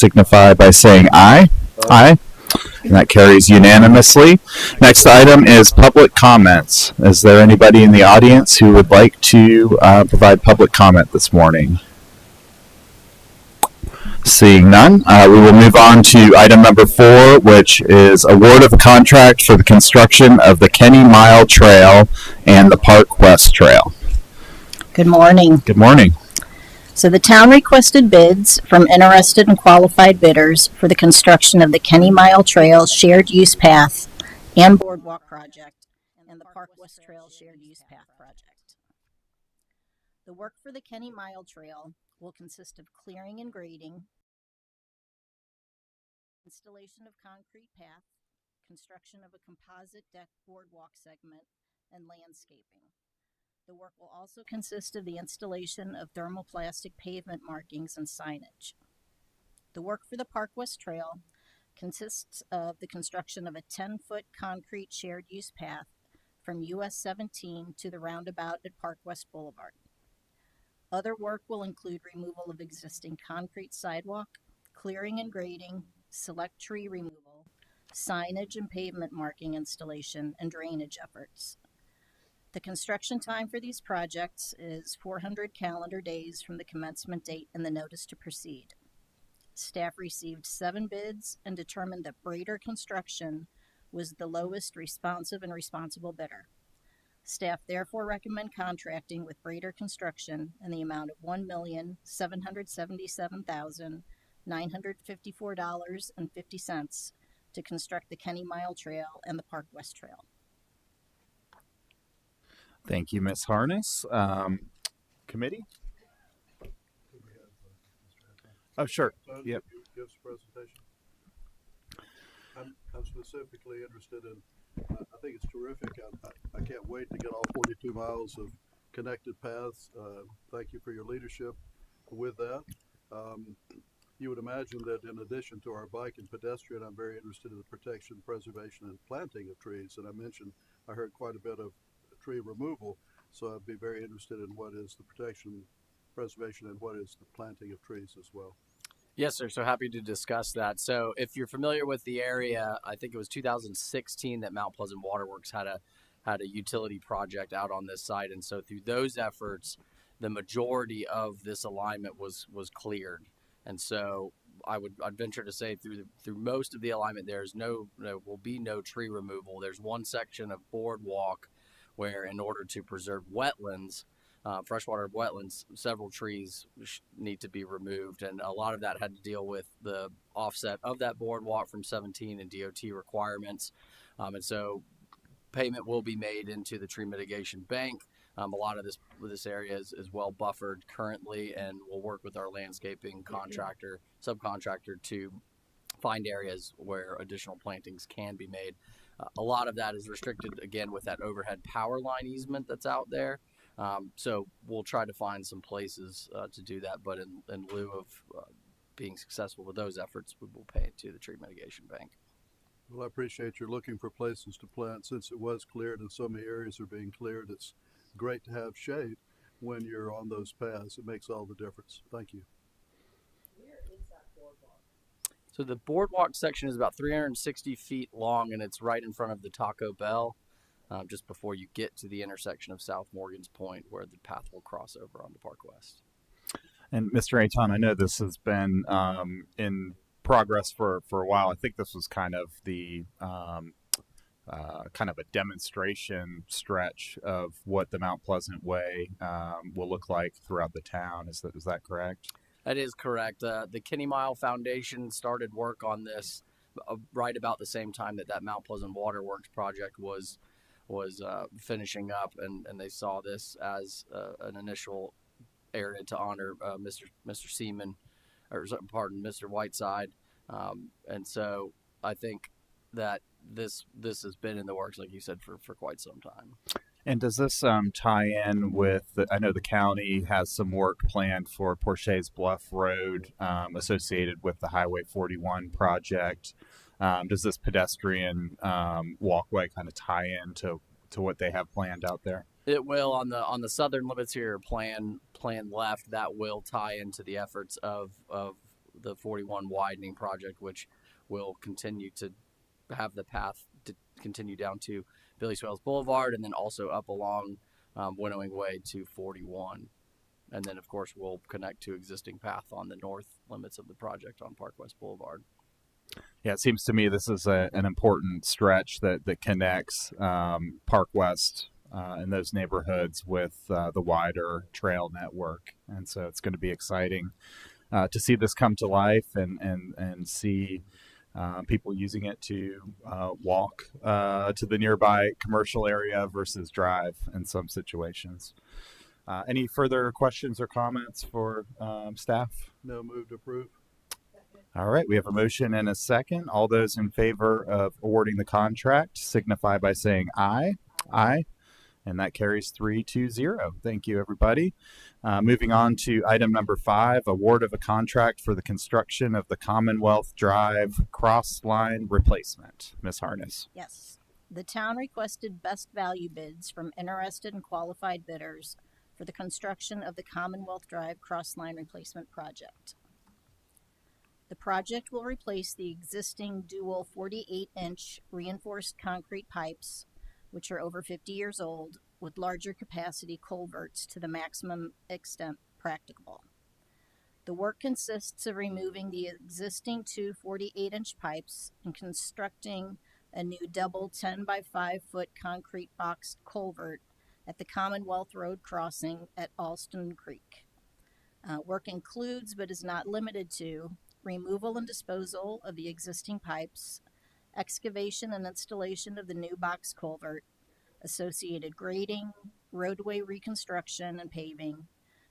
signify by saying aye. Aye. And that carries unanimously. Next item is public comments. Is there anybody in the audience who would like to provide public comment this morning? Seeing none, we will move on to item number 4, which is award of a contract for the construction of the Kenny Mile Trail and the Park West Trail. Good morning. Good morning. So the town requested bids from interested and qualified bidders for the construction of the Kenny Mile Trail Shared Use Path and Boardwalk Project and the Park West Trail Shared Use Path Project. The work for the Kenny Mile Trail will consist of clearing and grading, installation of concrete path, construction of a composite deck boardwalk segment, and landscaping. The work will also consist of the installation of thermoplastic pavement markings and signage. The work for the Park West Trail consists of the construction of a 10-foot concrete shared use path from US 17 to the roundabout at Park West Boulevard. Other work will include removal of existing concrete sidewalk, clearing and grading, select tree removal, signage and pavement marking installation, and drainage efforts. The construction time for these projects is 400 calendar days from the commencement date and the notice to proceed. Staff received 7 bids and determined that Brader Construction was the lowest responsive and responsible bidder. Staff therefore recommend contracting with Brader Construction in the amount of $1,777,954.50 to construct the Kenny Mile Trail and the Park West Trail. Thank you, Ms. Harness. Committee? Oh, sure. Yep. Give us a presentation. I'm specifically interested in, I think it's terrific. I can't wait to get all 42 miles of connected paths. Thank you for your leadership with that. You would imagine that in addition to our bike and pedestrian, I'm very interested in the protection, preservation, and planting of trees. And I heard quite a bit of tree removal, so I'd be very interested in what is the protection, preservation, and what is the planting of trees as well. Yes, sir. So happy to discuss that. So if you're familiar with the area, I think it was 2016 that Mount Pleasant Waterworks had a utility project out on this site, and so through those efforts, the majority of this alignment was cleared, and so I'd venture to say through most of the alignment there will be no tree removal. There's one section of boardwalk where, in order to preserve wetlands, freshwater wetlands, several trees need to be removed, and a lot of that had to deal with the offset of that boardwalk from 17 and DOT requirements, and so payment will be made into the tree mitigation bank. A lot of this area is well buffered currently, and we'll work with our landscaping subcontractor to find areas where additional plantings can be made. A lot of that is restricted, again, with that overhead power line easement that's out there. So we'll try to find some places to do that, but in lieu of being successful with those efforts, we will pay it to the tree mitigation bank. Well, I appreciate you're looking for places to plant. Since it was cleared and so many areas are being cleared, it's great to have shade when you're on those paths. It makes all the difference. Thank you. So the boardwalk section is about 360 feet long, and it's right in front of the Taco Bell, just before you get to the intersection of South Morgan's Point, where the path will cross over onto Park West. And Mr. Aton, I know this has been in progress for a while. I think this was kind of the kind of a demonstration stretch of what the Mount Pleasant Way will look like throughout the town. Is that correct? That is correct. The Kenny Mile Foundation started work on this right about the same time that Mount Pleasant Waterworks project was finishing up, and they saw this as an initial area to honor Mr. Seaman, Mr. Whiteside, and so I think that this has been in the works, like you said, for quite some time. And does this tie in with, I know the county has some work planned for Porches Bluff Road associated with the Highway 41 project. Does this pedestrian walkway kind of tie into what they have planned out there? It will, on the southern limits here, plan left, that will tie into the efforts of the 41 widening project, which will continue to have the path to continue down to Billy Swales Boulevard and then also up along Winnowing Way to 41. And then, of course, we'll connect to existing path on the north limits of the project on Park West Boulevard. Yeah, it seems to me this is an important stretch that connects Park West and those neighborhoods with the wider trail network. And so it's going to be exciting to see this come to life and see people using it to walk to the nearby commercial area versus drive in some situations. Any further questions or comments for staff? No, move to approve. All right, we have a motion and a second. All those in favor of awarding the contract signify by saying aye. Aye. And that carries 3-0. Thank you, everybody. Moving on to item number 5, award of a contract for the construction of the Commonwealth Drive cross line replacement. Ms. Harness. Yes. The town requested best value bids from interested and qualified bidders for the construction of the Commonwealth Drive cross line replacement project. The project will replace the existing dual 48-inch reinforced concrete pipes, which are over 50 years old, with larger capacity culverts to the maximum extent practicable. The work consists of removing the existing two 48-inch pipes and constructing a new double 10 by 5 foot concrete box culvert at the Commonwealth Road crossing at Alston Creek. Work includes, but is not limited to, removal and disposal of the existing pipes, excavation and installation of the new box culvert, associated grading, roadway reconstruction and paving,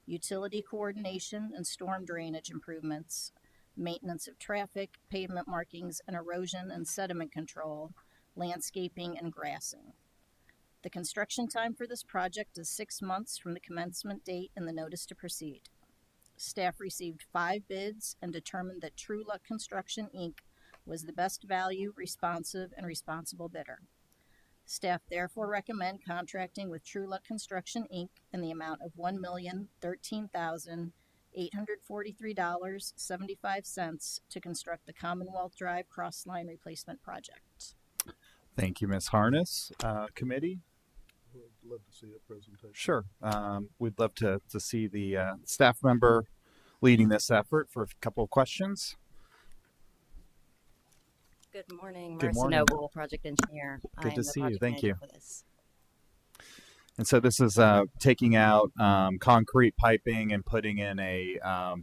utility coordination and storm drainage improvements, maintenance of traffic, pavement markings and erosion and sediment control, landscaping and grassing. The construction time for this project is 6 months from the commencement date in the notice to proceed. Staff received 5 bids and determined that True Luck Construction, Inc. was the best value, responsive, and responsible bidder. Staff therefore recommend contracting with True Luck Construction, Inc. in the amount of $1,013,843.75 to construct the Commonwealth Drive cross line replacement project. Thank you, Ms. Harness. Committee? Would love to see a presentation. Sure. We'd love to see the staff member leading this effort for a couple of questions. Good morning, Good Marissa morning. Noble, project engineer. Good I to am the see you. project Thank you. manager for this. And so this is taking out concrete piping and putting in a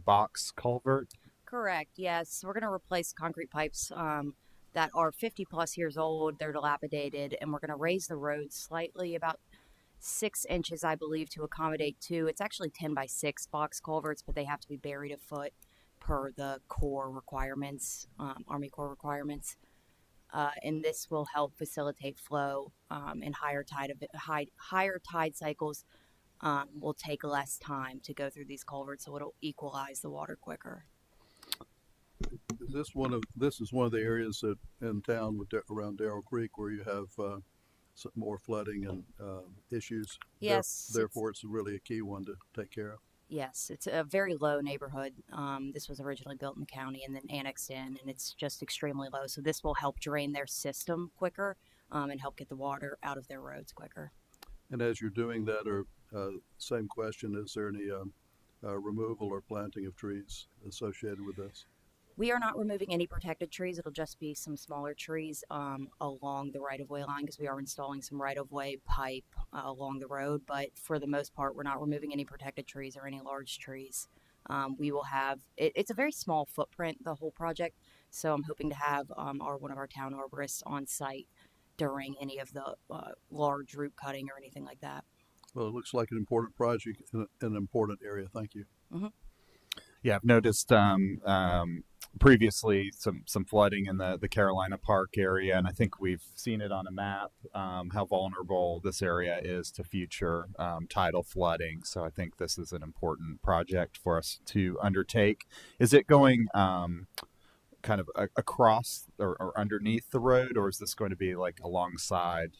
box culvert. Correct. Yes, we're going to replace concrete pipes that are 50 plus years old. They're dilapidated, and we're going to raise the road slightly, about 6 inches, I believe, to accommodate 2. It's actually 10 by 6 box culverts, but they have to be buried a foot per the Corps requirements, Army Corps requirements. And this will help facilitate flow in higher tide cycles. Will take less time to go through these culverts, so it'll equalize the water quicker. This is one of the areas that in town around Darrell Creek where you have some more flooding and issues. Yes. Therefore, it's really a key one to take care of. Yes, it's a very low neighborhood. This was originally built in the county and then annexed in, and it's just extremely low. So this will help drain their system quicker and help get the water out of their roads quicker. And as you're doing that, or same question, is there any removal or planting of trees associated with this? We are not removing any protected trees. It'll just be some smaller trees along the right-of-way line because we are installing some right-of-way pipe along the road. But for the most part, we're not removing any protected trees or any large trees. We will have, it's a very small footprint, the whole project. So I'm hoping to have one of our town arborists on site during any of the large root cutting or anything like that. Well, it looks like an important project in an important area. Thank you. Mm-hmm. Yeah, I've noticed previously some flooding in the Carolina Park area, and I think we've seen it on a map how vulnerable this area is to future tidal flooding. So I think this is an important project for us to undertake. Is it going kind of across or underneath the road, or is this going to be like alongside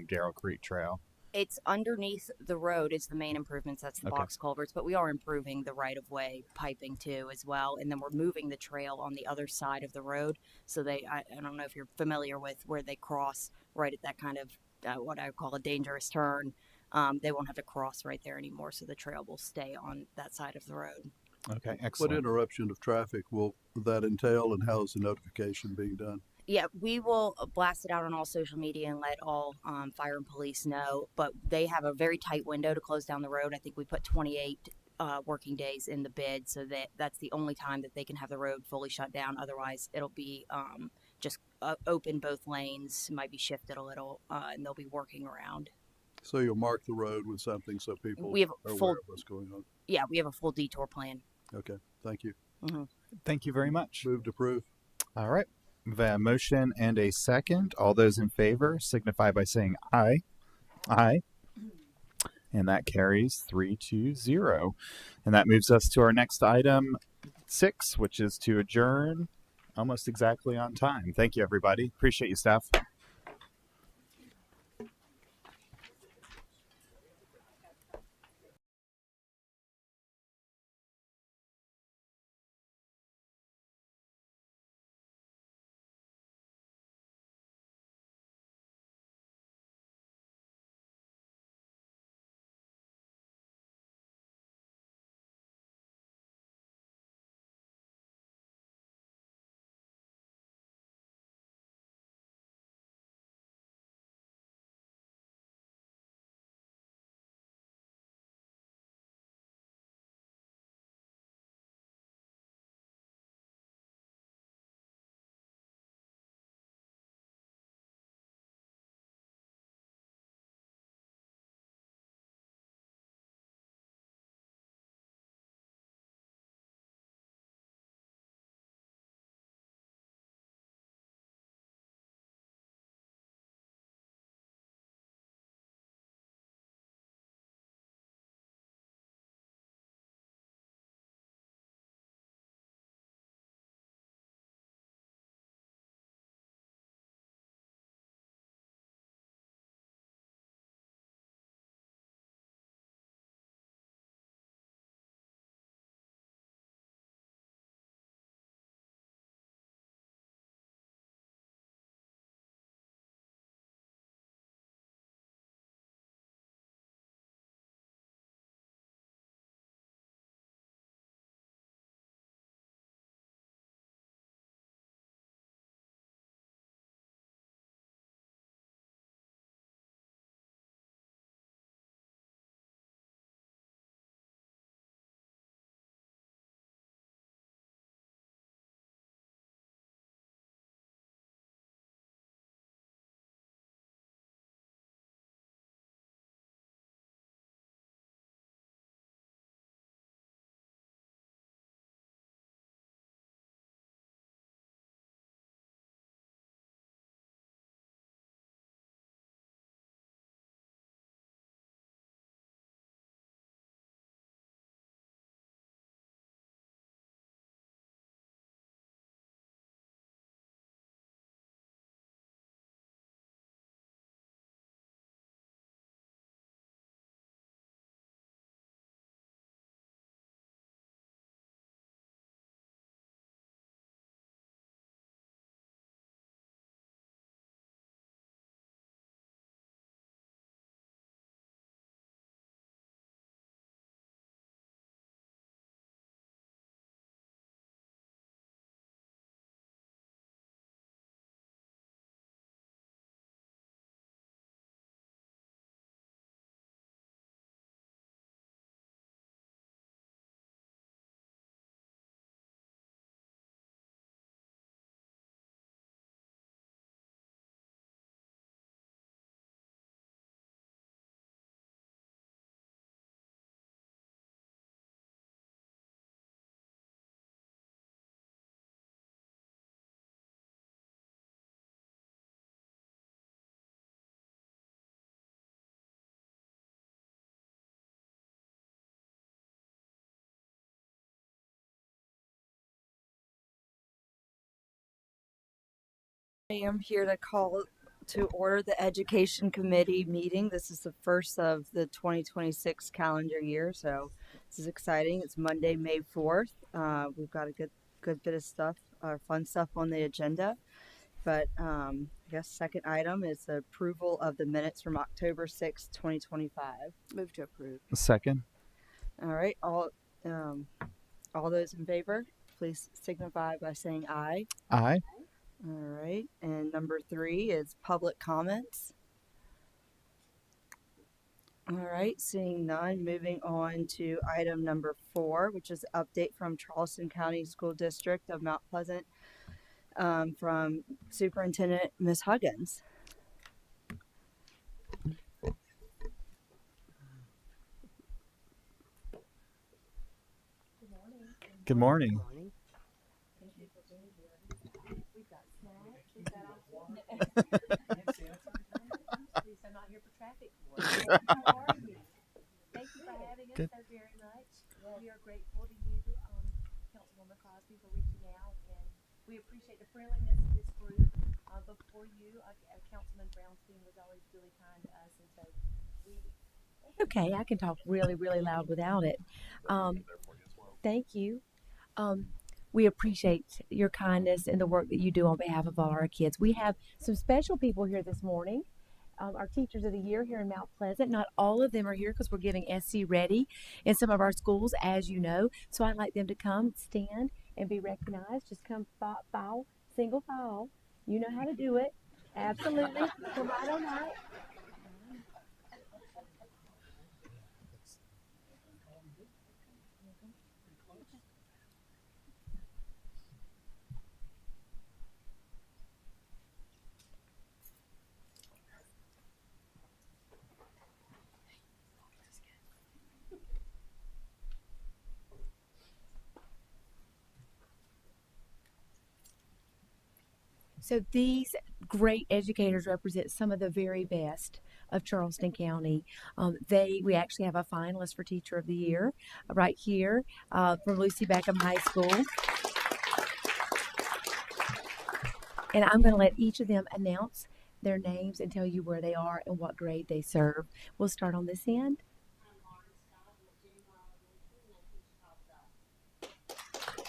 Darrell Creek Trail? It's underneath the road is the main improvements. That's the Okay. box culverts, but we are improving the right of way piping too as well. And then we're moving the trail on the other side of the road. So I don't know if you're familiar with where they cross right at that kind of what I call a dangerous turn. They won't have to cross right there anymore. So the trail will stay on that side of the road. Okay, What excellent. interruption of traffic will that entail, and how is the notification being done? Yeah, we will blast it out on all social media and let all fire and police know. But they have a very tight window to close down the road. I think we put 28 working days in the bid, so that's the only time that they can have the road fully shut down. Otherwise, it'll be just open both lanes. Might be shifted a little, and they'll be working around. So you'll mark the road with something so people We have are full, aware of what's going on. yeah, we have a full detour plan. Okay, thank you. Mm-hmm. Thank you very much. Move to approve. All right. We have a motion and a second. All those in favor signify by saying aye. Aye. And that carries 3-0. And that moves us to our next item 6, which is to adjourn almost exactly on time. Thank you, everybody. Appreciate you, staff. I am here to call To order the Education Committee meeting. This is the first of the 2026 calendar year, so this is exciting. It's Monday, May 4th. We've got a good bit of stuff, fun stuff on the agenda. But I guess second item is the approval of the minutes from October 6th, 2025. Move to approve. Second. All right, all those in favor, please signify by saying aye. Aye. All right, and number 3 is public comments. All right, seeing none, moving on to item number 4, which is update from Charleston County School District of Mount Pleasant from Superintendent Ms. Huggins. Good morning. I'm not here for traffic. How are you? Thank you for having us so very much. We are grateful to you, Councilwoman Crosby, for reaching out, and we appreciate the friendliness of this group. Before you, Councilman Brownstein was always really kind to us, and so we. Okay, I can talk really, really loud without it. Thank you. We appreciate your kindness and the work that you do on behalf of all our kids. We have some special people here this morning. Our Teachers of the Year here in Mount Pleasant. Not all of them are here because we're getting SC ready in some of our schools, as you know. So I'd like them to come, stand, and be recognized. Just come file, single file. You know how to do it. Absolutely. Come right on out. So these great educators represent some of the very best of Charleston County. We actually have a finalist for Teacher of the Year right here from Lucy Beckham High School. And I'm going to let each of them announce their names and tell you where they are and what grade they serve. We'll start on this end.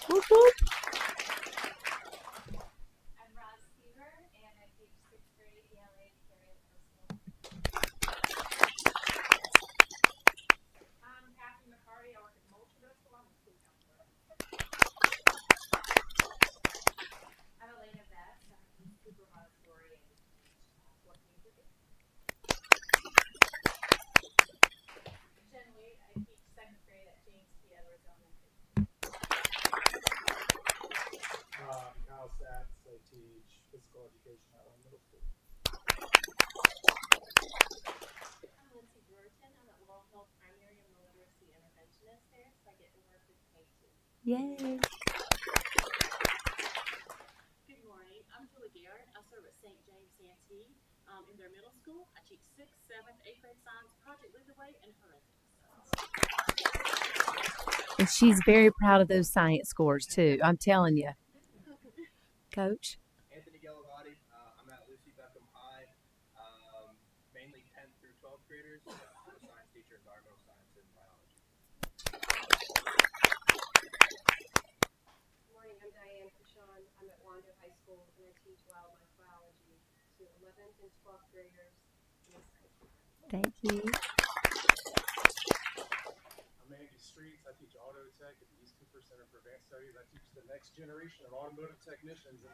Whoop, whoop. I teach physical education at Lane Middle School. I'm Lindsay Brewerton. I'm at Laurel Hill Primary. I'm a literacy interventionist there, so I get to work with K2. Yay. Good morning. I'm Julie Garrett. I serve at St. James Santee in their middle school. I teach 6th, 7th, 8th grade science, Project Lead the Way, and forensics. And she's very proud of those science scores too. I'm telling you. Coach? Anthony Gallavati. I'm at Lucy Beckham High, mainly 10th through 12th graders. I'm a science teacher, environmental science and biology. Good morning, I'm Diane Prashon. I'm at Wando High School and I teach wildlife biology to 11th and 12th graders. Thank you. I'm Andy Streets. I teach auto tech at the East Cooper Center for Advanced Studies. I teach the next generation of automotive technicians.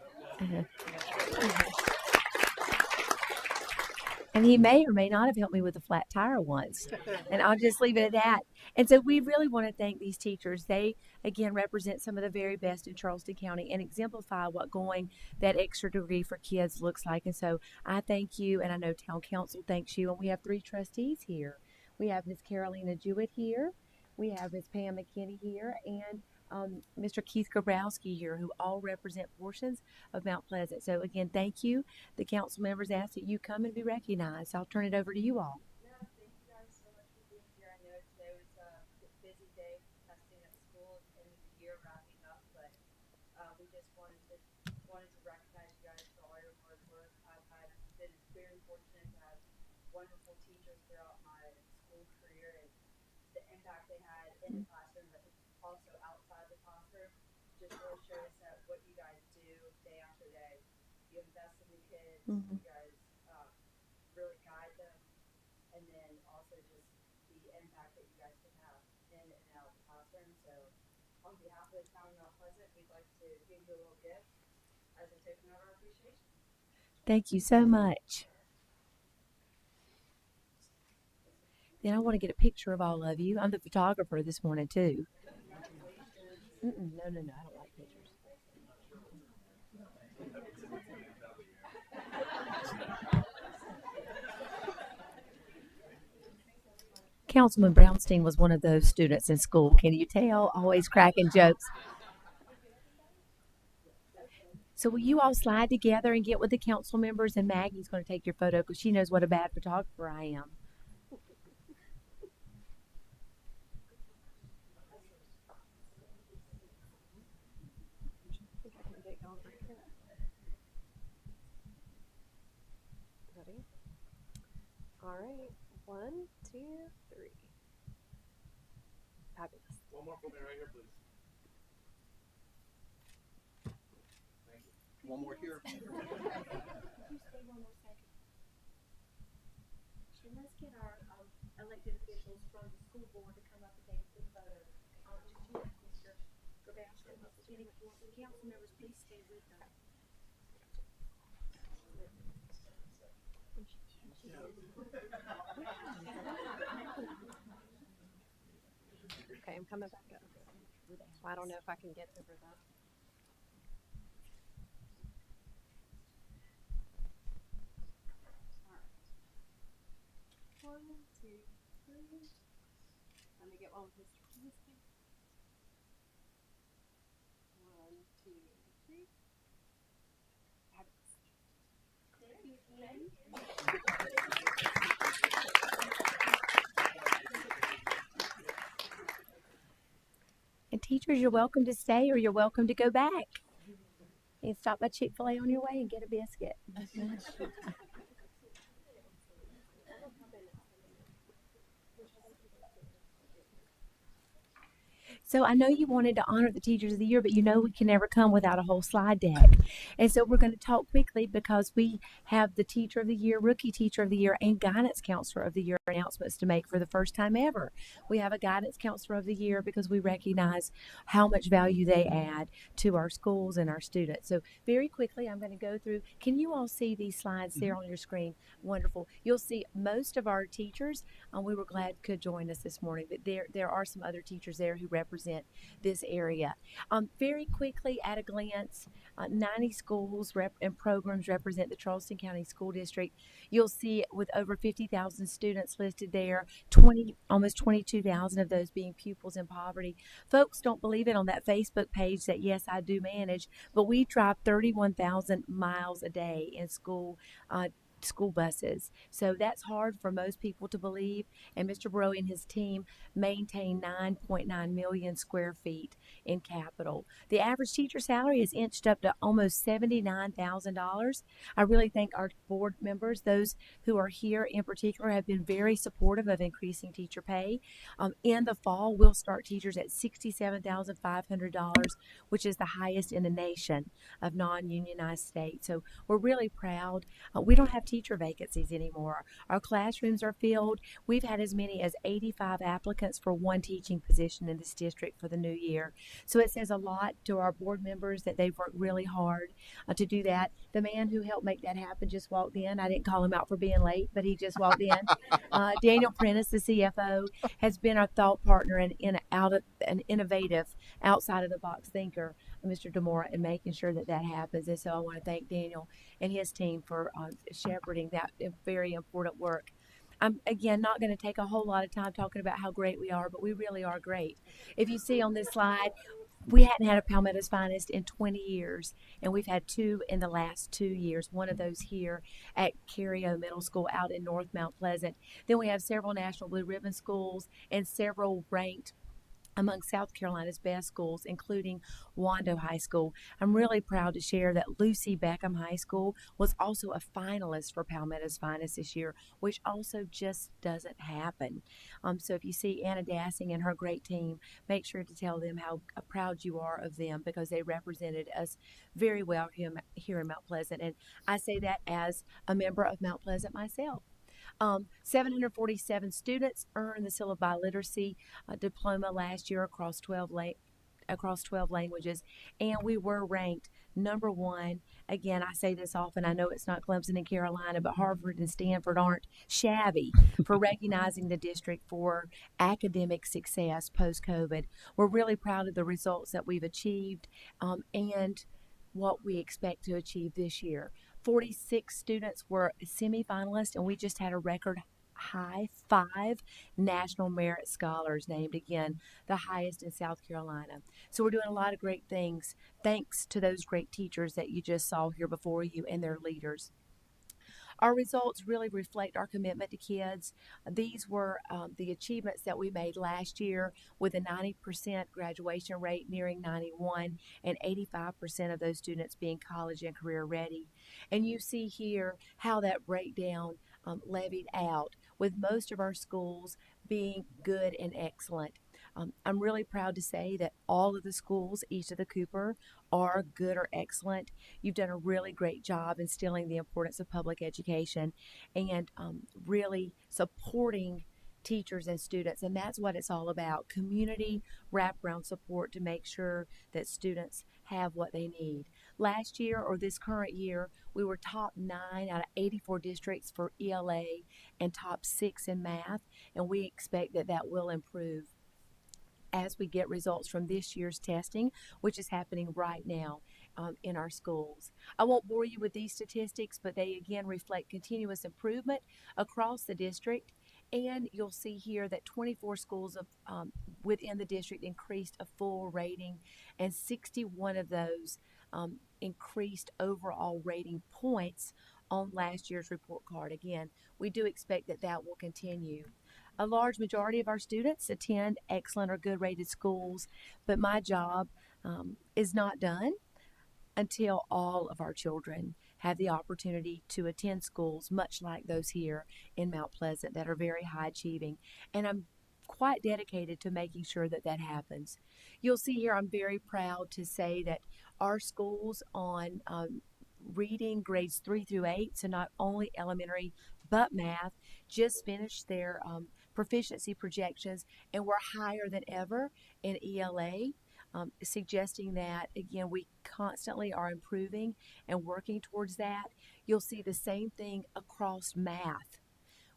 And he may or may not have helped me with a flat tire once. And I'll just leave it at that. And so we really want to thank these teachers. They, again, represent some of the very best in Charleston County and exemplify what going that extra degree for kids looks like. And so I thank you, and I know Town Council thanks you. And we have 3 trustees here. We have Ms. Carolina Jewett here. We have Ms. Pam McKinney here, and Mr. Keith Grabowski here, who all represent portions of Mount Pleasant. So again, thank you. The council members ask that you come and be recognized. I'll turn it over to you all. No, thank you guys so much for being here. I know today was a busy day for testing at the school at the end of the year wrapping up, but we just wanted to recognize you guys for all your hard work. I've been fortunate to have wonderful teachers throughout my school career and the impact they had in the classroom, but also outside the classroom. Just really shows that what you guys do day after day, you invest in the kids, you guys really guide them, and then also just the impact that you guys can have in and out of the classroom. So on behalf of the town of Mount Pleasant, we'd like to give you a little gift as a token of our appreciation. Thank you so much. Then I want to get a picture of all of you. I'm the photographer this morning too. No, I don't like pictures. Councilman Brownstein was one of those students in school. Can you tell? Always cracking jokes. So will you all slide together and get with the council members? And Maggie's going to take your photo because she knows what a bad photographer I am. Ready? All right. 1, 2, 3. Fabulous. One more for me right here, please. Thank you. One more here. Could you stay one more second? And let's get our elected officials from the school board to come up and take a quick photo. Just you, Mr. Grabowski. Any council members, please stay with them. Okay, I'm coming back up. I don't know if I can get over that. All right. 1, 2, 3. Let me get one with Mr. Kinsey. 1, 2, 3. Fabulous. Thank you, Ian. And teachers, you're welcome to stay or you're welcome to go back. You can stop by Chick-fil-A on your way and get a biscuit. So I know you wanted to honor the Teachers of the Year, but you know we can never come without a whole slide deck. And so we're going to talk quickly because we have the Teacher of the Year, Rookie Teacher of the Year, and Guidance Counselor of the Year announcements to make for the first time ever. We have a Guidance Counselor of the Year because we recognize how much value they add to our schools and our students. So very quickly, I'm going to go through. Can you all see these slides there on your screen? Wonderful. You'll see most of our teachers. We were glad could join us this morning, but there are some other teachers there who represent this area. Very quickly, at a glance, 90 schools and programs represent the Charleston County School District. You'll see with over 50,000 students listed there, almost 22,000 of those being pupils in poverty. Folks don't believe it on that Facebook page that yes, I do manage, but we drive 31,000 miles a day in school buses. So that's hard for most people to believe. And Mr. Bro and his team maintain 9.9 million square feet in capital. The average teacher salary is inched up to almost $79,000. I really think our board members, those who are here in particular, have been very supportive of increasing teacher pay. In the fall, we'll start teachers at $67,500, which is the highest in the nation of non-unionized states. So we're really proud. We don't have teacher vacancies anymore. Our classrooms are filled. We've had as many as 85 applicants for one teaching position in this district for the new year. So it says a lot to our board members that they've worked really hard to do that. The man who helped make that happen just walked in. I didn't call him out for being late, but he just walked in. Daniel Prentice, the CFO, has been our thought partner and an innovative, outside of the box thinker, Mr. Demora, in making sure that happens. And so I want to thank Daniel and his team for shepherding that very important work. I'm, again, not going to take a whole lot of time talking about how great we are, but we really are great. If you see on this slide, we hadn't had a Palmetto's Finest in 20 years, and we've had 2 in the last 2 years, one of those here at Cario Middle School out in North Mount Pleasant. Then we have several National Blue Ribbon schools and several ranked among South Carolina's best schools, including Wando High School. I'm really proud to share that Lucy Beckham High School was also a finalist for Palmetto's Finest this year, which also just doesn't happen. So if you see Anna Dassing and her great team, make sure to tell them how proud you are of them because they represented us very well here in Mount Pleasant. And I say that as a member of Mount Pleasant myself. 747 students earned the Seal of Biliteracy diploma last year across 12 languages, and we were ranked number one. Again, I say this often. I know it's not Clemson and Carolina, but Harvard and Stanford aren't shabby for recognizing the district for academic success post COVID. We're really proud of the results that we've achieved and what we expect to achieve this year. 46 students were semifinalists, and we just had a record high 5 National Merit Scholars named, again, the highest in South Carolina. So we're doing a lot of great things thanks to those great teachers that you just saw here before you and their leaders. Our results really reflect our commitment to kids. These were the achievements that we made last year with a 90% graduation rate nearing 91 and 85% of those students being college and career ready. And you see here how that breakdown levied out with most of our schools being good and excellent. I'm really proud to say that all of the schools east of the Cooper are good or excellent. You've done a really great job instilling the importance of public education and really supporting teachers and students. And that's what it's all about, community wraparound support to make sure that students have what they need. Last year or this current year, we were top 9 out of 84 districts for ELA and top 6 in math, and we expect that that will improve as we get results from this year's testing, which is happening right now in our schools. I won't bore you with these statistics, but they again reflect continuous improvement across the district. And you'll see here that 24 schools within the district increased a full rating, and 61 of those increased overall rating points on last year's report card. Again, we do expect that that will continue. A large majority of our students attend excellent or good rated schools, but my job is not done until all of our children have the opportunity to attend schools much like those here in Mount Pleasant that are very high achieving. And I'm quite dedicated to making sure that that happens. You'll see here I'm very proud to say that our schools on reading grades 3 through 8, so not only elementary but math, just finished their proficiency projections, and we're higher than ever in ELA, suggesting that, again, we constantly are improving and working towards that. You'll see the same thing across math,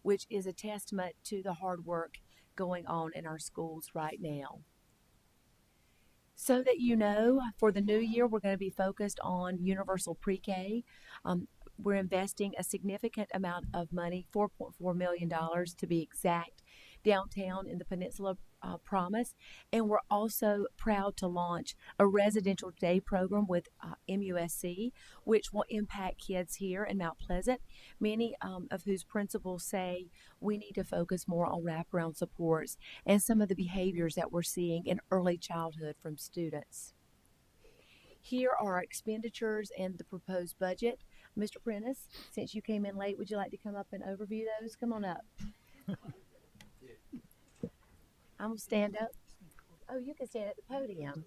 which is a testament to the hard work going on in our schools right now. So that you know, for the new year, we're going to be focused on universal pre-K. We're investing a significant amount of money, $4.4 million to be exact, downtown in the Peninsula Promise. And we're also proud to launch a residential day program with MUSC, which will impact kids here in Mount Pleasant, many of whose principals say we need to focus more on wraparound supports and some of the behaviors that we're seeing in early childhood from students. Here are our expenditures and the proposed budget. Mr. Prentice, since you came in late, would you like to come up and overview those? Come on up. I'm going to stand up. Oh, you can stand at the podium.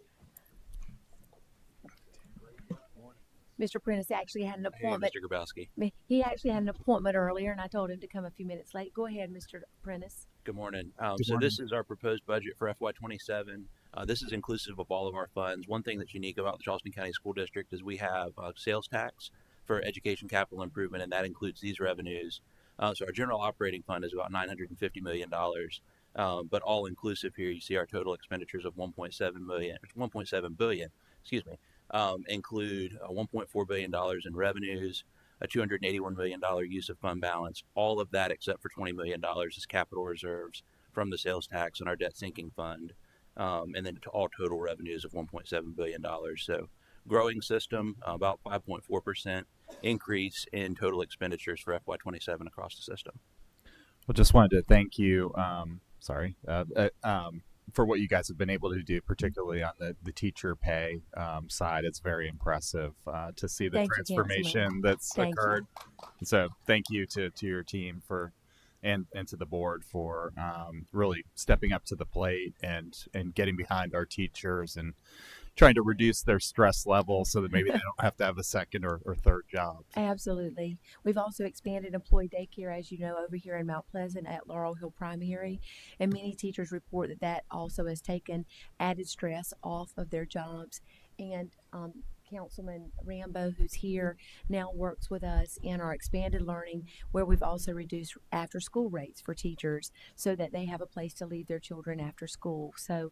Mr. Prentice actually had an appointment. Hey, Mr. Grabowski. He actually had an appointment earlier, and I told him to come a few minutes late. Go ahead, Mr. Prentice. Good morning. So this is our proposed budget for FY27. This is inclusive of all of our funds. One thing that's unique about the Charleston County School District is we have sales tax for education capital improvement, and that includes these revenues. So our general operating fund is about $950 million. But all inclusive here, you see our total expenditures of $1.7 billion, include $1.4 billion in revenues, a $281 million use of fund balance. All of that except for $20 million is capital reserves from the sales tax and our debt sinking fund. And then all total revenues of $1.7 billion. So growing system, about 5.4% increase in total expenditures for FY27 across the system. Well, just wanted to thank you. for what you guys have been able to do, particularly on the teacher pay side. It's very impressive to see the Thank you, transformation Councilman. that's Thank you. occurred. So thank you to your team for and to the board for really stepping up to the plate and getting behind our teachers and trying to reduce their stress level so that maybe they don't have to have a second or third job. Absolutely. We've also expanded employee daycare, as you know, over here in Mount Pleasant at Laurel Hill Primary. And many teachers report that that also has taken added stress off of their jobs. And Councilman Rambo, who's here, now works with us in our expanded learning, where we've also reduced after school rates for teachers so that they have a place to leave their children after school. So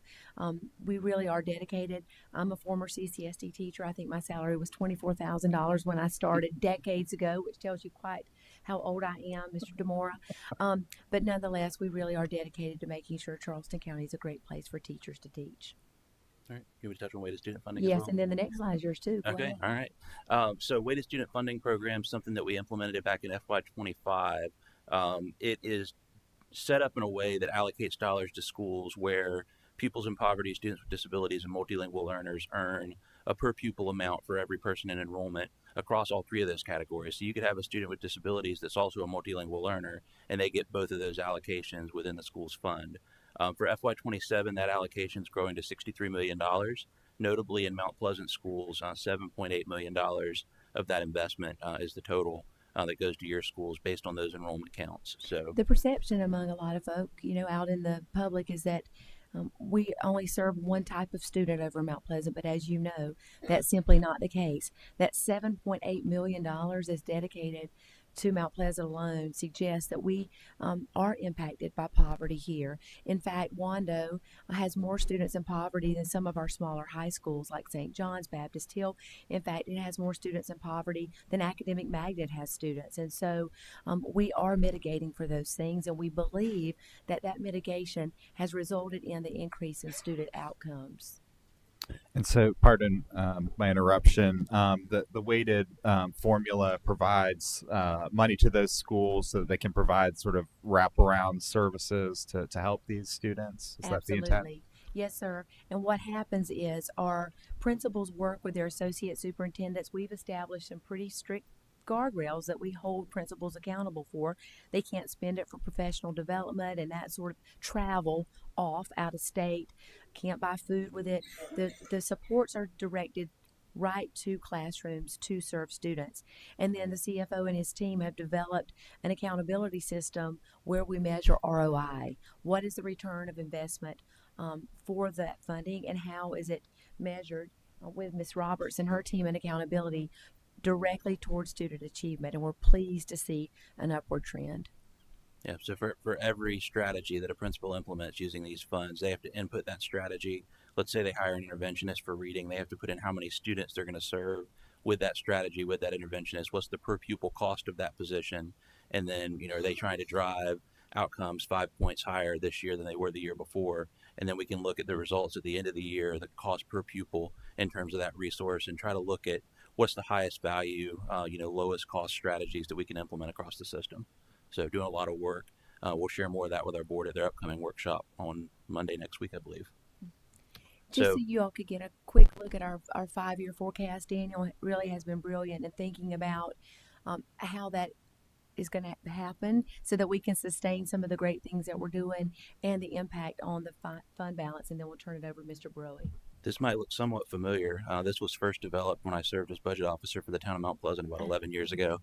we really are dedicated. I'm a former CCSD teacher. I think my salary was $24,000 when I started decades ago, which tells you quite how old I am, Mr. DeMora. But nonetheless, we really are dedicated to making sure Charleston County is a great place for teachers to teach. All right. You want to touch on weighted student funding Yes, as well? and then the next slide is yours too. Go Okay. ahead. All right. So weighted student funding program, something that we implemented back in FY25. It is set up in a way that allocates dollars to schools where pupils in poverty, students with disabilities, and multilingual learners earn a per pupil amount for every person in enrollment across all three of those categories. So you could have a student with disabilities that's also a multilingual learner, and they get both of those allocations within the school's fund. For FY27, that allocation is growing to $63 million. Notably, in Mount Pleasant schools, $7.8 million of that investment is the total that goes to your schools based on those enrollment counts. So The perception among a lot of folk, you know, out in the public is that we only serve one type of student over Mount Pleasant, but as you know, that's simply not the case. That $7.8 million is dedicated to Mount Pleasant alone suggests that we are impacted by poverty here. In fact, Wando has more students in poverty than some of our smaller high schools like St. John's Baptist Hill. In fact, it has more students in poverty than Academic Magnet has students. And so we are mitigating for those things, and we believe that that mitigation has resulted in the increase in student outcomes. And so, pardon my interruption. The weighted formula provides money to those schools so that they can provide sort of wraparound services to help these students. Is that the intent? Absolutely. Yes, sir. And what happens is our principals work with their associate superintendents. We've established some pretty strict guardrails that we hold principals accountable for. They can't spend it for professional development and that sort of travel off out of state, can't buy food with it. The supports are directed right to classrooms to serve students. And then the CFO and his team have developed an accountability system where we measure ROI. What is the return of investment for that funding, and how is it measured with Ms. Roberts and her team in accountability directly towards student achievement? And we're pleased to see an upward trend. yeah, so for every strategy that a principal implements using these funds, they have to input that strategy. Let's say they hire an interventionist for reading, they have to put in how many students they're going to serve with that strategy, with that interventionist. What's the per pupil cost of that position? And then, are they trying to drive outcomes 5 points higher this year than they were the year before? And then we can look at the results at the end of the year, the cost per pupil in terms of that resource, and try to look at what's the highest value, lowest cost strategies that we can implement across the system. So doing a lot of work. We'll share more of that with our board at their upcoming workshop on Monday next week, I believe. Just so you all could get a quick look at our 5-year forecast, Daniel really has been brilliant in thinking about how that is going to happen so that we can sustain some of the great things that we're doing and the impact on the fund balance. And then we'll turn it over to Mr. Broey. This might look somewhat familiar. This was first developed when I served as budget officer for the town of Mount Pleasant about 11 years ago.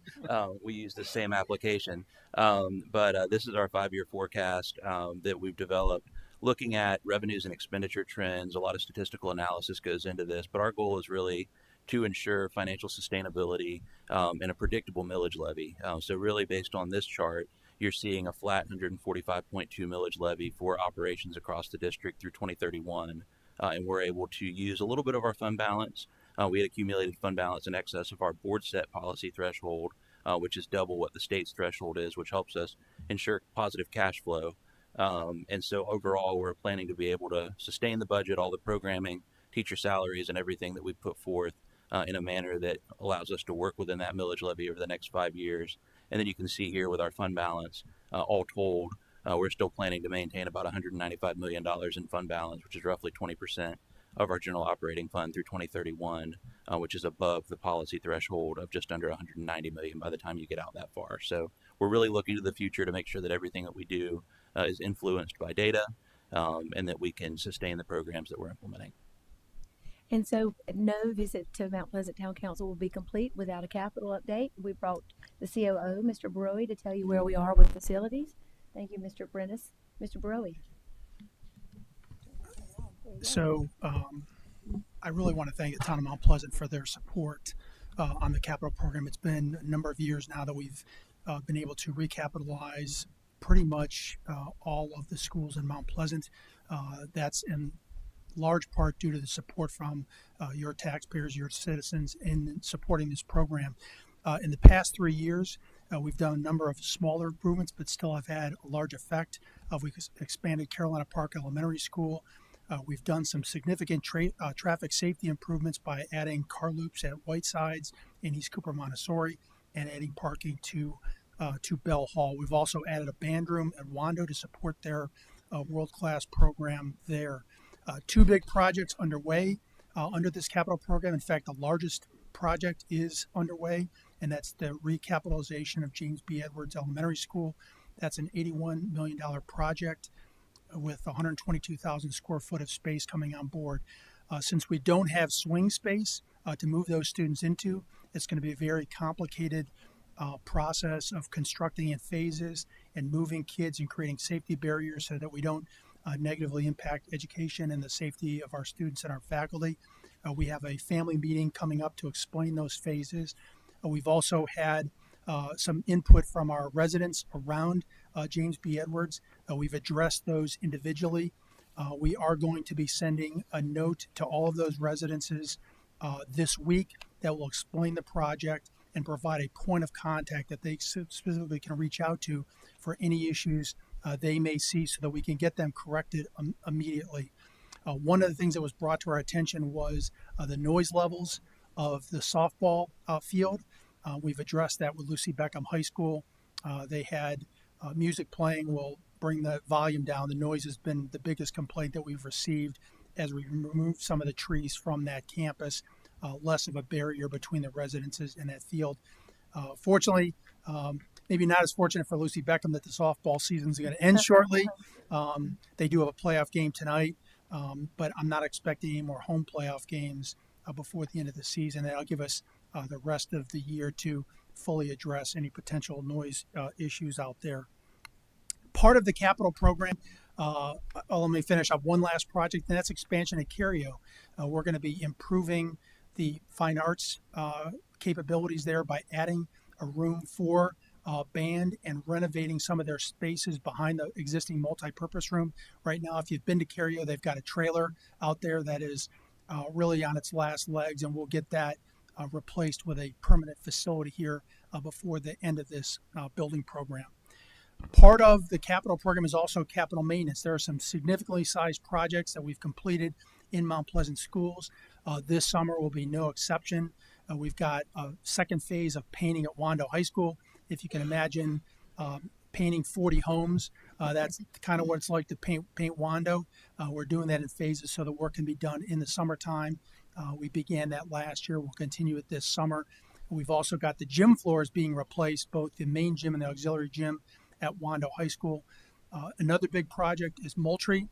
We used the same application, but this is our 5-year forecast that we've developed, looking at revenues and expenditure trends. A lot of statistical analysis goes into this, but our goal is really to ensure financial sustainability and a predictable millage levy. So really based on this chart, you're seeing a flat 145.2 millage levy for operations across the district through 2031. And we're able to use a little bit of our fund balance. We had accumulated fund balance in excess of our board set policy threshold, which is double what the state's threshold is, which helps us ensure positive cash flow. And so overall, we're planning to be able to sustain the budget, all the programming, teacher salaries, and everything that we put forth in a manner that allows us to work within that millage levy over the next 5 years. And then you can see here with our fund balance, all told, we're still planning to maintain about $195 million in fund balance, which is roughly 20% of our general operating fund through 2031, which is above the policy threshold of just under 190 million by the time you get out that far. So we're really looking to the future to make sure that everything that we do is influenced by data, and that we can sustain the programs that we're implementing. And so, no visit to Mount Pleasant Town Council will be complete without a capital update. We brought the COO, Mr. Broy, to tell you where we are with facilities. Thank you, Mr. Brennis. Mr. Broy. So I really want to thank the town of Mount Pleasant for their support on the capital program. It's been a number of years now that we've been able to recapitalize pretty much all of the schools in Mount Pleasant. That's in large part due to the support from your taxpayers, your citizens in supporting this program. In the past 3 years, we've done a number of smaller improvements, but still have had a large effect. We've expanded Carolina Park Elementary School. We've done some significant traffic safety improvements by adding car loops at Whitesides and East Cooper Montessori and adding parking to Bell Hall. We've also added a band room at Wando to support their world-class program there. 2 big projects underway under this capital program. In fact, the largest project is underway, and that's the recapitalization of James B. Edwards Elementary School. That's an $81 million project with 122,000 square foot of space coming on board. Since we don't have swing space to move those students into, it's going to be a very complicated process of constructing in phases and moving kids and creating safety barriers so that we don't negatively impact education and the safety of our students and our faculty. We have a family meeting coming up to explain those phases. We've also had some input from our residents around James B. Edwards. We've addressed those individually. We are going to be sending a note to all of those residences this week that will explain the project and provide a point of contact that they specifically can reach out to for any issues they may see so that we can get them corrected immediately. One of the things that was brought to our attention was the noise levels of the softball field. We've addressed that with Lucy Beckham High School. They had music playing. We'll bring the volume down. The noise has been the biggest complaint that we've received as we removed some of the trees from that campus, less of a barrier between the residences and that field. Fortunately, maybe not as fortunate for Lucy Beckham that the softball season is going to end shortly. They do have a playoff game tonight, but I'm not expecting any more home playoff games before the end of the season. That'll give us the rest of the year to fully address any potential noise issues out there. Part of the capital program, let me finish up one last project, and that's expansion at Curio. We're going to be improving the fine arts capabilities there by adding a room for band and renovating some of their spaces behind the existing multi-purpose room. Right now, if you've been to Curio, they've got a trailer out there that is really on its last legs, and we'll get that replaced with a permanent facility here before the end of this building program. Part of the capital program is also capital maintenance. There are some significantly sized projects that we've completed in Mount Pleasant schools. This summer will be no exception. We've got a second phase of painting at Wando High School. If you can imagine painting 40 homes, that's kind of what it's like to paint Wando. We're doing that in phases so the work can be done in the summertime. We began that last year. We'll continue it this summer. We've also got the gym floors being replaced, both the main gym and the auxiliary gym at Wando High School. Another big project is Moultrie.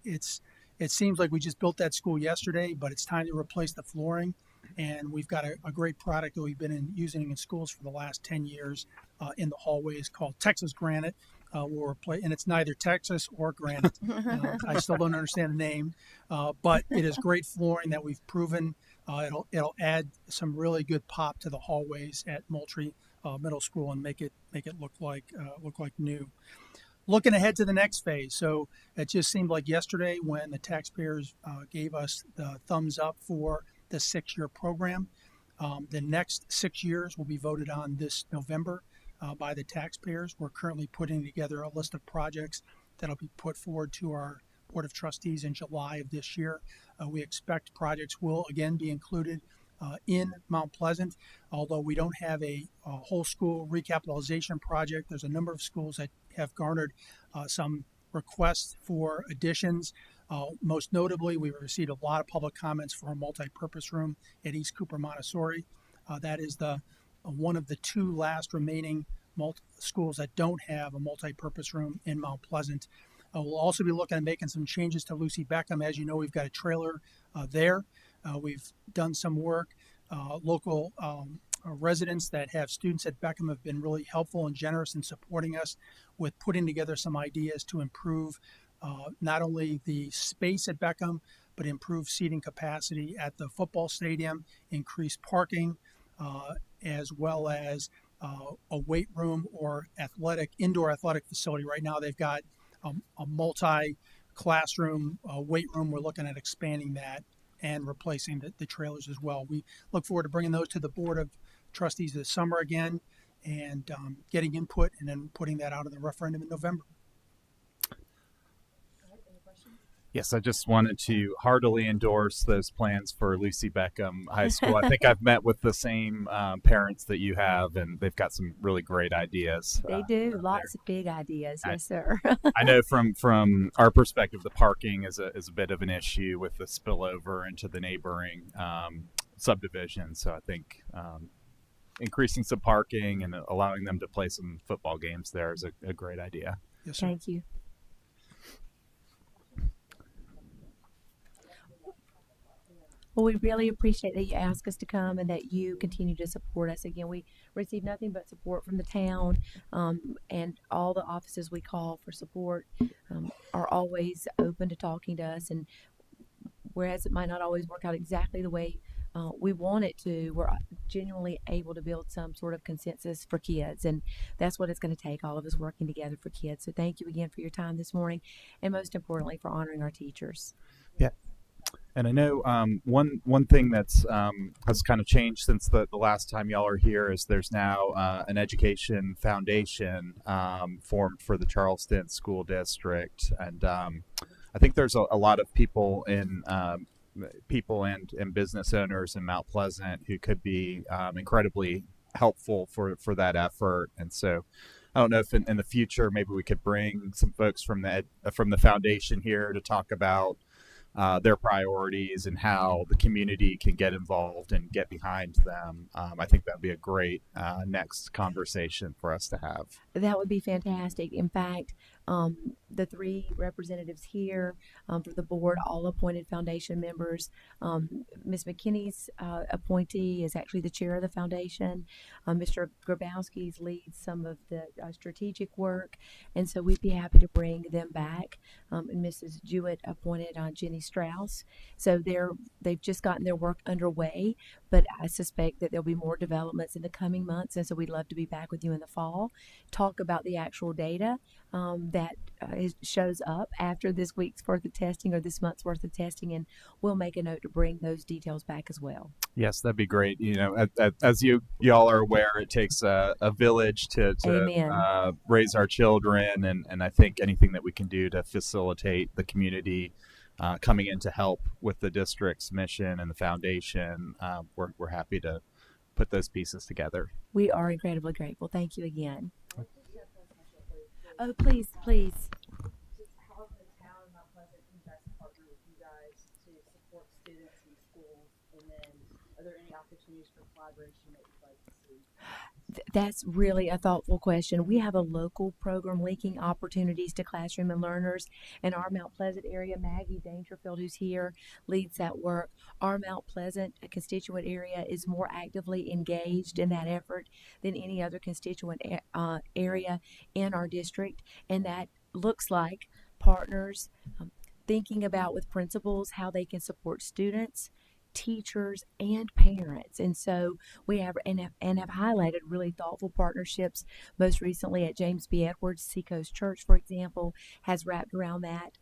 It seems like we just built that school yesterday, but it's time to replace the flooring. And we've got a great product that we've been using in schools for the last 10 years in the hallways called Texas Granite. And it's neither Texas or granite. I still don't understand the name, but it is great flooring that we've proven. It'll add some really good pop to the hallways at Moultrie Middle School and make it look like new. Looking ahead to the next phase, so it just seemed like yesterday when the taxpayers gave us the thumbs up for the 6-year program. The next 6 years will be voted on this November by the taxpayers. We're currently putting together a list of projects that'll be put forward to our Board of Trustees in July of this year. We expect projects will again be included in Mount Pleasant. Although we don't have a whole school recapitalization project, there's a number of schools that have garnered some requests for additions. Most notably, we received a lot of public comments for a multi-purpose room at East Cooper Montessori. That is the one of the two last remaining schools that don't have a multi-purpose room in Mount Pleasant. We'll also be looking at making some changes to Lucy Beckham. As you know, we've got a trailer there. We've done some work. Local residents that have students at Beckham have been really helpful and generous in supporting us with putting together some ideas to improve not only the space at Beckham, but improve seating capacity at the football stadium, increase parking, as well as a weight room or indoor athletic facility. Right now they've got a multi-classroom weight room. We're looking at expanding that and replacing the trailers as well. We look forward to bringing those to the Board of Trustees this summer again and getting input and then putting that out in the referendum in November. Yes, I just wanted to heartily endorse those plans for Lucy Beckham High School. I think I've met with the same parents that you have, and they've got some really great ideas. They do lots of big ideas, yes, sir. I know from our perspective, the parking is a bit of an issue with the spillover into the neighboring subdivision. So I think increasing some parking and allowing them to play some football games there is a great idea. Yes, sir. Thank you. Well, we really appreciate that you ask us to come and that you continue to support us. Again, we receive nothing but support from the town, and all the offices we call for support are always open to talking to us. And whereas it might not always work out exactly the way we want it to, we're genuinely able to build some sort of consensus for kids. And that's what it's going to take, all of us working together for kids. So thank you again for your time this morning, and most importantly, for honoring our teachers. Yeah. And I know one thing that's has kind of changed since the last time y'all are here is there's now an education foundation formed for the Charleston School District, and I think there's a lot of people and business owners in Mount Pleasant who could be incredibly helpful for that effort. And so I don't know if in the future maybe we could bring some folks from the foundation here to talk about their priorities and how the community can get involved and get behind them. I think that'd be a great next conversation for us to have. That would be fantastic. In fact, the three representatives here for the board, all appointed foundation members. Ms. McKinney's appointee is actually the chair of the foundation. Mr. Grabowski's leads some of the strategic work, and so we'd be happy to bring them back. And Mrs. Jewett appointed Jenny Strauss. So they've just gotten their work underway, but I suspect that there'll be more developments in the coming months, and so we'd love to be back with you in the fall, talk about the actual data that shows up after this week's worth of testing or this month's worth of testing, and we'll make a note to bring those details back as well. Yes, that'd be great. You know, as y'all are aware, it takes a village to raise our children, and I think anything that we can do to facilitate the community coming in to help with the district's mission and the foundation, we're happy to put those pieces together. We are incredibly grateful. Thank you again. Oh, please. Just how the town of Mount Pleasant can best partner with you guys to support students in schools, and then are there any opportunities for collaboration that you'd like to see? That's really a thoughtful question. We have a local program linking opportunities to classroom and learners in our Mount Pleasant area. Maggie Dangerfield, who's here, leads that work. Our Mount Pleasant constituent area is more actively engaged in that effort than any other constituent area in our district, and that looks like partners thinking about with principals how they can support students, teachers, and parents. And so we have highlighted really thoughtful partnerships. Most recently at James B. Edwards, Seacoast Church, for example, has wrapped around that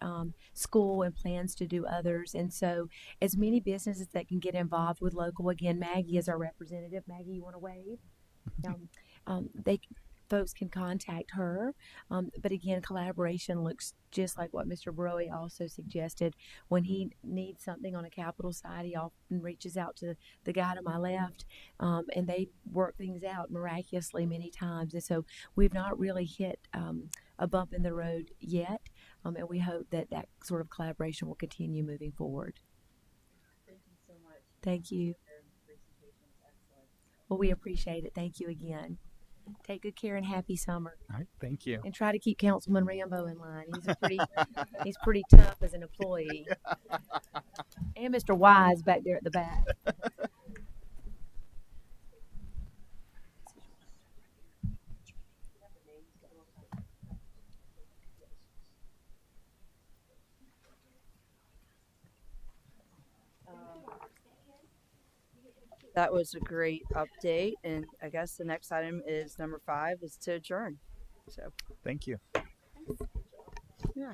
school and plans to do others. And so as many businesses that can get involved with local, again, Maggie is our representative. Maggie, you want to wave? folks can contact her. But again, collaboration looks just like what Mr. Broey also suggested. When he needs something on a capital side, he often reaches out to the guy to my left, and they work things out miraculously many times. And so we've not really hit a bump in the road yet, and we hope that that sort of collaboration will continue moving forward. Thank you so much. Thank you. Your presentation was excellent. Well, we appreciate it. Thank you again. Take good care and happy summer. All right, thank you. And try to keep Councilman Rambo in line. He's pretty tough as an employee. And Mr. Wise back there at the back. That was a great update, and I guess the next item is number 5 is to adjourn. So, Thank you. yeah.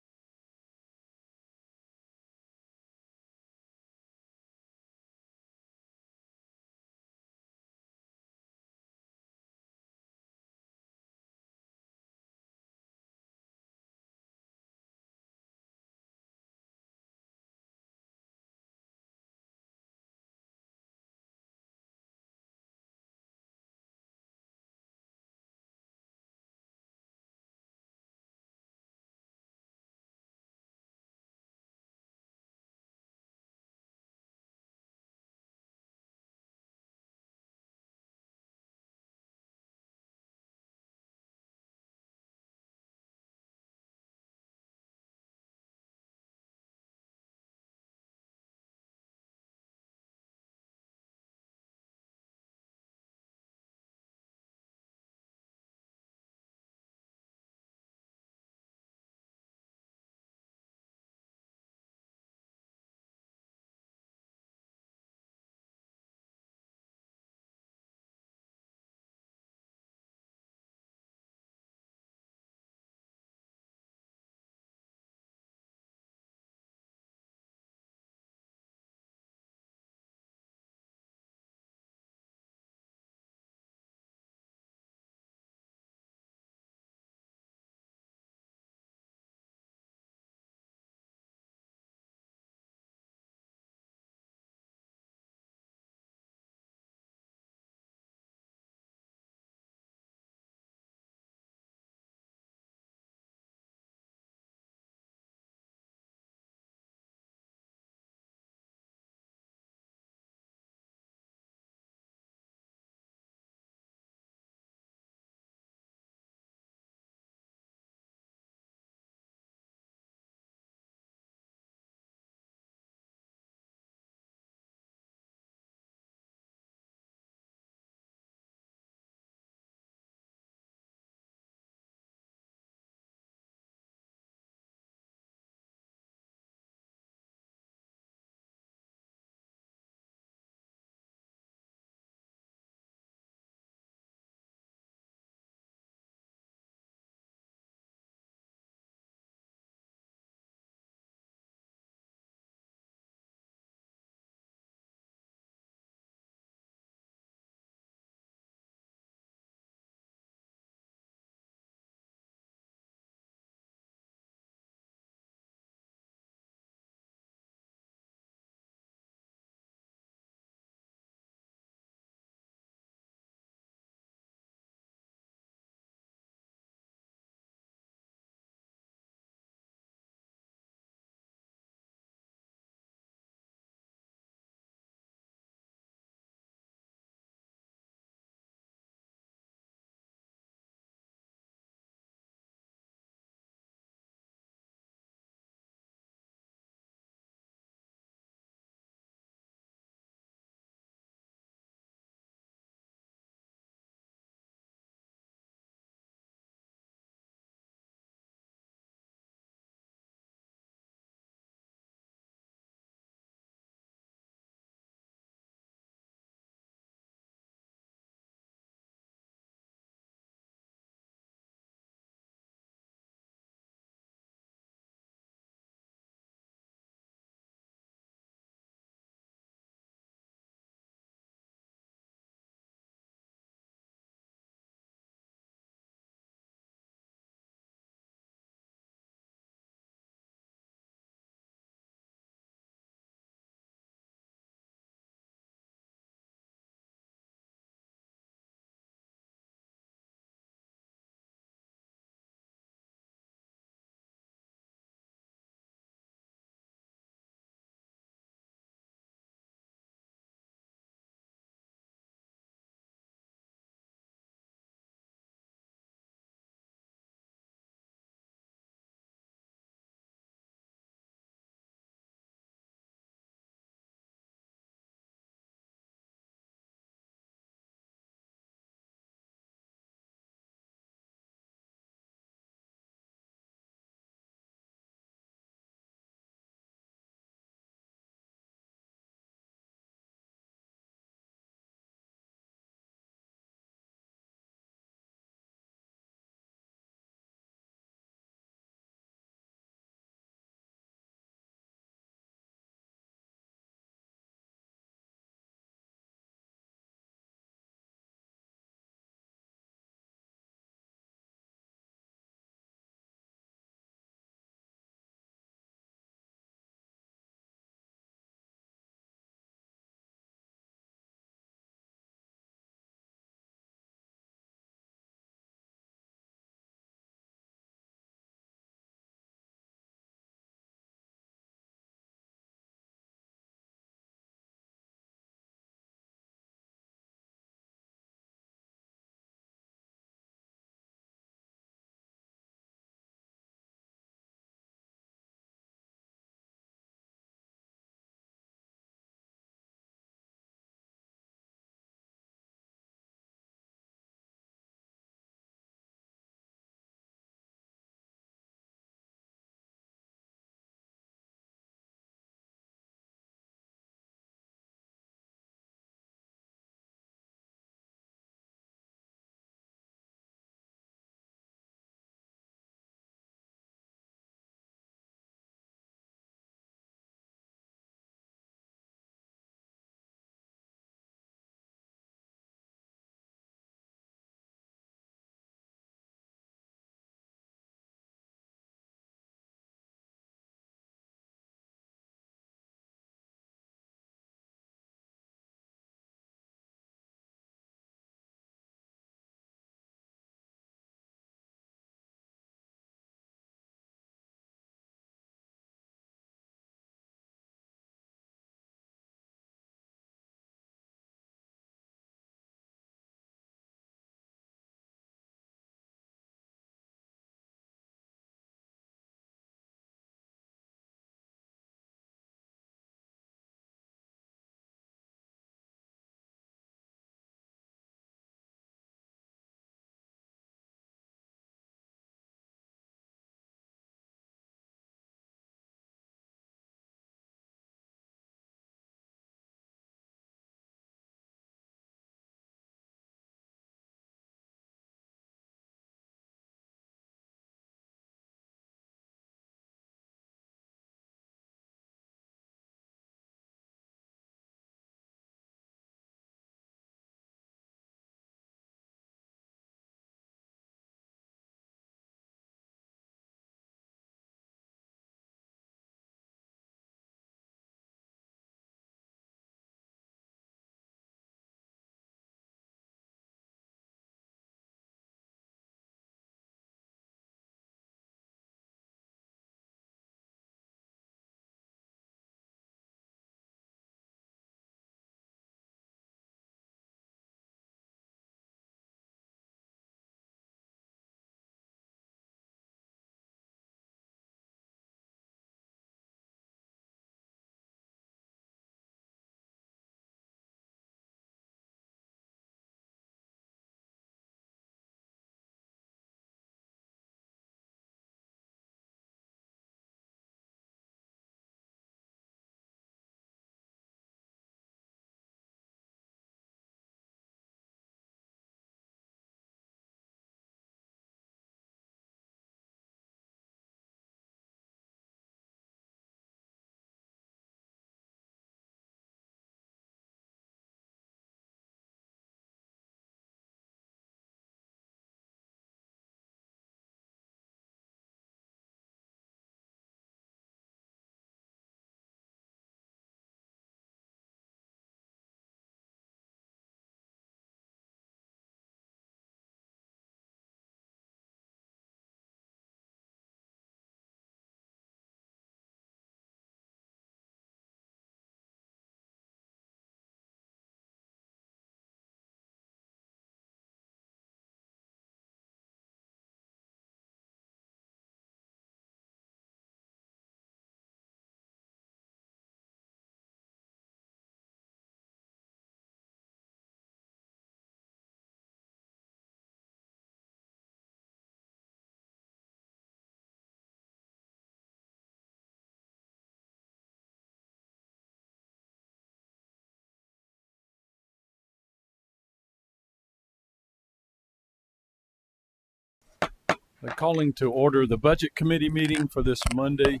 Calling to order the Budget Committee meeting for this Monday,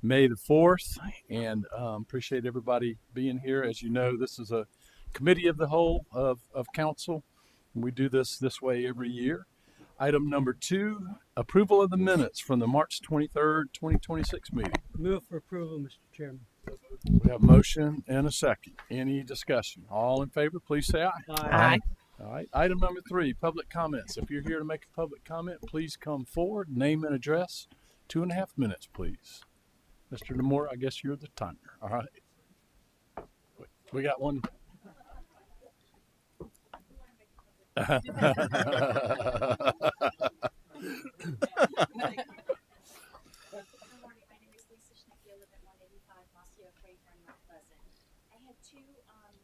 May the 4th, and appreciate everybody being here. As you know, this is a committee of the whole of council. We do this way every year. Item number 2, approval of the minutes from the March 23rd, 2026 meeting. Move for approval, Mr. Chairman. We have a motion and a second. Any discussion? All in favor, please say aye. Aye. All right. Item number 3, public comments. If you're here to make a public comment, please come forward, name and address. 2.5 minutes, please. Mr. Demore, I guess you're the timer. All right. We got one.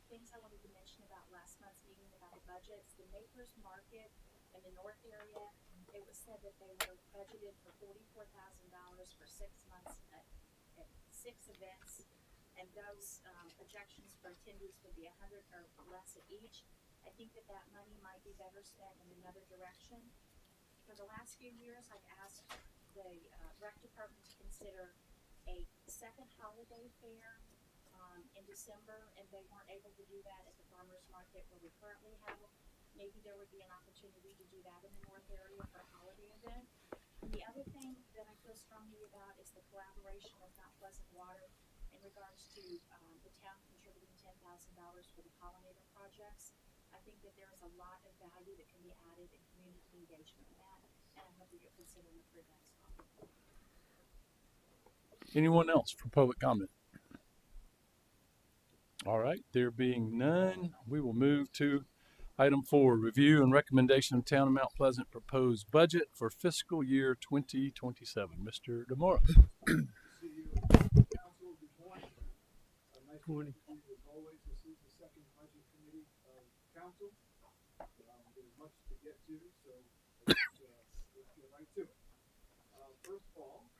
Things I wanted to mention about last month's meeting about the budgets. The Neighbors Market in the north area, it was said that they were budgeted for $44,000 for 6 months at 6 events, and those projections for attendance would be 100 or less at each. I think that money might be better spent in another direction. For the last few years, I've asked the rec department to consider a second holiday fair in December, and they weren't able to do that at the farmers market where we currently have them. Maybe there would be an opportunity to do that in the north area for a holiday event. The other thing that I feel strongly about is the collaboration with Mount Pleasant Water in regards to the town contributing $10,000 for the pollinator projects. I think that there is a lot of value that can be added in community engagement in that, and I hope that you'll consider it for that as well. Anyone else for public comment? All right, there being none, we will move to item 4, review and recommendation of Town of Mount Pleasant proposed budget for fiscal year 2027. Mr. Demora. Council, good morning. Nice to meet you as always. This is the second budget committee of council. There's much to get to, so let's get right to it. First of all,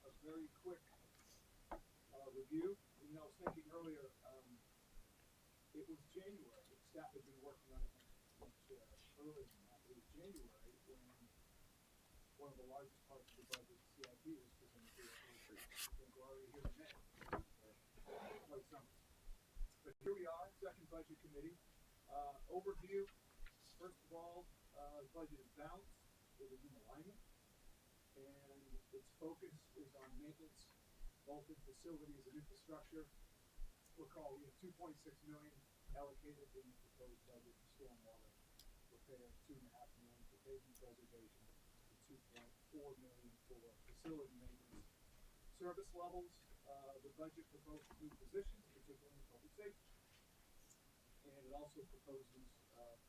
a very quick review. You know, I was thinking earlier, it was January. Staff had been working on it much earlier than that. It was January when one of the largest parts of the budget, CIP, was presented to us. I think we're already here in May. Quite something. But here we are, second budget committee. Overview. First of all, the budget is balanced. It is in alignment. And its focus is on maintenance, both in facilities and infrastructure. Recall, we have $2.6 million allocated in the proposed budget for stormwater repair, $2.5 million for pavement preservation, and $2.4 million for facility maintenance. Service levels, the budget proposes new positions, particularly in public safety. And it also proposes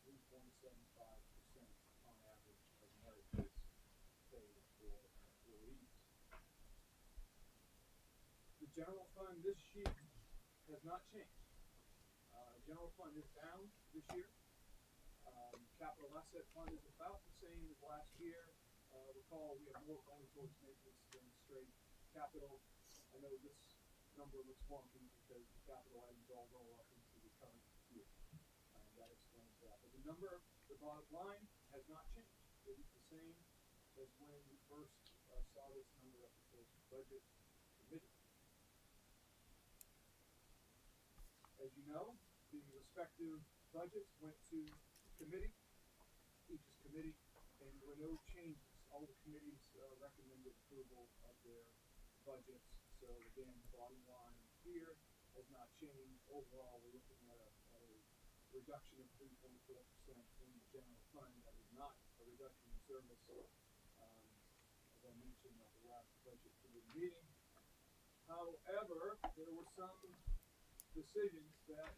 3.75% on average of merit-based pay for employees. The general fund, this sheet has not changed. General fund is down this year. Capital asset fund is about the same as last year. Recall, we have more going towards maintenance than straight capital. I know this number looks wonky because the capital items all roll up into the current year. That explains that. But the number, the bottom line, has not changed. It is the same as when we first saw this number at the first budget committee. As you know, the respective budgets went to committee, each committee, and there were no changes. All the committees recommended approval of their budgets. So again, the bottom line here has not changed. Overall, we're looking at a reduction of 3.4% in the general fund. That is not a reduction in service, as I mentioned at the last budget committee meeting. However, there were some decisions that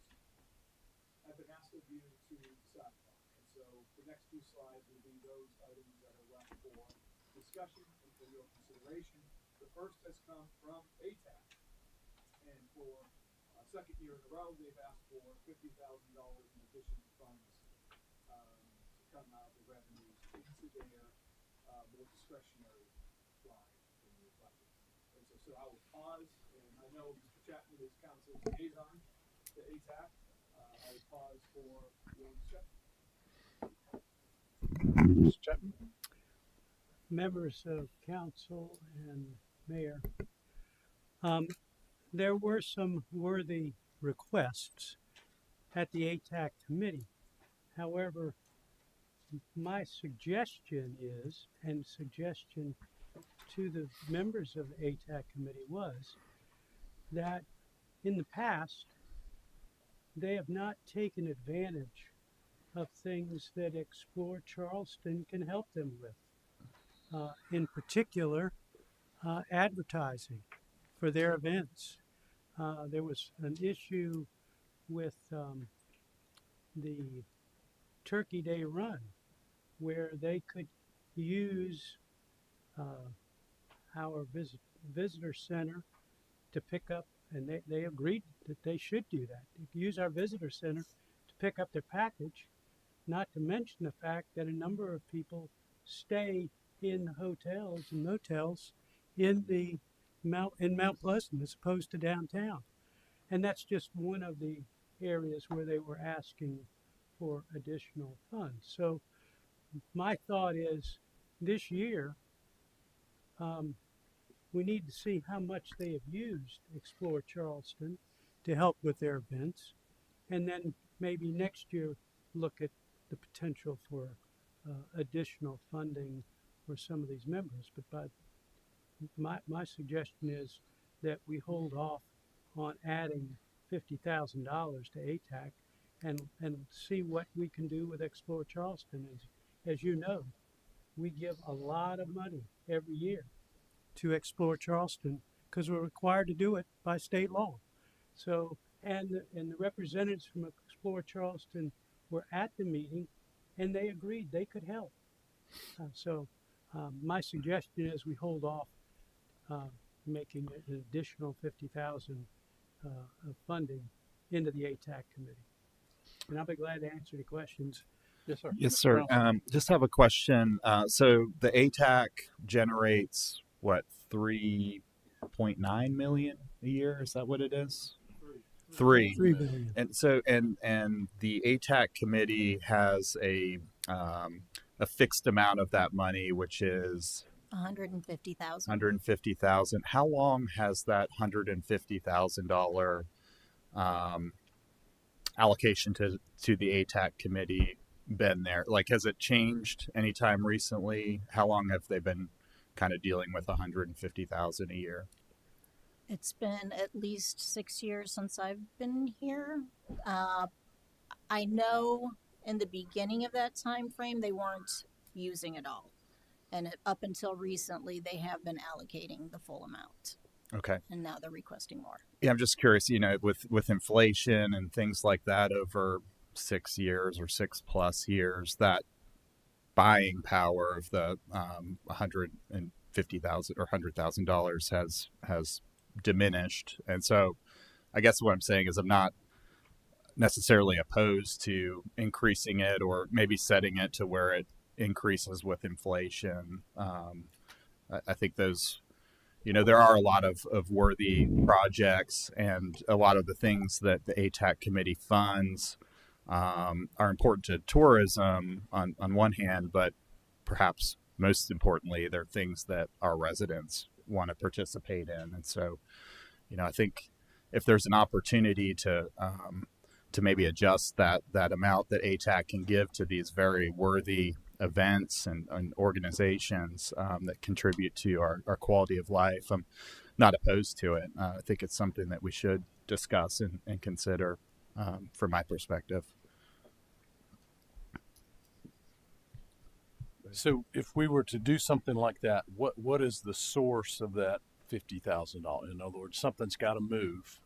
have been asked of you to decide upon. And so the next few slides will be those items that are left for discussion and for your consideration. The first has come from ATAC. And for a second year in a row, they've asked for $50,000 in additional funds to come out of the revenues into their more discretionary line in the budget. And so I will pause, and I know Mr. Chapman is council's liaison to ATAC. I will pause for your discussion. Mr. Chapman. members of council and mayor. There were some worthy requests at the ATAC committee. However, my suggestion is, and suggestion to the members of the ATAC committee was, that in the past, they have not taken advantage of things that Explore Charleston can help them with. In particular, advertising for their events. There was an issue with the Turkey Day Run where they could use our visitor center to pick up, and they agreed that they should do that. Use our visitor center to pick up their package, not to mention the fact that a number of people stay in hotels and motels in Mount Pleasant as opposed to downtown. And that's just one of the areas where they were asking for additional funds. So my thought is this year, we need to see how much they have used Explore Charleston to help with their events. And then maybe next year, look at the potential for additional funding for some of these members. But my suggestion is that we hold off on adding $50,000 to ATAC and see what we can do with Explore Charleston. As you know, we give a lot of money every year to Explore Charleston because we're required to do it by state law. So, and the representatives from Explore Charleston were at the meeting and they agreed they could help. My suggestion is we hold off making an additional $50,000 of funding into the ATAC committee. And I'll be glad to answer any questions. Yes, sir. Yes, sir. Just have a question. So the ATAC generates what, 3.9 million a year? Is that what it is? 3 billion. And so and the ATAC committee has a fixed amount of that money, which is 150,000. 150,000. How long has that $150,000 allocation to the ATAC committee been there? Like, has it changed anytime recently? How long have they been kind of dealing with 150,000 a year? It's been at least 6 years since I've been here. I know in the beginning of that time frame they weren't using it all, and up until recently they have been allocating the full amount. Okay. And now they're requesting more. Yeah, I'm just curious, with inflation and things like that over 6 years or 6+ years, that buying power of the $150,000 or $100,000 has diminished. And so I guess what I'm saying is I'm not necessarily opposed to increasing it or maybe setting it to where it increases with inflation. I think those, there are a lot of worthy projects, and a lot of the things that the ATAC committee funds are important to tourism on one hand, but perhaps most importantly, they're things that our residents want to participate in. And so, I think if there's an opportunity to maybe adjust that amount that ATAC can give to these very worthy events and organizations that contribute to our quality of life, I'm not opposed to it. I think it's something that we should discuss and consider from my perspective. So if we were to do something like that, what is the source of that $50,000? In other words, something's got to move.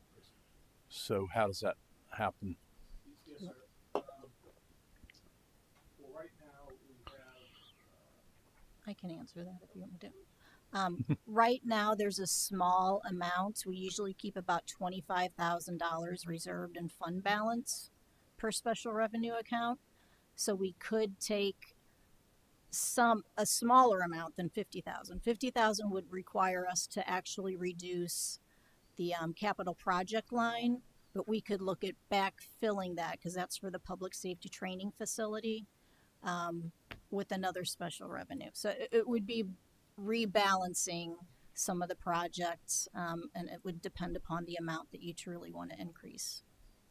So how does that happen? Yes, sir. Well, right now we have. I can answer that if you want me to. Right now, there's a small amount. We usually keep about $25,000 reserved in fund balance per special revenue account. So we could take a smaller amount than 50,000. 50,000 would require us to actually reduce the capital project line, but we could look at backfilling that because that's for the public safety training facility. with another special revenue. So it would be rebalancing some of the projects, and it would depend upon the amount that you truly want to increase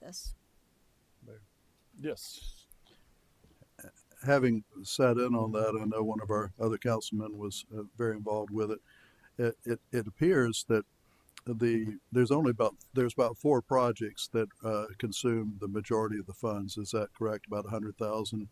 this. Yes. Having sat in on that, I know one of our other councilmen was very involved with it. It appears that there's about 4 projects that consume the majority of the funds. Is that correct? About 100,000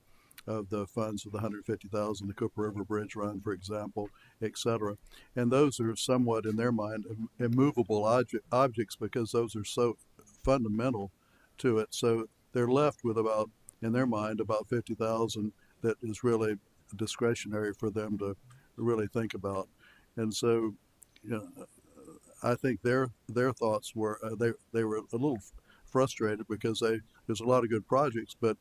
of the funds of the 150,000, the Cooper River Bridge Run, for example, et cetera. And those are somewhat, in their mind, immovable objects because those are so fundamental to it. So they're left with about, in their mind, about 50,000 that is really discretionary for them to really think about. And so, you know, I think their thoughts were they were a little frustrated because there's a lot of good projects, but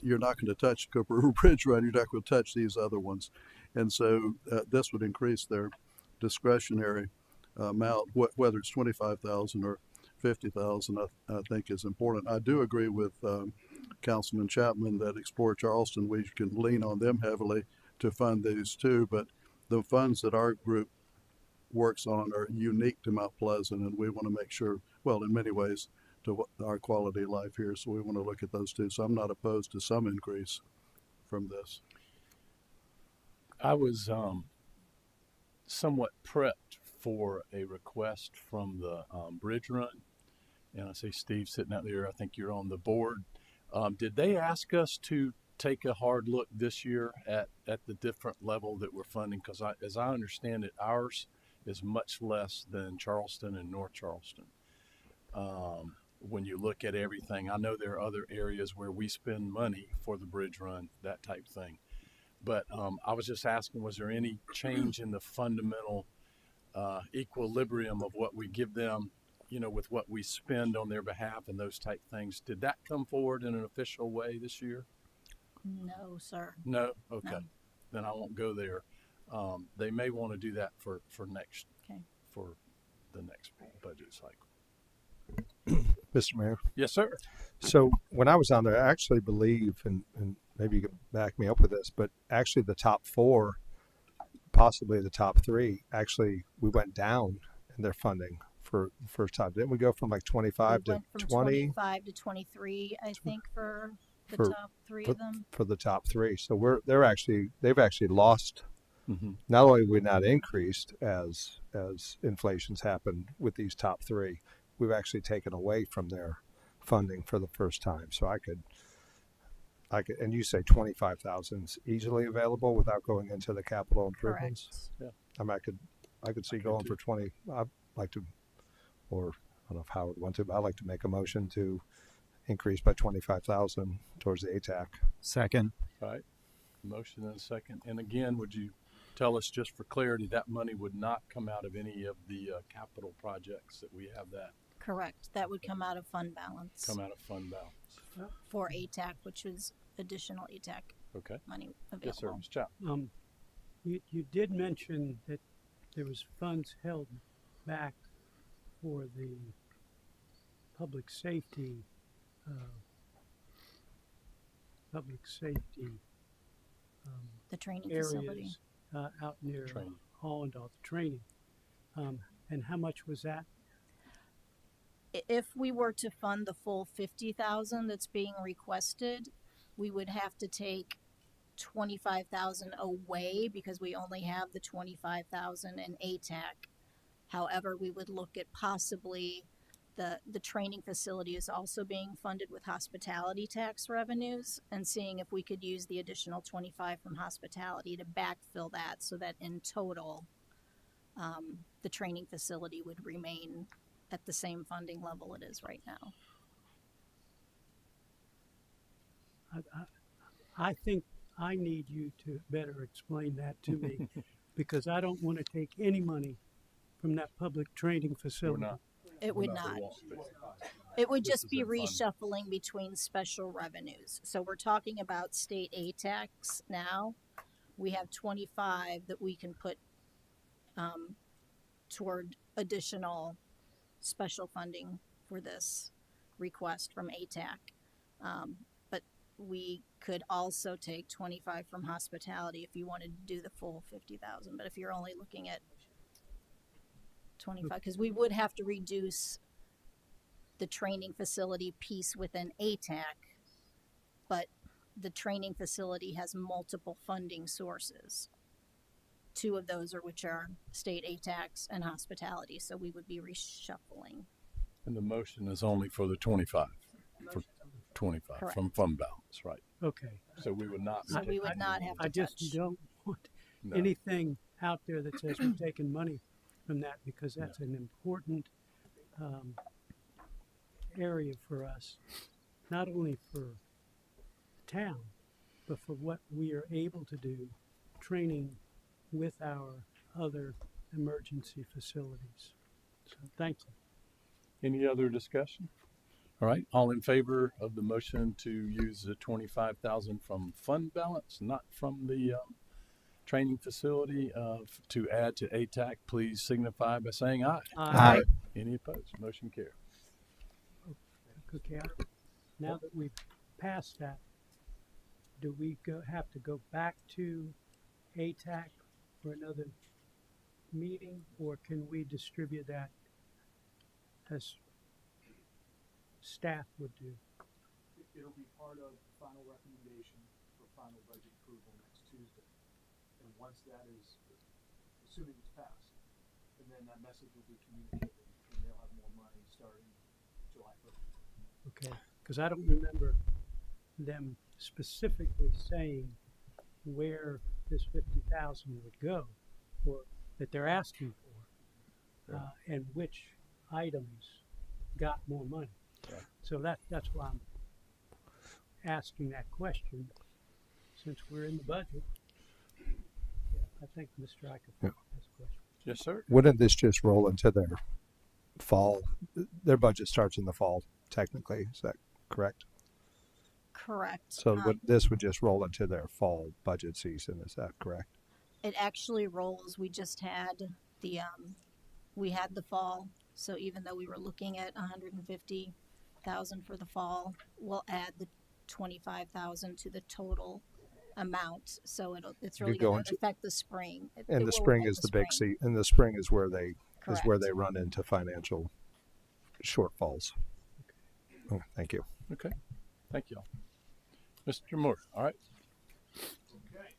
you're not going to touch Cooper River Bridge Run. You're not going to touch these other ones, and so this would increase their discretionary amount. Whether it's 25,000 or 50,000, I think is important. I do agree with Councilman Chapman that Explore Charleston, we can lean on them heavily to fund these too, but the funds that our group works on are unique to Mount Pleasant, and we want to make sure, well, in many ways, to our quality of life here. So we want to look at those too. So I'm not opposed to some increase from this. I was somewhat prepped for a request from the Bridge Run, and I see Steve sitting out there. I think you're on the board. Did they ask us to take a hard look this year at the different level that we're funding? Because as I understand it, ours is much less than Charleston and North Charleston. When you look at everything, I know there are other areas where we spend money for the Bridge Run, that type thing. But I was just asking, was there any change in the fundamental equilibrium of what we give them, you know, with what we spend on their behalf and those type things? Did that come forward in an official way this year? No, sir. No? Okay. No. Then I won't go there. They may want to do that for the next budget cycle. Mr. Mayor. Yes, sir. So when I was on there, I actually believe, and maybe you can back me up with this, but actually the top 4, possibly the top 3, actually we went down in their funding for the first time. Didn't we go from like 25 We to went from 20? 25 to 23, I think, for the top 3 of them. For the top 3. So they've actually lost. Mm-hmm. Not only have we not increased as inflation's happened with these top 3, we've actually taken away from their funding for the first time. So I could, and you say 25,000 is easily available without going into the capital improvements. Correct. Yeah. I mean, I could see going for 20. I'd like to, or I don't know if Howard would want to, but I'd like to make a motion to increase by 25,000 towards the ATAC. Second. All right. Motion and a second. And again, would you tell us, just for clarity, that money would not come out of any of the capital projects that we have that? Correct. That would come out of fund balance. Come out of fund balance. For ATAC, which was additional ATAC money available. Yes, sir. Ms. Chap. You did mention that there was funds held back for the public safety the training areas facility out near Hollandale, the training. And how much was that? If we were to fund the full 50,000 that's being requested, we would have to take 25,000 away because we only have the 25,000 in ATAC. However, we would look at possibly the training facility is also being funded with hospitality tax revenues, and seeing if we could use the additional 25 from hospitality to backfill that, so that in total, the training facility would remain at the same funding level it is right now. I think I need you to better explain that to me because I don't want to take any money from that public training facility. It would not. It would just be reshuffling between special revenues. So we're talking about state ATAX now. We have 25 that we can put toward additional special funding for this request from ATAC. But we could also take 25 from hospitality if you wanted to do the full 50,000. But if you're only looking at 25, because we would have to reduce the training facility piece within ATAC, but the training facility has multiple funding sources. Two of those are which are state ATACs and hospitality, so we would be reshuffling. And the motion is only for the 25, for 25 Correct. from fund balance, right? Okay. So we would not. So we would not have to I just touch. don't want No. anything out there that says we're taking money from that, because that's an important area for us, not only for the town, but for what we are able to do, training with our other emergency facilities. So thank you. Any other discussion? All right, all in favor of the motion to use the 25,000 from fund balance, not from the training facility, to add to ATAC, please signify by saying aye. Aye. Any opposed? Motion carries. Okay, now that we've passed that, do we have to go back to ATAC for another meeting, or can we distribute that as staff would do? It'll be part of the final recommendation for final budget approval next Tuesday. And once that is, assuming it's passed, and then that message will be communicated, and they'll have more money starting July 1st. Okay, because I don't remember them specifically saying where this 50,000 would go, or that they're asking for, and which items got more money. Right. So that's why I'm asking that question, since we're in the budget. Yeah, I think Mr. Eichel has a question. Yes, sir. Wouldn't this just roll into their fall? Their budget starts in the fall, technically. Is that correct? Correct. So this would just roll into their fall budget season. Is that correct? It actually rolls. We just had the we had the fall. So even though we were looking at 150,000 for the fall, we'll add the 25,000 to the total amount. So it's really going to affect the spring. And the spring is the big season. And the spring is where they run into financial shortfalls. Oh, thank you. Okay, thank you. Mr. Moore, all right. Okay.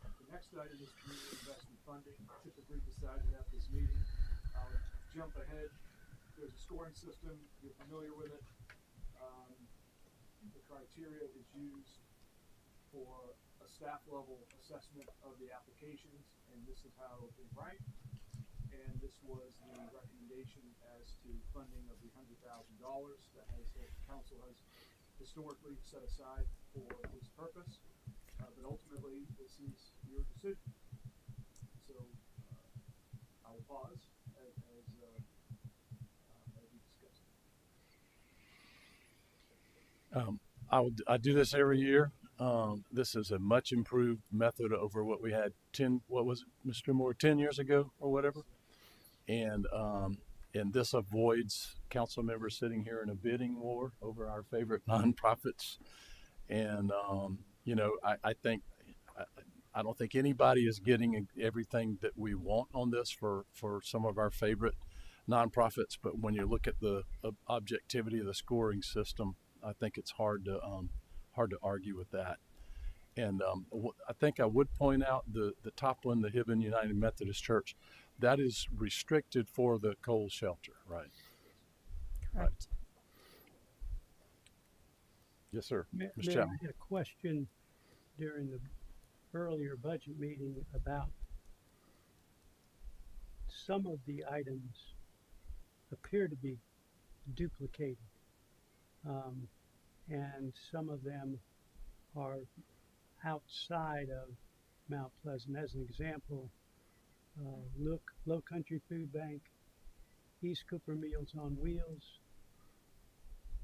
The next item is community investment funding, typically decided at this meeting. I'll jump ahead. There's a scoring system. You're familiar with it. The criteria is used for a staff level assessment of the applications, and this is how they rank. And this was the recommendation as to funding of the $100,000 that the council has historically set aside for this purpose. But ultimately, this is your decision. So I will pause as we discuss it. I do this every year. This is a much improved method over what we had 10 Mr. Moore, 10 years ago or whatever. And this avoids council members sitting here in a bidding war over our favorite nonprofits. And, I don't think anybody is getting everything that we want on this for some of our favorite nonprofits. But when you look at the objectivity of the scoring system, I think it's hard to argue with that. And I think I would point out the top one, the Hibben United Methodist Church, that is restricted for the coal shelter, right? Correct. Right. Yes, sir. Ms. I Chapman. had a question during the earlier budget meeting about some of the items appear to be duplicated, and some of them are outside of Mount Pleasant. As an example, Low Country Food Bank, East Cooper Meals on Wheels,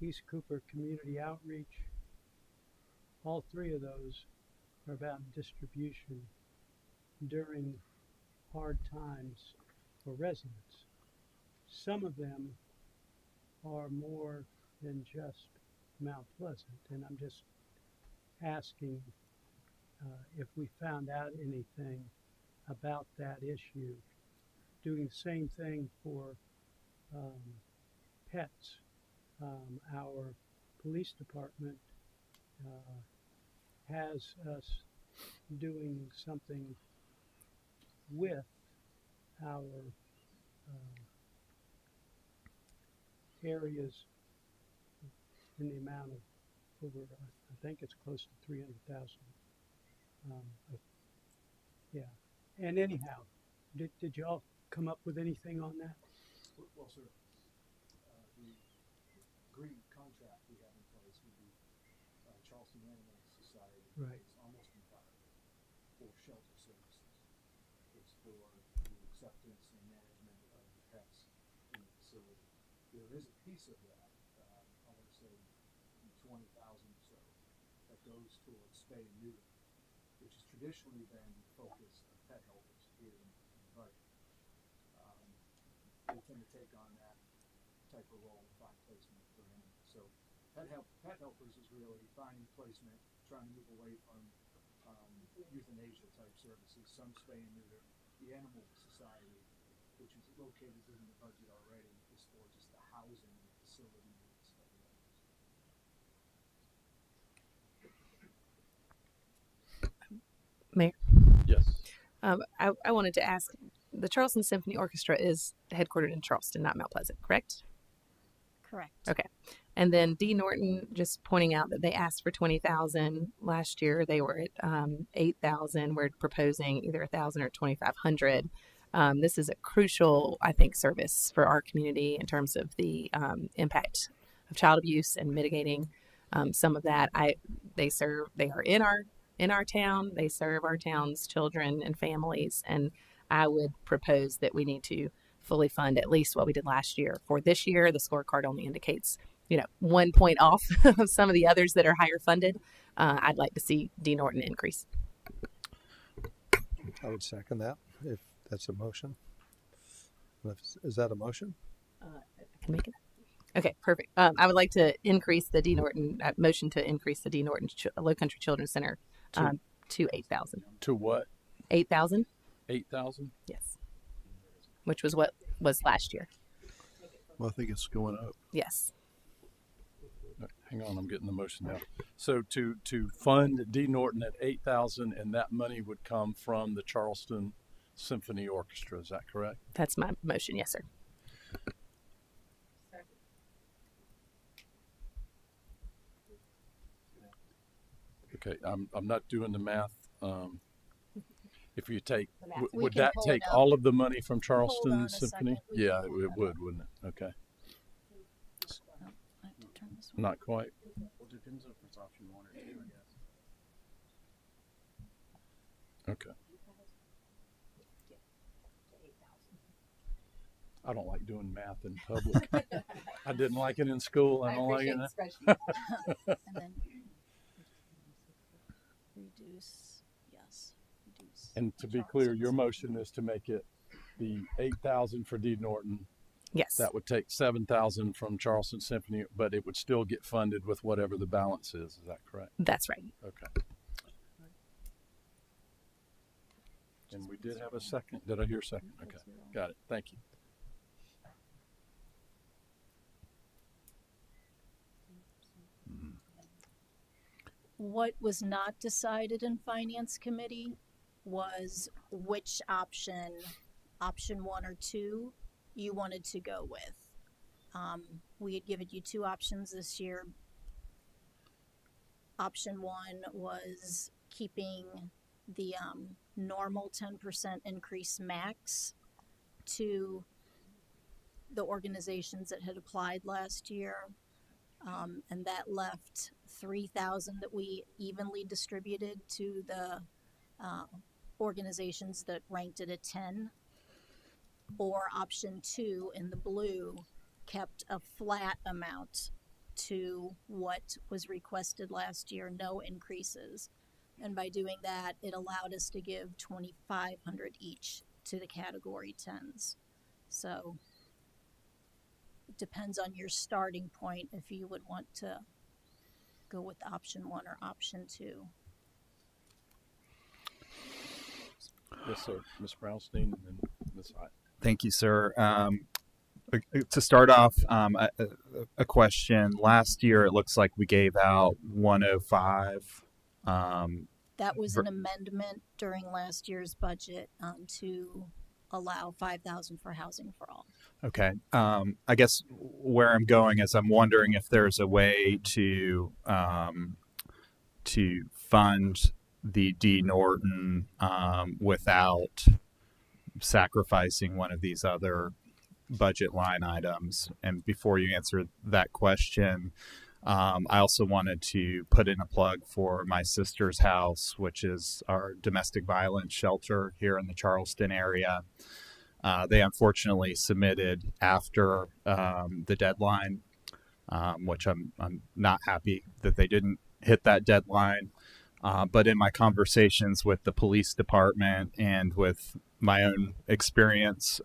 East Cooper Community Outreach. All three of those are about distribution during hard times for residents. Some of them are more than just Mount Pleasant, and I'm just asking if we found out anything about that issue. Doing the same thing for pets. Our police department has us doing something with our areas in the amount of over, I think it's close to 300,000. Yeah. And anyhow, did y'all come up with anything on that? Well, sir, the agreement contract we have in place with the Charleston Animal Society Right. is almost entirely for shelter services. It's for the acceptance and management of the pets in the facility. There is a piece of that, I want to say 20,000 or so, that goes towards spay and neuter, which has traditionally been the focus of pet helpers here in the budget. They tend to take on that type of role and find placement for animals. So pet helpers is really finding placement, trying to move away from euthanasia type services, some spay and neuter. The Animal Society, which is located in the budget already, is for just the housing and facility needs of the animals. Mayor? Yes. I wanted to ask, the Charleston Symphony Orchestra is headquartered in Charleston, not Mount Pleasant, correct? Correct. Okay. And then D. Norton, just pointing out that they asked for 20,000 last year. They were at 8,000. We're proposing either 1,000 or 2,500. This is a crucial, I think, service for our community in terms of the impact of child abuse and mitigating some of that. They are in our town. They serve our town's children and families, and I would propose that we need to fully fund at least what we did last year. For this year, the scorecard only indicates 1 point off of some of the others that are higher funded. I'd like to see D. Norton increase. I would second that if that's a motion. Is that a motion? I can make it. Okay, perfect. I would like to increase the D. Norton motion to increase the D. Norton Low Country Children's Center to 8,000. To what? 8,000. 8,000? Yes. Which was what was last year. Well, I think it's going up. Yes. Hang on, I'm getting the motion now. So to fund D. Norton at 8,000, and that money would come from the Charleston Symphony Orchestra. Is that correct? That's my motion. Yes, sir. Okay, I'm not doing the math. If you take, would can that pull take it up. all of the money from Hold on Charleston a Symphony? second. We Yeah, can pull it that would, up. wouldn't it? Okay, I have to turn this one. not quite. Well, it depends if it's option 1 or 2, I guess. Okay. I don't like doing math in public. I didn't like it in school. I don't like it. And then reduce, yes, reduce. And to be clear, your motion is to make it the 8,000 for D. Norton. Yes. That would take 7,000 from Charleston Symphony, but it would still get funded with whatever the balance is. Is that correct? That's right. Okay. And we did have a second. Did I hear a second? Okay. Got it. Thank you. What was not decided in Finance Committee was which option 1 or 2, you wanted to go with. We had given you 2 options this year. Option 1 was keeping the normal 10% increase max to the organizations that had applied last year. And that left 3,000 that we evenly distributed to the organizations that ranked it at 10. Or option 2 in the blue kept a flat amount to what was requested last year, no increases. And by doing that, it allowed us to give 2,500 each to the category 10s. So it depends on your starting point if you would want to go with option 1 or option 2. Yes, sir. Ms. Brownstein and then Ms. Hyatt. Thank you, sir. To start off, a question. Last year, it looks like we gave out 105. That was an amendment during last year's budget to allow 5,000 for housing for all. Okay. I guess where I'm going is I'm wondering if there's a way to fund the D. Norton without sacrificing one of these other budget line items. And before you answer that question, I also wanted to put in a plug for my sister's house, which is our domestic violence shelter here in the Charleston area. They unfortunately submitted after the deadline, which I'm not happy that they didn't hit that deadline. But in my conversations with the police department and with my own experience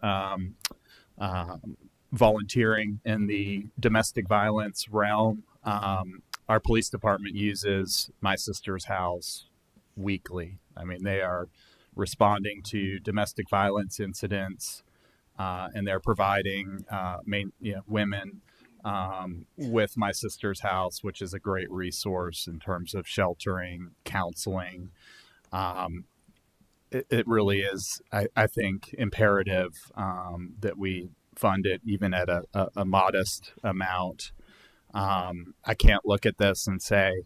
volunteering in the domestic violence realm, our police department uses my sister's house weekly. I mean, they are responding to domestic violence incidents, and they're providing women with my sister's house, which is a great resource in terms of sheltering, counseling. It really is, I think, imperative that we fund it even at a modest amount. I can't look at this and say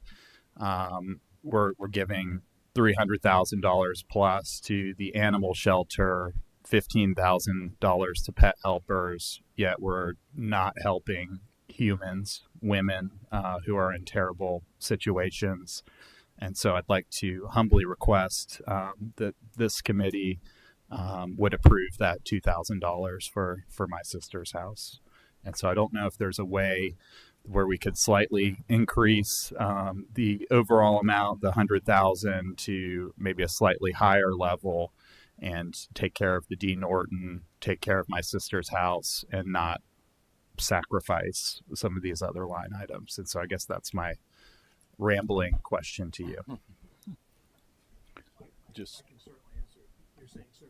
we're giving $300,000 plus to the animal shelter, $15,000 to pet helpers, yet we're not helping humans, women who are in terrible situations. And so I'd like to humbly request that this committee would approve that $2,000 for my sister's house. And so I don't know if there's a way where we could slightly increase the overall amount, the 100,000, to maybe a slightly higher level, and take care of the D. Norton, take care of my sister's house, and not sacrifice some of these other line items. And so I guess that's my rambling question to you. Just. I can certainly answer. You're saying, sir,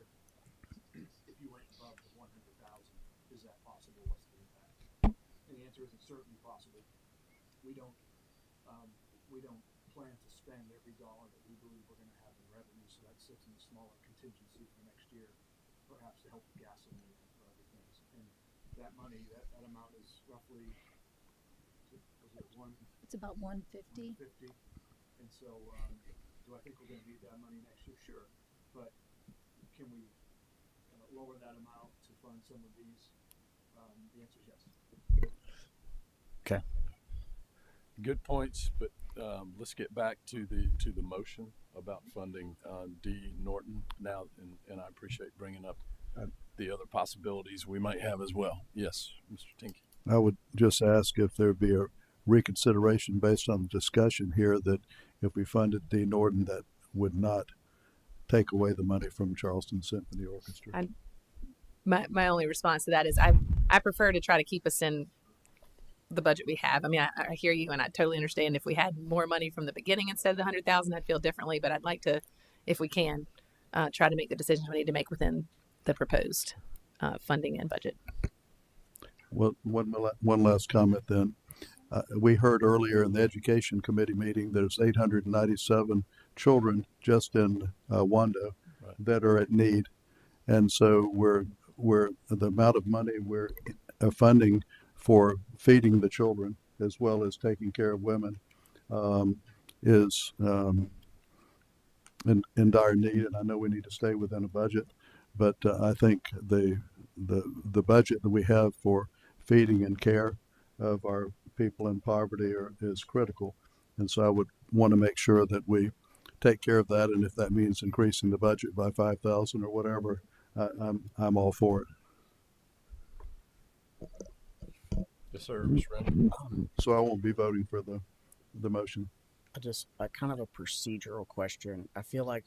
if you went above the 100,000, is that possible? What's the impact? And the answer is it's certainly possible. We don't plan to spend every dollar that we believe we're going to have in revenue, so that sits in a smaller contingency for next year, perhaps to help with gasoline or other things. And that money, that amount is roughly, it's about 150. And so, do I think we're going to need that money next year? Sure, but can we lower that amount to fund some of these? The answer is yes. Okay. Good points, but let's get back to the motion about funding D. Norton now, and I appreciate bringing up the other possibilities we might have as well. Yes, Mr. Tinky. I would just ask if there be a reconsideration based on the discussion here that if we funded D. Norton, that would not take away the money from Charleston Symphony Orchestra. My only response to that is I prefer to try to keep us in the budget we have. I mean, I hear you, and I totally understand if we had more money from the beginning instead of the 100,000, I'd feel differently. But I'd like to, if we can, try to make the decisions we need to make within the proposed funding and budget. Well, one last comment then. We heard earlier in the Education Committee meeting there's 897 children just in Wando that are at need, and so we're the amount of money we're funding for feeding the children as well as taking care of women is in dire need, and I know we need to stay within a budget, but I think the budget that we have for feeding and care of our people in poverty is critical, and so I would want to make sure that we take care of that, and if that means increasing the budget by 5,000 or whatever, I'm all for it. Yes, sir, Ms. Renner. So I won't be voting for the motion. I kind of a procedural question. I feel like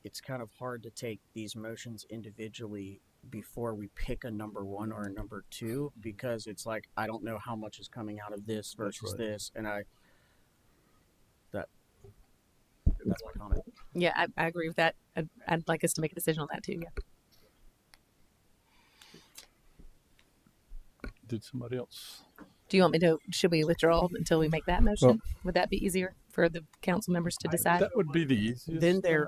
it's kind of hard to take these motions individually before we pick a number one or a number two, because it's like I don't know how much is coming out of this versus this, and That's my comment. Yeah, I agree with that. I'd like us to make a decision on that too. Yeah. Did somebody else? Do you want me to? Should we withdraw until we make that motion? Would that be easier for the council members to decide? That would be the easiest. Then they're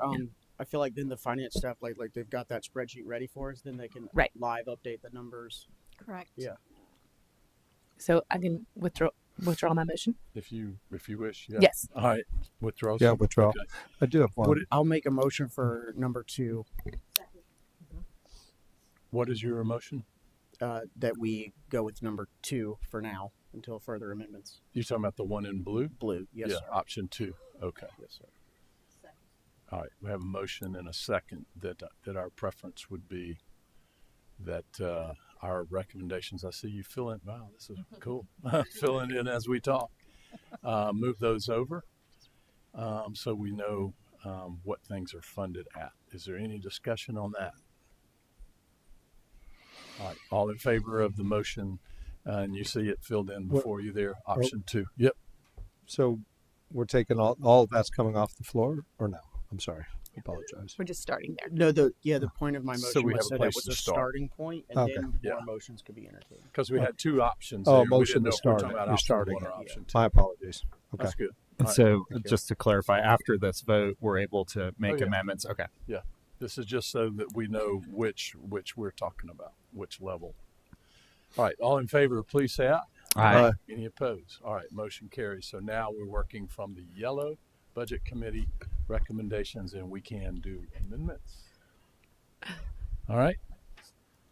I feel like then the finance staff like they've got that spreadsheet ready for us. Then they can live update the numbers. Correct. Yeah. So I can withdraw my motion. If you wish. Yeah. Yes. All right. Withdraw. Yeah, withdraw. Okay. I do have one. I'll make a motion for number 2. What is your motion? That we go with number 2 for now until further amendments. You're talking about the one in blue? Blue, yes, yeah, sir. Option 2. Okay. Yes, sir. All right. We have a motion and a second that our preference would be that our recommendations. I see you filling. Wow, this is cool. Filling in as we talk. Move those over so we know what things are funded at. Is there any discussion on that? All right. All in favor of the motion, and you see it filled in before you there. Option 2. Yep. So we're taking all of that's coming off the floor, or no? I'm sorry. I apologize. We're just starting there. No, the point of my motion So we was have a that it place was to a start. starting point, and Okay. then more motions could be entertained. Because we had 2 options. Oh, there. We motion didn't to know if we were start talking it. about You're option starting 1 or it. option 2. My apologies. Okay. That's good. And All right. so, Thank you. just to clarify, after this vote, we're able to make yeah. amendments. Okay. Yeah. This is just so that we know which we're talking about, which level. All right. All in favor, please say aye. Aye. Any opposed? All right. Motion carries. So now we're working from the yellow budget committee recommendations, and we can do amendments. All right.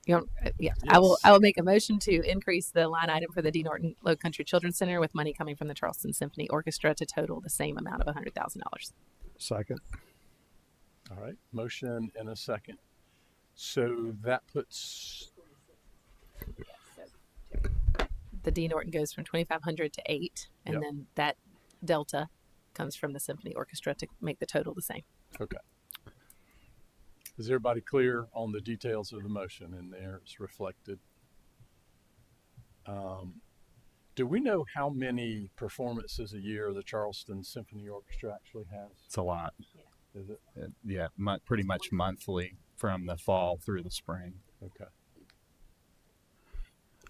Yeah. Yes. I will make a motion to increase the line item for the D. Norton Low Country Children's Center with money coming from the Charleston Symphony Orchestra to total the same amount of $100,000. Second. All right. Motion and a second. So that puts The D. Norton goes from 2,500 to 8, and Yep. then that delta comes from the symphony orchestra to make the total the same. okay. Is everybody clear on the details of the motion? And there it's reflected. Do we know how many performances a year the Charleston Symphony Orchestra actually has? It's a lot. Is it? Yeah, pretty much monthly from the fall through the spring. Okay.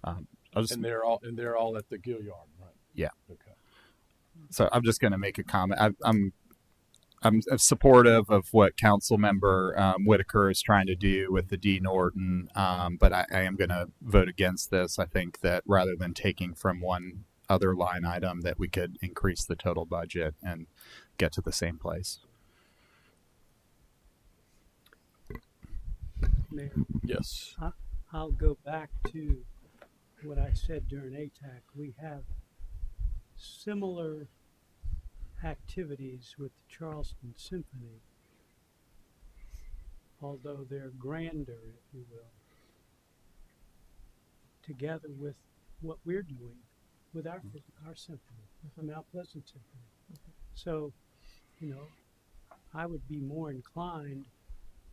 And they're all at the Gilliard, right? Yeah. Okay. So I'm just going to make a comment. I'm supportive of what Council Member Whitaker is trying to do with the D. Norton, but I am going to vote against this. I think that rather than taking from one other line item, that we could increase the total budget and get to the same place. Mayor, Yes. I'll go back to what I said during ATAC. We have similar activities with the Charleston Symphony, although they're grander, if you will, together with what we're doing with our symphony, Mount Pleasant Symphony. So, I would be more inclined,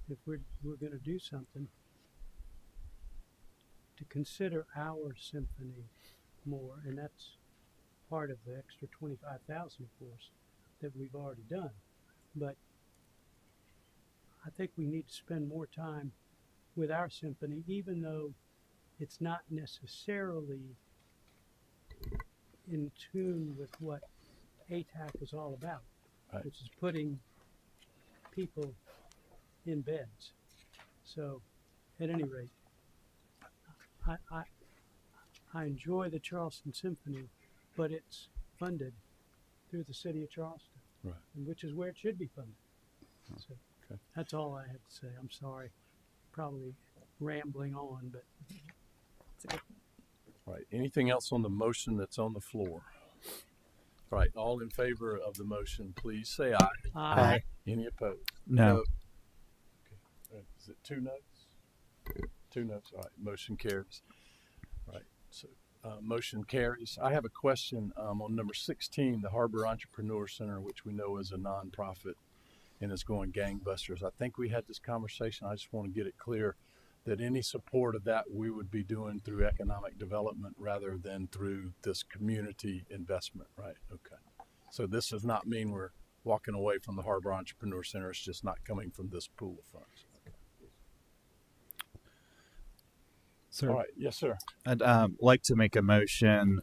if we're going to do something, to consider our symphony more, and that's part of the extra 25,000, of course, that we've already done. But I think we need to spend more time with our symphony, even though it's not necessarily in tune with what ATAC is all about, right, which is putting people in beds. So, at any rate, I enjoy the Charleston Symphony, but it's funded through the city of Charleston, right, which is where it should be funded. So okay. that's all I had to say. I'm sorry, probably rambling on, but All right. Anything else on the motion that's on the floor? All right. All in favor of the motion, please say aye. Aye. Any opposed? No. Okay. Is it 2 notes? 2 notes. All right. Motion carries. All right. So motion carries. I have a question on number 16, the Harbor Entrepreneur Center, which we know is a nonprofit and is going gangbusters. I think we had this conversation. I just want to get it clear that any support of that we would be doing through economic development rather than through this community investment, right? Okay. So this does not mean we're walking away from the Harbor Entrepreneur Center. It's just not coming from this pool of funds. Sir. All right. Yes, sir. I'd like to make a motion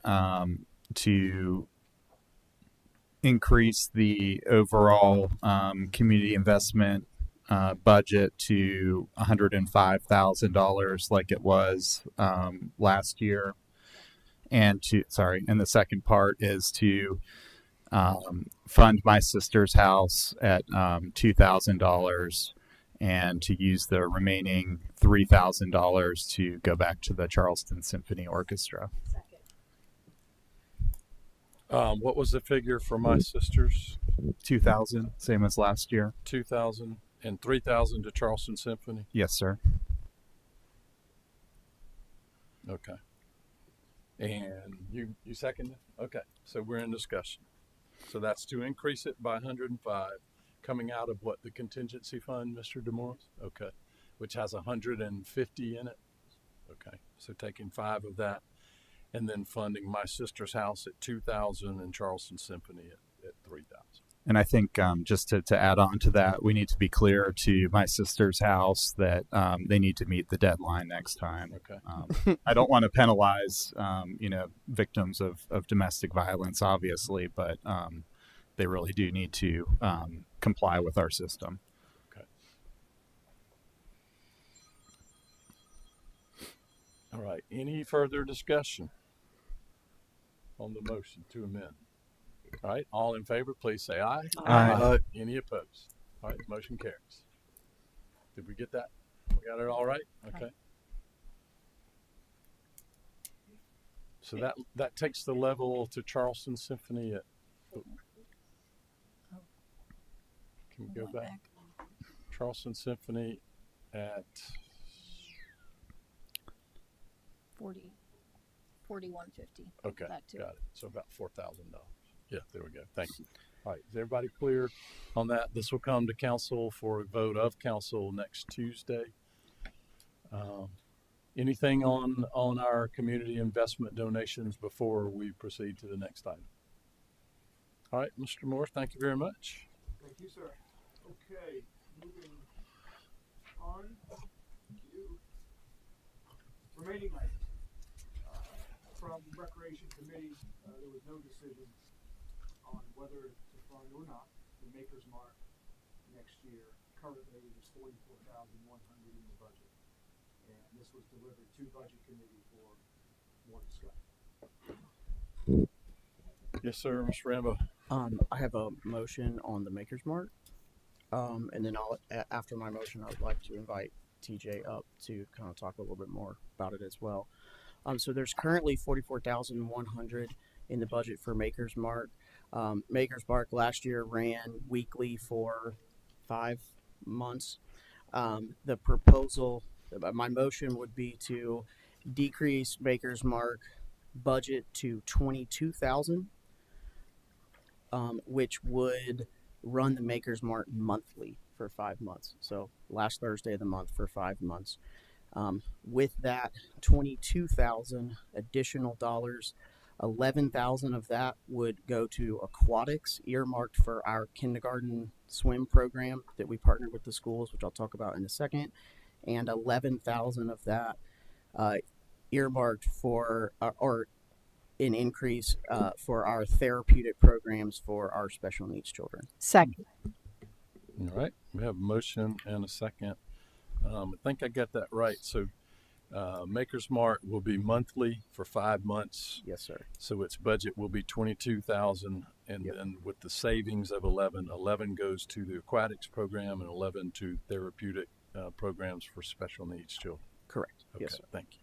to increase the overall community investment budget to $105,000 like it was last year. And and the second part is to fund my sister's house at $2,000 and to use the remaining $3,000 to go back to the Charleston Symphony Orchestra. What was the figure for my sisters? 2,000, same as last year. 2,000 and 3,000 to Charleston Symphony. Yes, sir. Okay. And you second it? Okay. So we're in discussion. So that's to increase it by 105, coming out of what, the contingency fund, Mr. DeMorris? Okay. Which has 150 in it. Okay. So taking 5 of that, and then funding my sister's house at 2,000 and Charleston Symphony at 3,000. And I think just to add on to that, we need to be clear to my sister's house that they need to meet the deadline next time. Okay. I don't want to penalize, victims of domestic violence, obviously, but they really do need to comply with our system. Okay. All right. Any further discussion on the motion to amend? All right. All in favor, please say aye. Aye. Any opposed? All right. Motion carries. Did we get that? We got it all right? Okay. So that takes the level to Charleston Symphony at. Can we go back? Charleston Symphony at 4150. Okay, Back to got it. So about $4,000. Yeah, there we go. Thank you. All right, is everybody clear on that? This will come to council for a vote of council next Tuesday. Anything on our community investment donations before we proceed to the next item? All right, Mr. Moore, thank you very much. Thank you, sir. Okay, moving on to remaining items. From Recreation Committee, there was no decision on whether to fund or not the Maker's Mark next year. Currently, it is $44,100 in the budget, and this was delivered to Budget Committee for more discussion. Yes, sir, Mr. Rambo. I have a motion on the Maker's Mark, and then after my motion, I would like to invite TJ up to kind of talk a little bit more about it as well. So there's currently $44,100 in the budget for Maker's Mark. Maker's Mark last year ran weekly for 5 months. The proposal, my motion would be to decrease Maker's Mark budget to $22,000, which would run the Maker's Mark monthly for 5 months. So last Thursday of the month for 5 months. With that $22,000 additional dollars, 11,000 of that would go to aquatics, earmarked for our kindergarten swim program that we partnered with the schools, which I'll talk about in a second, and 11,000 of that earmarked for or an increase for our therapeutic programs for our special needs children. Second. All right, we have a motion and a second. I think I got that right. So Maker's Mark will be monthly for 5 months. Yes, sir. So its budget will be $22,000, and then with the savings of 11 goes to the aquatics program and 11 to therapeutic programs for special needs children. Correct. Okay, Yes, sir. Thank you.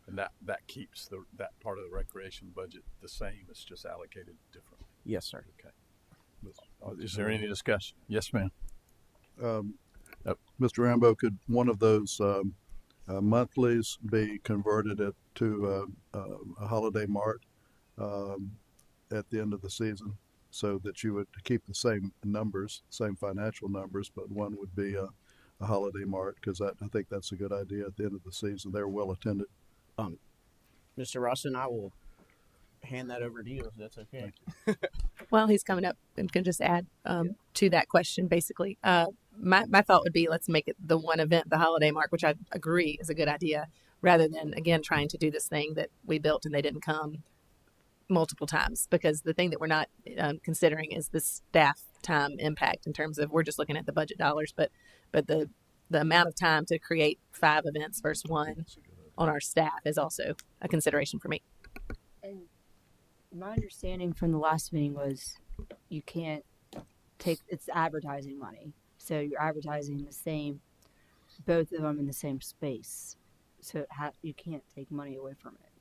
And that keeps that part of the recreation budget the same. It's just allocated differently. Yes, sir. Okay. Is there any discussion? Yes, ma'am. Mr. Rambo, could one of those monthlies be converted to a holiday mart at the end of the season, so that you would keep the same numbers, same financial numbers, but one would be a holiday mart? Because I think that's a good idea. At the end of the season, they're well attended. Mr. Rustin, I will hand that over to you if that's okay. Well, he's coming up and can just add to that question, basically. My thought would be let's make it the one event, the holiday mark, which I agree is a good idea, rather than, again, trying to do this thing that we built and they didn't come multiple times. Because the thing that we're not considering is the staff time impact in terms of we're just looking at the budget dollars, but the amount of time to create 5 events versus 1 on our staff is also a consideration for me. And my understanding from the last meeting was you can't take, it's advertising money. So you're advertising the same, both of them in the same space. So you can't take money away from it.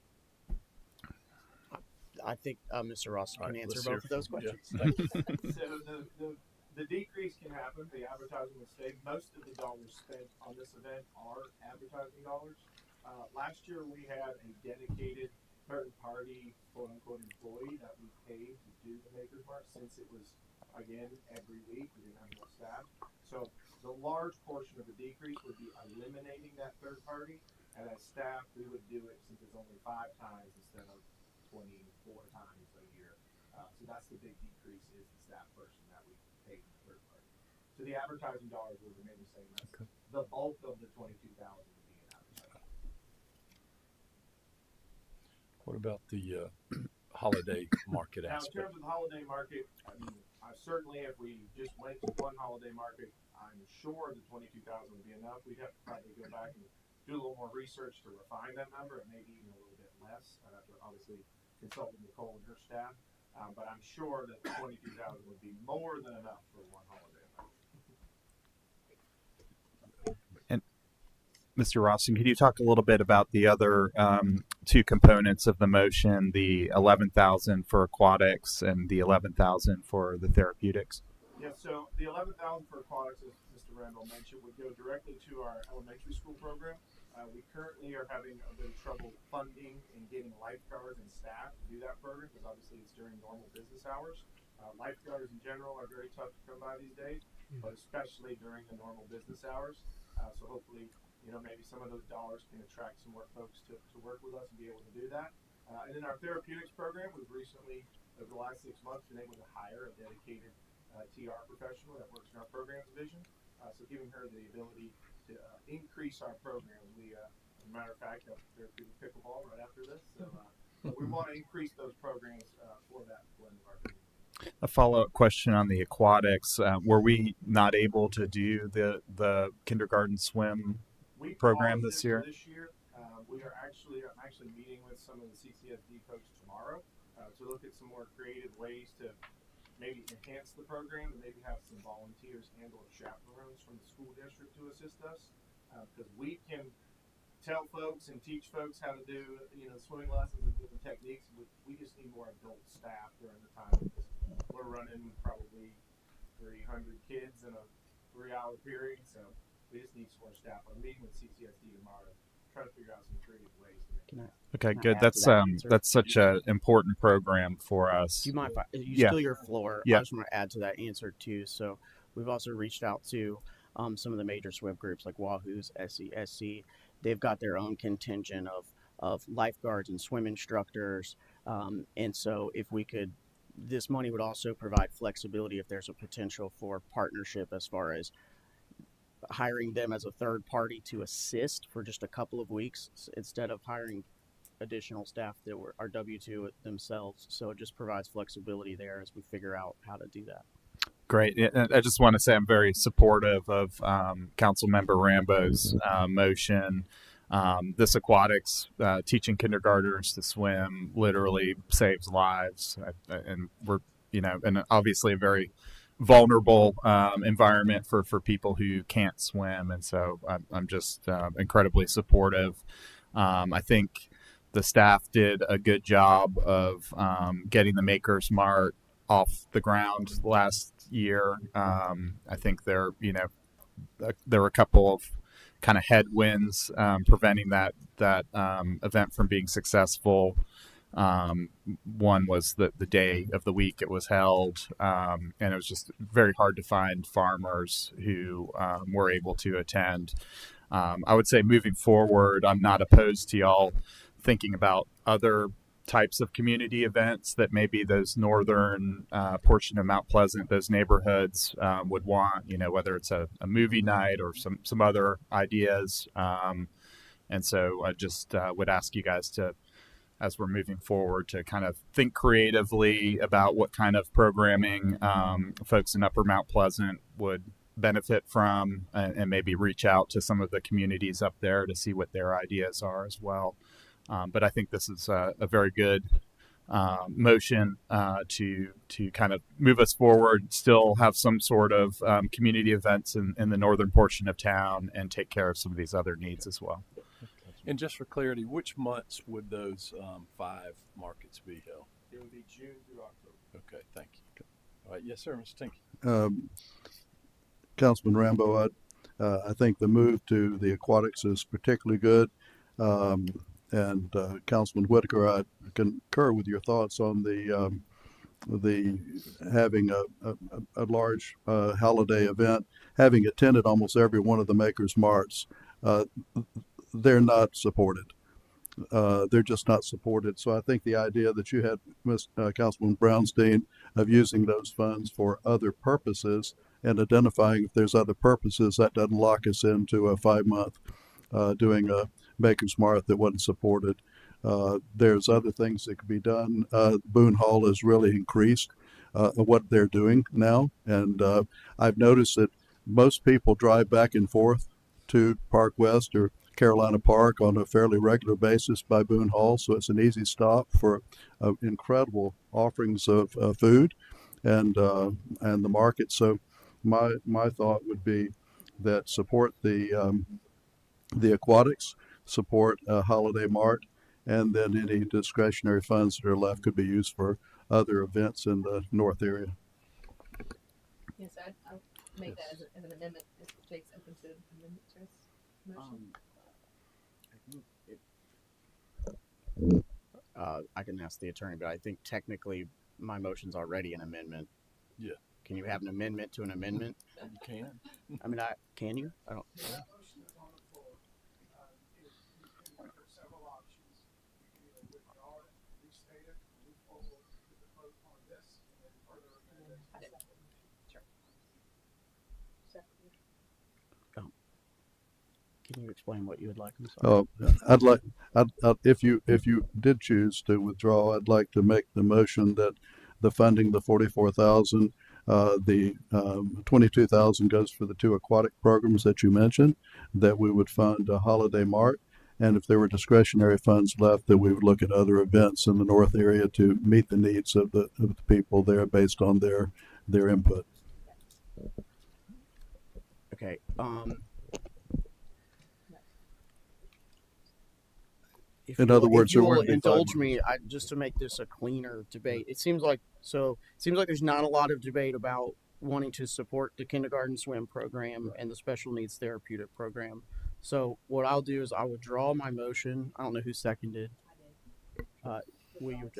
I think Mr. Ross can answer both of those questions. So the decrease can happen. The advertising mistake. Most of the dollars spent on this event are advertising dollars. Last year we had a dedicated third-party quote-unquote employee that we paid to do the Maker's March, since it was, again, every week. We didn't have enough staff. So the large portion of the decrease would be eliminating that third party, and as staff we would do it since it's only 5 times instead of 24 times a year. So that's the big decrease, is the staff person that we paid the third party. So the advertising dollars will remain the same. That's the bulk of the 22,000 would be in advertising. What about the holiday market Now, in aspect? terms of the holiday market, I mean, certainly if we just went to one holiday market, I'm sure the 22,000 would be enough. We'd have to probably go back and do a little more research to refine that number, and maybe even a little bit less. I'd have to obviously consult with Nicole and her staff, but I'm sure that 22,000 would be more than enough for one holiday market. And Mr. Rosson, could you talk a little bit about the other 2 components of the motion, the 11,000 for aquatics and the 11,000 for the therapeutics? Yeah, so the 11,000 for aquatics, as Mr. Randall mentioned, would go directly to our elementary school program. We currently are having a bit of trouble funding and getting lifeguards and staff to do that program, because obviously it's during normal business hours. Lifeguards in general are very tough to come by these days, but especially during the normal business hours. So hopefully, maybe some of those dollars can attract some more folks to work with us and be able to do that. And in our therapeutics program, we've recently, over the last 6 months, been able to hire a dedicated TR professional that works in our programs division. So giving her the ability to increase our programs. We, as a matter of fact, have therapeutic pickleball right after this. So we want to increase those programs for that blend of our community. A follow-up question on the aquatics. Were we not able to do the kindergarten swim program this year? I'm actually meeting with some of the CCSD folks tomorrow to look at some more creative ways to maybe enhance the program and maybe have some volunteers and or chaperones from the school district to assist us, because we can tell folks and teach folks how to do swimming lessons and different techniques. We just need more adult staff during the time, because we're running probably 300 kids in a 3-hour period, so we just need some more staff. I'm meeting with CCSD tomorrow, trying to figure out some creative ways to make it. Okay, good. That's such an important program for us. Do you mind if you steal your floor? Yeah. I just want to add to that answer too. So we've also reached out to some of the major swim groups like Wahoo's, SESC. They've got their own contingent of lifeguards and swim instructors. And so if we could, this money would also provide flexibility if there's a potential for partnership as far as hiring them as a third party to assist for just a couple of weeks instead of hiring additional staff that are W-2 themselves. So it just provides flexibility there as we figure out how to do that. Great. I just want to say I'm very supportive of Councilmember Rambo's motion. This aquatics, teaching kindergartners to swim, literally saves lives, and we're and obviously a very vulnerable environment for people who can't swim, and so I'm just incredibly supportive. I think the staff did a good job of getting the Maker's Mart off the ground last year. I think there were a couple of kind of headwinds preventing that event from being successful. One was the day of the week it was held, and it was just very hard to find farmers who were able to attend. I would say moving forward, I'm not opposed to y'all thinking about other types of community events that maybe those northern portion of Mount Pleasant, those neighborhoods would want, whether it's a movie night or some other ideas. And so I just would ask you guys to, as we're moving forward, to kind of think creatively about what kind of programming folks in Upper Mount Pleasant would benefit from, and maybe reach out to some of the communities up there to see what their ideas are as well. But I think this is a very good motion to kind of move us forward, still have some sort of community events in the northern portion of town, and take care of some of these other needs as well. And just for clarity, which months would those 5 markets be held? It would be June through October. Okay, thank you. All right, yes, sir, Mr. Tinky. Councilman Rambo, I think the move to the aquatics is particularly good. And Councilman Whitaker, I concur with your thoughts on the having a large holiday event. Having attended almost every one of the Makers Marts, they're not supported. They're just not supported. So I think the idea that you had, Councilman Brownstein, of using those funds for other purposes and identifying if there's other purposes, that doesn't lock us into a 5-month doing a Maker's Mart that wasn't supported. There's other things that could be done. Boone Hall has really increased what they're doing now. And I've noticed that most people drive back and forth to Park West or Carolina Park on a fairly regular basis by Boone Hall. So it's an easy stop for incredible offerings of food and the market. So my thought would be that support the aquatics, support Holiday Mart, and then any discretionary funds that are left could be used for other events in the north area. Yes, I'll make that as an amendment if Jake's open to amendment to his motion. I can ask the attorney, but I think technically my motion's already an amendment. Yeah. Can you have an amendment to an amendment? You can. I mean, can you? I don't. Yeah. Can you explain what you would like? I'm sorry. If you did choose to withdraw, I'd like to make the motion that the funding, the 44,000, the 22,000 goes for the 2 aquatic programs that you mentioned, that we would fund a Holiday Mart, and if there were discretionary funds left, that we would look at other events in the north area to meet the needs of the people there based on their input. Okay. In other words, if you will indulge me, just to make this a cleaner debate. It seems like there's not a lot of debate about wanting to support the kindergarten swim program and the special needs therapeutic program. So what I'll do is I'll withdraw my motion. I don't know who seconded.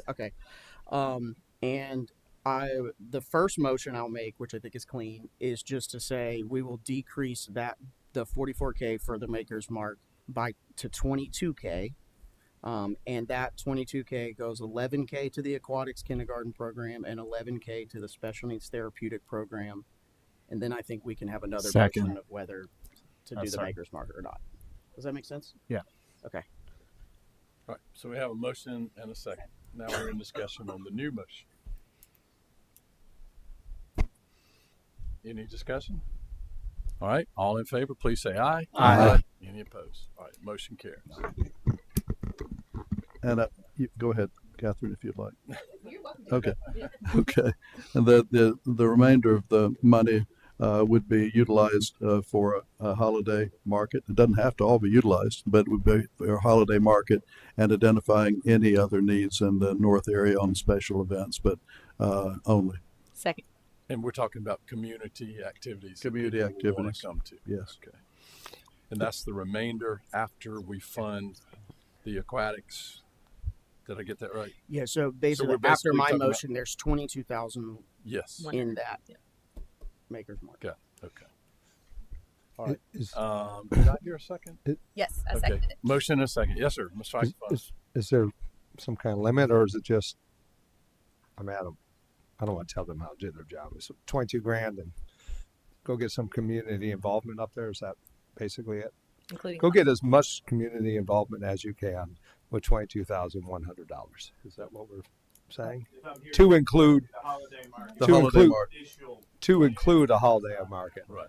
Okay. And the first motion I'll make, which I think is clean, is just to say we will decrease the 44K for the Maker's Mark to 22K. And that 22K goes 11K to the aquatics kindergarten program and 11K to the special needs therapeutic program. And then I think we can have another motion of whether to do the Maker's Mark or not. Does that make sense? Yeah. Okay. All right. So we have a motion and a second. Now we're in discussion on the new motion. Any discussion? All right. All in favor, please say aye. Aye. Any opposed? All right. Motion carries. And go ahead, Catherine, if you'd like. You're welcome. Okay. Okay. And the remainder of the money would be utilized for a holiday market. It doesn't have to all be utilized, but it would be for a holiday market and identifying any other needs in the north area on special events, but only. Second. And we're talking about community activities. Community activities. Come to. Yes. Okay. And that's the remainder after we fund the aquatics. Did I get that right? Yeah. So basically, after my motion, there's 22,000. Yes. In that Maker's Mark. Okay. Okay. All right. Did I hear a second? Yes, I seconded it. Motion and a second. Yes, sir. Ms. Is there some kind of limit, or is it just? I mean, I don't want to tell them how to do their job. It's 22 grand and go get some community involvement up there. Is that basically it? Including Go get as much community involvement as you can with $22,100. Is that what we're saying? To include to include a holiday market. Right.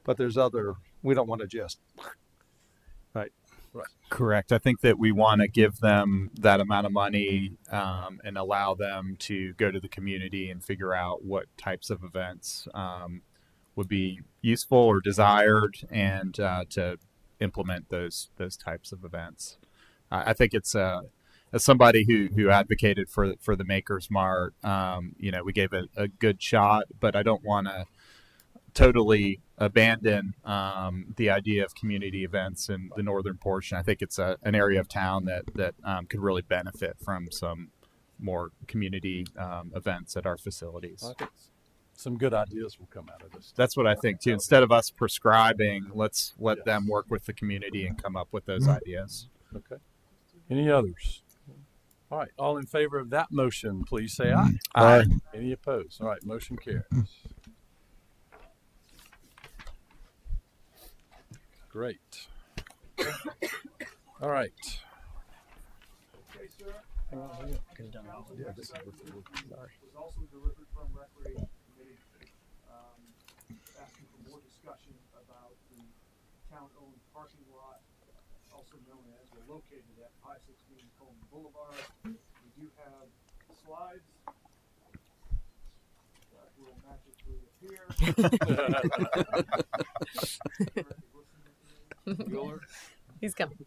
But there's other. We don't want to just. Right. Right. Correct. I think that we want to give them that amount of money and allow them to go to the community and figure out what types of events would be useful or desired, and to implement those types of events. I think it's as somebody who advocated for the Makers Mart, we gave it a good shot, but I don't want to totally abandon the idea of community events in the northern portion. I think it's an area of town that could really benefit from some more community events at our facilities. I think some good ideas will come out of this. That's what I think too. Instead of us prescribing, let's let them work with the community and come up with those ideas. Okay. Any others? All right. All in favor of that motion, please say aye. Aye. Any opposed? All right. Motion carries. Great. All right. Okay, sir. Yeah, this is was also delivered from Recreation Committee, asking for more discussion about the town-owned parking lot, also known as, or located at 516 Coleman Boulevard. We do have slides that will magically appear. He's coming.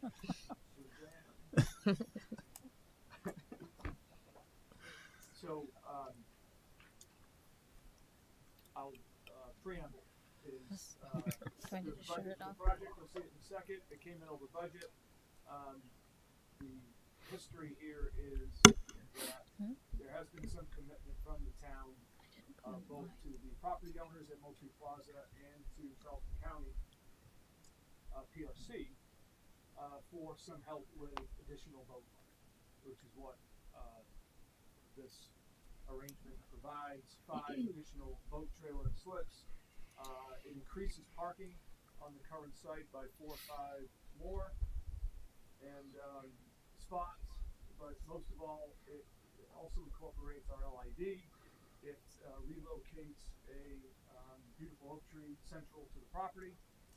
So, I'll preamble is Trying to the shut budget it for off. the project. We'll see it in a second. It came in over budget. The history here is that there has been some commitment from the town, both to the property owners at Moultrie Plaza and to Charleston County PRC for some help with additional boat money, which is what this arrangement provides. 5 additional boat trailer slips. It increases parking on the current site by 4 or 5 more and spots, but most of all, it also incorporates our LID. It relocates a beautiful oak tree central to the property.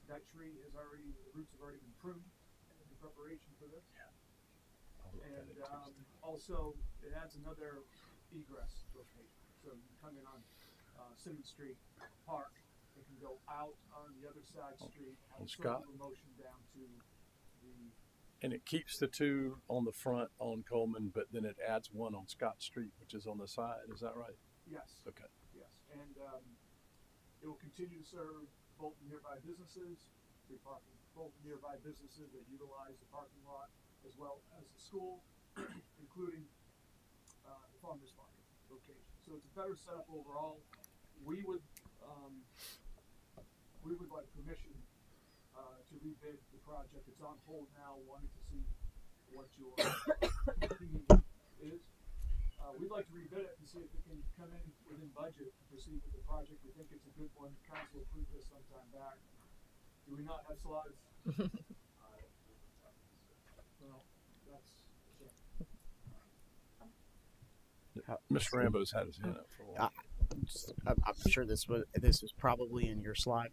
That tree has already, the roots have already been pruned in preparation for this. And also, it adds another egress location. So you can come in on Simmons Street, park, you can go out on the other side street, have a circular motion down to the. And it keeps the 2 on the front on Coleman, but then it adds 1 on Scott Street, which is on the side. Is that right? Yes. Okay. Yes, and it will continue to serve both nearby businesses, free parking, both nearby businesses that utilize the parking lot, as well as the school, including the farmers market location. So it's a better setup overall. We would like permission to rebid the project. It's on hold now, wanting to see what your opinion is. We'd like to rebid it and see if it can come in within budget to proceed with the project. We think it's a good one. Council approved this sometime back. Do we not have slides? Well, that's Mr. Rambo's had his hand up for a while. I'm sure this is probably in your slide,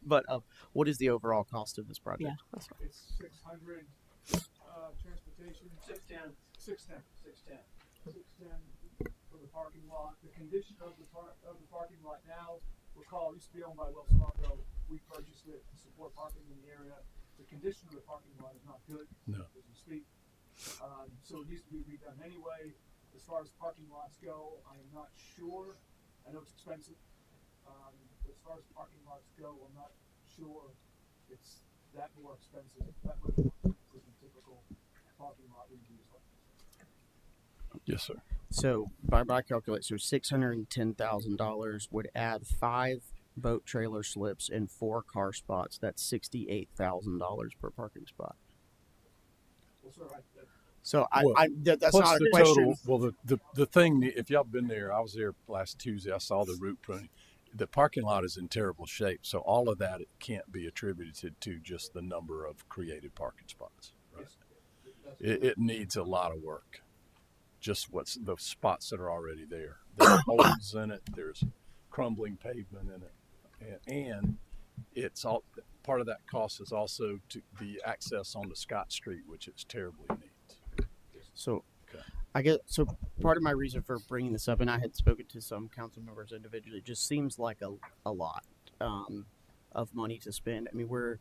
but what is the overall cost of this project? Yeah, that's right. It's 600 transportation. 610 for the parking lot. The condition of the parking lot now, recall, it used to be owned by Wells Fargo. We purchased it to support parking in the area. The condition of the parking lot is not good as we speak, so it needs to be redone anyway. As far as parking lots go, I am not sure. I know it's expensive. But as far as parking lots go, I'm not sure it's that more expensive. That much more expensive than typical parking lot reviews like this. Yes, sir. So by calculation, so $610,000 would add 5 boat trailer slips and 4 car spots. That's $68,000 per parking spot. Well, sir, So Well, that's what's not a the question. total? Well, the thing, if y'all been there, I was there last Tuesday. I saw the root pruning. The parking lot is in terrible shape, so all of that it can't be attributed to just the number of created parking spots. Right? It needs a lot of work. Just what's the spots that are already there. There's holes in it. There's crumbling pavement in it, and it's all part of that cost is also to the access onto Scott Street, which is terribly neat. So Okay. I get so part of my reason for bringing this up, and I had spoken to some council members individually, it just seems like a lot of money to spend. I mean, we're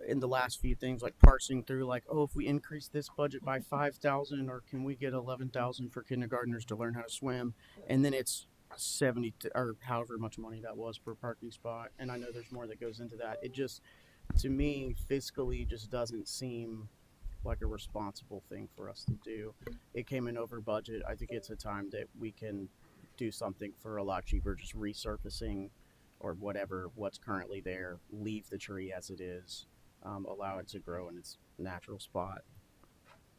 in the last few things like parsing through like, oh, if we increase this budget by 5,000, or can we get 11,000 for kindergartners to learn how to swim, and then it's 70 or however much money that was per parking spot, and I know there's more that goes into that. It just, to me, fiscally just doesn't seem like a responsible thing for us to do. It came in over budget. I think it's a time that we can do something for a lot cheaper, just resurfacing or whatever what's currently there, leave the tree as it is, allow it to grow in its natural spot.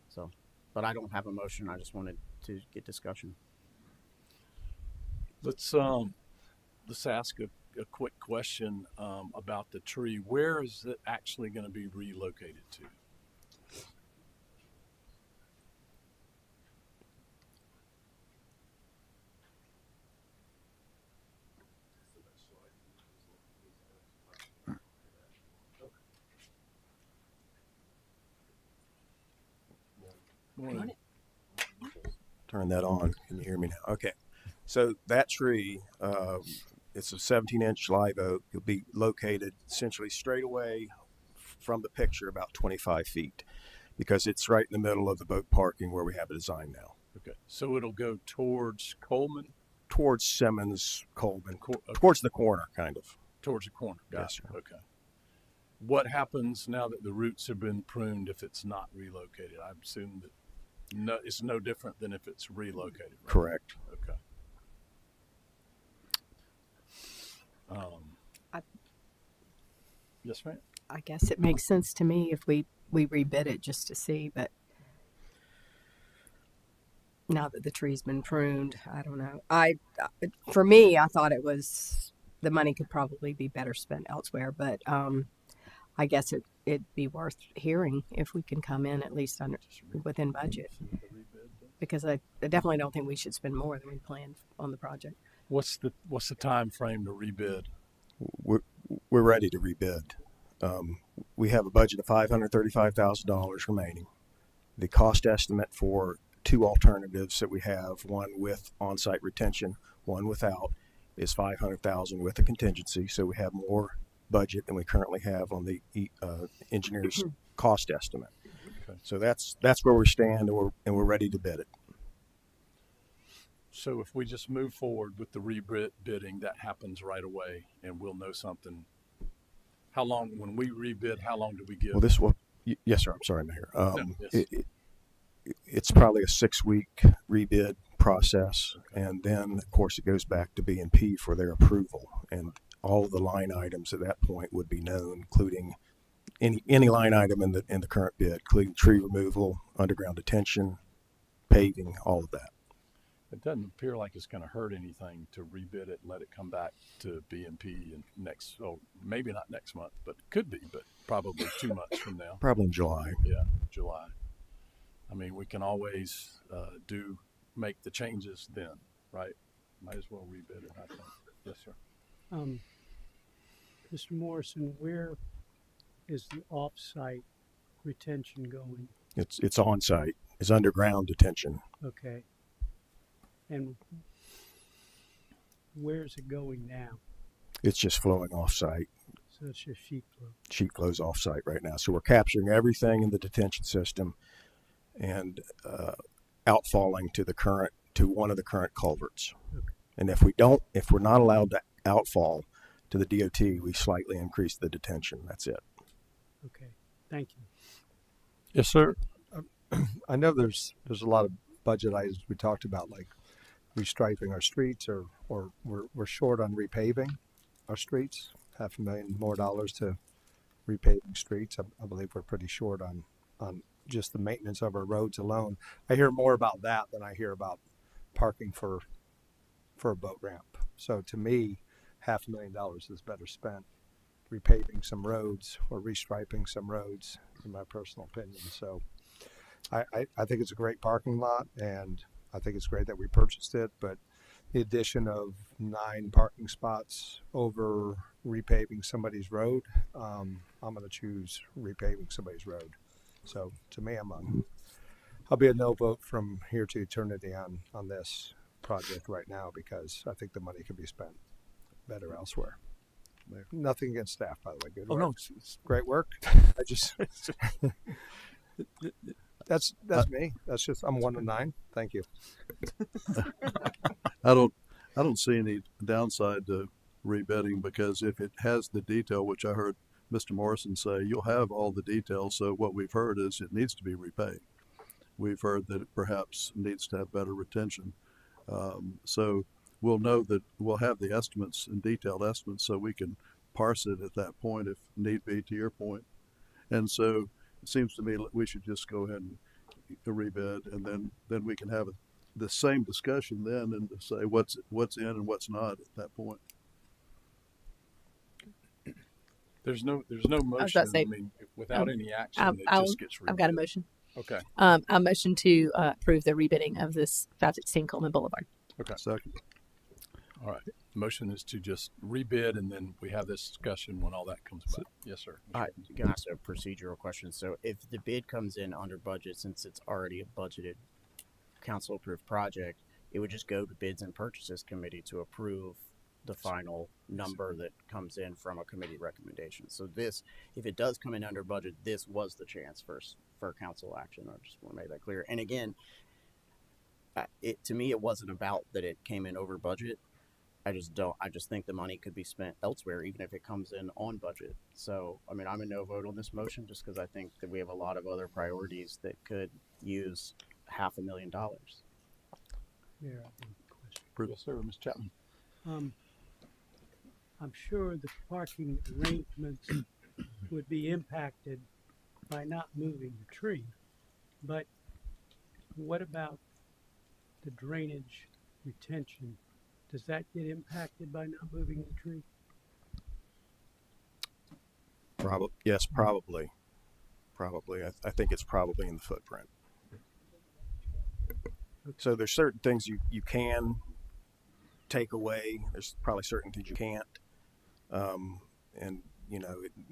So, but I don't have a motion. I just wanted to get discussion. Let's ask a quick question about the tree. Where is it actually going to be relocated to? Turn that on. Can you hear me now? Okay. So that tree, it's a 17-inch live oak. It'll be located essentially straight away from the picture about 25 feet because it's right in the middle of the boat parking where we have it designed now. Okay. So it'll go towards Coleman? Towards Simmons, Coleman, towards the corner, kind of. Towards the corner. Yes, sir. Okay. What happens now that the roots have been pruned if it's not relocated? I assume that it's no different than if it's relocated. Right? Correct. Okay. Yes, ma'am. I guess it makes sense to me if we rebid it just to see, but now that the tree's been pruned, I don't know. For me, I thought it was the money could probably be better spent elsewhere, but I guess it'd be worth hearing if we can come in at least within budget, because I definitely don't think we should spend more than we planned on the project. What's the time frame to rebid? We're ready to rebid. We have a budget of $535,000 remaining. The cost estimate for two alternatives that we have, one with on-site retention, one without, is $500,000 with a contingency. So we have more budget than we currently have on the engineer's cost estimate. Okay. So that's where we stand, and we're ready to bid it. So if we just move forward with the rebidding, that happens right away, and we'll know something. How long, when we rebid, how long do we give? Well, this will, yes, sir. I'm sorry, Mayor. Yes. It's probably a 6-week rebid process, and then of course it goes back to B&P for their approval, and all of the line items at that point would be known, including any line item in the current bid, including tree removal, underground detention, paving, all of that. It doesn't appear like it's going to hurt anything to rebid it and let it come back to B&P and maybe not next month, but it could be, but probably 2 months from now. Probably in July. Yeah, July. I mean, we can always make the changes then, right? Might as well rebid it, I think. Yes, sir. Mr. Morrison, where is the off-site retention going? It's on site. It's underground detention. Okay. And where's it going now? It's just flowing off site. So it's just sheet flow. Sheet flows off site right now. So we're capturing everything in the detention system and outfalling to one of the current culverts. Okay. And if we're not allowed to outfall to the DOT, we slightly increase the detention. That's it. Okay. Thank you. Yes, sir. I know there's a lot of budget items we talked about, like restriping our streets, or we're short on repaving our streets. $500,000 more to repaving streets. I believe we're pretty short on just the maintenance of our roads alone. I hear more about that than I hear about parking for a boat ramp. So to me, $500,000 is better spent repaving some roads or restriping some roads, in my personal opinion. So I think it's a great parking lot, and I think it's great that we purchased it, but the addition of 9 parking spots over repaving somebody's road, I'm going to choose repaving somebody's road. So to me, I'll be a no vote from here to eternity on this project right now, because I think the money could be spent better elsewhere. Nothing against staff, by the way. Good work. No, Great work. I just that's me. That's just, I'm 1 of 9. Thank you. I don't see any downside to rebidding, because if it has the detail, which I heard Mr. Morrison say, you'll have all the details. So what we've heard is it needs to be repaid. We've heard that it perhaps needs to have better retention. So we'll know that we'll have the estimates and detailed estimates, so we can parse it at that point if need be, to your point. And so it seems to me that we should just go ahead and rebid, and then we can have the same discussion then, and say what's in and what's not at that point. There's no motion. I mean, without any action, it just gets rebid. I've got a motion. Okay. I motion to approve the rebidding of this 516 Coleman Boulevard. Okay. Second. All right. The motion is to just rebid, and then we have this discussion when all that comes back. Yes, sir. All right, can I ask a procedural question? So if the bid comes in under budget, since it's already a budgeted council approved project, it would just go to bids and purchases committee to approve the final number that comes in from a committee recommendation. So this, if it does come in under budget, this was the chance for council action. I just want to make that clear. And again, to me, it wasn't about that it came in over budget. I just think the money could be spent elsewhere, even if it comes in on budget. So, I mean, I'm a no vote on this motion, just because I think that we have a lot of other priorities that could use $500,000. Yeah. Yes, sir. Ms. Chapman. I'm sure the parking arrangements would be impacted by not moving the tree, but what about the drainage retention? Does that get impacted by not moving the tree? Yes, probably. I think it's probably in the footprint. So there's certain things you can take away. There's probably certain things you can't. And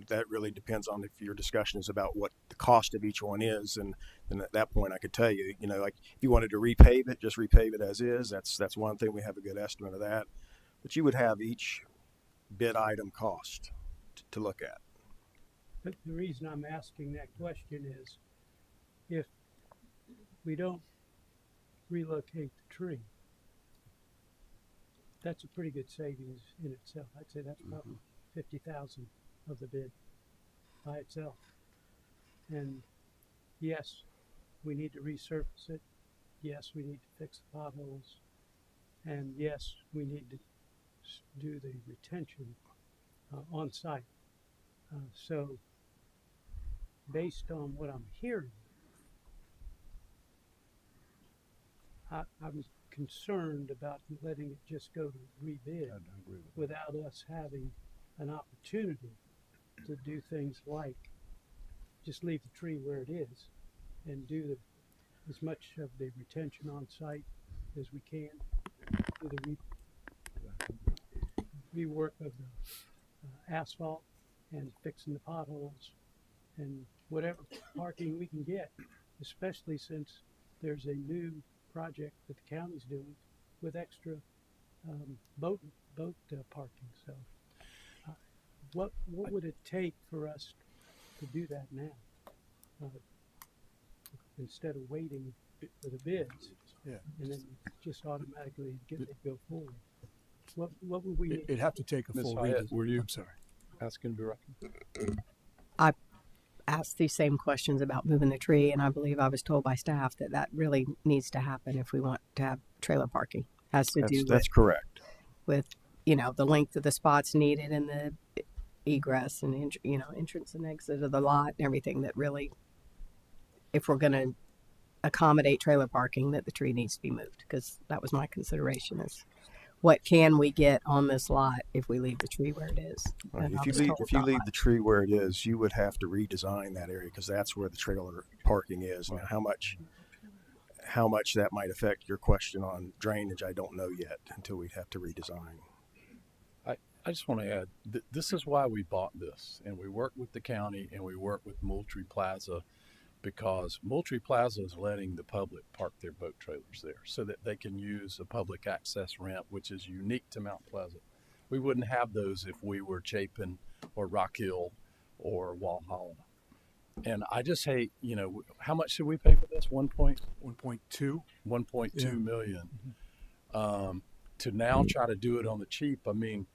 that really depends on if your discussion is about what the cost of each one is. And then at that point I could tell you, like if you wanted to repave it, just repave it as is. That's one thing. We have a good estimate of that. But you would have each bid item cost to look at. But the reason I'm asking that question is, if we don't relocate the tree, that's a pretty good savings in itself. I'd say that's probably 50,000 of the bid by itself. And yes, we need to resurface it. Yes, we need to fix the potholes. And yes, we need to do the retention on site. So based on what I'm hearing, I'm concerned about letting it just go to rebid without us having an opportunity to do things like just leave the tree where it is and do as much of the retention on site as we can, do the rework of the asphalt and fixing the potholes and whatever parking we can get, especially since there's a new project that the county's doing with extra boat parking. So what would it take for us to do that now, instead of waiting for the bids and then just automatically go forward? What would we need? It'd have to take a full read. Were you? I'm sorry. Asking directly. I asked these same questions about moving the tree, and I believe I was told by staff that really needs to happen if we want to have trailer parking. That's correct. With the length of the spots needed and the egress and entrance and exit of the lot and everything that really if we're going to accommodate trailer parking, that the tree needs to be moved, because that was my consideration is what can we get on this lot if we leave the tree where it is? Right. And I If you was leave told if you not leave the tree where it is, you would have to redesign that area because that's where the trailer parking is. Now, how much that might affect your question on drainage, I don't know yet until we have to redesign. I just want to add, this is why we bought this, and we work with the county and we work with Moultrie Plaza, because Moultrie Plaza is letting the public park their boat trailers there so that they can use a public access ramp, which is unique to Mount Pleasant. We wouldn't have those if we were Chapin or Rock Hill or Walhalla. And I just hate, how much should we pay for this? 1.2 million. To now try to do it on the cheap. I mean,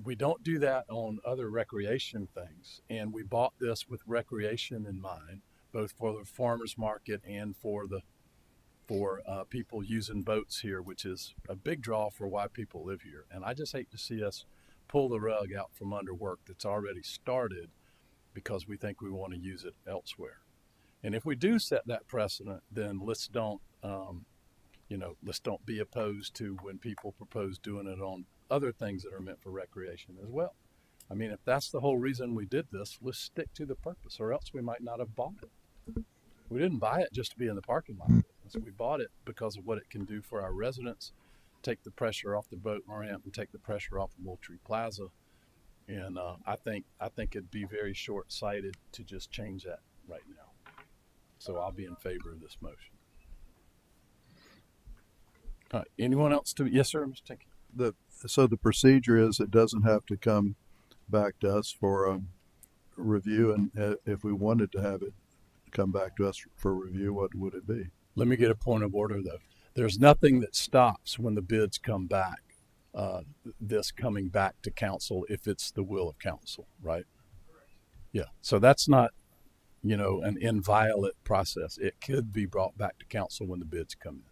we don't do that on other recreation things. And we bought this with recreation in mind, both for the farmers market and for people using boats here, which is a big draw for why people live here. And I just hate to see us pull the rug out from under work that's already started because we think we want to use it elsewhere. And if we do set that precedent, then let's don't be opposed to when people propose doing it on other things that are meant for recreation as well. I mean, if that's the whole reason we did this, let's stick to the purpose, or else we might not have bought it. We didn't buy it just to be in the parking lot. So we bought it because of what it can do for our residents, take the pressure off the boat ramp and take the pressure off of Moultrie Plaza. And I think it'd be very short-sighted to just change that right now. So I'll be in favor of this motion. All right, anyone else yes, sir, Mr. Tinky. So the procedure is it doesn't have to come back to us for review, and if we wanted to have it come back to us for review, what would it be? Let me get a point of order, though. There's nothing that stops when the bids come back, this coming back to council if it's the will of council, right? Yeah, so that's not, an inviolate process. It could be brought back to council when the bids come in.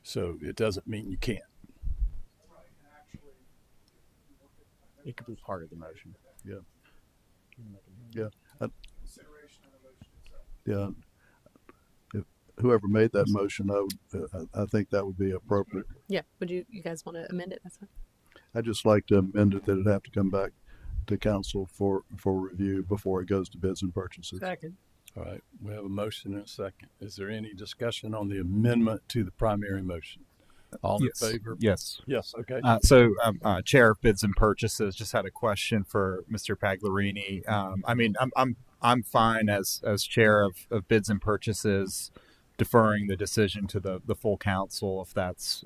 So it doesn't mean you can't. It could be part of the motion. Yeah. Yeah. If whoever made that motion, I think that would be appropriate. Yeah. Would you guys want to amend it? That's fine. I'd just like to amend it that it'd have to come back to council for review before it goes to bids and purchases. Second. All right. We have a motion and a second. Is there any discussion on the amendment to the primary motion? All yes. in favor? Yes. Yes. Okay. Chair of Bids and Purchases, just had a question for Mr. Pagliarini. I'm fine as chair of Bids and Purchases, deferring the decision to the full council if that's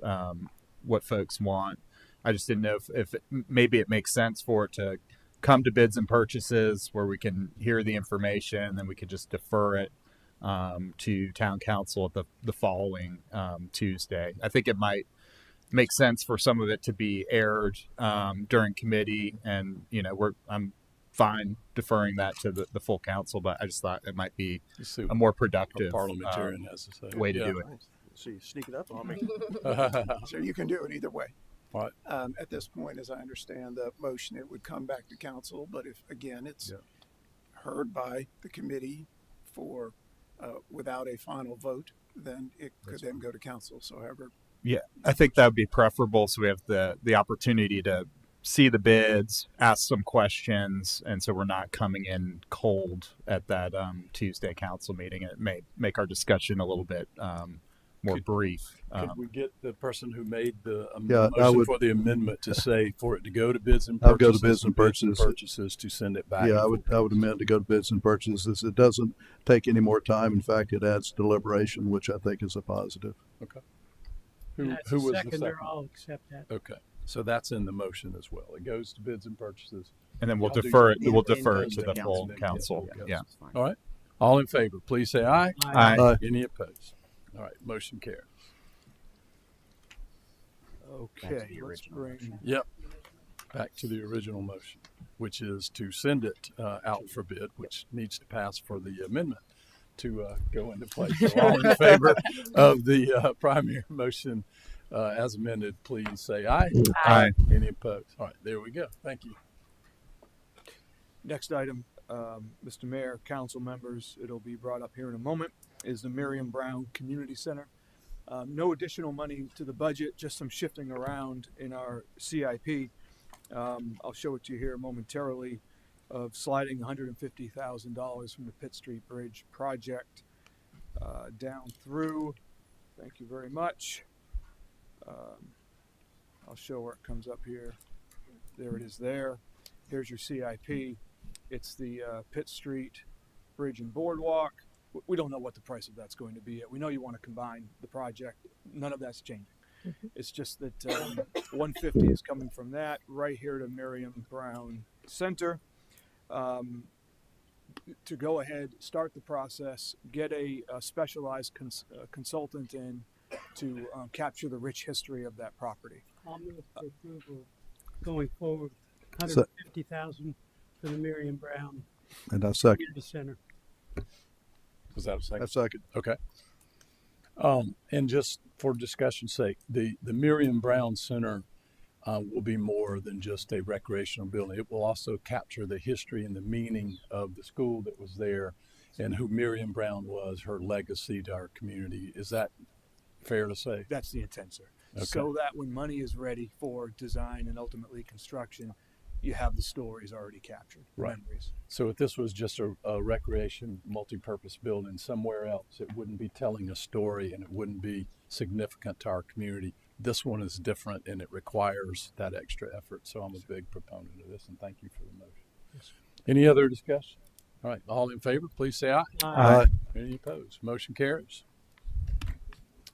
what folks want. I just didn't know if maybe it makes sense for it to come to Bids and Purchases where we can hear the information, and then we could just defer it to town council at the following Tuesday. I think it might make sense for some of it to be aired during committee, and I'm fine deferring that to the full council, but I just thought it might be a more productive parliamentarian has to say way to do it. So you sneak it up on me. So you can do it either way. Right. At this point, as I understand the motion, it would come back to council, but if again it's heard by the committee for without a final vote, then it could then go to council. So however. Yeah, I think that would be preferable. So we have the opportunity to see the bids, ask some questions, and so we're not coming in cold at that Tuesday council meeting. It may make our discussion a little bit more brief. Could we get the person who made the I would, for the amendment to say for it to go to Bids and I'll Purchases? go to Bids and Purchases to send it back. Yeah, I would amend to go to Bids and Purchases. It doesn't take any more time. In fact, it adds deliberation, which I think is a positive. Okay. Who was the second? I'll accept that. Okay. So that's in the motion as well. It goes to Bids and Purchases. And then we'll defer it. We'll defer it to the full council. Yeah. All right. All in favor, please say aye. Aye. Any opposed? All right. Motion carries. Okay. Yep. Back to the original motion, which is to send it out for bid, which needs to pass for the amendment to go into place. So all in favor of the primary motion as amended, please say aye. Aye. Any opposed? All right, there we go. Thank you. Next item, Mr. Mayor, council members, it'll be brought up here in a moment, is the Miriam Brown Community Center. No additional money to the budget, just some shifting around in our CIP. I'll show it to you here momentarily, of sliding $150,000 from the Pitt Street Bridge project down through. Thank you very much. I'll show where it comes up here. There it is there. Here's your CIP. It's the Pitt Street Bridge and Boardwalk. We don't know what the price of that's going to be yet. We know you want to combine the project. None of that's changing. It's just that 150 is coming from that right here to Miriam Brown Center. To go ahead, start the process, get a specialized consultant in to capture the rich history of that property. I'll move for approval going forward, 150,000 for the Miriam Brown And I second. Community Center. Was that a second? I second. Okay. And just for discussion's sake, the Miriam Brown Center will be more than just a recreational building. It will also capture the history and the meaning of the school that was there and who Miriam Brown was, her legacy to our community. Is that fair to say? That's the intent, sir. Okay. So that when money is ready for design and ultimately construction, you have the stories already captured, Right. memories. So if this was just a recreation multi-purpose building somewhere else, it wouldn't be telling a story and it wouldn't be significant to our community. This one is different and it requires that extra effort. So I'm a big proponent of this and thank you for the motion. Yes. Any other discussion? All right, all in favor, please say aye. Aye. Any opposed? Motion carries.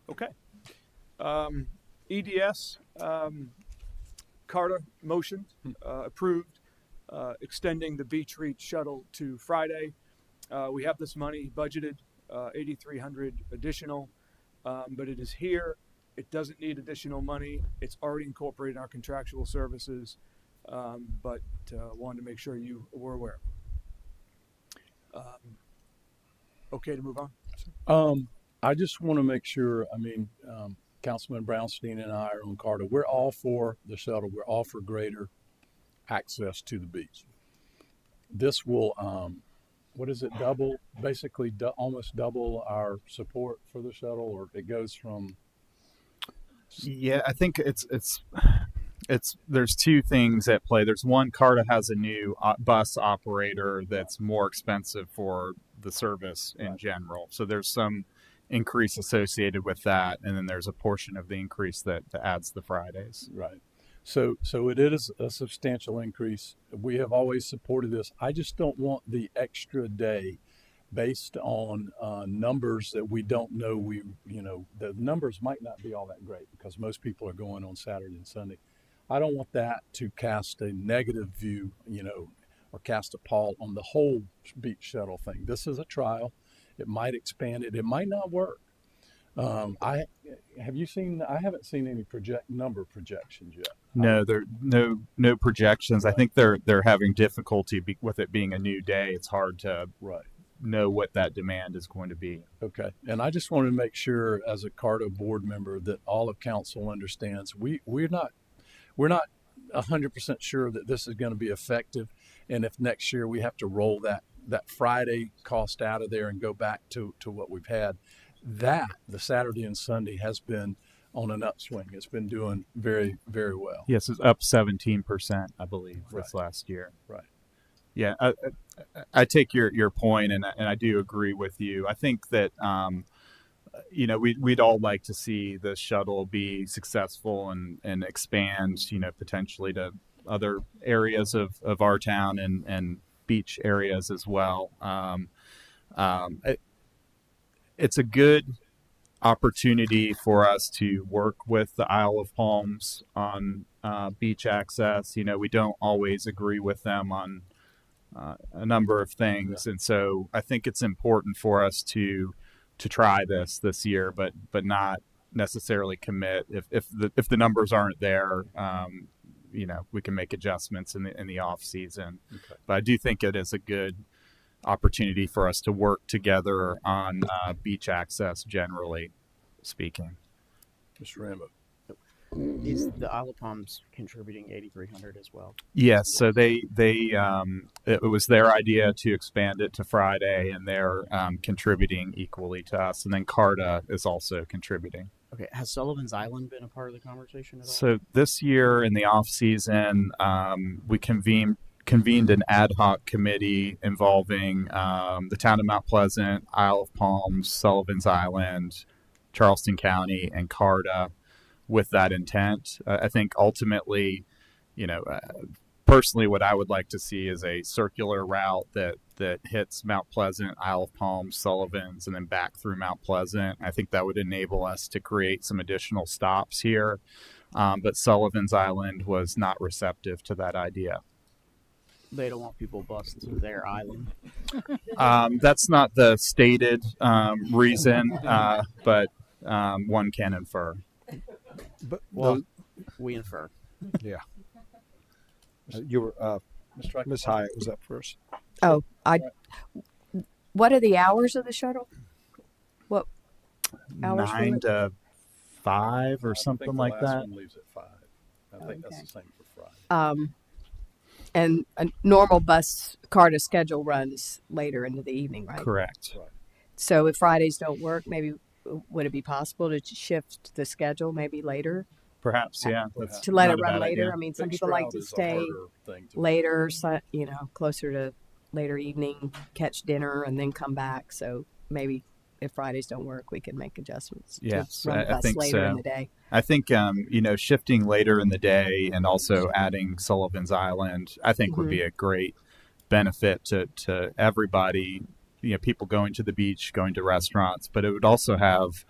Okay. EDS, Carter motion approved, extending the Beach Reach shuttle to Friday. We have this money budgeted, 8,300 additional, but it is here. It doesn't need additional money. It's already incorporated in our contractual services, but wanted to make sure you were aware. Okay to move on? I just want to make sure, Councilman Brownstein and I are on Carter. We're all for the shuttle. We're all for greater access to the beach. This will, basically almost double our support for the shuttle, or it goes from... Yeah, I think it's there's two things at play. There's one, Carta has a new bus operator that's more expensive for the service in general. So there's some increase associated with that, and then there's a portion of the increase that adds the Fridays. Right. So it is a substantial increase. We have always supported this. I just don't want the extra day based on numbers that we don't know. The numbers might not be all that great because most people are going on Saturday and Sunday. I don't want that to cast a negative view, or cast a pall on the whole beach shuttle thing. This is a trial. It might expand it. It might not work. I haven't seen any number projections yet. No, there no projections. I think they're having difficulty with it being a new day. It's hard to know what that demand is going to be. Okay, and I just wanted to make sure, as a CARTA board member, that all of council understands we're not 100% sure that this is going to be effective, and if next year we have to roll that Friday cost out of there and go back to what we've had, that the Saturday and Sunday has been on an upswing. It's been doing very, very well. Yes, it's up 17%, I believe, this last year. Right. Yeah, I take your point, and I do agree with you. I think that we'd all like to see the shuttle be successful and expand, potentially to other areas of our town and beach areas as well. It's a good opportunity for us to work with the Isle of Palms on beach access. We don't always agree with them on a number of things, and so I think it's important for us to try this year, but not necessarily commit. If the numbers aren't there, we can make adjustments in the off season. Okay. But I do think it is a good opportunity for us to work together on beach access, generally speaking. Mr. Rambo. Is the Isle of Palms contributing 8,300 as well? Yes, so it was their idea to expand it to Friday, and they're contributing equally to us. And then Carta is also contributing. Okay. Has Sullivan's Island been a part of the conversation at all? So this year in the off season, we convened an ad hoc committee involving the town of Mount Pleasant, Isle of Palms, Sullivan's Island, Charleston County, and Carta with that intent. I think ultimately, personally, what I would like to see is a circular route that hits Mount Pleasant, Isle of Palms, Sullivan's, and then back through Mount Pleasant. I think that would enable us to create some additional stops here. But Sullivan's Island was not receptive to that idea. They don't want people bused to their island. That's not the stated reason, but one can infer. But Well, we infer. Yeah. You were Ms. Hyatt was up first. Oh, what are the hours of the shuttle? What hours? 9 to 5 or something like that. One leaves at 5. I think that's the same for Friday. And a normal bus Carta schedule runs later into the evening, right? Correct. So if Fridays don't work, maybe would it be possible to shift the schedule maybe later? Perhaps, yeah. To let not it a run bad later. idea. I mean, some Fixed people like route to is a stay harder thing to later, so, closer to later evening, catch dinner, and then come back. So maybe if Fridays don't work, we can make adjustments. Yes, to run the I bus think later so. in the day. I think shifting later in the day and also adding Sullivan's Island, I think would be a great benefit to everybody. People going to the beach, going to restaurants, but it would also have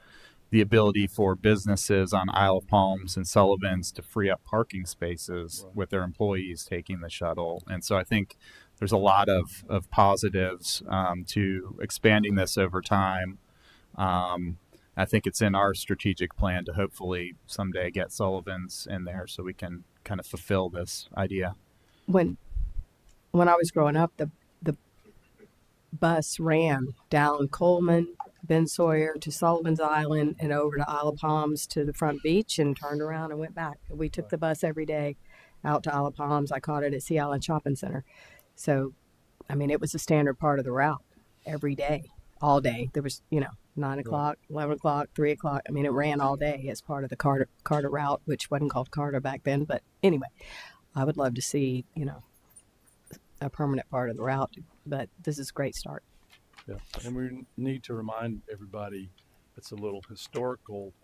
the ability for businesses on Isle of Palms and Sullivan's to free up parking spaces with their employees taking the shuttle. And so I think there's a lot of positives to expanding this over time. I think it's in our strategic plan to hopefully someday get Sullivan's in there so we can kind of fulfill this idea. When I was growing up, the bus ran down Coleman, Ben Sawyer to Sullivan's Island and over to Isle of Palms to the front beach and turned around and went back. We took the bus every day out to Isle of Palms. I caught it at Sea Island Shopping Center. So, I mean, it was a standard part of the route every day, all day. There was, 9 o'clock, 11 o'clock, 3 o'clock. I mean, it ran all day as part of the Carta route, which wasn't called Carta back then. But anyway, I would love to see, a permanent part of the route, but this is a great start. Yeah, and we need to remind everybody, it's a little historical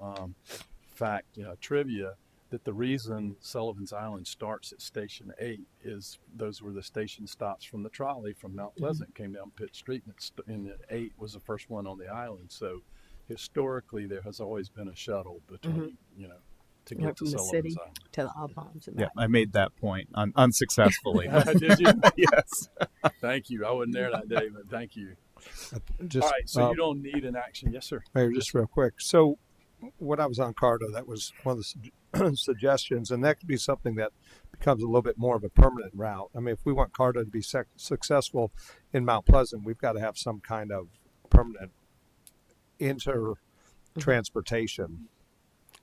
fact, trivia, that the reason Sullivan's Island starts at Station 8 is those were the station stops from the trolley from Mount Pleasant, came down Pitt Street, and 8 was the first one on the island. So historically, there has always been a shuttle between, to get to from the Sullivan's city Island. to the Isle of Palms. And Yeah, back. I made that point unsuccessfully. Did you? Yes. Thank you. I wasn't there that day, but thank you. Just, all right, so you don't need an action. Yes, sir. Mayor, just real quick. So when I was on Carta, that was one of the suggestions, and that could be something that becomes a little bit more of a permanent route. I mean, if we want Carta to be successful in Mount Pleasant, we've got to have some kind of permanent transportation.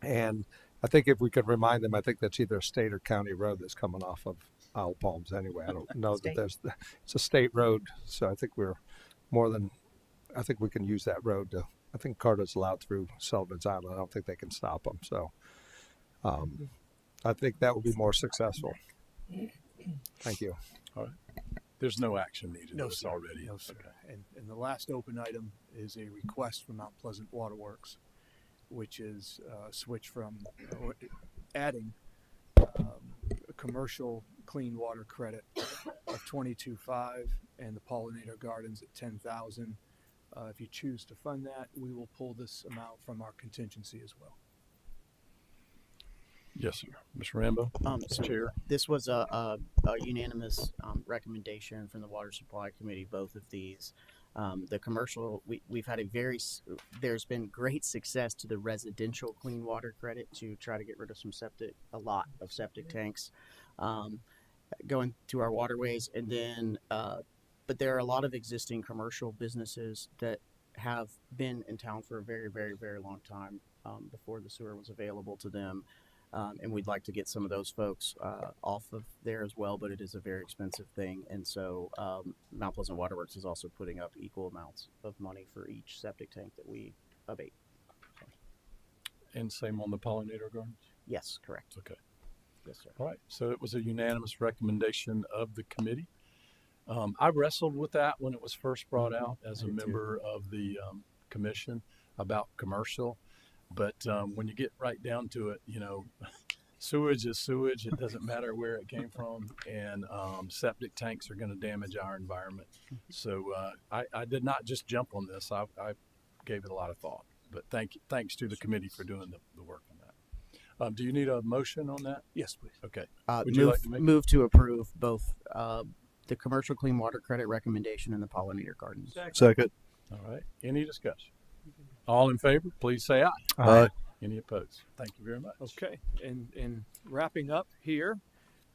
And I think if we could remind them, I think that's either a state or county road that's coming off of Isle of Palms anyway. I don't know that it's a state road. So I think I think we can use that road I think Carta's allowed through Sullivan's Island. I don't think they can stop them. So I think that would be more successful. Thank you. All right. There's no action needed. No, It's sir. already. No, sir. Okay. And the last open item is a request from Mount Pleasant Waterworks, which is a switch from adding a commercial clean water credit of $22,500 and the pollinator gardens at $10,000. If you choose to fund that, we will pull this amount from our contingency as well. Yes, sir. Mr. Rambo, So Chair. this was a unanimous recommendation from the Water Supply Committee, both of these. The commercial, we've had there's been great success to the residential clean water credit to try to get rid of a lot of septic tanks going to our waterways. And then, but there are a lot of existing commercial businesses that have been in town for a very, very, very long time before the sewer was available to them. And we'd like to get some of those folks off of there as well, but it is a very expensive thing. And so Mount Pleasant Waterworks is also putting up equal amounts of money for each septic tank that we abate. And same on the pollinator gardens? Yes, correct. Okay. Yes, sir. All right. So it was a unanimous recommendation of the committee. I wrestled with that when it was first brought out as a member of the commission about commercial. But when you get right down to it, you know, sewage is sewage. It doesn't matter where it came from. And septic tanks are going to damage our environment. So I did not just jump on this. I gave it a lot of thought. But thanks to the committee for doing the work on that. Do you need a motion on that? Yes, please. Okay. Would you move, like to make move to approve both the commercial clean water credit recommendation and the pollinator gardens. Second. All right. Any discussion? All in favor, please say aye. Aye. Any opposed? Thank you very much. Okay, and wrapping up here,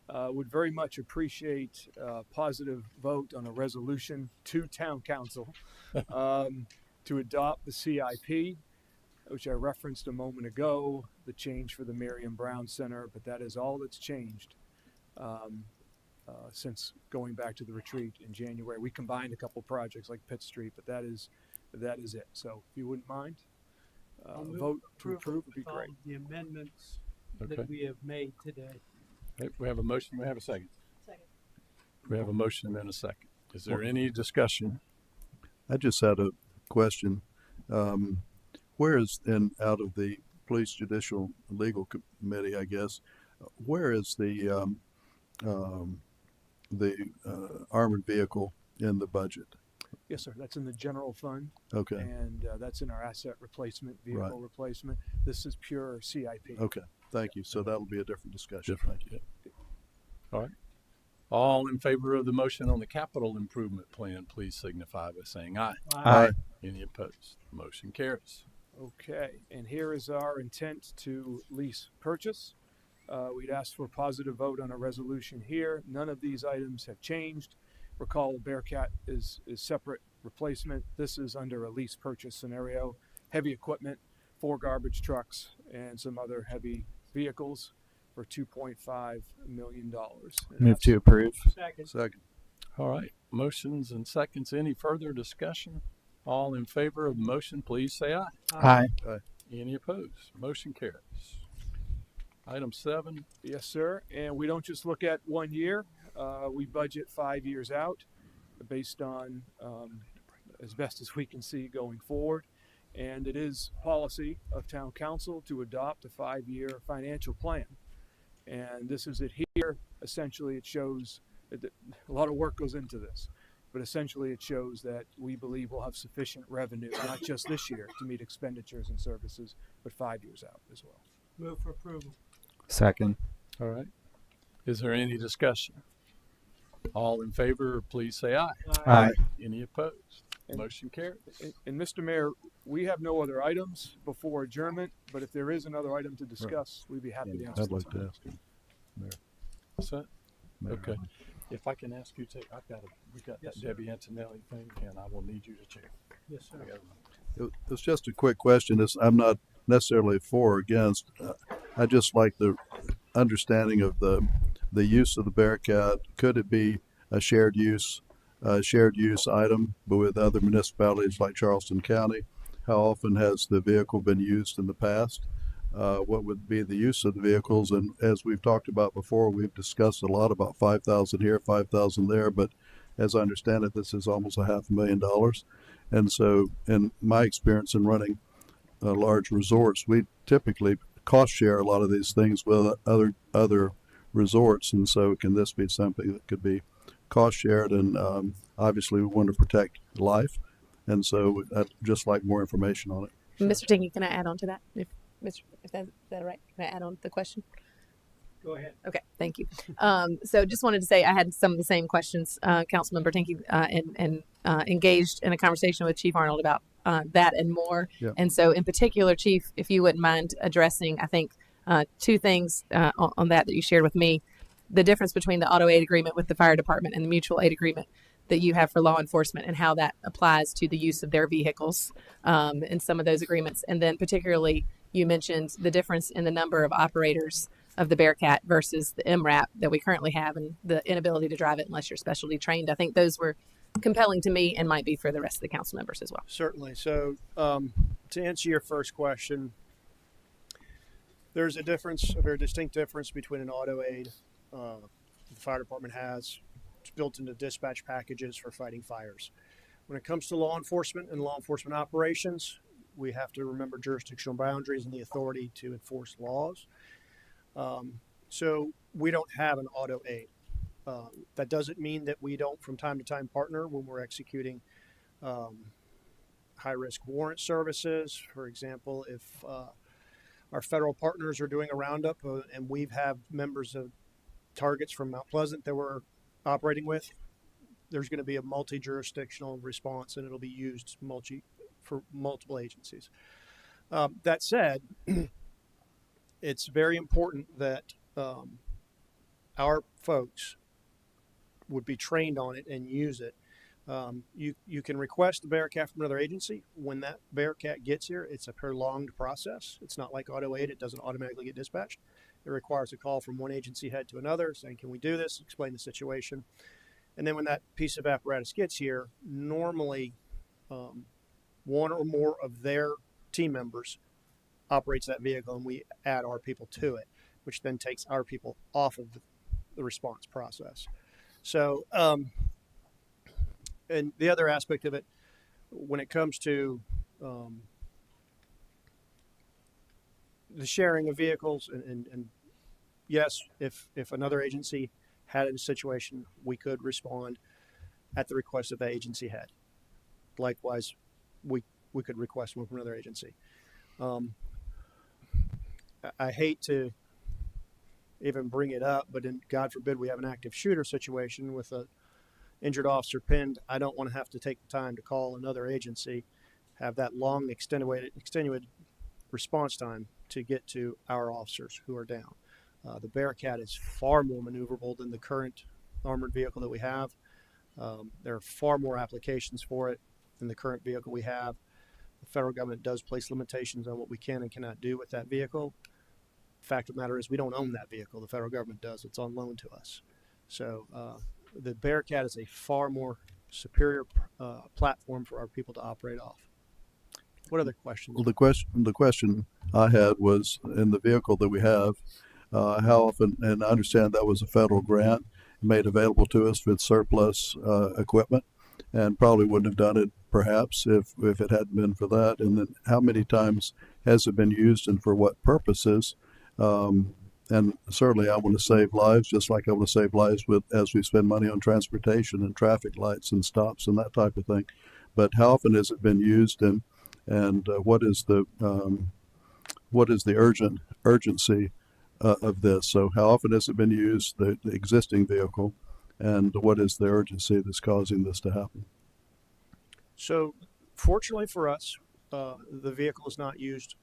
would very much appreciate a positive vote on a resolution to town council to adopt the CIP, which I referenced a moment ago, the change for the Miriam Brown Center, but that is all that's changed since going back to the retreat in January. We combined a couple projects like Pitt Street, but that is it. So if you wouldn't mind, vote to approve would be great. The amendments Okay. that we have made today. Okay, we have a motion. We have a second. Second. We have a motion and a second. Is there any discussion? I just had a question. Where is, and out of the Police Judicial Legal Committee, I guess, where is the armored vehicle in the budget? Yes, sir. That's in the general fund. Okay. And that's in our asset replacement, vehicle replacement. This is pure CIP. Okay. Thank you. So that'll be a different discussion. Different. Yeah. All right. All in favor of the motion on the capital improvement plan, please signify by saying aye. Aye. Any opposed? Motion carries. Okay. And here is our intent to lease purchase. We'd ask for a positive vote on a resolution here. None of these items have changed. Recall Bearcat is separate replacement. This is under a lease purchase scenario. Heavy equipment, 4 garbage trucks, and some other heavy vehicles for $2.5 million. Move to approve. Second. All right. Motions and seconds. Any further discussion? All in favor of the motion, please say aye. Aye. Aye. Any opposed? Motion carries. Item 7. Yes, sir. And we don't just look at 1 year. We budget 5 years out based on as best as we can see going forward. And it is policy of town council to adopt a 5-year financial plan. And this is it here. Essentially, it shows that a lot of work goes into this. But essentially, it shows that we believe we'll have sufficient revenue, not just this year, to meet expenditures and services, but 5 years out as well. Move for approval. Second. All right. Is there any discussion? All in favor, please say aye. Aye. Any opposed? Motion carries. And Mr. Mayor, we have no other items before adjournment, but if there is another item to discuss, we'd be happy to answer. I'd like to ask him. What's that? Okay. If I can ask you to, we got Yes, that sir. Debbie Antonelli thing, and I will need you to chair. Yes, sir. It's just a quick question. I'm not necessarily for or against. I just like the understanding of the use of the Bearcat. Could it be a shared use item with other municipalities like Charleston County? How often has the vehicle been used in the past? What would be the use of the vehicles? And as we've talked about before, we've discussed a lot about 5,000 here, 5,000 there, but as I understand it, this is almost $500,000. And so in my experience in running large resorts, we typically cost share a lot of these things with other resorts. And so can this be something that could be cost shared? And obviously we want to protect life. And so I'd just like more information on it. Mr. Tinky, can I add on to that? If that's that right? Can I add on to the question? Go ahead. Okay, thank you. So just wanted to say I had some of the same questions, Councilmember Tinky, and engaged in a conversation with Chief Arnold about that and more. Yeah. And so in particular, Chief, if you wouldn't mind addressing, I think, 2 things on that you shared with me. The difference between the auto aid agreement with the fire department and the mutual aid agreement that you have for law enforcement and how that applies to the use of their vehicles in some of those agreements. And then particularly you mentioned the difference in the number of operators of the Bearcat versus the MRAP that we currently have and the inability to drive it unless you're specialty trained. I think those were compelling to me and might be for the rest of the council members as well. Certainly. So to answer your first question, there's a very distinct difference between an auto aid the fire department has. It's built into dispatch packages for fighting fires. When it comes to law enforcement and law enforcement operations, we have to remember jurisdictional boundaries and the authority to enforce laws. So we don't have an auto aid. That doesn't mean that we don't from time to time partner when we're executing high-risk warrant services. For example, if our federal partners are doing a roundup and we've have members of targets from Mount Pleasant that we're operating with, there's going to be a multi-jurisdictional response and it'll be used for multiple agencies. That said, it's very important that our folks would be trained on it and use it. You can request the Bearcat from another agency. When that Bearcat gets here, it's a prolonged process. It's not like auto aid. It doesn't automatically get dispatched. It requires a call from one agency head to another saying, can we do this? Explain the situation. And then when that piece of apparatus gets here, normally one or more of their team members operates that vehicle and we add our people to it, which then takes our people off of the response process. So, and the other aspect of it, when it comes to the sharing of vehicles, and yes, if another agency had a situation, we could respond at the request of that agency head. Likewise, we could request one from another agency. I hate to even bring it up, but God forbid we have an active shooter situation with a injured officer pinned. I don't want to have to take the time to call another agency, have that long extenuated response time to get to our officers who are down. The Bearcat is far more maneuverable than the current armored vehicle that we have. There are far more applications for it than the current vehicle we have. The federal government does place limitations on what we can and cannot do with that vehicle. Fact of the matter is we don't own that vehicle. The federal government does. It's on loan to us. So the Bearcat is a far more superior platform for our people to operate off. What other questions? Well, the question I had was, in the vehicle that we have, how often, and I understand that was a federal grant made available to us with surplus equipment, and probably wouldn't have done it perhaps if it hadn't been for that. And then how many times has it been used and for what purposes? And certainly I want to save lives, just like I want to save lives as we spend money on transportation and traffic lights and stops and that type of thing. But how often has it been used, and what is the urgency of this? So how often has it been used, the existing vehicle, and what is the urgency that's causing this to happen? So fortunately for us, the vehicle is not used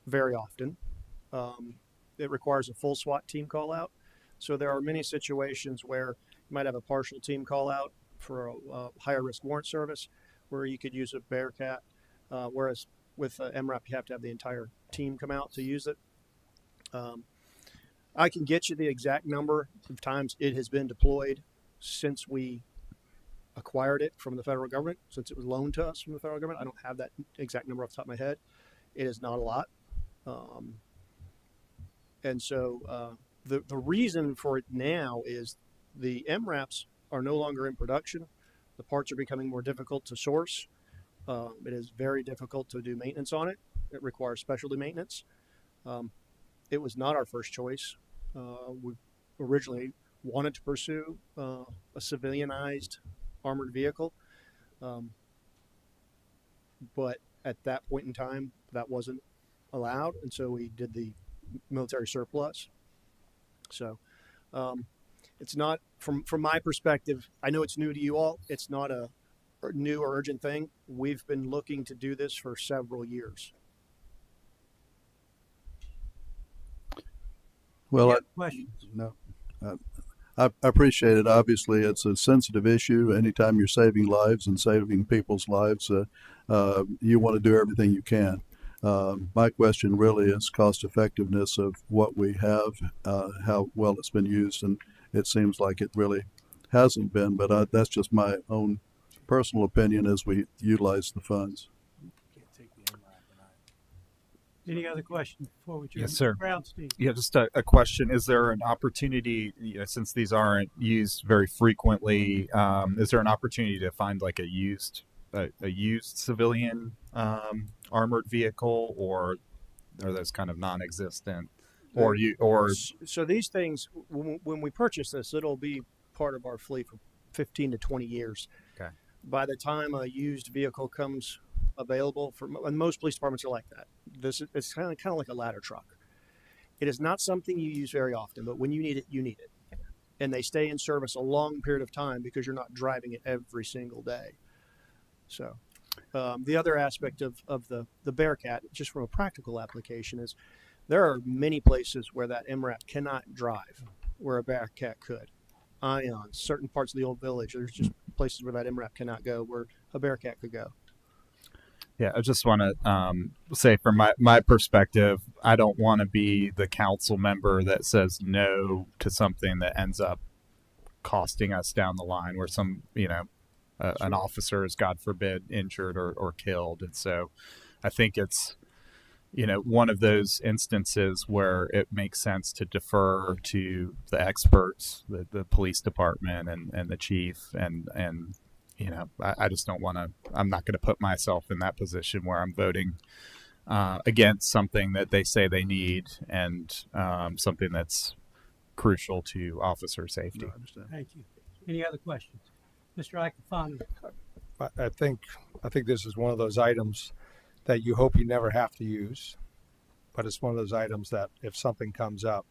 very often. It requires a full SWAT team call out. So there are many situations where you might have a partial team call out for a higher risk warrant service where you could use a Bearcat, whereas with MRAP you have to have the entire team come out to use it. I can get you the exact number of times it has been deployed since we acquired it from the federal government, since it was loaned to us from the federal government. I don't have that exact number off the top of my head. It is not a lot. And so the reason for it now is the MRAPs are no longer in production. The parts are becoming more difficult to source. It is very difficult to do maintenance on it. It requires specialty maintenance. It was not our first choice. We originally wanted to pursue a civilianized armored vehicle. But at that point in time, that wasn't allowed. And so we did the military surplus. So it's not, from my perspective, I know it's new to you all. It's not a new or urgent thing. We've been looking to do this for several years. Well, I appreciate it. Obviously, it's a sensitive issue. Anytime you're saving lives and saving people's lives, you want to do everything you can. My question really is cost effectiveness of what we have, how well it's been used, and it seems like it really hasn't been. But that's just my own personal opinion as we utilize the funds. Any other questions before we adjourn? Yes, sir. Brownstein. Yeah, just a question. Is there an opportunity, since these aren't used very frequently, is there an opportunity to find like a used civilian armored vehicle, or are those kind of non-existent? So these things, when we purchase this, it'll be part of our fleet for 15 to 20 years. Okay. By the time a used vehicle comes available, and most police departments are like that. It's kind of like a ladder truck. It is not something you use very often, but when you need it, you need it. And they stay in service a long period of time because you're not driving it every single day. So the other aspect of the Bearcat, just from a practical application, is there are many places where that MRAP cannot drive, where a Bearcat could. Ion, certain parts of the old village, there's just places where that MRAP cannot go, where a Bearcat could go. Yeah, I just want to say from my perspective, I don't want to be the council member that says no to something that ends up costing us down the line, where an officer is, God forbid, injured or killed. And so I think it's, one of those instances where it makes sense to defer to the experts, the police department and the chief. And I just don't want to, I'm not going to put myself in that position where I'm voting against something that they say they need and something that's crucial to officer safety. No, I understand. Thank you. Any other questions? Mr. Iacofano. I think this is one of those items that you hope you never have to use, but it's one of those items that if something comes up,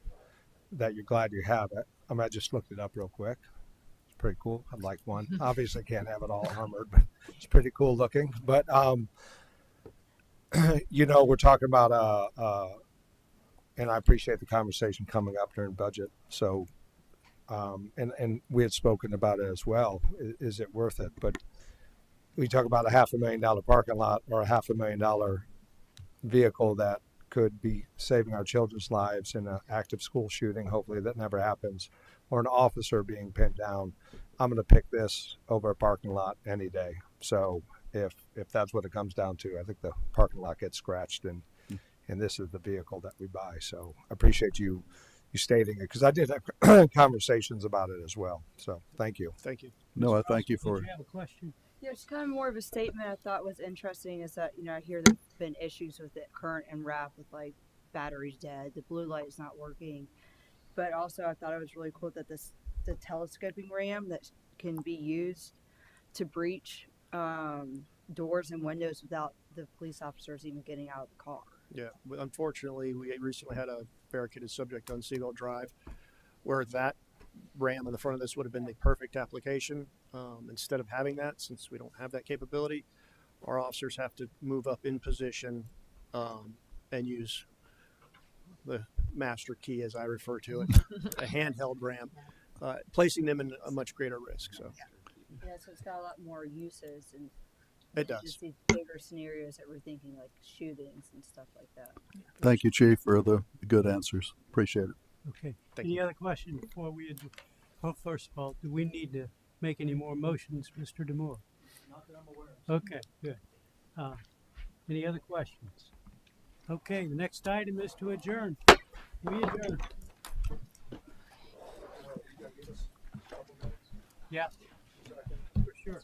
that you're glad you have it. I just looked it up real quick. It's pretty cool. I'd like one. Obviously can't have it all armored, but it's pretty cool looking. But we're talking about and I appreciate the conversation coming up during budget. So and we had spoken about it as well. Is it worth it? But we talk about a $500,000 parking lot or a $500,000 vehicle that could be saving our children's lives in an active school shooting. Hopefully that never happens, or an officer being pinned down. I'm going to pick this over a parking lot any day. So if that's what it comes down to, I think the parking lot gets scratched, and this is the vehicle that we buy. So I appreciate you stating it, because I did have conversations about it as well. So thank you. Thank you. No, I thank you for. Did you have a question? Yeah, it's kind of more of a statement I thought was interesting is that, I hear there's been issues with the current MRAP with like batteries dead, the blue light is not working. But also I thought it was really cool that the telescoping RAM that can be used to breach doors and windows without the police officers even getting out of the car. Yeah, unfortunately, we recently had a barricaded subject on Seagull Drive where that RAM in the front of this would have been the perfect application. Instead of having that, since we don't have that capability, our officers have to move up in position and use the master key, as I refer to it, a handheld RAM, placing them in a much greater risk. So yeah, so it's got a lot more uses, and it does. Just these bigger scenarios that we're thinking, like shootings and stuff like that. Thank you, Chief, for the good answers. Appreciate it. Okay. Any other questions before we adjourn? Well, first of all, do we need to make any more motions, Mr. Demore? Not that I'm aware of. Okay, good. Any other questions? Okay, the next item is to adjourn. We adjourn. Yeah, for sure.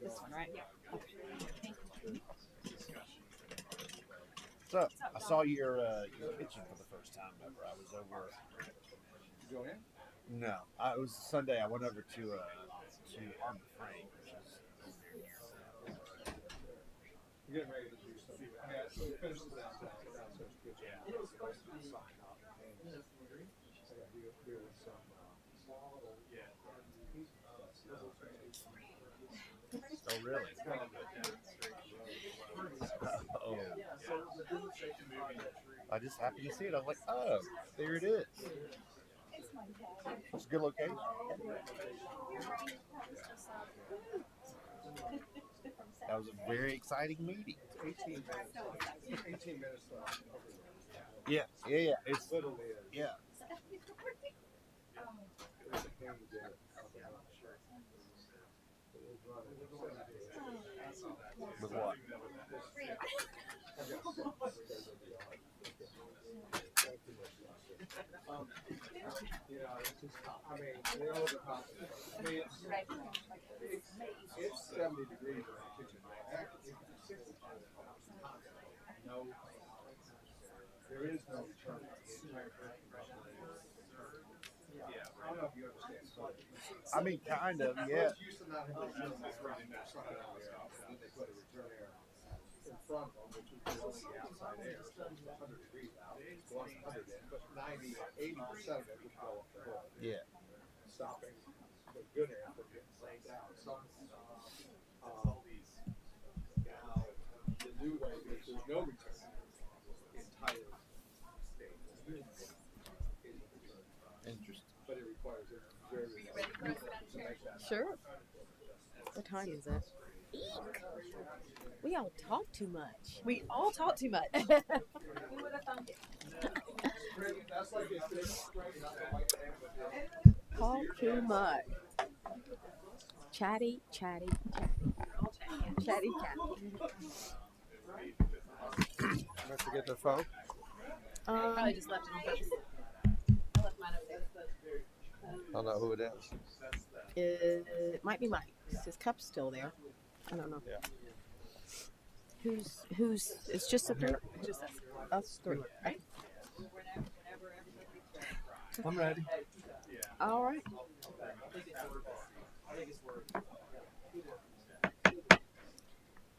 This one, right? So I saw your picture for the first time ever. I was over. You go in? No, it was Sunday. I went over to Harbor Freight, which is. We're getting ready to do something. Yeah, so we finished the downstairs. Yeah. It was supposed to be sign up. And I got to deal with some model. Yeah. Oh, really? Oh. I just happened to see it. I was like, oh, there it is. It's a good location. That was a very exciting meeting. 18 minutes. 18 minutes. Yeah. It's literally yeah. With what? It's just, I mean, they're over the top. I mean, it's 70 degrees in the kitchen. Actually, it's 60. No, there is no return. I don't know if you understand. I mean, kind of, yeah. Used to not have a return air front, and there's something out there, and then they put a return air in front of them, which is blowing the outside air. So it's 100 degrees out. It's blowing 100 in, but 90, 80% of it would go up the hood. Yeah. Stopping the good air from getting sucked out. So, now, the new way is there's no return. The entire state is interesting. But it requires a very to make that. Sure. What time is it? We all talk too much. We all talk too much. Who would have thunk it? Talk too much. Chatty. Chatty. Don't forget the phone. I probably just left it on purpose. I left mine over there. I don't know who it is. It might be Mike. Is his cup still there? I don't know. Yeah. Who's? It's just a three. Just us three. Okay. I'm ready. All right.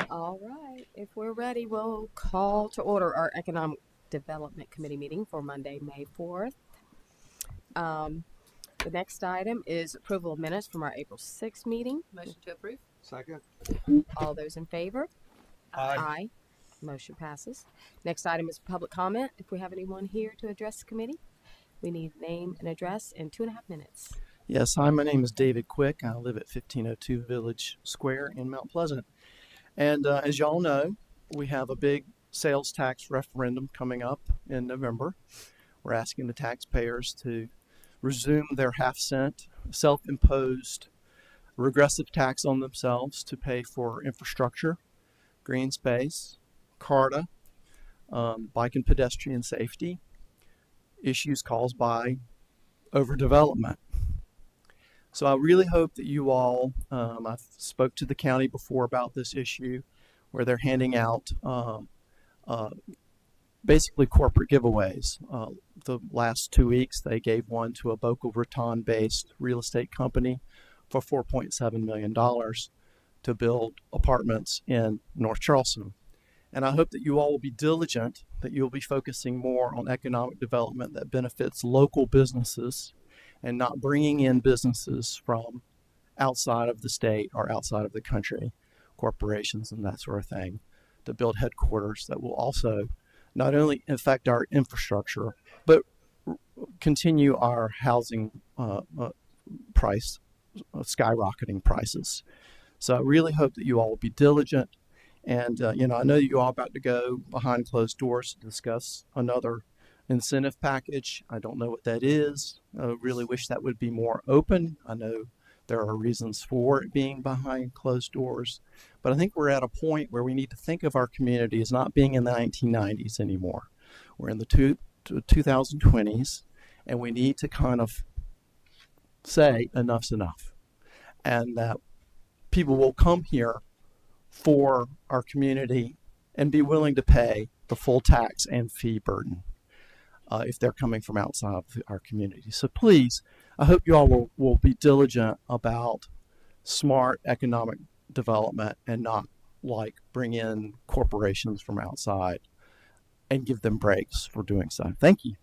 All right. If we're ready, we'll call to order our Economic Development Committee meeting for Monday, May 4th. The next item is approval of minutes from our April 6th meeting. Motion to approve. Second. All those in favor? Aye. Motion passes. Next item is public comment. If we have anyone here to address the committee, we need name and address in 2.5 minutes. Yes, hi, my name is David Quick. I live at 1502 Village Square in Mount Pleasant. And as y'all know, we have a big sales tax referendum coming up in November. We're asking the taxpayers to resume their half-cent self-imposed regressive tax on themselves to pay for infrastructure, green space, CARTA, bike and pedestrian safety, issues caused by overdevelopment. So I really hope that you all, I spoke to the county before about this issue where they're handing out basically corporate giveaways. The last 2 weeks, they gave one to a Boca Raton-based real estate company for $4.7 million to build apartments in North Charleston. And I hope that you all will be diligent, that you'll be focusing more on economic development that benefits local businesses and not bringing in businesses from outside of the state or outside of the country, corporations and that sort of thing, to build headquarters that will also not only affect our infrastructure, but continue our housing price, skyrocketing prices. So I really hope that you all will be diligent. And, I know you all are about to go behind closed doors to discuss another incentive package. I don't know what that is. I really wish that would be more open. I know there are reasons for it being behind closed doors, but I think we're at a point where we need to think of our community as not being in the 1990s anymore. We're in the 2020s, and we need to kind of say enough's enough, and that people will come here for our community and be willing to pay the full tax and fee burden if they're coming from outside of our community. So please, I hope you all will be diligent about smart economic development and not like bring in corporations from outside and give them breaks for doing so. Thank you.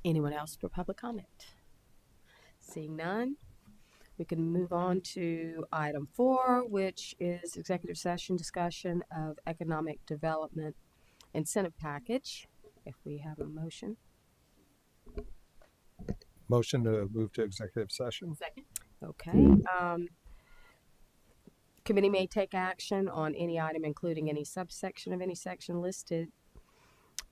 Anyone else for public comment? Seeing none, we can move on to item 4, which is executive session discussion of economic development incentive package. If we have a motion. Motion to move to executive session. Second. Okay. Committee may take action on any item, including any subsection of any section listed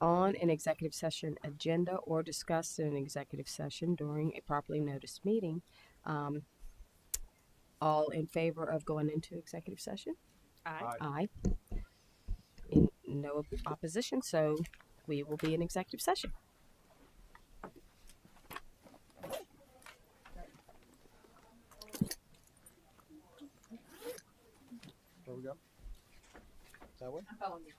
on an executive session agenda or discussed in an executive session during a properly noticed meeting. All in favor of going into executive session? Aye. Aye. No opposition, so we will be in executive session. Where we go? That way? I'm following you.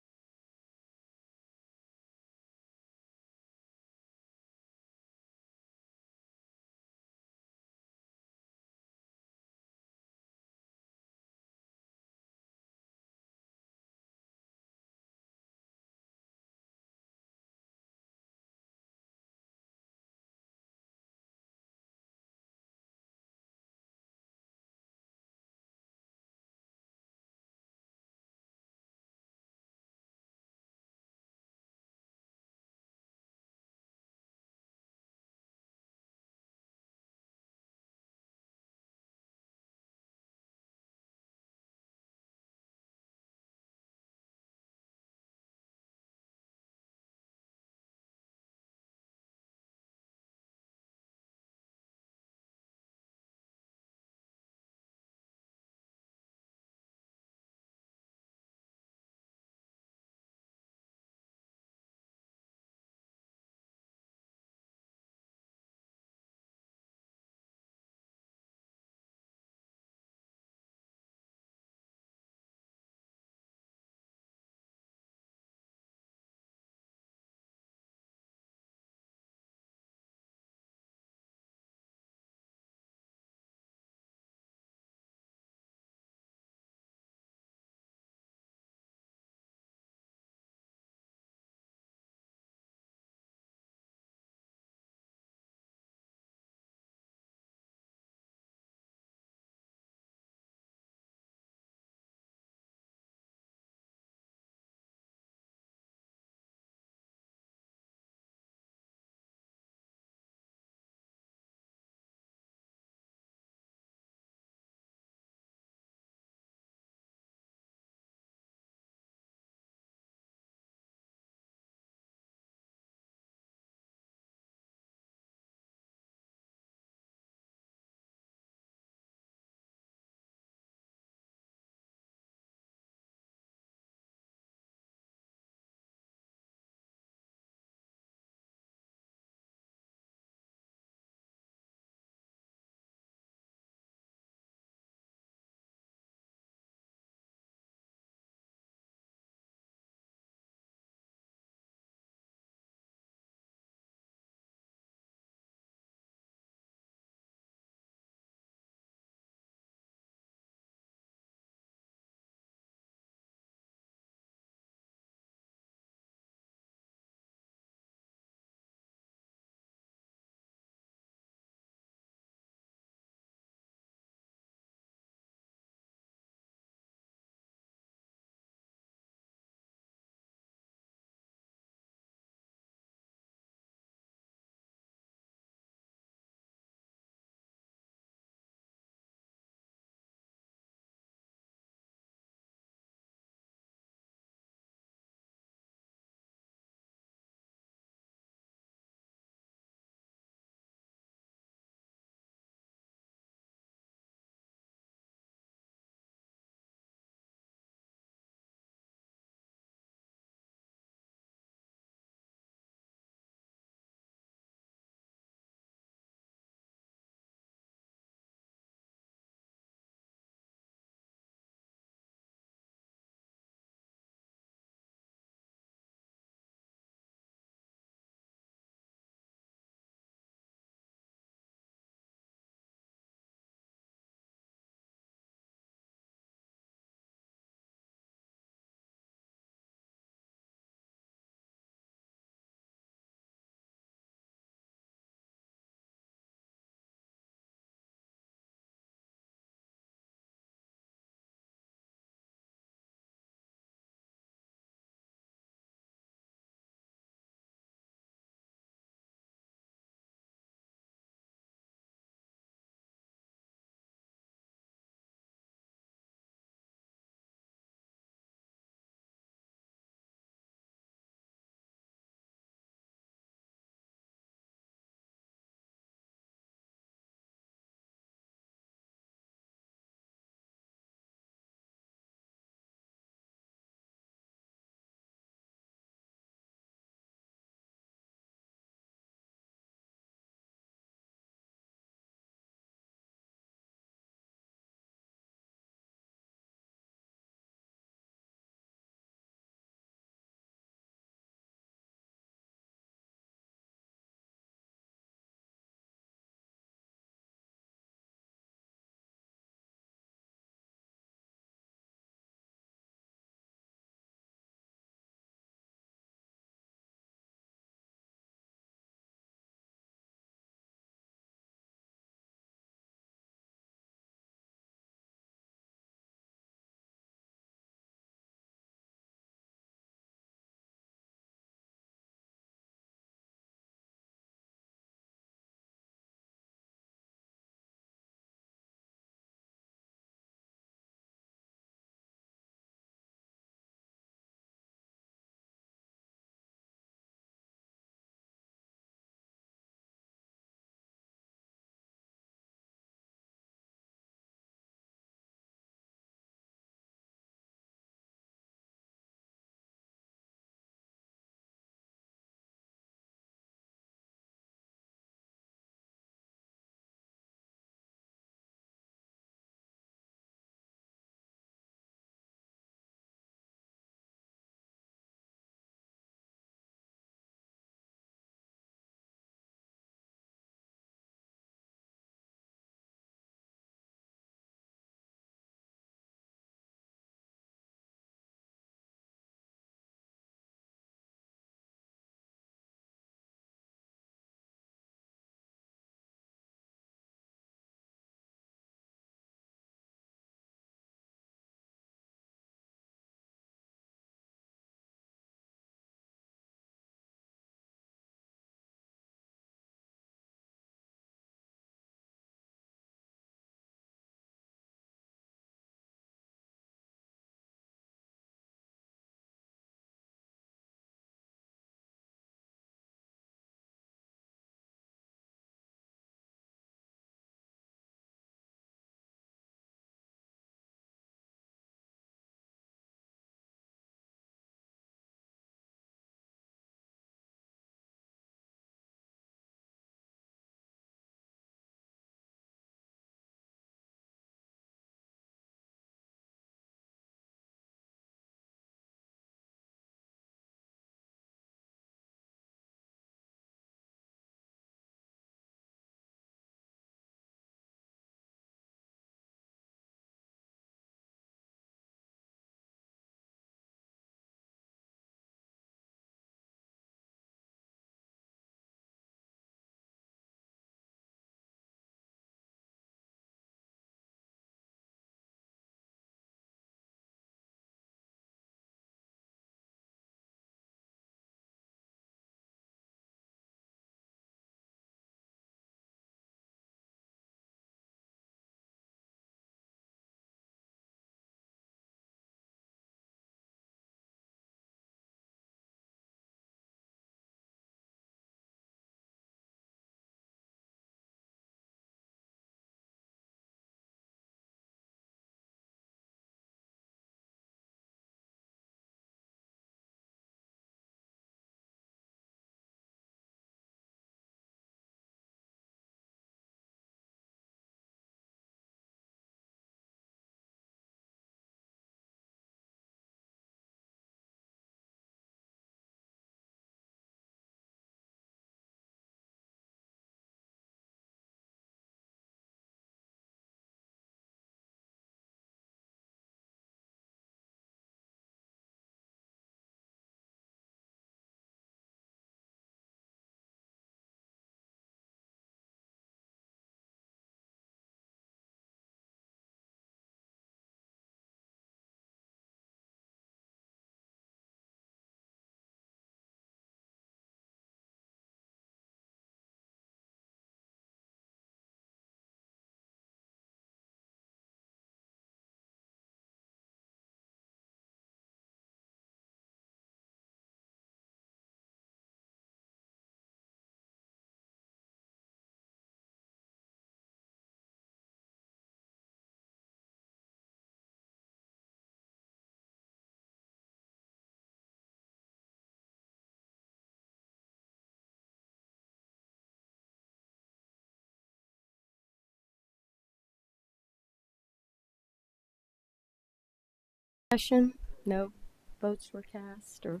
Discussion? No votes were cast or?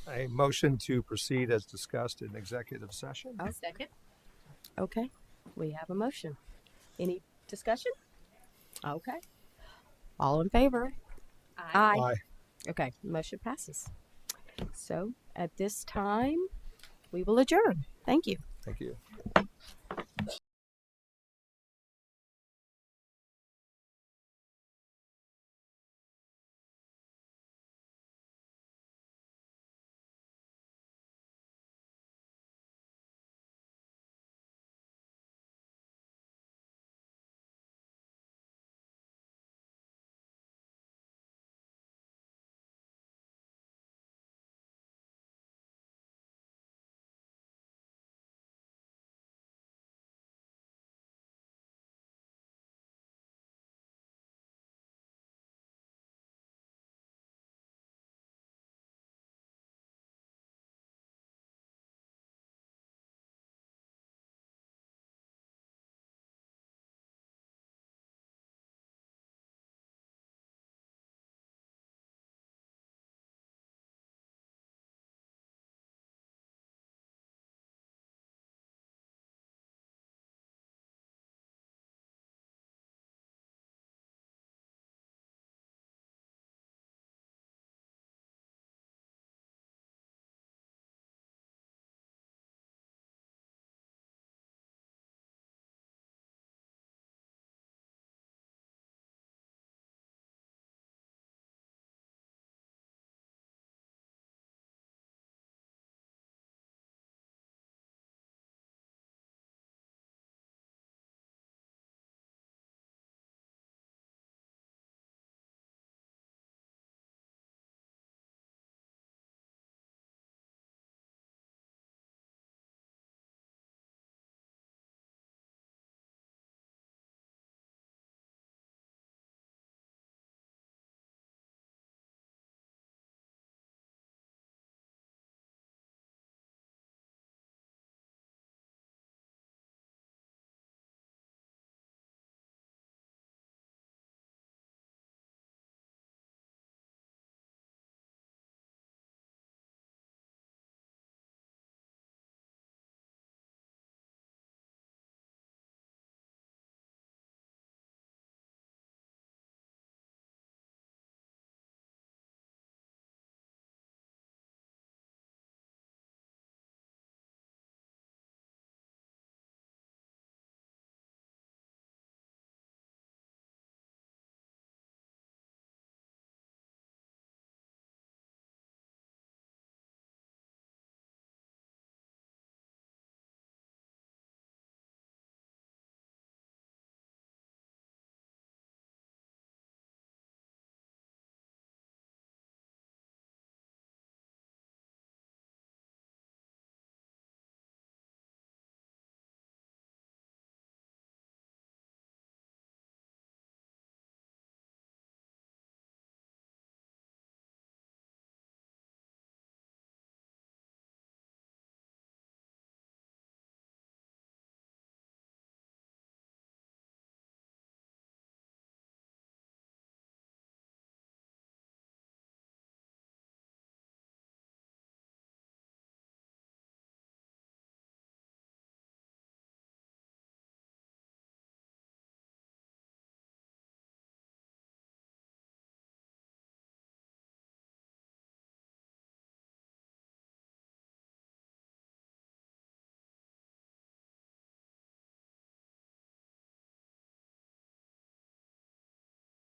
A motion to proceed as discussed in executive session. Oh, Second. okay. We have a motion. Any discussion? Okay. All in favor? Aye. Aye. Okay, motion passes. So at this time, we will adjourn. Thank you. Thank you.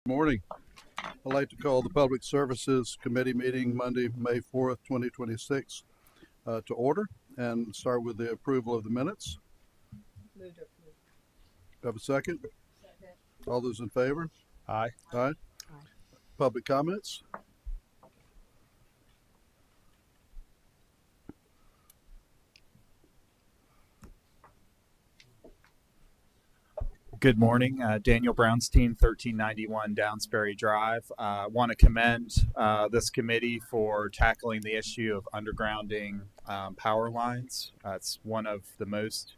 Morning. I'd like to call the Public Services Committee meeting Monday, May 4th, 2026 to order and start with the approval of the minutes. Move to approve. Have a second? Second. All those in favor? Aye. Aye. Aye. Public comments? Good morning, Daniel Brownstein, 1391 Downsbury Drive. Want to commend this committee for tackling the issue of undergrounding power lines. It's one of the most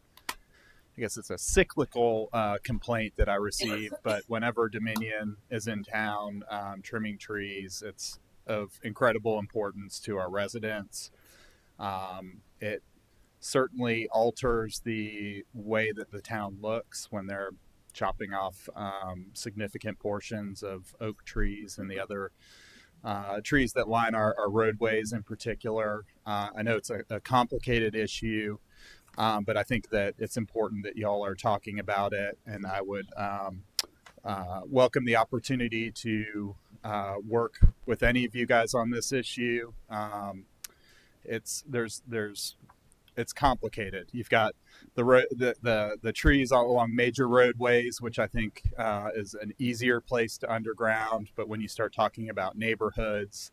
I guess it's a cyclical complaint that I receive, but whenever Dominion is in town trimming trees, it's of incredible importance to our residents. It certainly alters the way that the town looks when they're chopping off significant portions of oak trees and the other trees that line our roadways in particular. I know it's a complicated issue, but I think that it's important that y'all are talking about it, and I would welcome the opportunity to work with any of you guys on this issue. It's complicated. You've got the trees all along major roadways, which I think is an easier place to underground. But when you start talking about neighborhoods,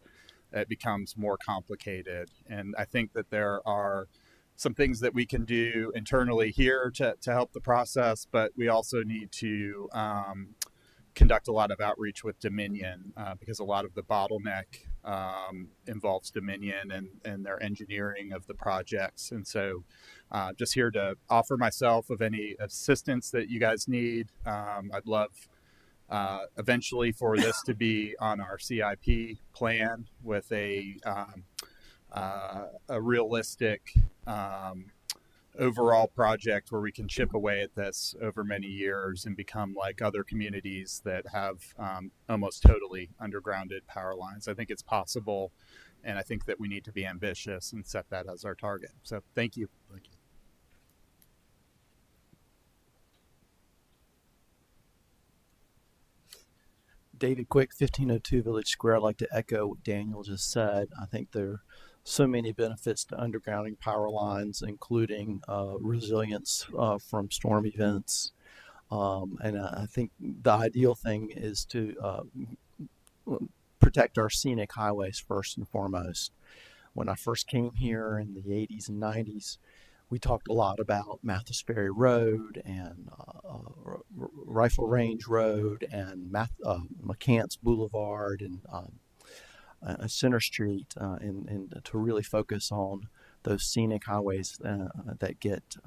it becomes more complicated. And I think that there are some things that we can do internally here to help the process, but we also need to conduct a lot of outreach with Dominion because a lot of the bottleneck involves Dominion and their engineering of the projects. And so just here to offer myself of any assistance that you guys need. I'd love eventually for this to be on our CIP plan with a realistic overall project where we can chip away at this over many years and become like other communities that have almost totally undergrounded power lines. I think it's possible, and I think that we need to be ambitious and set that as our target. So thank you. Thank you. David Quick, 1502 Village Square. I'd like to echo what Daniel just said. I think there are so many benefits to undergrounding power lines, including resilience from storm events. And I think the ideal thing is to protect our scenic highways first and foremost. When I first came here in the 80s and 90s, we talked a lot about Mathis Ferry Road and Rifle Range Road and McCants Boulevard and Center Street, and to really focus on those scenic highways that get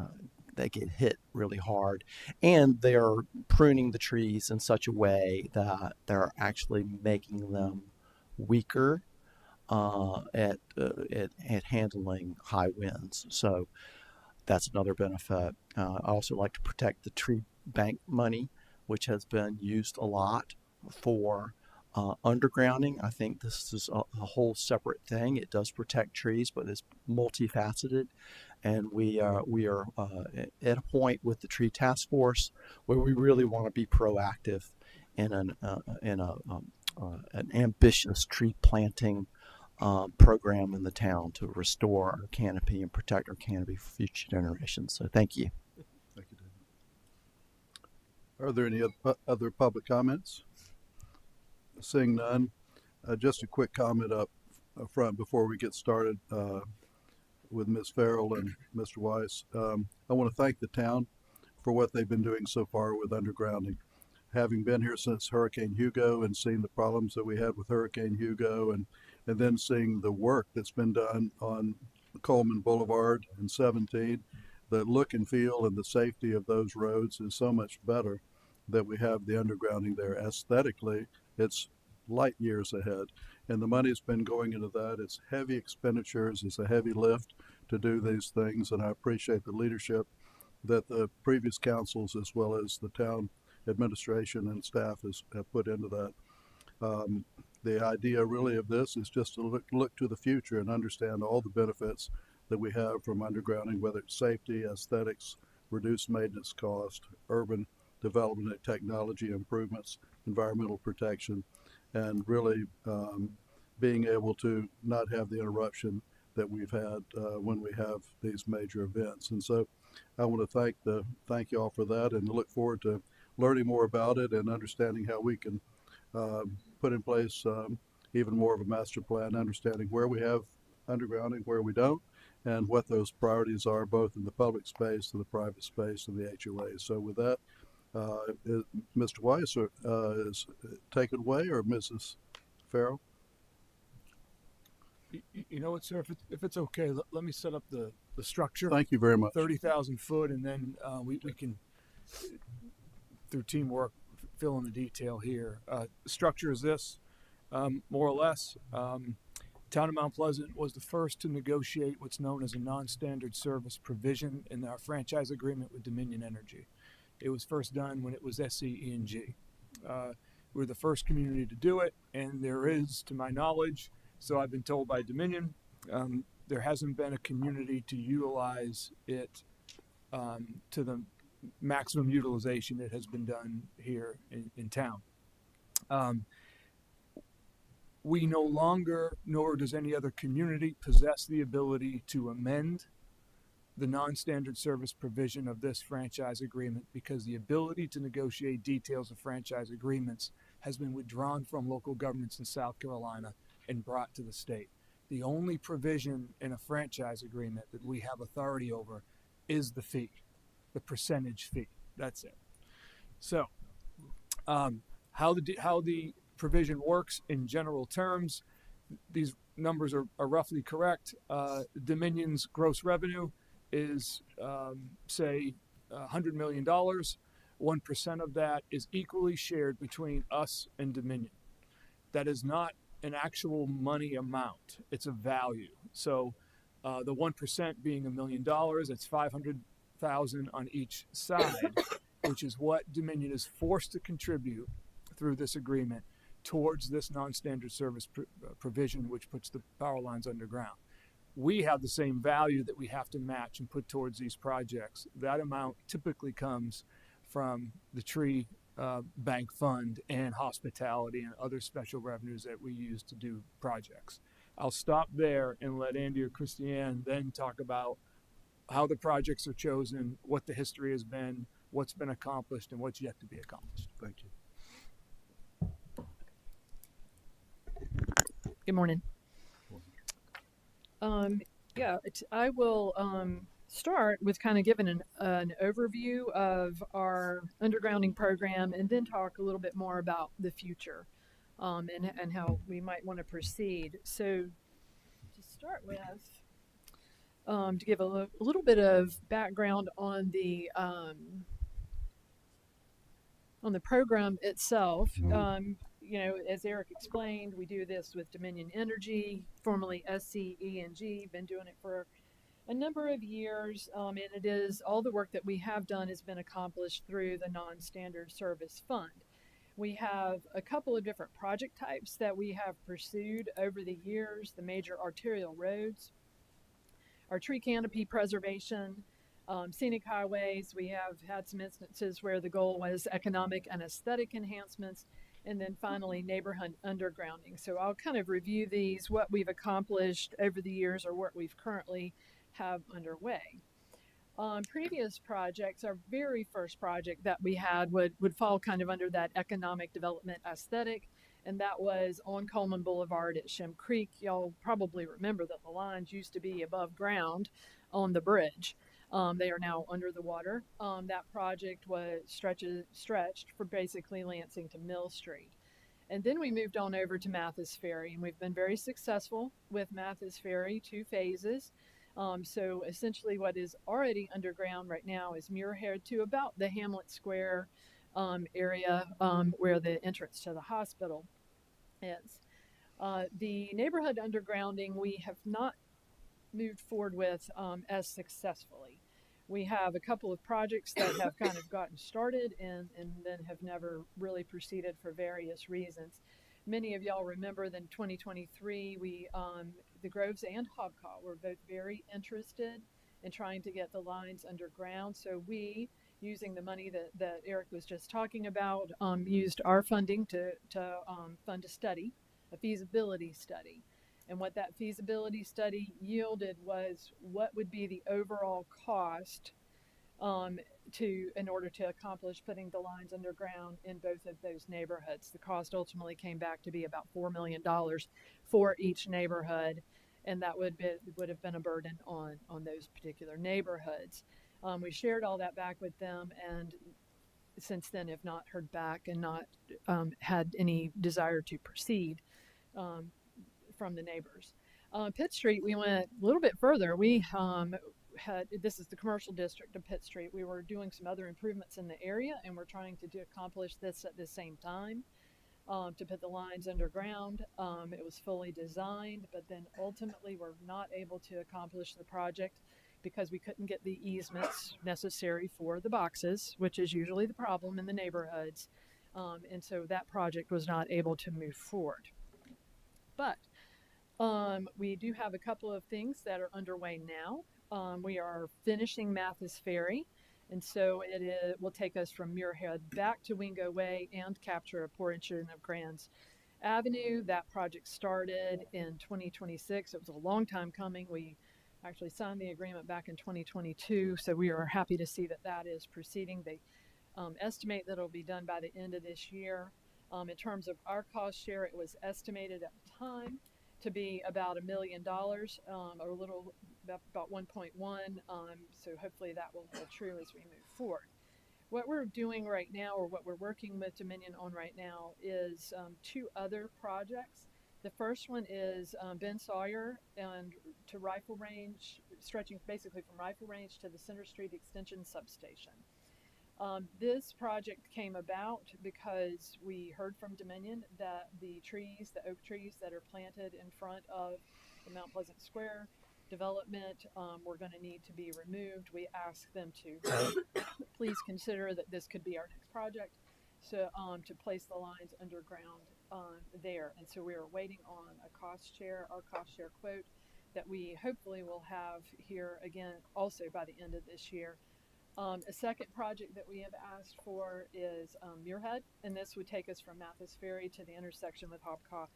hit really hard, and they are pruning the trees in such a way that they're actually making them weaker at handling high winds. So that's another benefit. I also like to protect the tree bank money, which has been used a lot for undergrounding. I think this is a whole separate thing. It does protect trees, but it's multifaceted. And we are at a point with the Tree Task Force where we really want to be proactive in an ambitious tree planting program in the town to restore our canopy and protect our canopy for future generations. So thank you. Thank you, David. Are there any other public comments? Seeing none, just a quick comment up front before we get started with Ms. Farrell and Mr. Weiss. I want to thank the town for what they've been doing so far with undergrounding. Having been here since Hurricane Hugo and seeing the problems that we had with Hurricane Hugo and then seeing the work that's been done on Coleman Boulevard and 17, the look and feel and the safety of those roads is so much better that we have the undergrounding there. Aesthetically, it's light years ahead, and the money's been going into that. It's heavy expenditures, it's a heavy lift to do these things, and I appreciate the leadership that the previous councils as well as the town administration and staff have put into that. The idea really of this is just to look to the future and understand all the benefits that we have from undergrounding, whether it's safety, aesthetics, reduced maintenance cost, urban development and technology improvements, environmental protection, and really being able to not have the interruption that we've had when we have these major events. And so I want to thank you all for that, and look forward to learning more about it and understanding how we can put in place even more of a master plan, understanding where we have undergrounding, where we don't, and what those priorities are, both in the public space and the private space and the HOA. So with that, Mr. Weiss is take it away, or Mrs. Farrell? You know what, sir? If it's okay, let me set up the structure. Thank you very much. 30,000 foot, and then we can, through teamwork, fill in the detail here. The structure is this, more or less. Town of Mount Pleasant was the first to negotiate what's known as a non-standard service provision in our franchise agreement with Dominion Energy. It was first done when it was SCE&G. We're the first community to do it, and there is, to my knowledge, so I've been told by Dominion, there hasn't been a community to utilize it to the maximum utilization that has been done here in town. We no longer, nor does any other community, possess the ability to amend the non-standard service provision of this franchise agreement because the ability to negotiate details of franchise agreements has been withdrawn from local governments in South Carolina and brought to the state. The only provision in a franchise agreement that we have authority over is the fee, the percentage fee. That's it. So, how the provision works in general terms, these numbers are roughly correct. Dominion's gross revenue is, say, $100 million. 1% of that is equally shared between us and Dominion. That is not an actual money amount. It's a value. So the 1% being $1 million, it's $500,000 on each side, which is what Dominion is forced to contribute through this agreement towards this non-standard service provision, which puts the power lines underground. We have the same value that we have to match and put towards these projects. That amount typically comes from the tree bank fund and hospitality and other special revenues that we use to do projects. I'll stop there and let Andy or Christiane then talk about how the projects are chosen, what the history has been, what's been accomplished, and what's yet to be accomplished. Thank you. Good morning. I will start with kind of giving an overview of our undergrounding program and then talk a little bit more about the future and how we might want to proceed. So to start with, to give a little bit of background on the program itself. You know, as Eric explained, we do this with Dominion Energy, formerly SCE&G, been doing it for a number of years, and it is all the work that we have done has been accomplished through the non-standard service fund. We have a couple of different project types that we have pursued over the years: the major arterial roads, our tree canopy preservation, scenic highways. We have had some instances where the goal was economic and aesthetic enhancements, and then finally neighborhood undergrounding. So I'll kind of review these, what we've accomplished over the years or what we've currently have underway. Previous projects, our very first project that we had would fall kind of under that economic development aesthetic, and that was on Coleman Boulevard at Shem Creek. Y'all probably remember that the lines used to be above ground on the bridge. They are now under the water. That project was stretched from basically Lansing to Mill Street. And then we moved on over to Mathis Ferry, and we've been very successful with Mathis Ferry, 2 phases. So essentially what is already underground right now is Muirhead to about the Hamlet Square area where the entrance to the hospital is. The neighborhood undergrounding we have not moved forward with as successfully. We have a couple of projects that have kind of gotten started and then have never really proceeded for various reasons. Many of y'all remember that in 2023, the Groves and Hobcaw were both very interested in trying to get the lines underground. So we, using the money that Eric was just talking about, used our funding to fund a study, a feasibility study. And what that feasibility study yielded was what would be the overall cost in order to accomplish putting the lines underground in both of those neighborhoods. The cost ultimately came back to be about $4 million for each neighborhood, and that would have been a burden on those particular neighborhoods. We shared all that back with them, and since then have not heard back and not had any desire to proceed from the neighbors. Pitt Street, we went a little bit further. We this is the commercial district of Pitt Street. We were doing some other improvements in the area, and we're trying to accomplish this at the same time. To put the lines underground. It was fully designed, but then ultimately we're not able to accomplish the project because we couldn't get the easements necessary for the boxes, which is usually the problem in the neighborhoods. And so that project was not able to move forward. But we do have a couple of things that are underway now. We are finishing Mathis Ferry, and so it will take us from Muirhead back to Wingo Way and capture a portion of Grants Avenue. That project started in 2026. It was a long time coming. We actually signed the agreement back in 2022, so we are happy to see that that is proceeding. They estimate that it'll be done by the end of this year. In terms of our cost share, it was estimated at the time to be about $1 million, or a little about 1.1. So hopefully that will hold true as we move forward. What we're doing right now, or what we're working with Dominion on right now, is two other projects. The first one is Ben Sawyer and to Rifle Range, stretching basically from Rifle Range to the Center Street Extension Substation. This project came about because we heard from Dominion that the trees, the oak trees that are planted in front of the Mount Pleasant Square development were going to need to be removed. We asked them to please consider that this could be our next project, so to place the lines underground there. And so we are waiting on a cost share, our cost share quote, that we hopefully will have here again also by the end of this year. A second project that we have asked for is Muirhead, and this would take us from Mathis Ferry to the intersection with Hobcaw,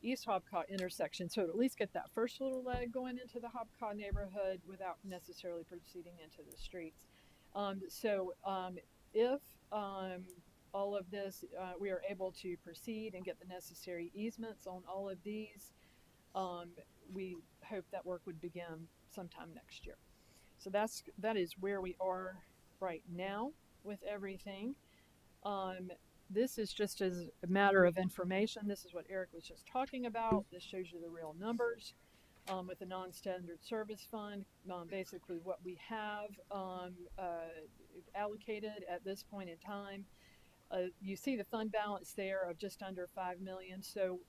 East Hobcaw intersection. So at least get that first little leg going into the Hobcaw neighborhood without necessarily proceeding into the streets. If all of this, we are able to proceed and get the necessary easements on all of these, we hope that work would begin sometime next year. So that is where we are right now with everything. This is just as a matter of information. This is what Eric was just talking about. This shows you the real numbers with the non-standard service fund. Basically what we have allocated at this point in time. You see the fund balance there of just under $5 million. So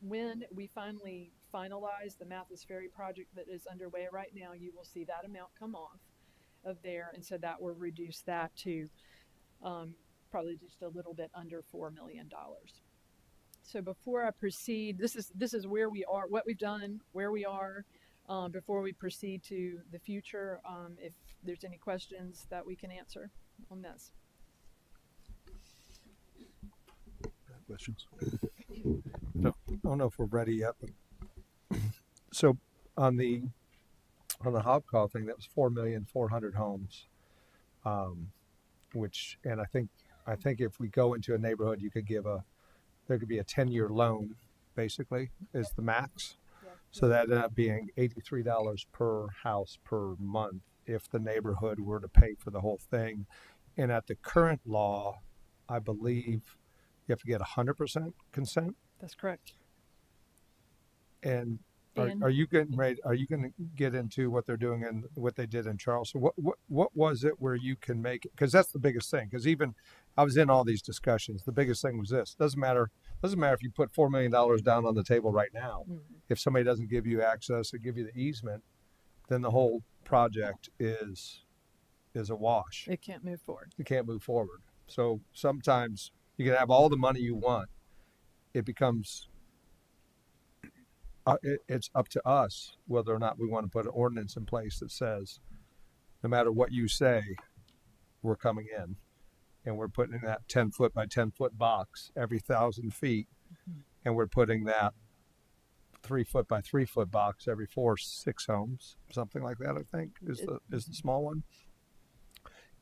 when we finally finalize the Mathis Ferry project that is underway right now, you will see that amount come off of there, and so that will reduce that to probably just a little bit under $4 million. So before I proceed, this is where we are, what we've done, where we are, before we proceed to the future. If there's any questions that we can answer on this. Questions? No, I don't know if we're ready yet. But so on the Hobcaw thing, that was 4,400,000 homes, which, and I think if we go into a neighborhood, there could be a 10-year loan, basically, is the max. Yeah. So that ended up being $83 per house per month if the neighborhood were to pay for the whole thing. And at the current law, I believe you have to get 100% consent. That's correct. And are you getting ready? Are you going to get into what they're doing and what they did in Charleston? What was it where you can make it? Because that's the biggest thing. Because even I was in all these discussions. The biggest thing was this: doesn't matter if you put $4 million down on the table right now. Mm-hmm. If somebody doesn't give you access or give you the easement, then the whole project is a wash. It can't move forward. It can't move forward. So sometimes you can have all the money you want. It becomes it's up to us whether or not we want to put an ordinance in place that says, no matter what you say, we're coming in, and we're putting in that 10-foot by 10-foot box every 1,000 feet, mm-hmm. and we're putting that 3-foot by 3-foot box every 6 homes, something like that. I think is the small one.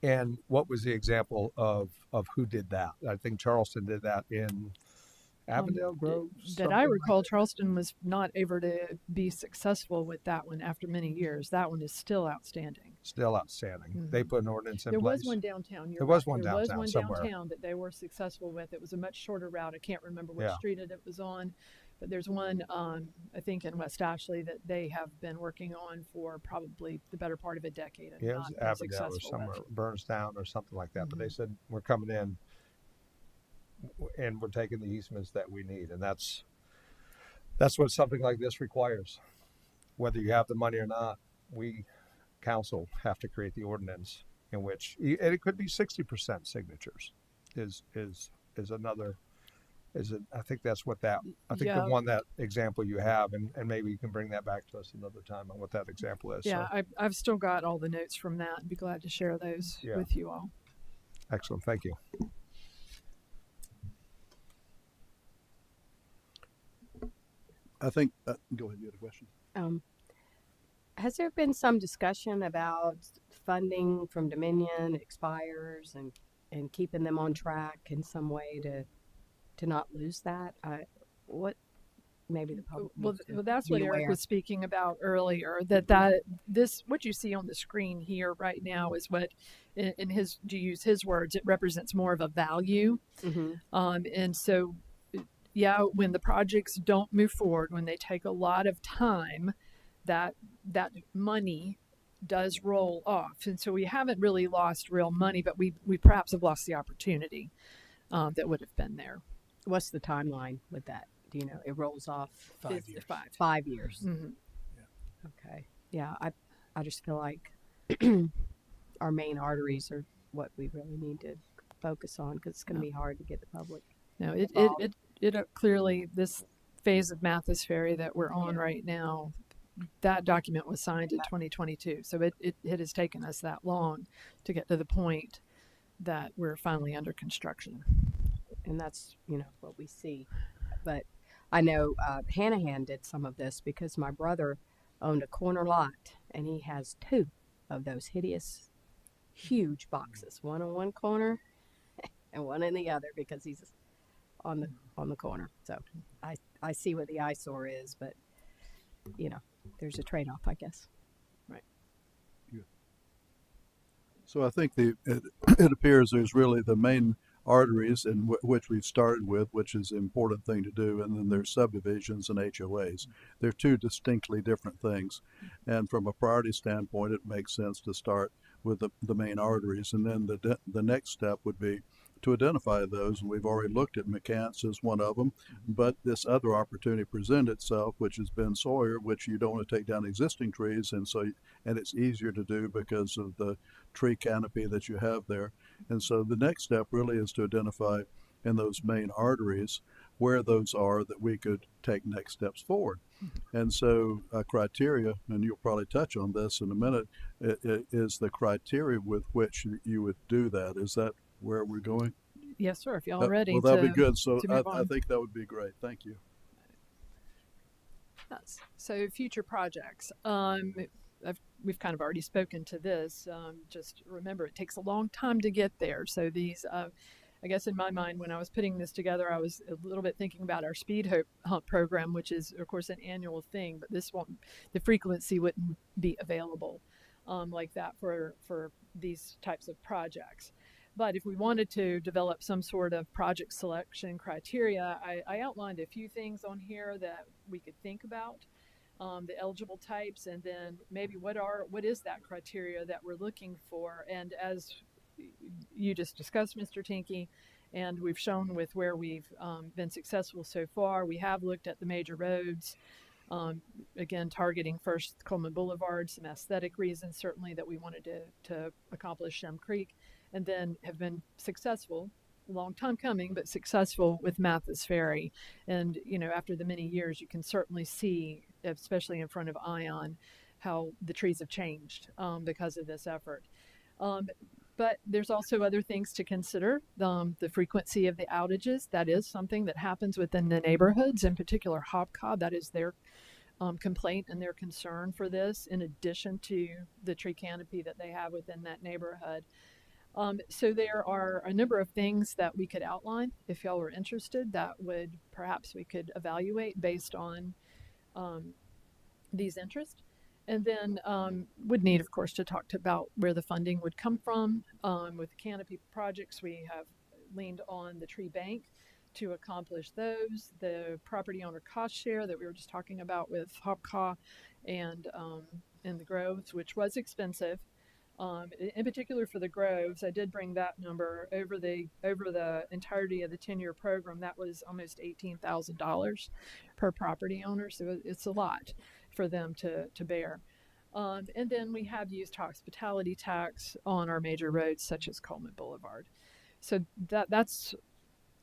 And what was the example of who did that? I think Charleston did that in Avondale Grove. That I recall, like Charleston was not able to be successful with that one after many years. That one is still outstanding. Still outstanding. Mm-hmm. They put an ordinance in place. There was one downtown. There was one downtown somewhere. There was one downtown that they were successful with. It was a much shorter route. I can't remember what street it was on, But there's one, I think in West Ashley that they have been working on for probably the better part of a decade and Yeah, it not was been Avondale or successful somewhere, with. burns down or something like that. But they Mhm. said we're coming in and we're taking the easements that we need, and that's what something like this requires. Whether you have the money or not, we council have to create the ordinance in which, and it could be 60% signatures. Is another is it? I think that's what that. I think the Yeah, one that example you have, and maybe you can bring that back to us another time on what that example is. yeah, So I've still got all the notes from that. I'd be glad to share those yeah, with you all. excellent. Thank you. I think, go ahead, you had a question. Has there been some discussion about funding from Dominion expires and keeping them on track in some way to not lose that? What maybe the public Well, needs to well, that's be what Eric aware. was speaking about earlier. That this what you see on the screen here right now is what, in his to use his words, it represents more of a value. Mm-hmm. And so, yeah, when the projects don't move forward, when they take a lot of time, that money does roll off, and so we haven't really lost real money, but we perhaps have lost the opportunity that would have been there. What's the timeline with that? Do you know? It rolls off 5 years. 5 years. Mm-hmm. Okay. Yeah, I just feel like our main arteries are what we really need to focus on because it's going to be hard to get the public. No, involved. it clearly this phase of Mathis Ferry that we're on right now, that document was signed in 2022. So it has taken us that long to get to the point that we're finally under construction. And that's, what we see. But I know Hanahan did some of this because my brother owned a corner lot and he has 2 of those hideous, huge boxes, one on one corner and one in the other because he's on the corner. So I see what the eyesore is, but there's a trade-off, I guess. Right. Good. So I think it appears there's really the main arteries in which we've started with, which is the important thing to do, and then there's subdivisions and HOAs. They're 2 distinctly different things, and from a priority standpoint, it makes sense to start with the main arteries, and then the next step would be to identify those. And we've already looked at McCants as one of them, but this other opportunity presented itself, which has been Sawyer, which you don't want to take down existing trees, and it's easier to do because of the tree canopy that you have there. And so the next step really is to identify in those main arteries where those are that we could take next steps forward. And so criteria, and you'll probably touch on this in a minute, is the criteria with which you would do that. Is that where we're going? Yes, sir. If y'all are ready, well, that'd be good. So I I think that would be great. Thank you. Yes. So future projects. We've kind of already spoken to this. Just remember, it takes a long time to get there. So these, I guess in my mind, when I was putting this together, I was a little bit thinking about our speed hunt program, which is, of course, an annual thing, but the frequency wouldn't be available like that for these types of projects. But if we wanted to develop some sort of project selection criteria, I outlined a few things on here that we could think about, the eligible types, and then maybe what is that criteria that we're looking for. And as you just discussed, Mr. Tinky, and we've shown with where we've been successful so far, we have looked at the major roads, again, targeting first Coleman Boulevard, some aesthetic reasons certainly that we wanted to accomplish Shem Creek, and then have been successful, a long time coming, but successful with Mathis Ferry. And, after the many years, you can certainly see, especially in front of Ion, how the trees have changed because of this effort. But there's also other things to consider. The frequency of the outages, that is something that happens within the neighborhoods, in particular Hopcob. That is their complaint and their concern for this, in addition to the tree canopy that they have within that neighborhood. So there are a number of things that we could outline if y'all were interested that perhaps we could evaluate based on these interests. And then would need, of course, to talk about where the funding would come from. With the canopy projects, we have leaned on the tree bank to accomplish those. The property owner cost share that we were just talking about with Hopcaw and the Groves, which was expensive. In particular for the Groves, I did bring that number over the entirety of the 10-year program. That was almost $18,000 per property owner, so it's a lot for them to bear. And then we have used hospitality tax on our major roads such as Coleman Boulevard. So that's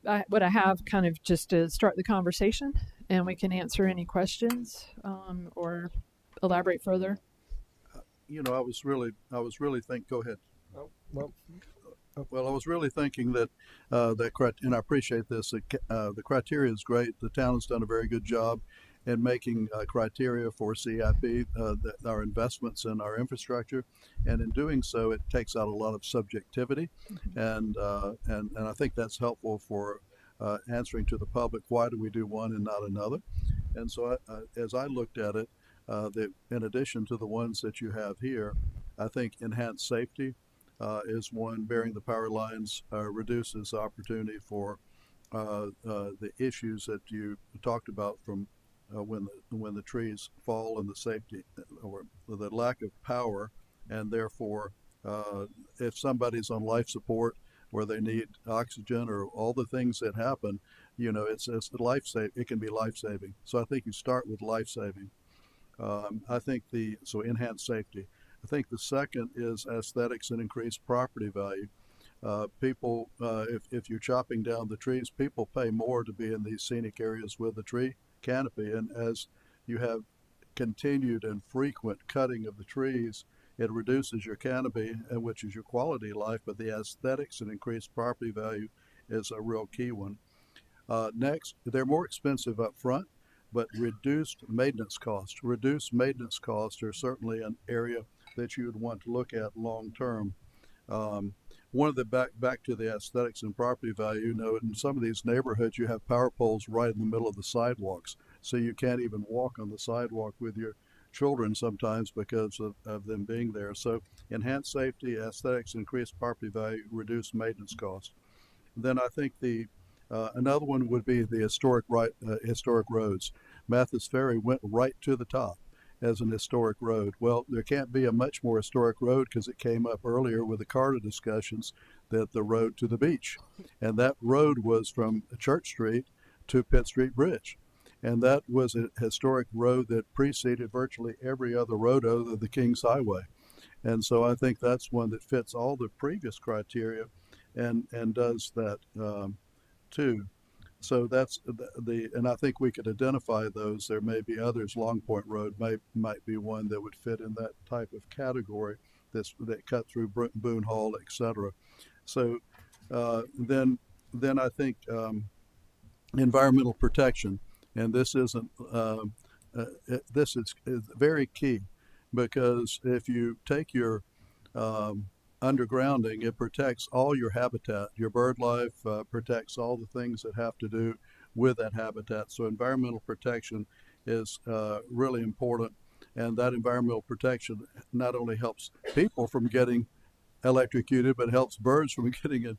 what I have kind of just to start the conversation, and we can answer any questions or elaborate further. You know, I was really go ahead. Oh, well, Well, I was really thinking that and I appreciate this. The criteria is great. The town has done a very good job in making criteria for CIP, our investments in our infrastructure, and in doing so, it takes out a lot of subjectivity, and I think that's helpful for answering to the public why do we do one and not another. And so, as I looked at it, in addition to the ones that you have here, I think enhanced safety is one. Burying the power lines reduces opportunity for the issues that you talked about from when the trees fall, and the safety or the lack of power, and therefore if somebody's on life support where they need oxygen or all the things that happen, you know, it's it can be life saving. So I think you start with life saving. I think enhanced safety. I think the second is aesthetics and increased property value. People, if you're chopping down the trees, people pay more to be in these scenic areas with the tree canopy. And as you have continued and frequent cutting of the trees, it reduces your canopy, which is your quality of life, but the aesthetics and increased property value is a real key one. Next, they're more expensive up front, but reduced maintenance costs. Reduced maintenance costs are certainly an area that you would want to look at long term. One of the back to the aesthetics and property value, you know, in some of these neighborhoods, you have power poles right in the middle of the sidewalks, so you can't even walk on the sidewalk with your children sometimes because of them being there. So enhanced safety, aesthetics, increased property value, reduced maintenance costs. Then I think another one would be the historic roads. Mathis Ferry went right to the top as an historic road. Well, there can't be a much more historic road because it came up earlier with the Carter discussions, that the road to the beach. And that road was from Church Street to Pitt Street Bridge. And that was a historic road that preceded virtually every other road other than the Kings Highway. And so I think that's one that fits all the previous criteria and does that too. So that's and I think we could identify those. There may be others. Long Point Road might be one that would fit in that type of category. That cut through Boone Hall, etc. So then I think environmental protection, and this isn't this is very key, because if you take your undergrounding, it protects all your habitat. Your bird life protects all the things that have to do with that habitat. So environmental protection is really important, and that environmental protection not only helps people from getting electrocuted, but helps birds from getting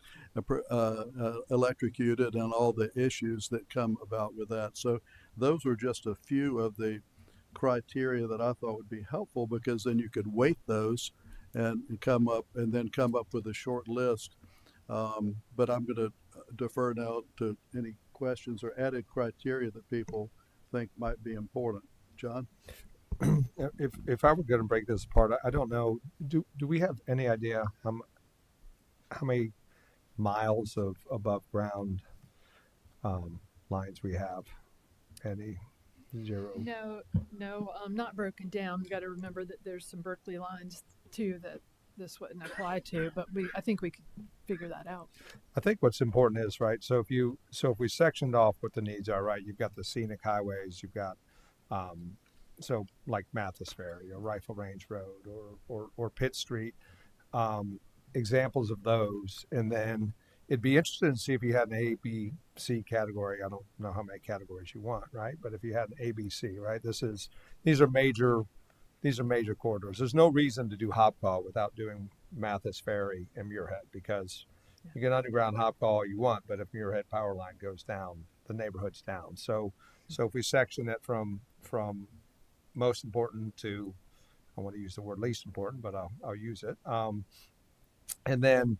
electrocuted, and all the issues that come about with that. So those are just a few of the criteria that I thought would be helpful, because then you could weight those and come up with a short list. But I'm going to defer now to any questions or added criteria that people think might be important. John? If I were going to break this apart, I don't know. Do we have any idea how many miles of above ground lines we have? Any? Zero? No, not broken down. You got to remember that there's some Berkeley lines too that this wouldn't apply to, but I think we could figure that out. I think what's important is, right, so if we sectioned off what the needs are, right, you've got the scenic highways, you've got so like Mathis Ferry or Rifle Range Road or Pitt Street, examples of those. And then it'd be interesting to see if you had an A, B, C category. I don't know how many categories you want, right? But if you had an A, B, C, right, these are major corridors. There's no reason to do Hopcaw without doing Mathis Ferry and Muirhead, because You can underground hop call all you want, but if your head power line goes down, the neighborhood's down. So if we section it from most important to, I want to use the word least important, but I'll use it. And then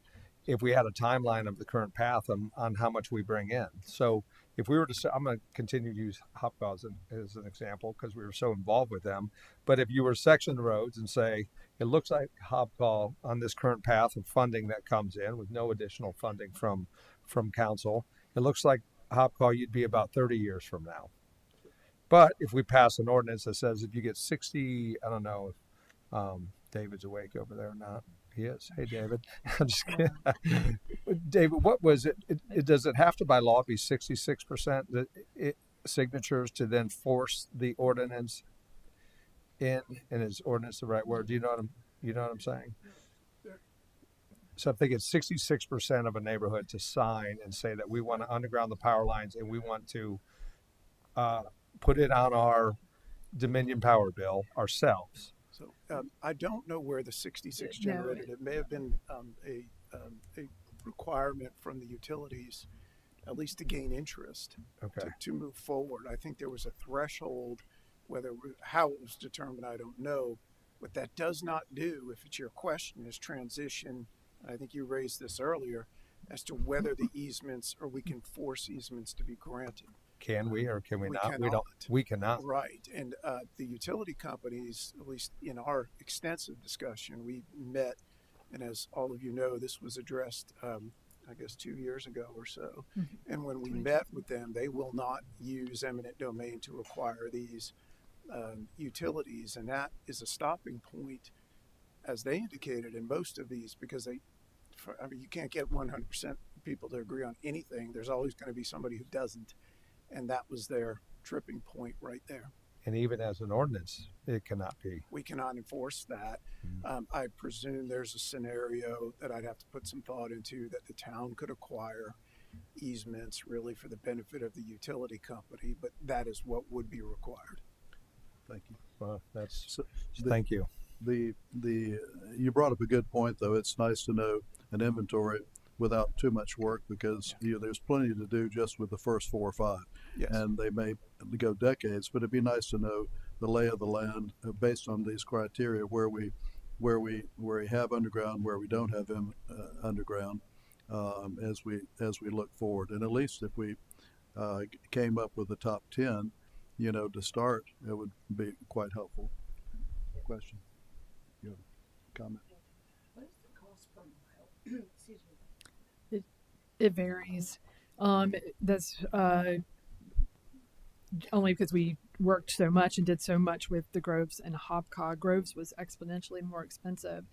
if we had a timeline of the current path on how much we bring in. So if we were to, I'm going to continue to use Hopco as an example because we were so involved with them. But if you were to section the roads and say, it looks like Hopco on this current path of funding that comes in with no additional funding from council, it looks like Hopco you'd be about 30 years from now. But if we pass an ordinance that says if you get 60, I don't know if David's awake over there or not. He is. Hey, David. I'm just kidding. David, what was it? Does it have to by law be 66% signatures to then force the ordinance in? And is ordinance the right word? Do you know what I'm saying? So I think it's 66% of a neighborhood to sign and say that we want to underground the power lines and we want to put it on our Dominion power bill ourselves. So I don't know where the 66 generated. It may have been a requirement from the utilities, at least to gain interest, to move forward. I think there was a threshold, how it was determined, I don't know. What that does not do, if it's your question, is transition. I think you raised this earlier, as to whether the easements or we can force easements to be granted. Can we or can we not? Cannot. We cannot. Right. And the utility companies, at least in our extensive discussion, we met, and as all of you know, this was addressed, I guess, 2 years ago or so. Mm-hmm. And when we met with them, they will not use eminent domain to acquire these utilities. And that is a stopping point, as they indicated in most of these, because you can't get 100% people to agree on anything. There's always going to be somebody who doesn't. And that was their tripping point right there. And even as an ordinance, it cannot be. We cannot enforce that. I presume there's a scenario that I'd have to put some thought into that the town could acquire easements really for the benefit of the utility company, but that is what would be required. Thank you. Well, thank you. You brought up a good point, though. It's nice to know an inventory without too much work because there's plenty to do just with the first 4 or 5. Yes. And they may go decades, but it'd be nice to know the lay of the land based on these criteria where we have underground, where we don't have underground, as we look forward. And at least if we came up with the top 10, to start, it would be quite helpful. Question? You have a comment? What is the cost per mile? Excuse me. It varies. That's only because we worked so much and did so much with the Groves and Hopco. Groves was exponentially more expensive.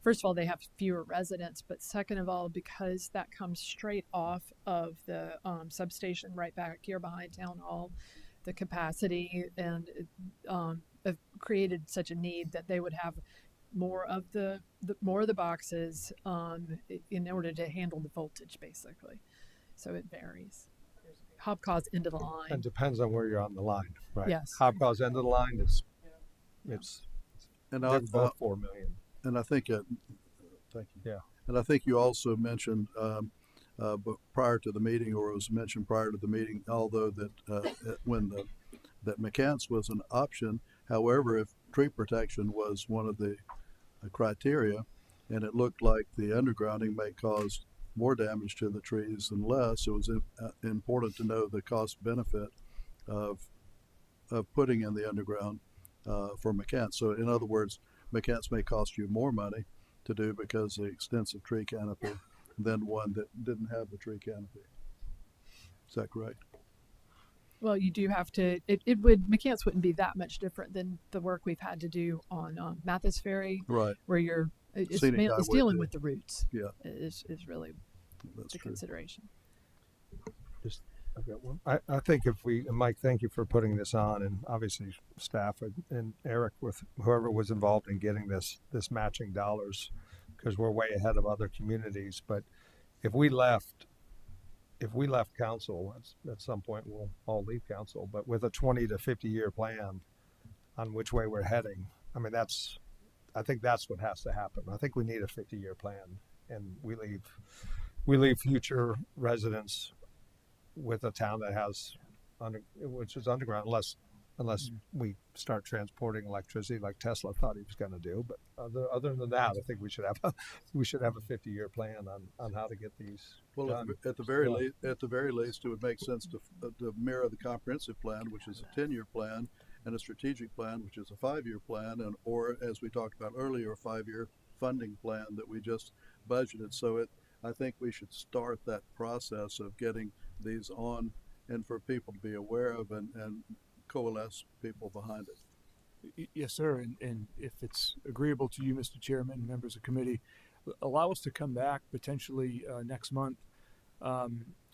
First of all, they have fewer residents, but second of all, because that comes straight off of the substation right back here behind Town Hall, the capacity and created such a need that they would have more of the boxes in order to handle the voltage, basically. So it varies. Hopco's end of the line. It depends on where you're on the line, right? Yes. Hopco's end of the line is they're both 4 million. And I think thank you. Yeah. And I think you also mentioned but prior to the meeting, or it was mentioned prior to the meeting, although that McCants was an option. However, if tree protection was one of the criteria, and it looked like the undergrounding may cause more damage to the trees than less, it was important to know the cost benefit of putting in the underground for McCants. So in other words, McCants may cost you more money to do because of the extensive tree canopy than one that didn't have the tree canopy. Is that correct? Well, you do have to. McCants wouldn't be that much different than the work we've had to do on Mathis Ferry, right? Where it's dealing with the roots. Yeah, is really the consideration. I've got one. I think Mike, thank you for putting this on, and obviously staff and Eric with whoever was involved in getting this matching dollars, because we're way ahead of other communities. But if we left council, at some point we'll all leave council, but with a 20 to 50 year plan on which way we're heading, I mean, I think that's what has to happen. I think we need a 50-year plan, and we leave we leave future residents with a town that has which is underground, unless we start transporting electricity like Tesla thought he was going to do. But other than that, I think we should have a 50-year plan on how to get these done. At the very least, it would make sense to mirror the comprehensive plan, which is a 10-year plan, and a strategic plan, which is a 5-year plan, or as we talked about earlier, a 5-year funding plan that we just budgeted. So I think we should start that process of getting these on, and for people to be aware of and coalesce people behind it. Yes, sir. And if it's agreeable to you, Mr. Chairman, members of committee, allow us to come back potentially next month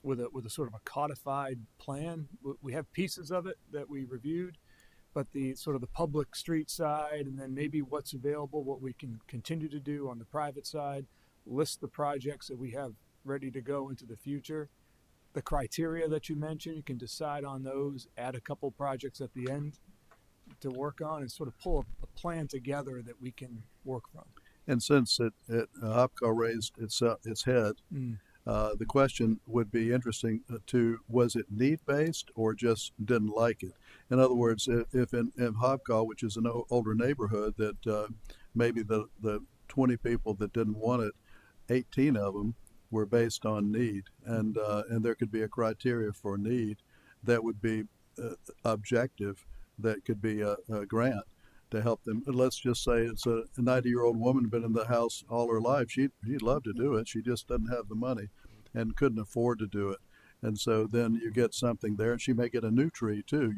with a sort of a codified plan. We have pieces of it that we reviewed, but the sort of the public street side, and then maybe what's available, what we can continue to do on the private side, list the projects that we have ready to go into the future. The criteria that you mentioned, you can decide on those, add a couple projects at the end to work on, and sort of pull a plan together that we can work from. And since HOPCO raised its head, the question would be interesting was it need-based or just didn't like it? In other words, if in HOPCO, which is an older neighborhood, that maybe the 20 people that didn't want it, 18 of them were based on need, and there could be a criteria for need that would be objective, that could be a grant to help them. Let's just say it's a 90-year-old woman, been in the house all her life. She'd love to do it. She just doesn't have the money and couldn't afford to do it. And so then you get something there, and she may get a new tree too,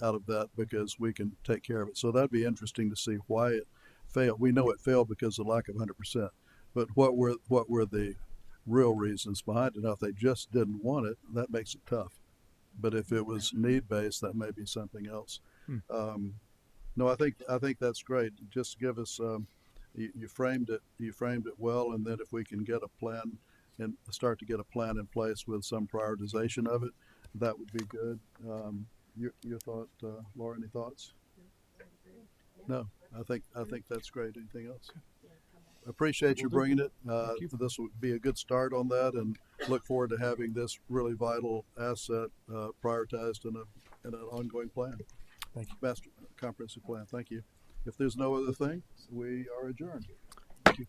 out of that, because we can take care of it. So that'd be interesting to see why it failed. We know it failed because of lack of 100%, but what were the real reasons behind it? Now, if they just didn't want it, that makes it tough. But if it was need-based, that may be something else. No, I think that's great. Just give us you framed it well, and then if we can get a plan and start to get a plan in place with some prioritization of it, that would be good. Your thought, Laura? Any thoughts? No, I think that's great. Anything else? Appreciate you bringing it. This would be a good start on that, and look forward to having this really vital asset prioritized in an ongoing plan. Thank you. Master comprehensive plan. Thank you. If there's no other thing, we are adjourned. Thank you.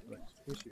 Thanks.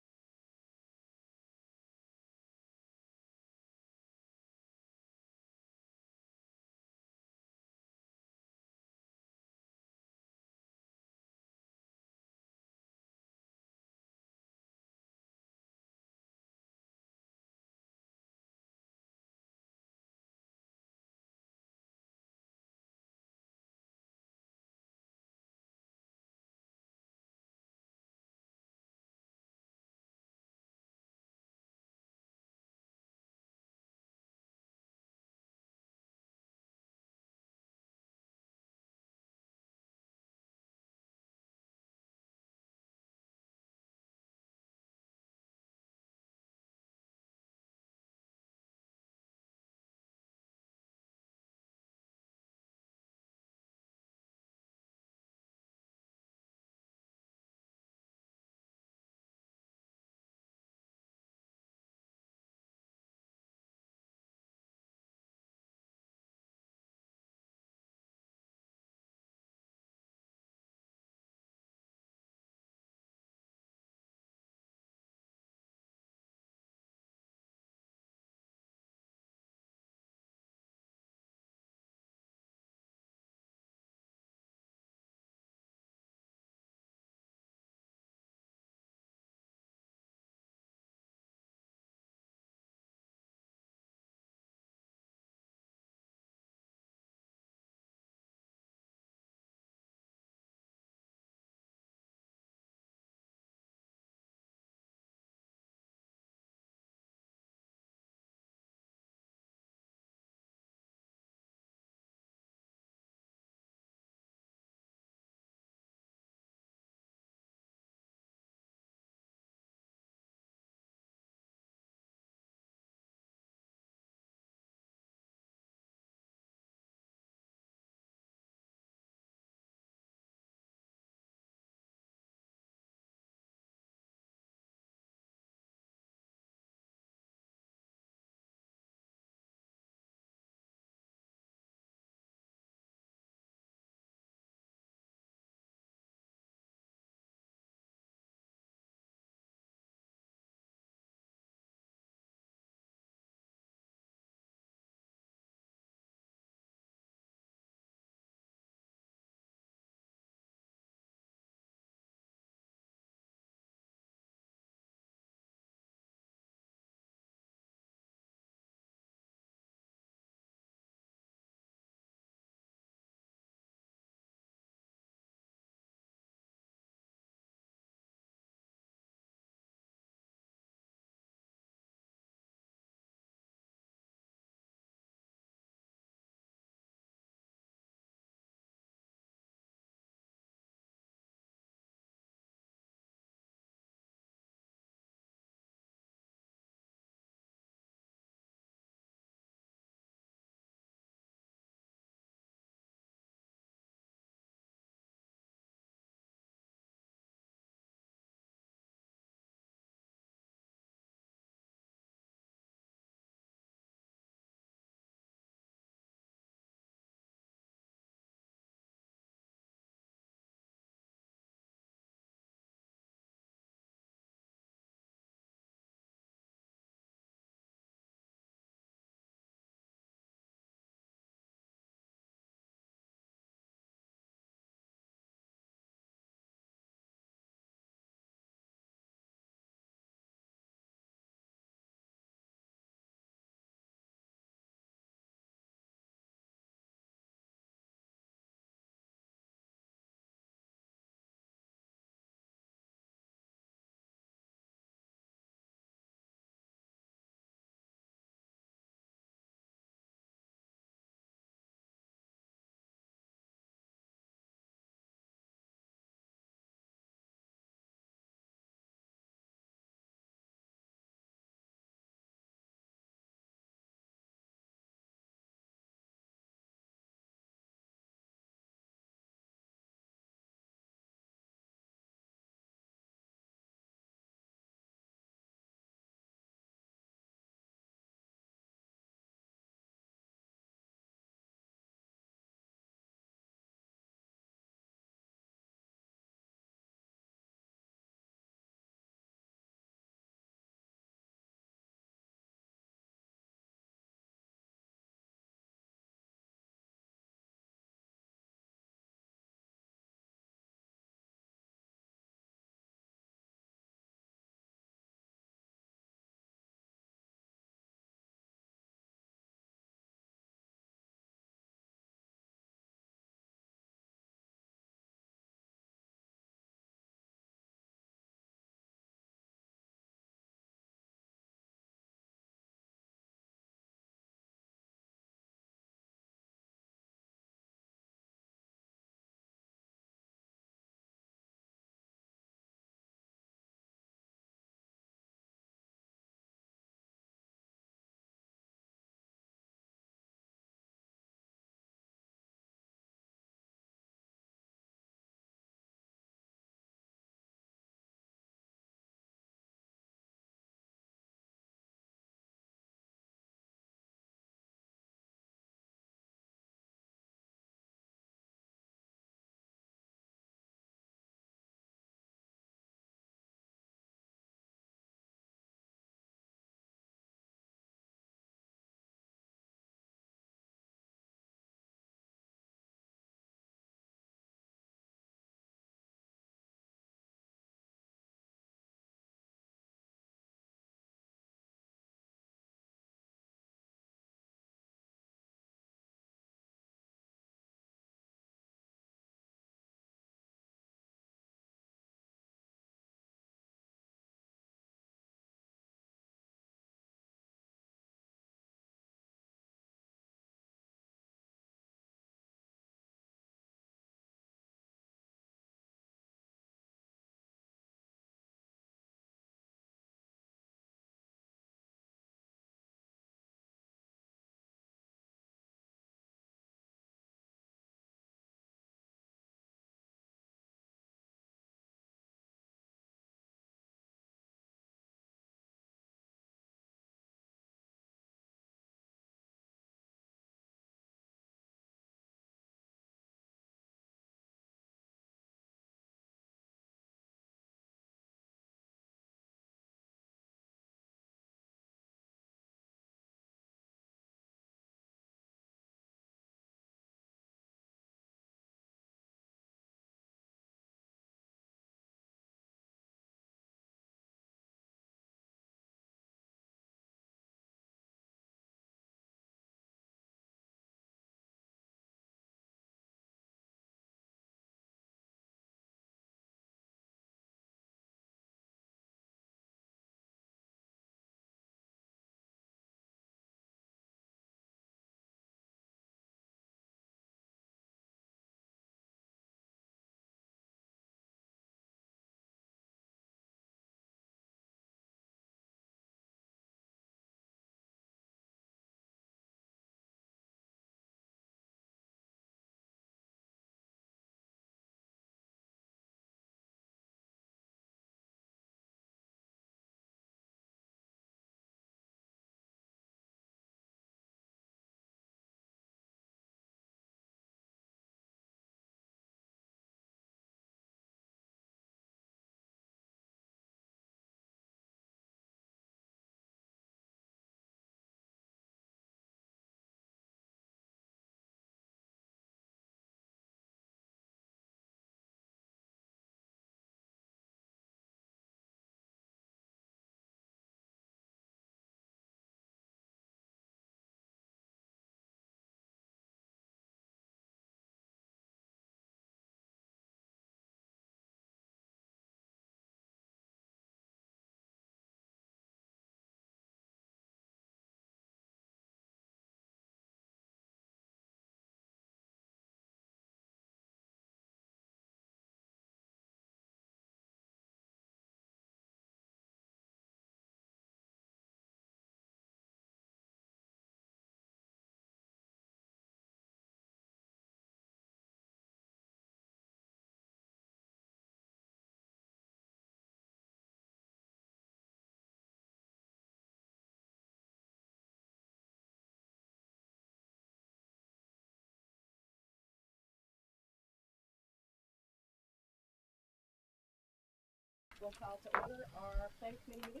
We'll call to order our planning committee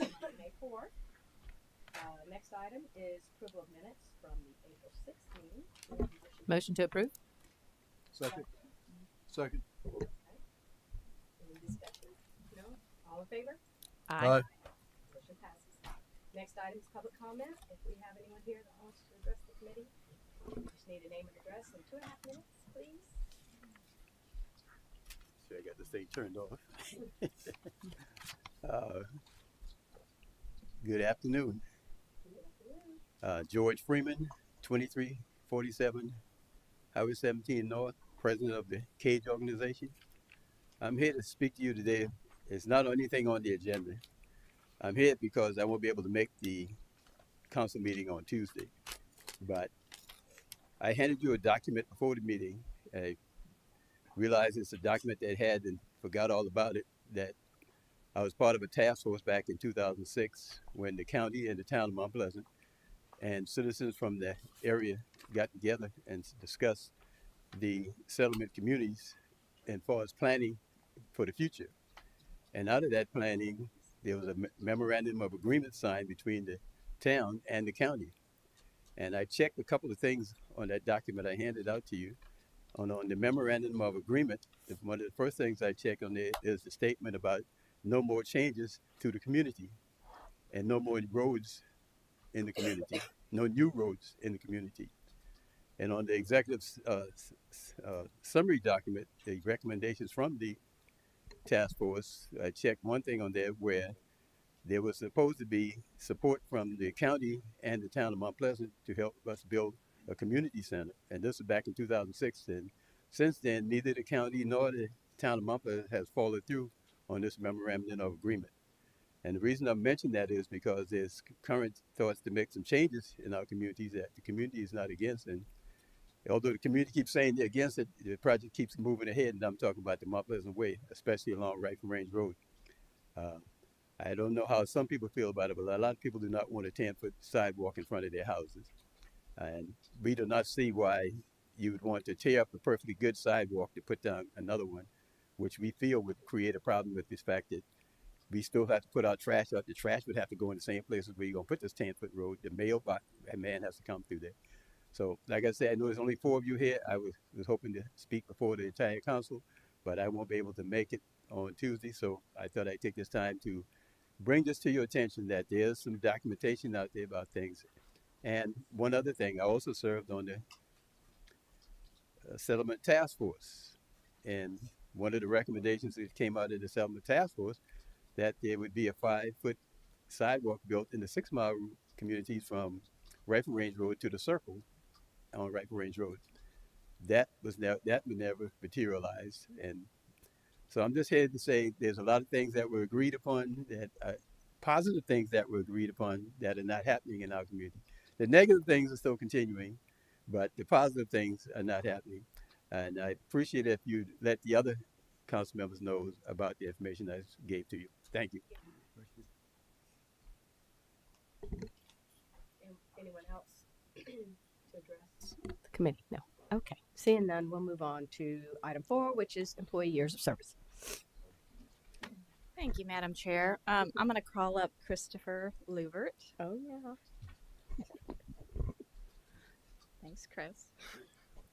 meeting on May 4th. Next item is approval of minutes from the April 6th meeting. Motion to approve. Second. Second. Okay. Any discussion? No? All in favor? Aye. Motion passes. Next item is public comment. If we have anyone here that wants to address the committee, just need a name and address in 2.5 minutes, please. So I got this thing turned off. Good afternoon. George Freeman, 2347 Highway 17 North, president of the Cage Organization. I'm here to speak to you today. It's not anything on the agenda. I'm here because I won't be able to make the council meeting on Tuesday. But I handed you a document before the meeting. I realized it's a document that had and forgot all about it, that I was part of a task force back in 2006 when the county and the town of Mount Pleasant and citizens from the area got together and discussed the settlement communities and far as planning for the future. And out of that planning, there was a memorandum of agreement signed between the town and the county. And I checked a couple of things on that document I handed out to you. On the memorandum of agreement, one of the first things I checked on there is the statement about no more changes to the community and no more roads in the community, no new roads in the community. And on the executive summary document, the recommendations from the task force, I checked one thing on there where there was supposed to be support from the county and the town of Mount Pleasant to help us build a community center. And this was back in 2006. And since then, neither the county nor the town of Mount Pleasant has followed through on this memorandum of agreement. And the reason I mention that is because there's current thoughts to make some changes in our communities that the community is not against. And although the community keeps saying they're against it, the project keeps moving ahead. And I'm talking about the Mount Pleasant Way, especially along Rifle Range Road. I don't know how some people feel about it, but a lot of people do not want a 10-foot sidewalk in front of their houses. And we do not see why you would want to tear up a perfectly good sidewalk to put down another one, which we feel would create a problem with this fact that we still have to put our trash out. The trash would have to go in the same places where you're going to put this 10-foot road. The mailbox, that man has to come through there. So, like I said, I know there's only 4 of you here. I was hoping to speak before the entire council, but I won't be able to make it on Tuesday. So I thought I'd take this time to bring this to your attention that there's some documentation out there about things. And one other thing, I also served on the settlement task force. And one of the recommendations that came out of the settlement task force that there would be a 5-foot sidewalk built in the 6-mile communities from Rifle Range Road to the circle on Rifle Range Road. That would never materialize. And so I'm just here to say there's a lot of things that were agreed upon, that positive things that were agreed upon that are not happening in our community. The negative things are still continuing, but the positive things are not happening. And I appreciate it if you let the other council members know about the information I gave to you. Thank you. Anyone else to address The committee? No. Okay. Seeing none, we'll move on to item 4, which is employee years of service. Thank you, Madam Chair. I'm going to call up Christopher Luvert. Oh, yeah. Thanks, Chris.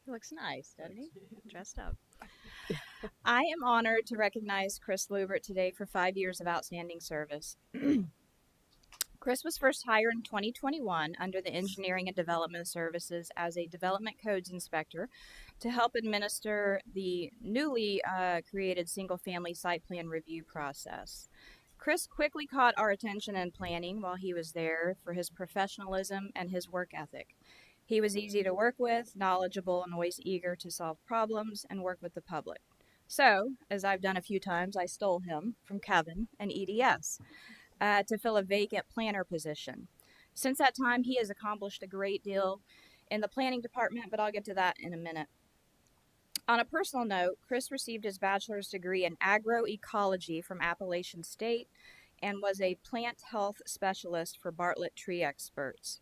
He looks nice, doesn't he? Dressed up. I am honored to recognize Chris Luvert today for 5 years of outstanding service. Chris was first hired in 2021 under the Engineering and Development Services as a Development Codes Inspector to help administer the newly created single-family site plan review process. Chris quickly caught our attention in planning while he was there for his professionalism and his work ethic. He was easy to work with, knowledgeable, and always eager to solve problems and work with the public. So, as I've done a few times, I stole him from Kevin and EDS to fill a vacant planner position. Since that time, he has accomplished a great deal in the planning department, but I'll get to that in a minute. On a personal note, Chris received his bachelor's degree in agroecology from Appalachian State and was a plant health specialist for Bartlett Tree Experts.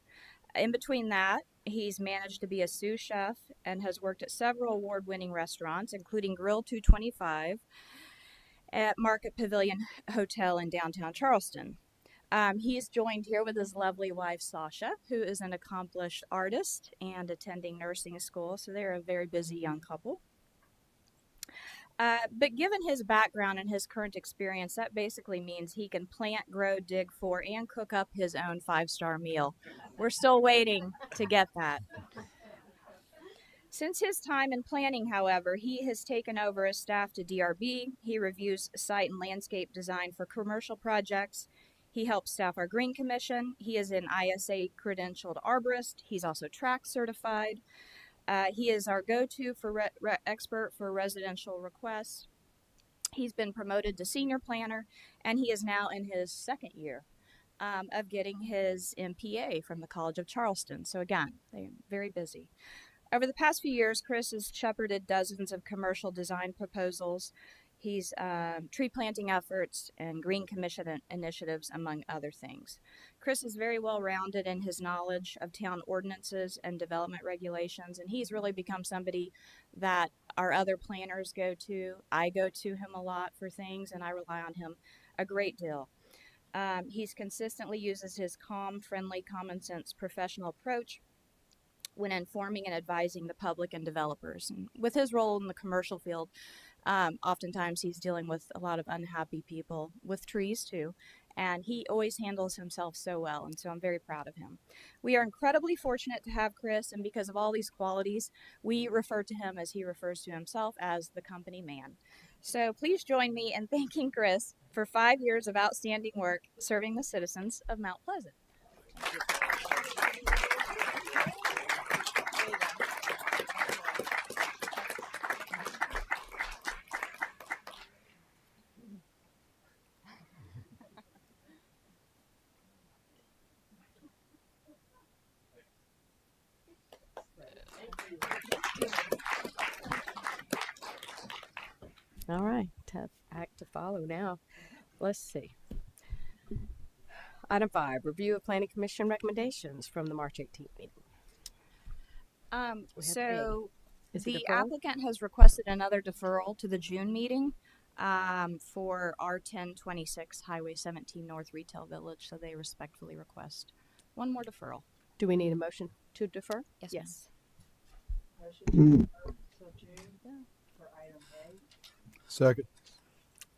In between that, he's managed to be a sous chef and has worked at several award-winning restaurants, including Grill 225, at Market Pavilion Hotel in downtown Charleston. He's joined here with his lovely wife, Sasha, who is an accomplished artist and attending nursing school, so they're a very busy young couple. But given his background and his current experience, that basically means he can plant, grow, dig for, and cook up his own 5-star meal. We're still waiting to get that. Since his time in planning, however, he has taken over as staff to DRB. He reviews site and landscape design for commercial projects. He helps staff our Green Commission. He is an ISA credentialed arborist. He's also track certified. He is our go-to for expert for residential requests. He's been promoted to senior planner, and he is now in his second year of getting his MPA from the College of Charleston. So again, they're very busy. Over the past few years, Chris has shepherded dozens of commercial design proposals. He's tree planting efforts and Green Commission initiatives, among other things. Chris is very well rounded in his knowledge of town ordinances and development regulations, and he's really become somebody that our other planners go to. I go to him a lot for things, and I rely on him a great deal. He's consistently uses his calm, friendly, common sense, professional approach when informing and advising the public and developers. And with his role in the commercial field, oftentimes he's dealing with a lot of unhappy people with trees too, and he always handles himself so well, and so I'm very proud of him. We are incredibly fortunate to have Chris, and because of all these qualities, we refer to him, as he refers to himself, as the company man. So please join me in thanking Chris for 5 years of outstanding work serving the citizens of Mount Pleasant. All right, tough act to follow now. Let's see. Item 5, review of Planning Commission recommendations from the March 18th meeting. So Is it the deferral? applicant has requested another deferral to the June meeting for R1026 Highway 17 North Retail Village. So they respectfully request one more deferral. Do we need a motion to defer? Yes. Yes. Second.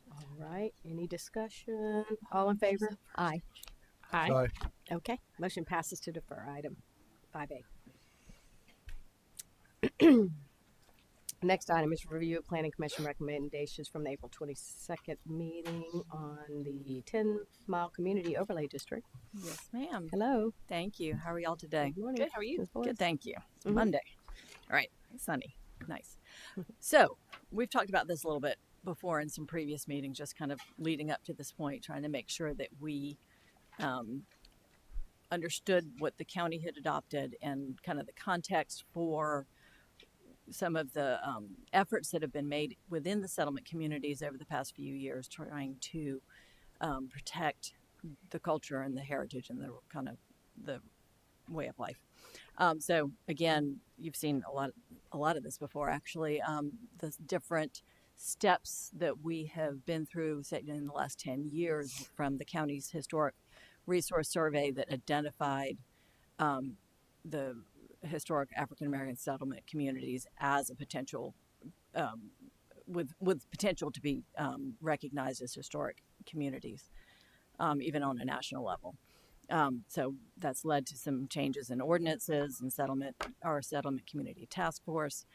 All right. Any discussion? All in favor? Aye. Aye. Okay. Motion passes to defer. Item 5A. Next item is review of Planning Commission recommendations from the April 22nd meeting on the 10-mile community overlay district. Yes, ma'am. Hello. Thank you. How are y'all today? Good morning. Good. How are you? Ms. Boyce. Good. Thank you. Mhm. Monday. All right. Sunny. Nice. So we've talked about this a little bit before in some previous meetings, just kind of leading up to this point, trying to make sure that we understood what the county had adopted and kind of the context for some of the efforts that have been made within the settlement communities over the past few years, trying to protect the culture and the heritage and the kind of the way of life. So again, you've seen a lot of this before, actually. The different steps that we have been through, say, in the last 10 years, from the county's historic resource survey that identified the historic African American settlement communities as a potential, with potential to be recognized as historic communities, even on a national level. So that's led to some changes in ordinances and our settlement community task force,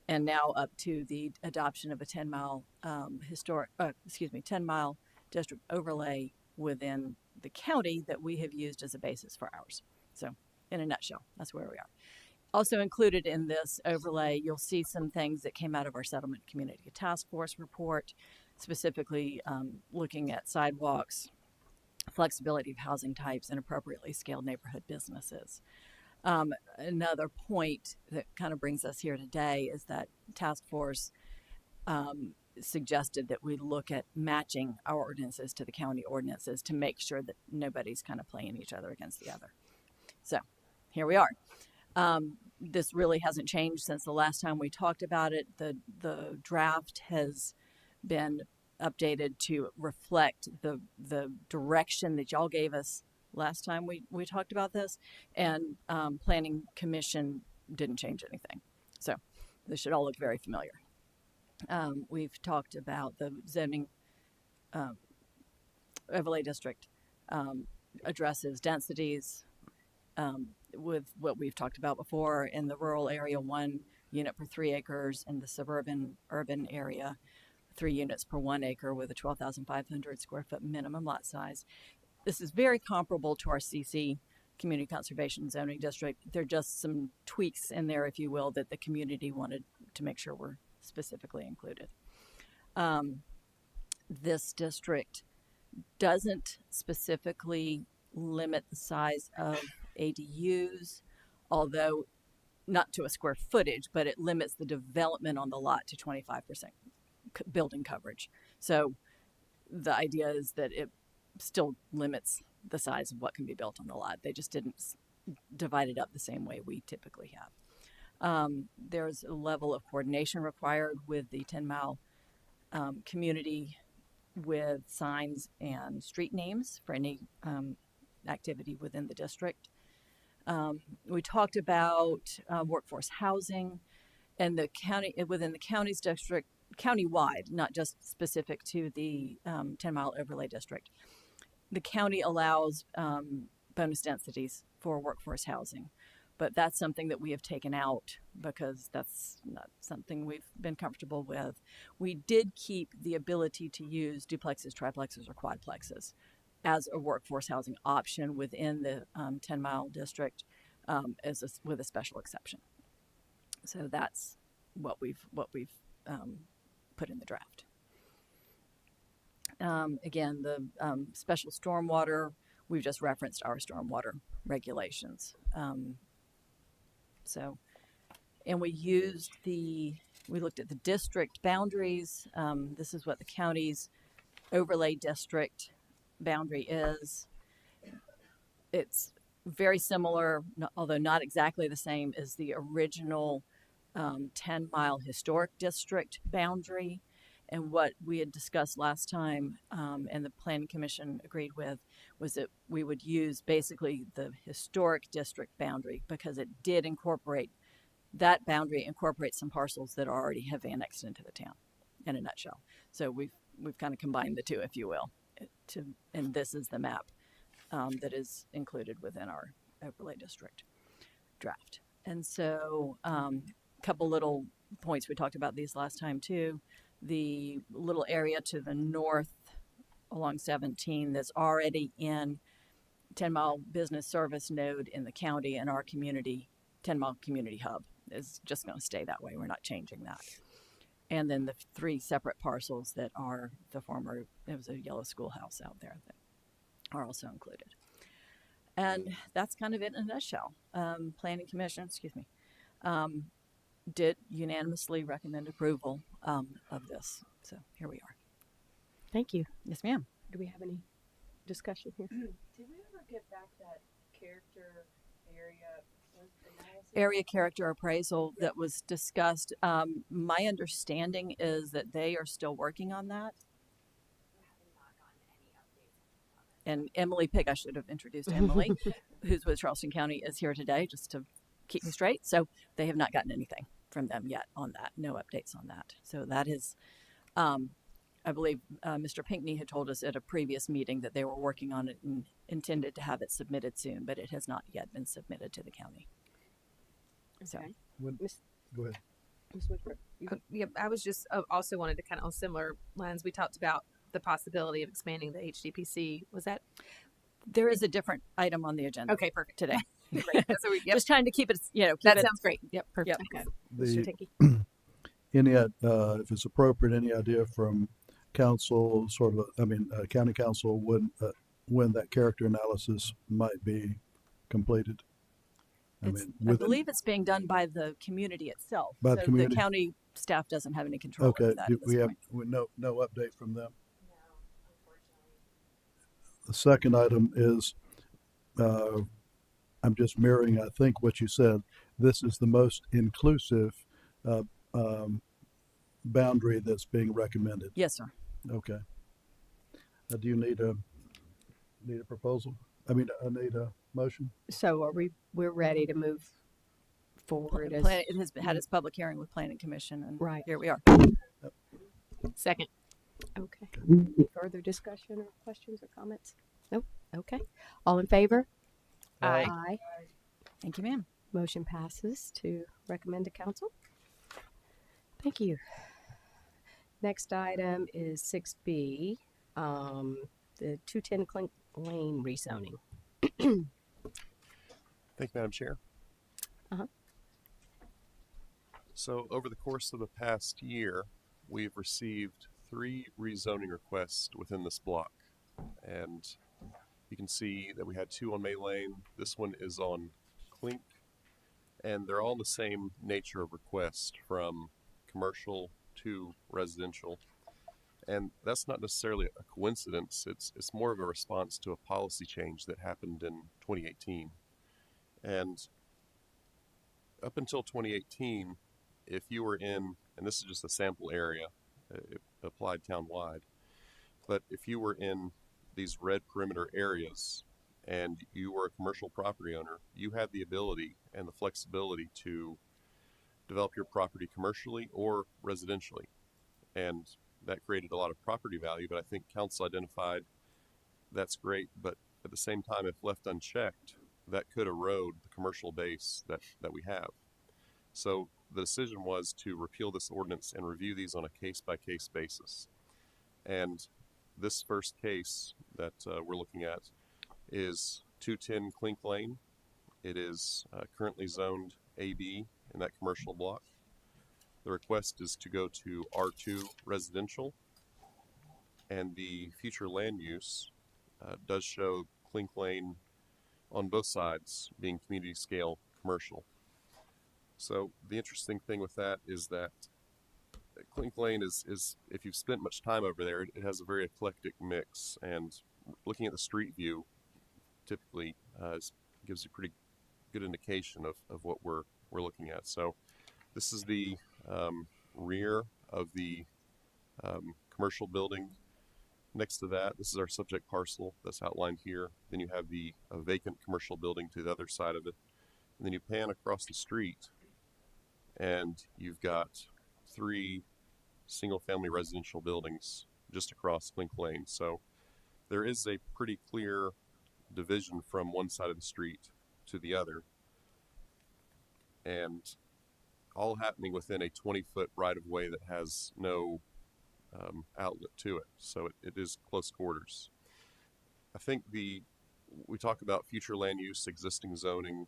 and now up to the adoption of a 10-mile 10-mile district overlay within the county that we have used as a basis for ours. So in a nutshell, that's where we are. Also included in this overlay, you'll see some things that came out of our settlement community task force report, specifically looking at sidewalks, flexibility of housing types, and appropriately scaled neighborhood businesses. Another point that kind of brings us here today is that task force suggested that we look at matching our ordinances to the county ordinances to make sure that nobody's kind of playing each other against the other. So here we are. This really hasn't changed since the last time we talked about it. The draft has been updated to reflect the direction that y'all gave us last time we talked about this, and Planning Commission didn't change anything. So this should all look very familiar. We've talked about the zoning overlay district addresses densities with what we've talked about before in the rural area, 1 unit per 3 acres, in the suburban urban area, 3 units per 1 acre with a 12,500 square foot minimum lot size. This is very comparable to our CC, Community Conservation Zoning District. There are just some tweaks in there, if you will, that the community wanted to make sure were specifically included. This district doesn't specifically limit the size of ADUs, although not to a square footage, but it limits the development on the lot to 25% building coverage. So the idea is that it still limits the size of what can be built on the lot. They just didn't divide it up the same way we typically have. There's a level of coordination required with the 10-mile community with signs and street names for any activity within the district. We talked about workforce housing, and the county, within the county's district, countywide, not just specific to the 10-mile overlay district. The county allows bonus densities for workforce housing, but that's something that we have taken out because that's not something we've been comfortable with. We did keep the ability to use duplexes, triplexes, or quadplexes as a workforce housing option within the 10-mile district with a special exception. So that's what we've put in the draft. Again, the special stormwater, we've just referenced our stormwater regulations. And we looked at the district boundaries. This is what the county's overlay district boundary is. It's very similar, although not exactly the same, as the original 10-mile historic district boundary. And what we had discussed last time, and the Planning Commission agreed with, was that we would use basically the historic district boundary because it did incorporate, that boundary incorporates some parcels that already have annexed into the town, in a nutshell. So we've kind of combined the two, if you will, and this is the map that is included within our overlay district draft. And so a couple little points, we talked about these last time too. The little area to the north along 17 that's already in 10-mile business service node in the county, and our community 10-mile community hub is just going to stay that way. We're not changing that. And then the 3 separate parcels that are the former, there was a yellow schoolhouse out there that are also included. And that's kind of it in a nutshell. Planning Commission, did unanimously recommend approval of this. So here we are. Thank you. Yes, ma'am. Do we have any discussion here? Did we ever get back that character area analysis? Area character appraisal that was discussed. My understanding is that they are still working on that. And Emily Pig, I should have introduced Emily, who's with Charleston County, is here today just to keep me straight. So they have not gotten anything from them yet on that. No updates on that. So that is, I believe Mr. Pinckney had told us at a previous meeting that they were working on it and intended to have it submitted soon, but it has not yet been submitted to the county. Okay. Go ahead. Ms. Woodford, yeah, I was just also wanted to kind of on similar lines. We talked about the possibility of expanding the HDPC. Was that? There is a different item on the agenda. Okay, perfect. Today. Great. So Just trying to keep it, that sounds great. Yep, perfect. Yep. Okay. Mr. Tinkey. If it's appropriate, any idea from council, county council, when that character analysis might be completed? I believe it's being done by the community itself. By the community? The county staff doesn't have any control over that. We have no update from them. The second item is, I'm just mirroring, I think, what you said. This is the most inclusive boundary that's being recommended. Yes, sir. Okay. Do you need a proposal? I need a motion? So we're ready to move forward as It has had its public hearing with Planning Commission, and right. here we are. Second. Okay. Any further discussion or questions or comments? Nope. Okay. All in favor? Aye. Aye. Thank you, ma'am. Motion passes to recommend to council. Thank you. Next item is 6B, the 210 Clink Lane rezoning. Thank you, Madam Chair. Uh-huh. So over the course of the past year, we've received 3 rezoning requests within this block. And you can see that we had 2 on May Lane. This one is on Clink. And they're all the same nature of request, from commercial to residential. And that's not necessarily a coincidence. It's more of a response to a policy change that happened in 2018. And up until 2018, if you were in, and this is just a sample area, it applied townwide, but if you were in these red perimeter areas and you were a commercial property owner, you had the ability and the flexibility to develop your property commercially or residentially. And that created a lot of property value, but I think council identified that's great, but at the same time, if left unchecked, that could erode the commercial base that we have. So the decision was to repeal this ordinance and review these on a case-by-case basis. And this first case that we're looking at is 210 Clink Lane. It is currently zoned AB in that commercial block. The request is to go to R2 residential, and the future land use does show Clink Lane on both sides being community scale commercial. So the interesting thing with that is that Clink Lane is if you've spent much time over there, it has a very eclectic mix, and looking at the street view typically gives you a pretty good indication of what we're looking at. So this is the rear of the commercial building. Next to that, this is our subject parcel that's outlined here. Then you have the vacant commercial building to the other side of it. And then you pan across the street, and you've got 3 single-family residential buildings just across Clink Lane. So there is a pretty clear division from one side of the street to the other, and all happening within a 20-foot right-of-way that has no outlet to it. So it is close quarters. I think we talk about future land use, existing zoning,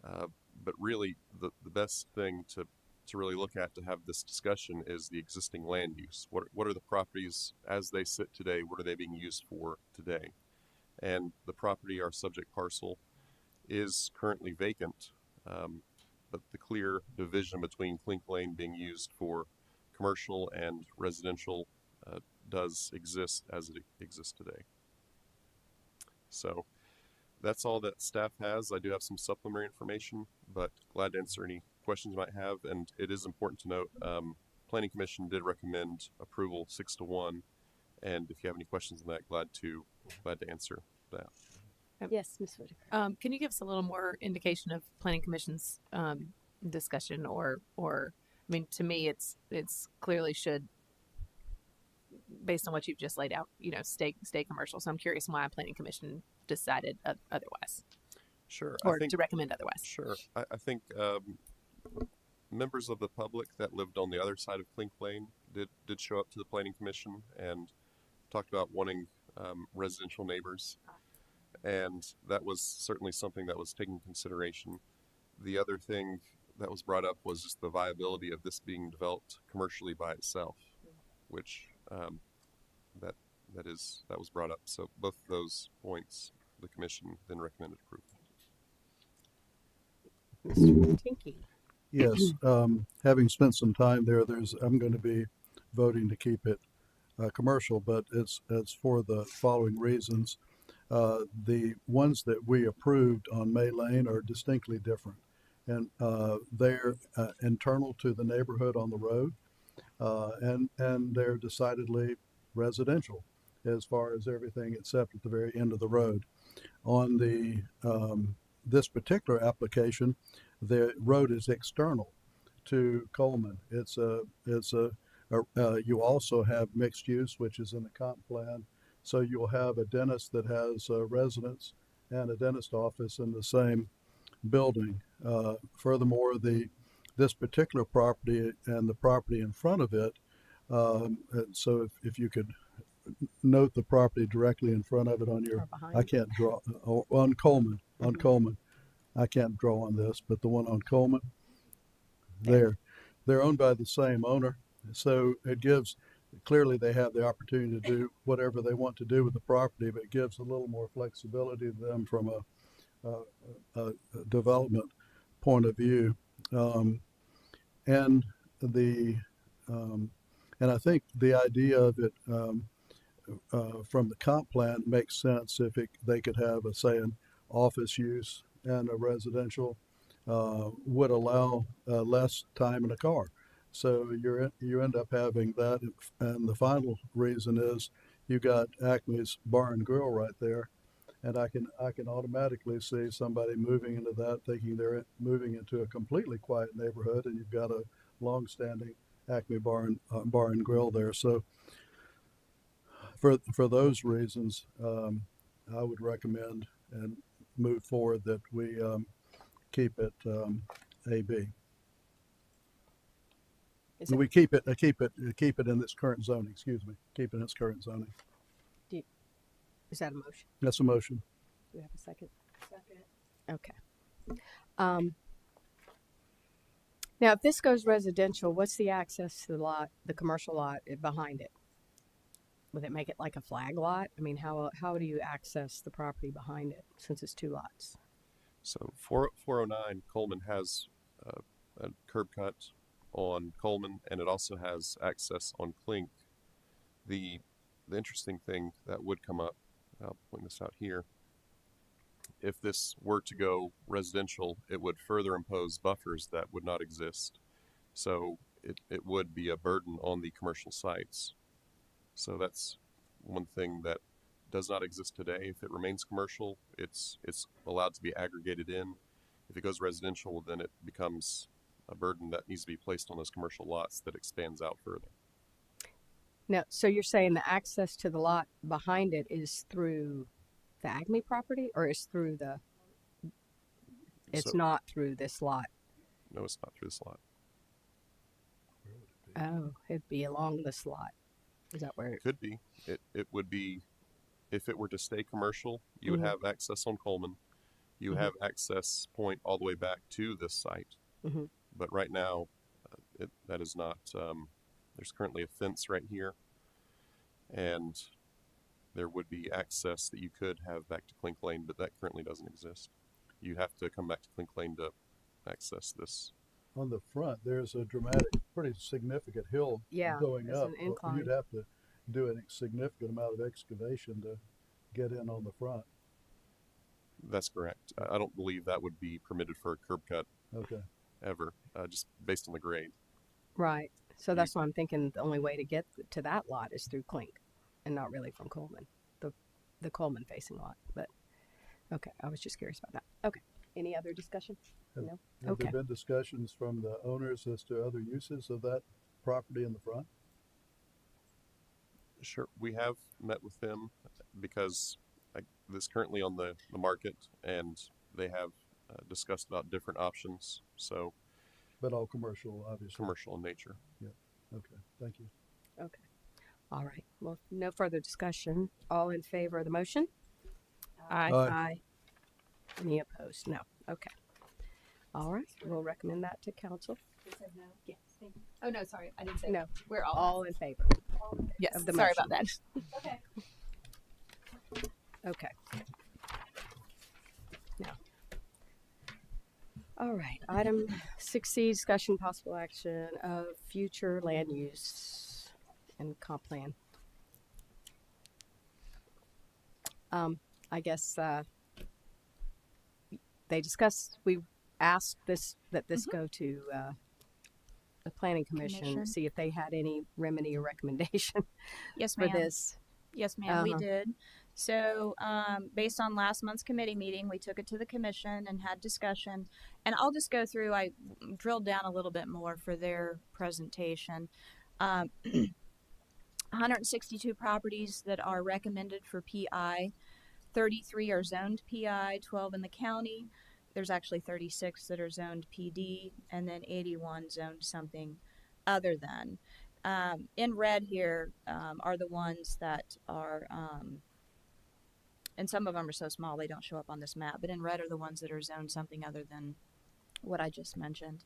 but really the best thing to really look at to have this discussion is the existing land use. What are the properties as they sit today? What are they being used for today? And the property, our subject parcel, is currently vacant, but the clear division between Clink Lane being used for commercial and residential does exist as it exists today. So that's all that staff has. I do have some supplementary information, but glad to answer any questions you might have. And it is important to note, Planning Commission did recommend approval 6-1. And if you have any questions on that, glad to answer that. Yes, Ms. Whitaker. Can you give us a little more indication of Planning Commission's discussion, or I mean, to me, it's clearly should, based on what you've just laid out, stay commercial. So I'm curious why Planning Commission decided otherwise. Sure. Or to recommend otherwise. Sure. I think members of the public that lived on the other side of Clink Lane did show up to the Planning Commission and talked about wanting residential neighbors. And that was certainly something that was taken into consideration. The other thing that was brought up was just the viability of this being developed commercially by itself, which that was brought up. So both of those points, the commission then recommended approval. Mr. Tinky. Yes, having spent some time there, I'm going to be voting to keep it commercial, but it's for the following reasons. The ones that we approved on May Lane are distinctly different, and they're internal to the neighborhood on the road, and they're decidedly residential as far as everything except at the very end of the road. On the this particular application, the road is external to Coleman. You also have mixed use, which is in the comp plan. So you'll have a dentist that has a residence and a dentist office in the same building. Furthermore, this particular property and the property in front of it. And so if you could note the property directly in front of it on your, I can't draw on Coleman, on Coleman. I can't draw on this, but the one on Coleman, they're owned by the same owner. So it gives, clearly they have the opportunity to do whatever they want to do with the property, but it gives a little more flexibility to them from a development point of view. And the, and I think the idea of it, from the comp plan makes sense if they could have say an office use and a residential would allow less time in a car. So you end up having that, and the final reason is you got Acme's Bar and Grill right there, and I can automatically see somebody moving into that, thinking they're moving into a completely quiet neighborhood, and you've got a long-standing Acme Bar and Grill there. So for those reasons, I would recommend and move forward that we keep it AB. We keep it in its current zoning. Excuse me, keep it in its current zoning. Is that a motion? That's a motion. Do we have a second? Second. Okay. Now, if this goes residential, what's the access to the lot, the commercial lot behind it? Would it make it like a flag lot? I mean, how do you access the property behind it since it's two lots? So 409 Coleman has a curb cut on Coleman, and it also has access on Clink. The interesting thing that would come up, I'll point this out here, if this were to go residential, it would further impose buffers that would not exist. So it would be a burden on the commercial sites. So that's one thing that does not exist today. If it remains commercial, it's allowed to be aggregated in. If it goes residential, then it becomes a burden that needs to be placed on those commercial lots that expands out further. Now, so you're saying the access to the lot behind it is through the Acme property, or is through the? It's not through this lot. No, it's not through this lot. Oh, it'd be along this lot. Is that where it could be? It would be, if it were to stay commercial, you would have access on Coleman. You have access point all the way back to this site. But right now, that is not. There's currently a fence right here, and there would be access that you could have back to Clink Lane, but that currently doesn't exist. You have to come back to Clink Lane to access this. On the front, there's a dramatic, pretty significant hill going up. An incline. You'd have to do a significant amount of excavation to get in on the front. That's correct. I don't believe that would be permitted for a curb cut. Okay. Ever, just based on the grade. Right. So that's why I'm thinking the only way to get to that lot is through Clink, and not really from Coleman, the Coleman facing lot. But okay, I was just curious about that. Okay. Any other discussion? No. Have there been discussions from the owners as to other uses of that property in the front? Sure, we have met with them because this is currently on the market, and they have discussed about different options. So, but all commercial, obviously. Commercial in nature. Yeah. Okay. Thank you. Okay. All right. Well, no further discussion. All in favor of the motion? Aye. Aye. Any opposed? No. Okay. All right. We'll recommend that to council. You said no? Yes. Thank you. Oh, no, sorry. I didn't say No. We're all in favor. Yes. Of the Sorry motion. about that. Okay. Okay. Now. All right. Item 6C, discussion possible action of future land use and comp plan. I guess they discussed, we asked that this go to the planning commission, see if they had any remedy or recommendation Yes, for ma'am. this. Yes, ma'am, we Uh-huh. did. So, based on last month's committee meeting, we took it to the commission and had discussion. And I'll just go through, I drilled down a little bit more for their presentation. 162 properties that are recommended for PI, 33 are zoned PI, 12 in the county. There's actually 36 that are zoned PD, and then 81 zoned something other than. In red here are the ones that are, and some of them are so small they don't show up on this map, but in red are the ones that are zoned something other than what I just mentioned.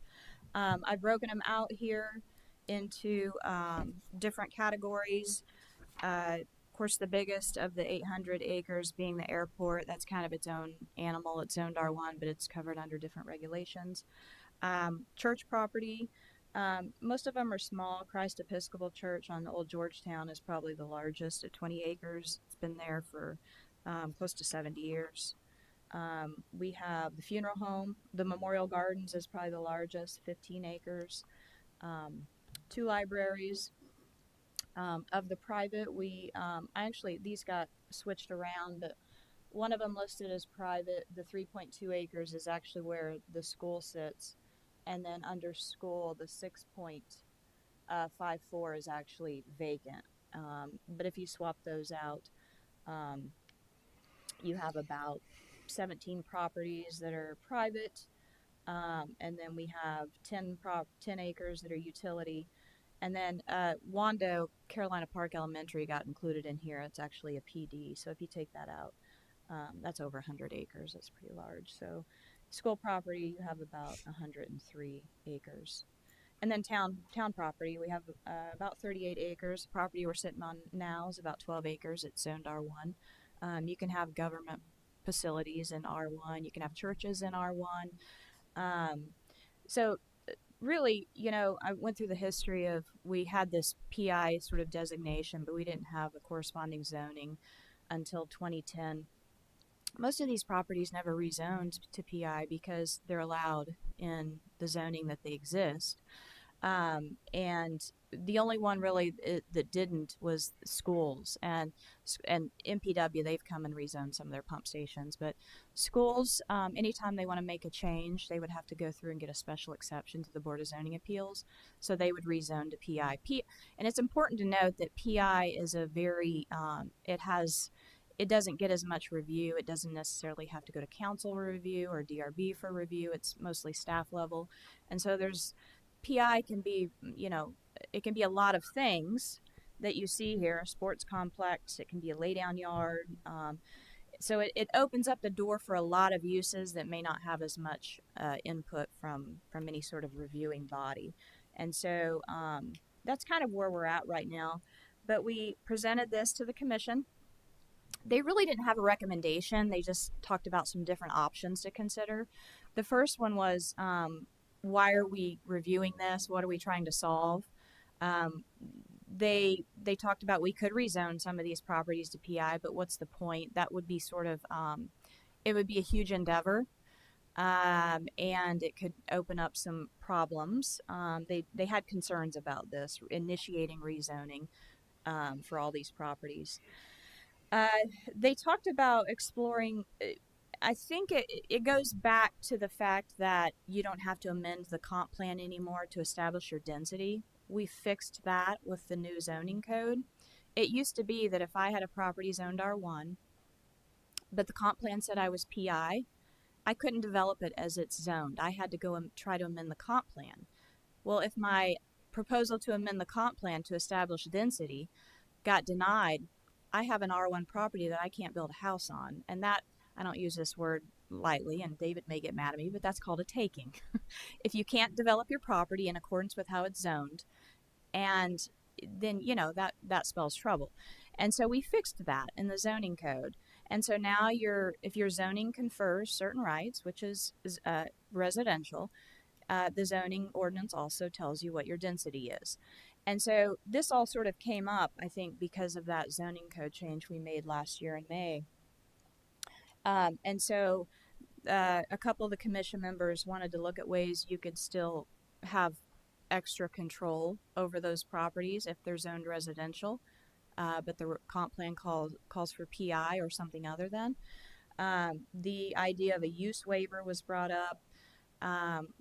I've broken them out here into different categories. Of course, the biggest of the 800 acres being the airport. That's kind of its own animal. It's zoned R1, but it's covered under different regulations. Church property. Most of them are small. Christ Episcopal Church on Old Georgetown is probably the largest at 20 acres. It's been there for close to 70 years. We have the funeral home. The Memorial Gardens is probably the largest, 15 acres. 2 libraries. Of the private, we actually, these got switched around, but one of them listed as private. The 3.2 acres is actually where the school sits, and then under school, the 6.54 is actually vacant. But if you swap those out, you have about 17 properties that are private, and then we have 10 acres that are utility. And then Wando, Carolina Park Elementary, got included in here. It's actually a PD, so if you take that out, that's over 100 acres. That's pretty large. So school property, you have about 103 acres. And then town property, we have about 38 acres. The property we're sitting on now is about 12 acres. It's zoned R1. You can have government facilities in R1. You can have churches in R1. So really, I went through the history of, we had this PI sort of designation, but we didn't have a corresponding zoning until 2010. Most of these properties never rezoned to PI because they're allowed in the zoning that they exist. And the only one really that didn't was schools, and MPW, they've come and rezoned some of their pump stations, but schools, anytime they want to make a change, they would have to go through and get a special exception to the Board of Zoning Appeals, so they would rezone to PI. And it's important to note that PI is a very, it doesn't get as much review. It doesn't necessarily have to go to council review or DRB for review. It's mostly staff level. And so PI can be, it can be a lot of things that you see here, a sports complex, it can be a laydown yard. So it opens up the door for a lot of uses that may not have as much input from any sort of reviewing body. And so that's kind of where we're at right now. But we presented this to the commission. They really didn't have a recommendation. They just talked about some different options to consider. The first one was, why are we reviewing this? What are we trying to solve? They talked about, we could rezone some of these properties to PI, but what's the point? That would be sort of, it would be a huge endeavor, and it could open up some problems. They had concerns about this, initiating rezoning for all these properties. They talked about exploring, I think it goes back to the fact that you don't have to amend the comp plan anymore to establish your density. We fixed that with the new zoning code. It used to be that if I had a property zoned R1, but the comp plan said I was PI, I couldn't develop it as it's zoned. I had to go and try to amend the comp plan. Well, if my proposal to amend the comp plan to establish density got denied, I have an R1 property that I can't build a house on. And that, I don't use this word lightly, and David may get mad at me, but that's called a taking. If you can't develop your property in accordance with how it's zoned, and then, that spells trouble. And so we fixed that in the zoning code. And so now if your zoning confers certain rights, which is residential, the zoning ordinance also tells you what your density is. And so this all sort of came up, I think, because of that zoning code change we made last year in May. And so a couple of the commission members wanted to look at ways you could still have extra control over those properties if they're zoned residential, but the comp plan calls for PI or something other than. The idea of a use waiver was brought up.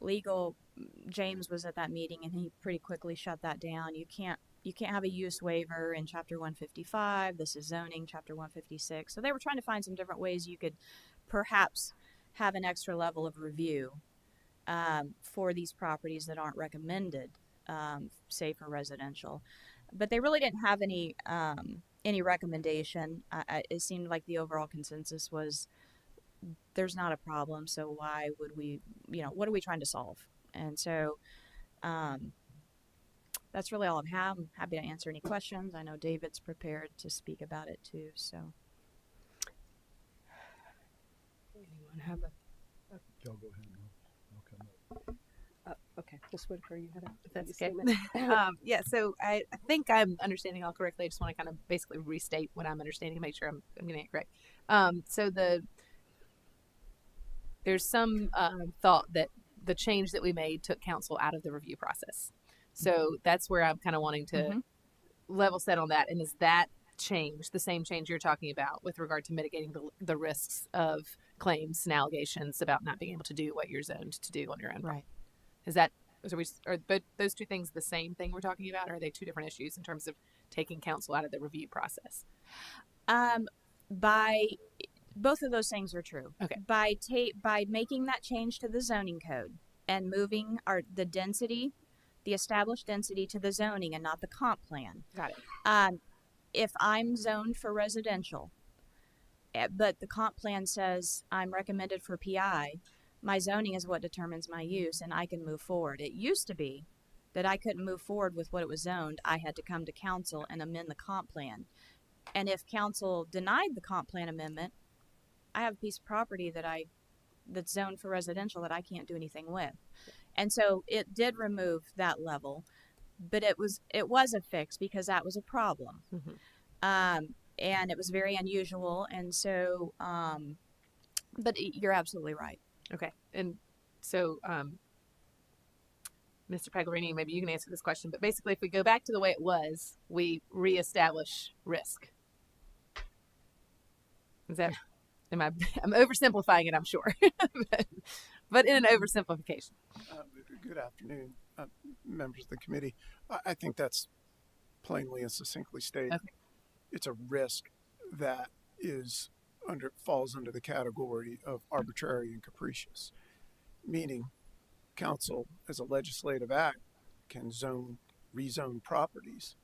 Legal James was at that meeting and he pretty quickly shut that down. You can't have a use waiver in chapter 155. This is zoning, chapter 156. So they were trying to find some different ways you could perhaps have an extra level of review for these properties that aren't recommended, say for residential. But they really didn't have any recommendation. It seemed like the overall consensus was there's not a problem, so why would we, what are we trying to solve? And so that's really all I have. I'm happy to answer any questions. I know David's prepared to speak about it too, so. Anyone have a? Y'all go ahead. I'll come up. Okay, Ms. Whitaker, you had a That's okay. statement? Yeah, so I think I'm understanding all correctly. I just want to kind of basically restate what I'm understanding and make sure I'm getting it correct. So there's some thought that the change that we made took council out of the review process. So that's where I'm kind of wanting to level set on that. And is that change the same change you're talking about with regard to mitigating the risks of claims and allegations about not being able to do what you're zoned to do on your own? Right. Are both those two things the same thing we're talking about, or are they two different issues in terms of taking council out of the review process? By both of those things are true. Okay. By making that change to the zoning code and moving the established density to the zoning and not the comp plan. Got it. If I'm zoned for residential, but the comp plan says I'm recommended for PI, my zoning is what determines my use, and I can move forward. It used to be that I couldn't move forward with what it was zoned. I had to come to council and amend the comp plan. And if council denied the comp plan amendment, I have a piece of property that's zoned for residential that I can't do anything with. And so it did remove that level, but it was a fix because that was a problem. And it was very unusual. And so, but you're absolutely right. Okay. And so, Mr. Pagliarini, maybe you can answer this question, but basically if we go back to the way it was, we reestablish risk. Is that, I'm oversimplifying it, I'm sure, but in an oversimplification. Good afternoon, members of the committee. I think that's plainly and succinctly stated. Okay. It's a risk that falls under the category of arbitrary and capricious, meaning council as a legislative act can rezone properties,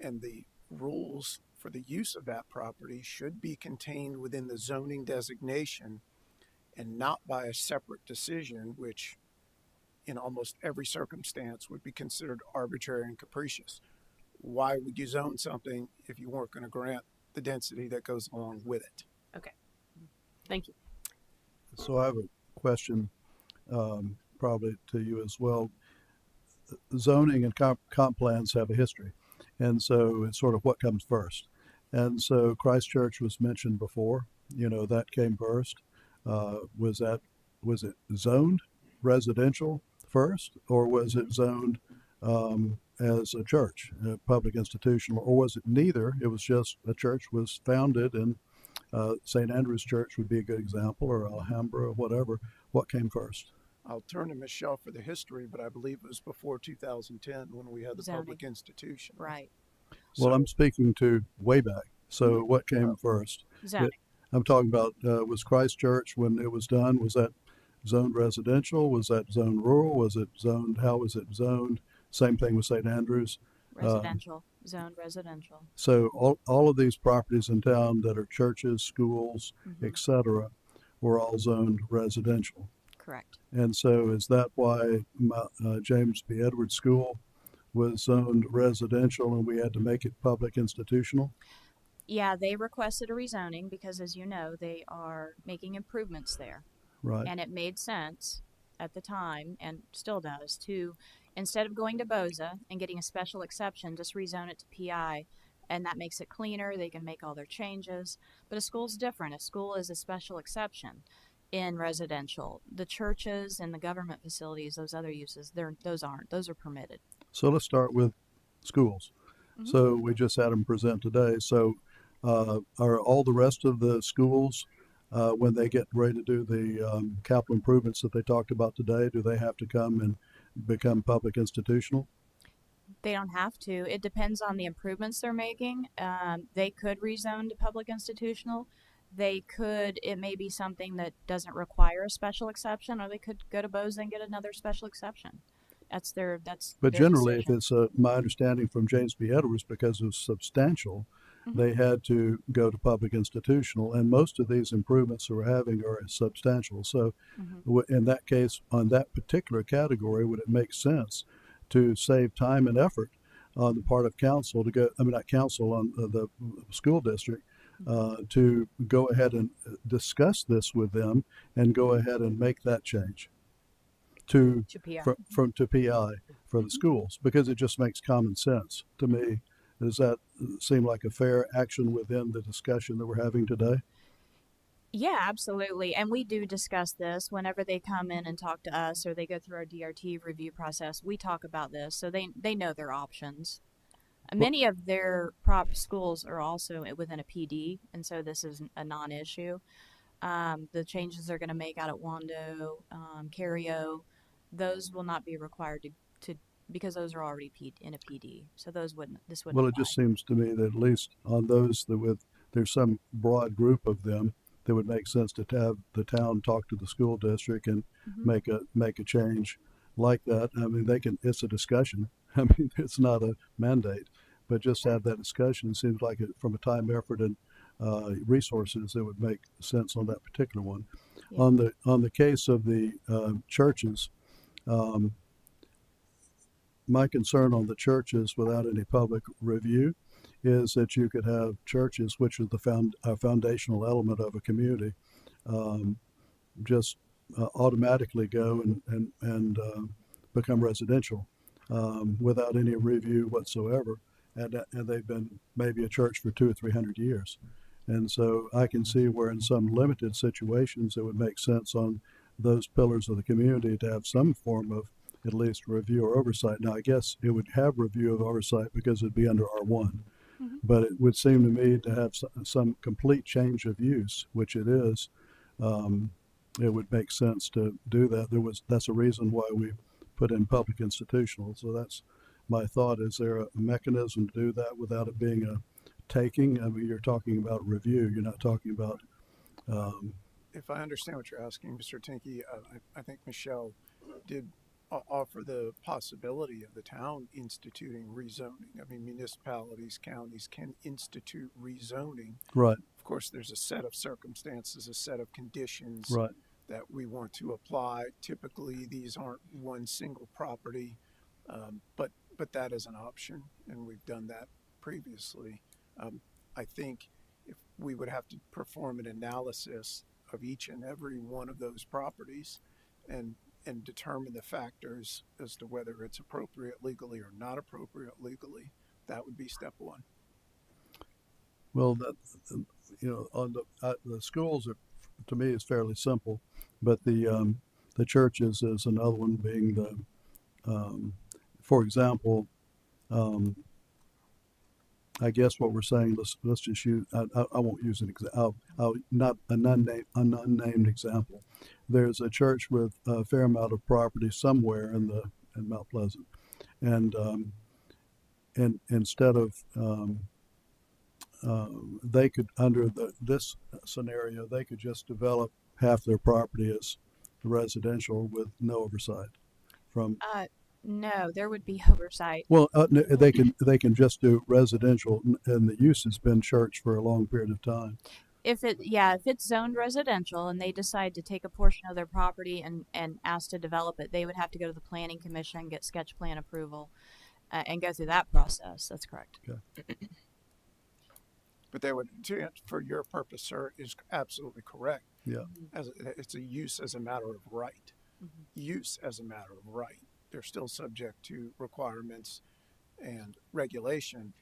and the rules for the use of that property should be contained within the zoning designation and not by a separate decision, which in almost every circumstance would be considered arbitrary and capricious. Why would you zone something if you weren't going to grant the density that goes along with it? Okay. Thank you. So I have a question probably to you as well. Zoning and comp plans have a history. And so it's sort of what comes first. And so Christchurch was mentioned before, that came first. Was it zoned residential first, or was it zoned as a church, a public institution, or was it neither? It was just a church was founded, and St. Andrew's Church would be a good example, or Alhambra, or whatever. What came first? I'll turn to Michelle for the history, but I believe it was before 2010 when we had the Zoning. public institution. Right. Well, I'm speaking to way back. So what came first? Zoning. I'm talking about, was Christchurch, when it was done, was that zoned residential? Was that zoned rural? Was it zoned, how was it zoned? Same thing with St. Andrews. Residential, zoned residential. So all of these properties in town that are churches, schools, etc., were all zoned residential. Correct. And so is that why James B. Edwards School was zoned residential and we had to make it public institutional? Yeah, they requested a rezoning because, as you know, they are making improvements there. Right. And it made sense at the time, and still does, to, instead of going to BOZA and getting a special exception, just rezone it to PI, and that makes it cleaner. They can make all their changes. But a school's different. A school is a special exception. in residential. The churches and the government facilities, those other uses, those aren't. Those are permitted. So let's start with schools. Mhm. So we just had them present today. So are all the rest of the schools, when they get ready to do the capital improvements that they talked about today, do they have to come and become public institutional? They don't have to. It depends on the improvements they're making. They could rezone to public institutional. They could, it may be something that doesn't require a special exception, or they could go to Bose and get another special exception. That's their But generally, if decision. it's my understanding from James B. Edwards, because it was substantial, Mhm. they had to go to public institutional, and most of these improvements that we're having are substantial. So, Mhm. in that case, on that particular category, would it make sense to save time and effort on the part of council to go? I mean, not council, on the school district, to go ahead and discuss this with them and go ahead and make that change to PI. from to PI for the schools, because it just makes common sense to me. Does that seem like a fair action within the discussion that we're having today? Yeah, absolutely. And we do discuss this whenever they come in and talk to us or they go through our DRT review process. We talk about this so they know their options. Many of their prop schools are also within a PD, and so this is a non-issue. The changes they're going to make out at Wando, Cario, those will not be required to because those are already in a PD. So this wouldn't Well, it apply. just seems to me that at least on those that there's some broad group of them that would make sense to have the town talk to the school district and Mhm. make a change like that. I mean, it's a discussion. I mean, it's not a mandate, but just have that discussion. It seems like from a time, effort, and resources, it would make sense on that particular one. Yeah. On the case of the churches, um, my concern on the churches without any public review is that you could have churches, which are a foundational element of a community, um, just automatically go and become residential without any review whatsoever. And they've been maybe a church for 200 or 300 years. And so I can see where in some limited situations it would make sense on those pillars of the community to have some form of at least review or oversight. Now, I guess it would have review of oversight because it'd be under R1. Mhm. But it would seem to me to have some complete change of use, which it is. It would make sense to do that. That's a reason why we put in public institutional. So that's my thought. Is there a mechanism to do that without it being a taking? I mean, you're talking about review. You're not talking about. If I understand what you're asking, Mr. Tinky, I think Michelle did offer the possibility of the town instituting rezoning. I mean, municipalities, counties can institute rezoning. Right. Of course, there's a set of circumstances, a set of conditions Right. that we want to apply. Typically, these aren't one single property, but that is an option, and we've done that previously. I think if we would have to perform an analysis of each and every one of those properties and determine the factors as to whether it's appropriate legally or not appropriate legally, that would be step one. Well, on the schools are, to me, is fairly simple, but the churches is another one. Being for example, I guess what we're saying. Let's just use. I won't use an example. I'll not an unnamed example. There's a church with a fair amount of property somewhere in Mount Pleasant, and instead of they could, under this scenario, they could just develop half their property as residential with no oversight from. No, there would be oversight. Well, they can just do residential, and the use has been church for a long period of time. If it's zoned residential and they decide to take a portion of their property and ask to develop it, they would have to go to the planning commission, get sketch plan approval, and go through that process. That's correct. Okay. But they would, for your purpose, sir, is absolutely correct. Yeah. It's a use as a matter of right. Mm-hmm. Use as a matter of right. They're still subject to requirements and regulation,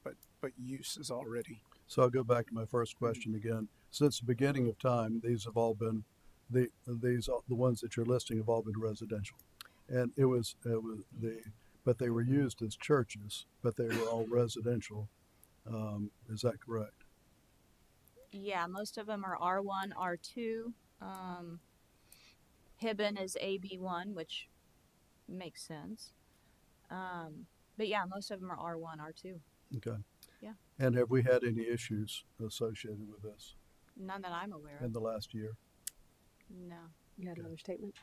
but use is already. So I'll go back to my first question again. Since the beginning of time, these have all been these the ones that you're listing have all been residential, and but they were used as churches, but they were all residential. Is that correct? Yeah, most of them are R1, R2. Hibben is AB1, which makes sense. But yeah, most of them are R1, R2. Okay. Yeah. And have we had any issues associated with this None that I'm aware of. in the last year? No. You had another statement?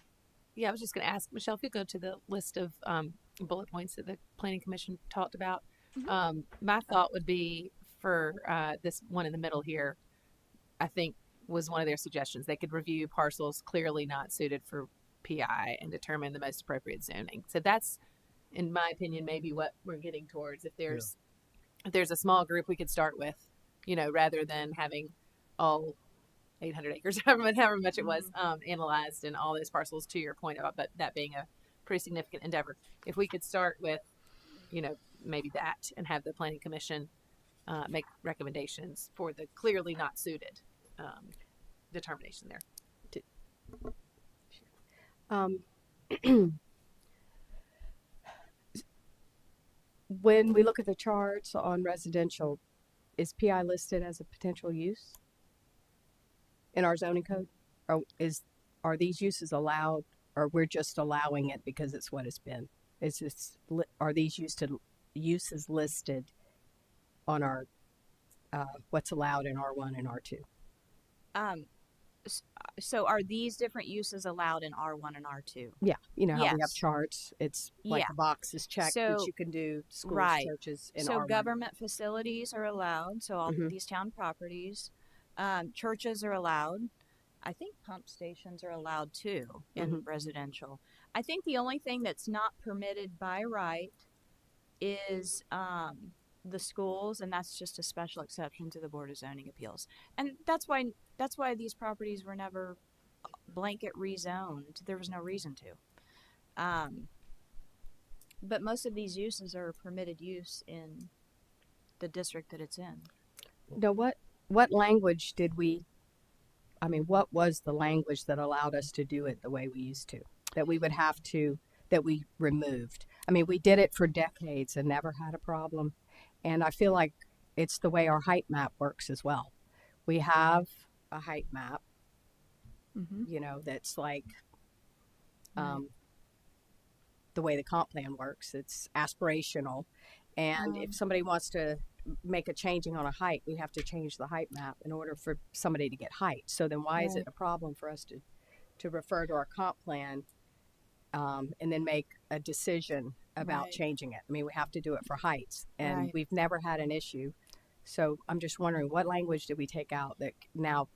Yeah, I was just going to ask Michelle if you go to the list of bullet points that the Planning Commission talked about. My thought would be for this one in the middle here, I think was one of their suggestions. They could review parcels clearly not suited for PI and determine the most appropriate zoning. So that's, in my opinion, maybe what we're getting towards. If there's a small group we could start with, rather than having all 800 acres, however much it was, analyzed and all those parcels, to your point about that being a pretty significant endeavor. If we could start with, maybe that, and have the Planning Commission make recommendations for the clearly not suited determination there. When we look at the charts on residential, is PI listed as a potential use in our zoning code? Or are these uses allowed, or we're just allowing it because it's what it's been? Are these uses listed on our what's allowed in R1 and R2? So are these different uses allowed in R1 and R2? Yeah, how we have charts. It's like Yeah. the box is checked that you can do schools, Right. churches, in So R1. government facilities are allowed. So all these town properties, churches are allowed. I think pump stations are allowed too in residential. I think the only thing that's not permitted by right is the schools, and that's just a special exception to the Board of Zoning Appeals. And that's why these properties were never blanket rezoned. There was no reason to. But most of these uses are permitted use in the district that it's in. Now, what language what was the language that allowed us to do it the way we used to? That we removed? We did it for decades and never had a problem. And I feel like it's the way our height map works as well. We have a height map, that's like the way the comp plan works. It's aspirational. And if somebody wants to make a changing on a height, we have to change the height map in order for somebody to get height. So then why is it a problem for us to refer to our comp plan and then make a decision about changing it? We have to do it for heights, and we've never had an issue. So I'm just wondering, what language did we take out that now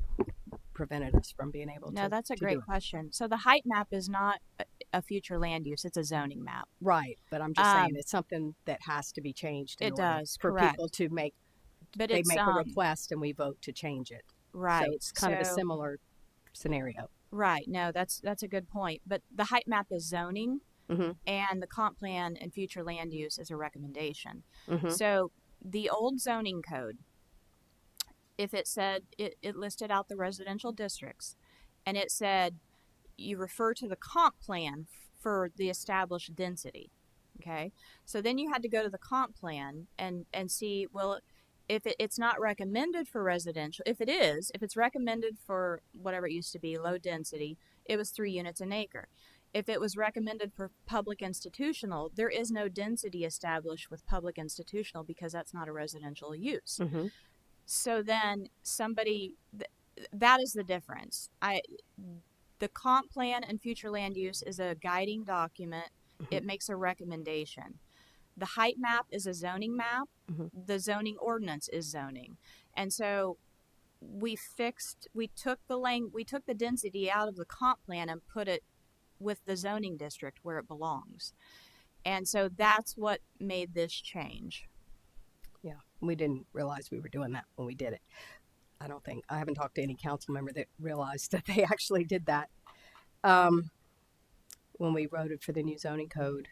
prevented us from being able to? No, that's a great question. So the height map is not a future land use; it's a zoning map. Right, but I'm just saying it's something that has to be changed. It does for correct. People to make. But they make a request, and we vote to change it. Right. So it's kind of a similar scenario. Right. No, that's a good point. But the height map is zoning, and the comp plan and future land use is a recommendation. So the old zoning code, if it said it listed out the residential districts, and it said you refer to the comp plan for the established density. Okay. So then you had to go to the comp plan and see, well, if it's not recommended for residential, if it's recommended for whatever it used to be, low density, it was 3 units an acre. If it was recommended for public institutional, there is no density established with public institutional because that's not a residential use. So then that is the difference. The comp plan and future land use is a guiding document. It makes a recommendation. The height map is a zoning map. The zoning ordinance is zoning. And so we took the density out of the comp plan and put it with the zoning district where it belongs. And so that's what made this change. Yeah, we didn't realize we were doing that when we did it. I haven't talked to any council member that realized that they actually did that when we wrote it for the new zoning code.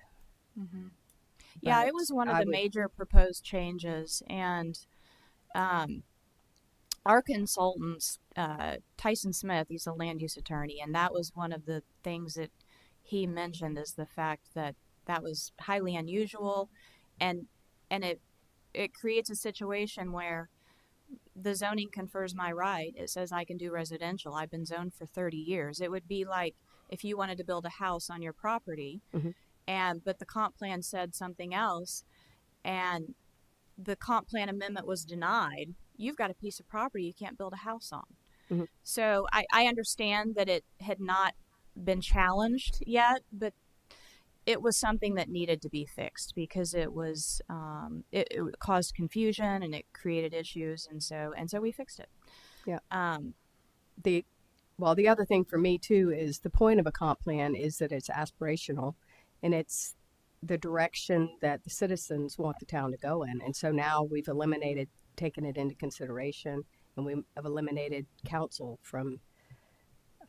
Yeah, it was one of the major proposed changes, and our consultants, Tyson Smith, he's a land use attorney, and that was one of the things that he mentioned is the fact that that was highly unusual, and it creates a situation where the zoning confers my right. It says I can do residential. I've been zoned for 30 years. It would be like if you wanted to build a house on your property, but the comp plan said something else, and the comp plan amendment was denied. You've got a piece of property you can't build a house on. So I understand that it had not been challenged yet, but it was something that needed to be fixed because it was it caused confusion and it created issues, and so we fixed it. Yeah. The other thing for me too is the point of a comp plan is that it's aspirational, and it's the direction that the citizens want the town to go in. And so now we've taken it into consideration, and we have eliminated council from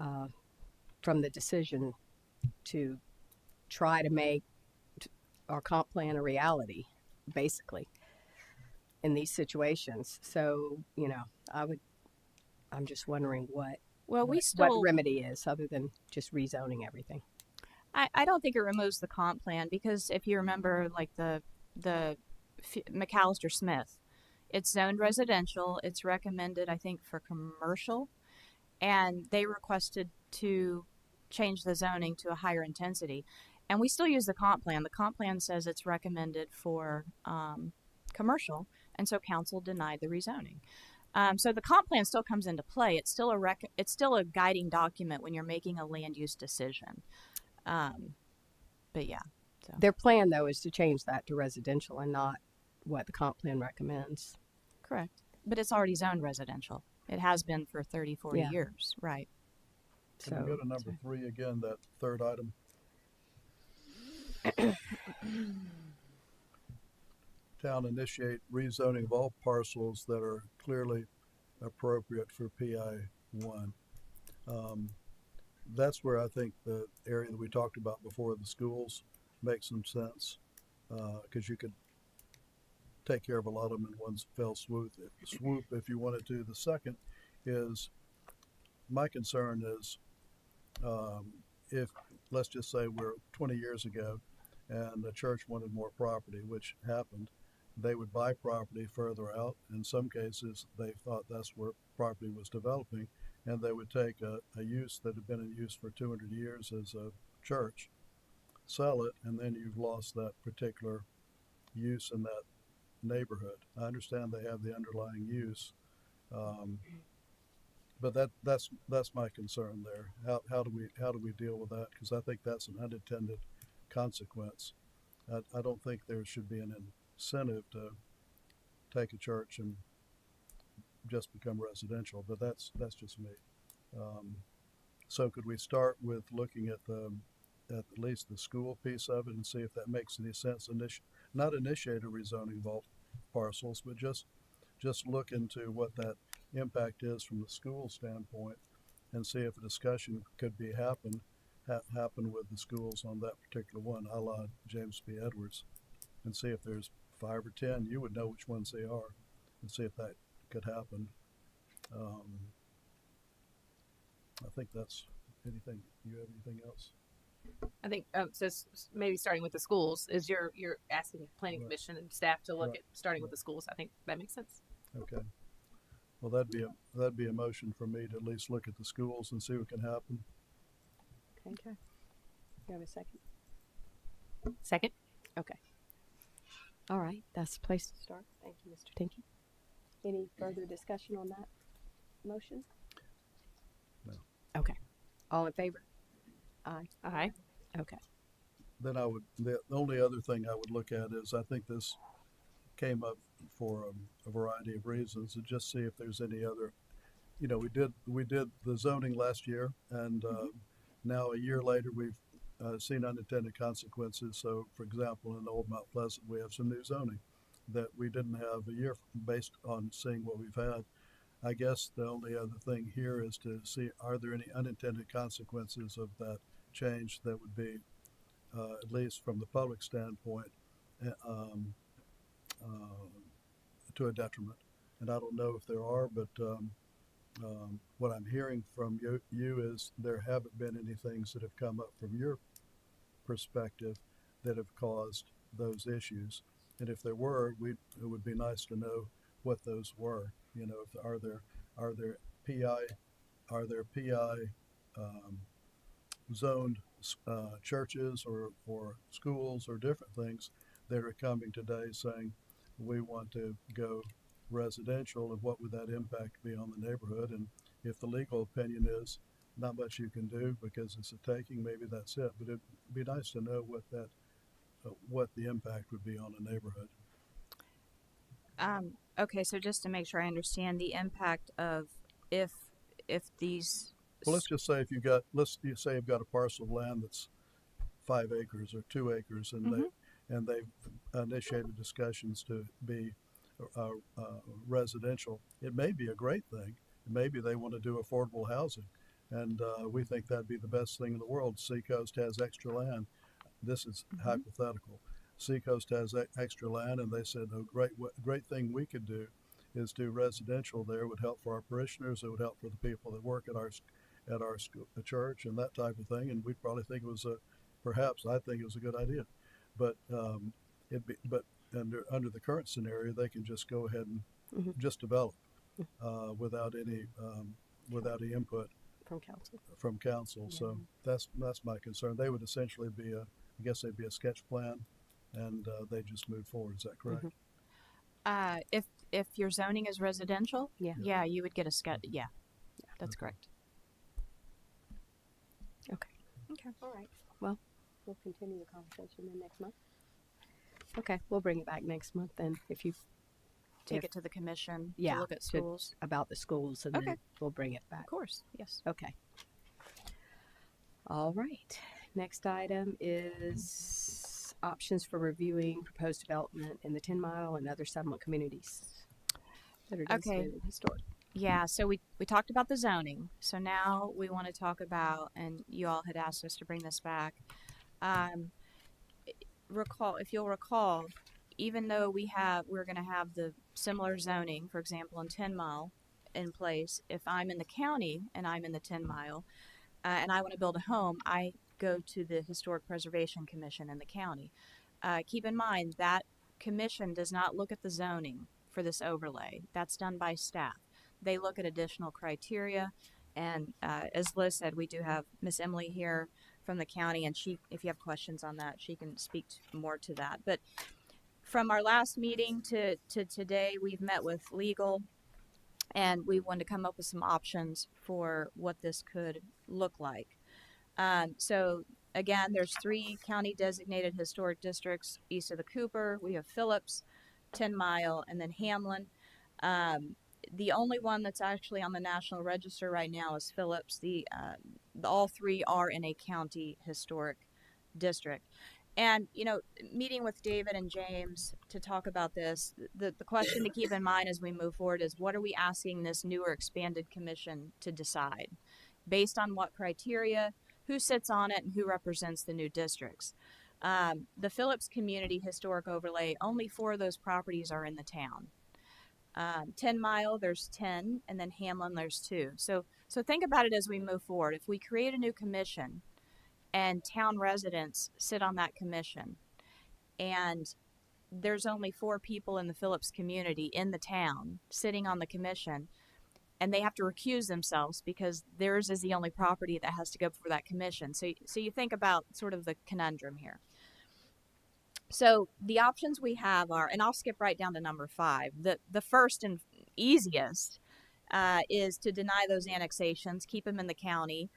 the decision to try to make our comp plan a reality, basically, in these situations. So, I'm just wondering what remedy is other than just rezoning everything. I don't think it removes the comp plan because if you remember, like the McAllister Smith, it's zoned residential. It's recommended, I think, for commercial, and they requested to change the zoning to a higher intensity, and we still use the comp plan. The comp plan says it's recommended for commercial, and so council denied the rezoning. So the comp plan still comes into play. It's still a guiding document when you're making a land use decision. But yeah, so. Their plan though is to change that to residential and not what the comp plan recommends. Correct. But it's already zoned residential. It has been for 30, 40 years. Right. Can we go to number 3 again, that third item? Town initiate rezoning of all parcels that are clearly appropriate for PI1. That's where I think the area that we talked about before, the schools, makes some sense, because you could take care of a lot of them in one fell swoop if you wanted to. The second is, my concern is, if, let's just say we're 20 years ago and the church wanted more property, which happened, they would buy property further out. In some cases, they thought that's where property was developing, and they would take a use that had been in use for 200 years as a church, sell it, and then you've lost that particular use in that neighborhood. I understand they have the underlying use, but that's my concern there. How do we deal with that? Because I think that's an unintended consequence. I don't think there should be an incentive to take a church and just become residential, but that's just me. So could we start with looking at at least the school piece of it and see if that makes any sense? Not initiate a rezoning of all parcels, but just look into what that impact is from the school standpoint, and see if a discussion could be happen with the schools on that particular one, a la James B. Edwards, and see if there's 5 or 10. You would know which ones they are, and see if that could happen. I think that's anything. You have anything else? I think so. Maybe starting with the schools is you're asking planning commission and staff to look at starting with the schools. I think that makes sense. Okay. Well, that'd be a motion for me to at least look at the schools and see what can happen. Okay. You have a second? Second. Okay. All right. That's the place to start. Thank you, Mr. Tinky. Any further discussion on that motion? No. Okay. All in favor? Aye. Aye. Okay. Then the only other thing I would look at is, I think this came up for a variety of reasons, and just see if there's any other, we did the zoning last year, and now a year later we've seen unintended consequences. So for example, in Old Mount Pleasant, we have some new zoning that we didn't have a year based on seeing what we've had. I guess the only other thing here is to see, are there any unintended consequences of that change that would be, at least from the public standpoint, to a detriment. and I don't know if there are, but what I'm hearing from you is there haven't been any things that have come up from your perspective that have caused those issues. And if there were, it would be nice to know what those were. You know, if, are there PI zoned churches or schools or different things that are coming today saying we want to go residential, and what would that impact be on the neighborhood? And if the legal opinion is not much you can do because it's a taking, maybe that's it. But it'd be nice to know what the impact would be on a neighborhood. Okay, so just to make sure I understand the impact of if these. Well, let's just say if you say you've got a parcel of land that's 5 acres or 2 acres, and they've initiated discussions to be residential. It may be a great thing. Maybe they want to do affordable housing, and we think that'd be the best thing in the world. Seacoast has extra land. This is hypothetical. Seacoast has extra land, and they said a great thing we could do is do residential there. It would help for our parishioners. It would help for the people that work at our school, church, and that type of thing. And we'd probably think it was I think it was a good idea. But under the current scenario, they can just go ahead and just develop without any input from council. Yeah. So that's my concern. They would essentially be they'd be a sketch plan, and they just move forward. Is that correct? If your zoning is residential, yeah, you would get a sketch. Yeah, that's correct. Okay. All right. Well, we'll continue the conversation then next month. Okay, we'll bring it back next month then if you take it to the commission to look at schools. About the schools, and then we'll bring it back. Of course, yes. Okay. All right. Next item is options for reviewing proposed development in the 10 Mile and other settlement communities that are designated historic. Yeah, so we talked about the zoning. So now we want to talk about, and you all had asked us to bring this back. If you'll recall, even though we're going to have the similar zoning, for example, in 10 Mile in place, if I'm in the county and I'm in the 10 Mile and I want to build a home, I go to the Historic Preservation Commission in the county. Keep in mind that commission does not look at the zoning for this overlay. That's done by staff. They look at additional criteria, and as Liz said, we do have Miss Emily here from the county, and she, if you have questions on that, she can speak more to that. But from our last meeting to today, we've met with legal, and we wanted to come up with some options for what this could look like. So again, there's 3 county designated historic districts east of the Cooper. We have Phillips, 10 Mile, and then Hamlin. The only one that's actually on the National Register right now is Phillips. All 3 are in a county historic district. And, meeting with David and James to talk about this, the question to keep in mind as we move forward is, what are we asking this newer expanded commission to decide? Based on what criteria, who sits on it, and who represents the new districts? The Phillips Community Historic Overlay, only 4 of those properties are in the town. 10 Mile, there's 10, and then Hamlin, there's 2. So think about it as we move forward. If we create a new commission and town residents sit on that commission, and there's only 4 people in the Phillips community in the town sitting on the commission, and they have to recuse themselves because theirs is the only property that has to go before that commission. So you think about sort of the conundrum here. So the options we have are, and I'll skip right down to number 5. The first and easiest is to deny those annexations, keep them in the county.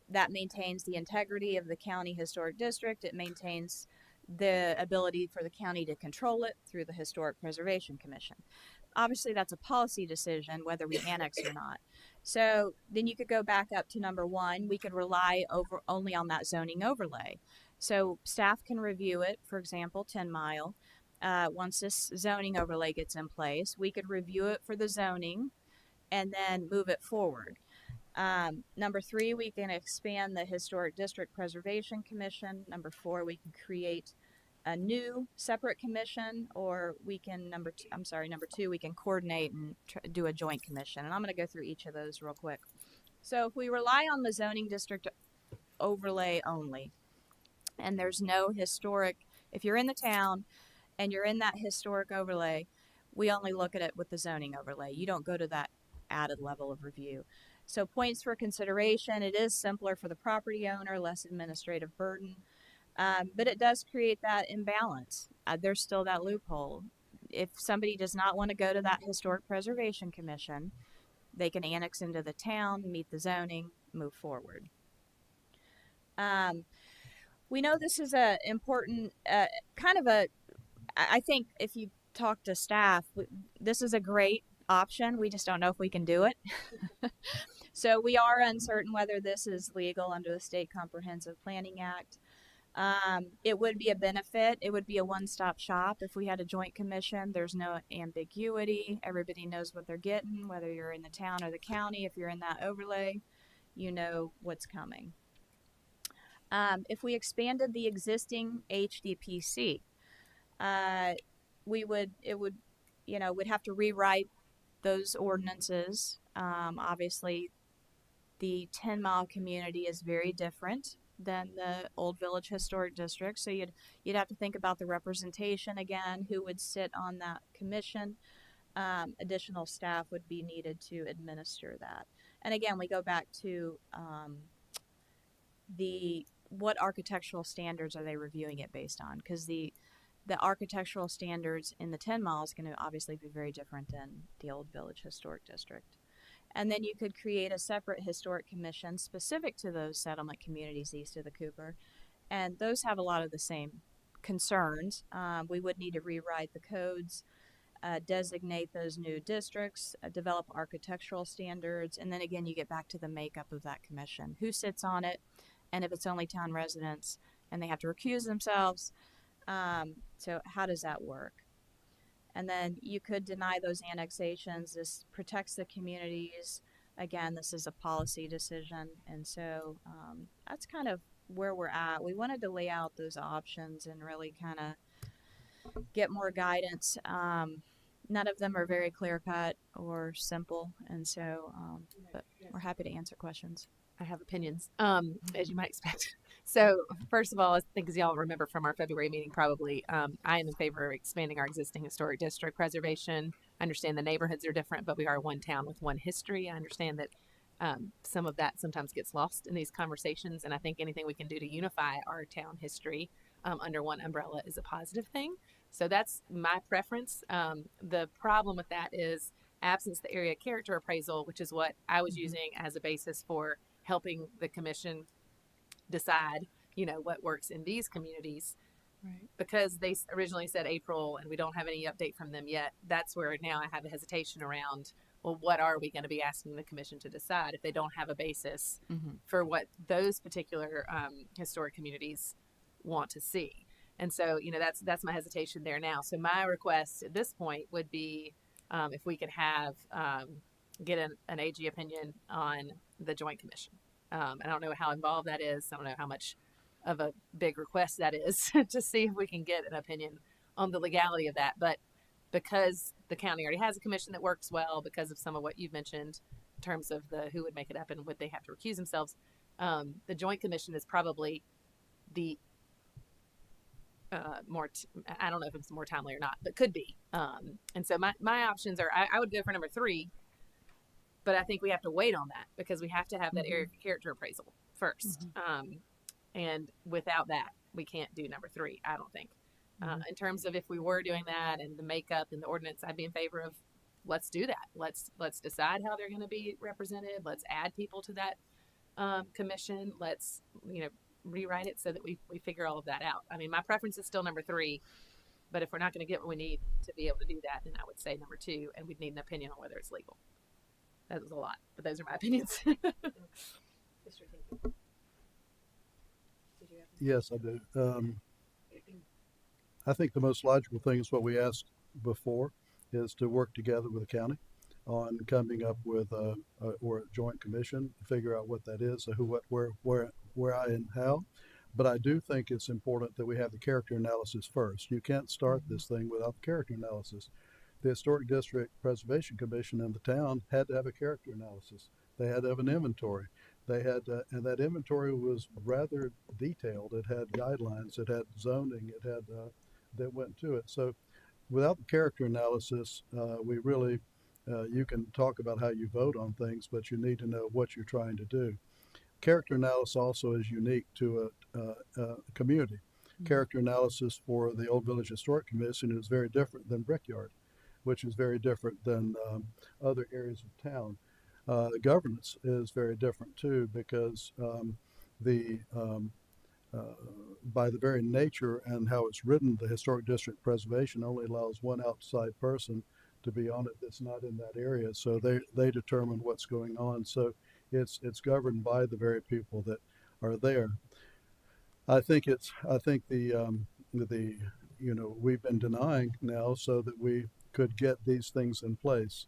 That maintains the integrity of the county historic district. It maintains the ability for the county to control it through the Historic Preservation Commission. Obviously, that's a policy decision whether we annex or not. So then you could go back up to number 1. We could rely only on that zoning overlay. So staff can review it, for example, 10 Mile. Once this zoning overlay gets in place, we could review it for the zoning and then move it forward. Number 3, we can expand the Historic District Preservation Commission. Number 4, we can create a new separate commission, or we can number two, we can coordinate and do a joint commission. And I'm going to go through each of those real quick. So if we rely on the zoning district overlay only, and there's no historic, if you're in the town and you're in that historic overlay, we only look at it with the zoning overlay. You don't go to that added level of review. So points for consideration, it is simpler for the property owner, less administrative burden, but it does create that imbalance. There's still that loophole. If somebody does not want to go to that historic preservation commission, they can annex into the town, meet the zoning, move forward. We know this is a important I think if you talk to staff, this is a great option. We just don't know if we can do it. So we are uncertain whether this is legal under the State Comprehensive Planning Act. It would be a benefit. It would be a one-stop shop if we had a joint commission. There's no ambiguity. Everybody knows what they're getting, whether you're in the town or the county. If you're in that overlay, you know what's coming. If we expanded the existing HDPC, we'd have to rewrite those ordinances. Obviously, the 10-mile community is very different than the Old Village Historic District, so you'd have to think about the representation again, who would sit on that commission. Additional staff would be needed to administer that. And again, we go back to what architectural standards are they reviewing it based on? Because the architectural standards in the 10 miles is going to obviously be very different than the Old Village Historic District. And then you could create a separate historic commission specific to those settlement communities east of the Cooper. And those have a lot of the same concerns. We would need to rewrite the codes, designate those new districts, develop architectural standards, and then again, you get back to the makeup of that commission. Who sits on it? And if it's only town residents and they have to recuse themselves, so how does that work? And then you could deny those annexations. This protects the communities. Again, this is a policy decision. And so that's kind of where we're at. We wanted to lay out those options and really kind of get more guidance. None of them are very clear-cut or simple. And so, but we're happy to answer questions. I have opinions, as you might expect. So first of all, I think as y'all remember from our February meeting, probably, I am in favor of expanding our existing historic district preservation. I understand the neighborhoods are different, but we are one town with one history. I understand that some of that sometimes gets lost in these conversations, and I think anything we can do to unify our town history under one umbrella is a positive thing. So that's my preference. The problem with that is absence the area character appraisal, which is what I was using as a basis for helping the commission decide, what works in these communities. Right. Because they originally said April and we don't have any update from them yet. That's where now I have a hesitation around, well, what are we going to be asking the commission to decide if they don't have a basis for what those particular historic communities want to see? And so, that's my hesitation there now. So my request at this point would be if we could have get an AG opinion on the joint commission. I don't know how involved that is. I don't know how much of a big request that is to see if we can get an opinion on the legality of that. But because the county already has a commission that works well, because of some of what you've mentioned in terms of who would make it up and would they have to recuse themselves, the joint commission is probably the I don't know if it's more timely or not, but could be. And so my options are, I would go for number 3, but I think we have to wait on that because we have to have that area character appraisal first. And without that, we can't do number 3, I don't think. In terms of if we were doing that and the makeup and the ordinance, I'd be in favor of let's do that. Let's decide how they're going to be represented. Let's add people to that commission. Let's, rewrite it so that we figure all of that out. I mean, my preference is still number 3, but if we're not going to get what we need to be able to do that, then I would say number 2, and we'd need an opinion on whether it's legal. That was a lot, but those are my opinions. Yes, I do. I think the most logical thing is what we asked before, is to work together with the county on coming up with a joint commission to figure out what that is, who, what, where, and how. But I do think it's important that we have the character analysis first. You can't start this thing without the character analysis. The Historic District Preservation Commission in the town had to have a character analysis. They had to have an inventory. They had to, and that inventory was rather detailed. It had guidelines, it had zoning, it had that went to it. So without the character analysis, we really you can talk about how you vote on things, but you need to know what you're trying to do. Character analysis also is unique to a community. Character analysis for the Old Village Historic Commission is very different than Brickyard, which is very different than other areas of town. Governance is very different too, because the by the very nature and how it's written, the Historic District Preservation only allows one outside person to be on it that's not in that area. So they determine what's going on. So it's governed by the very people that are there. I think the we've been denying now so that we could get these things in place.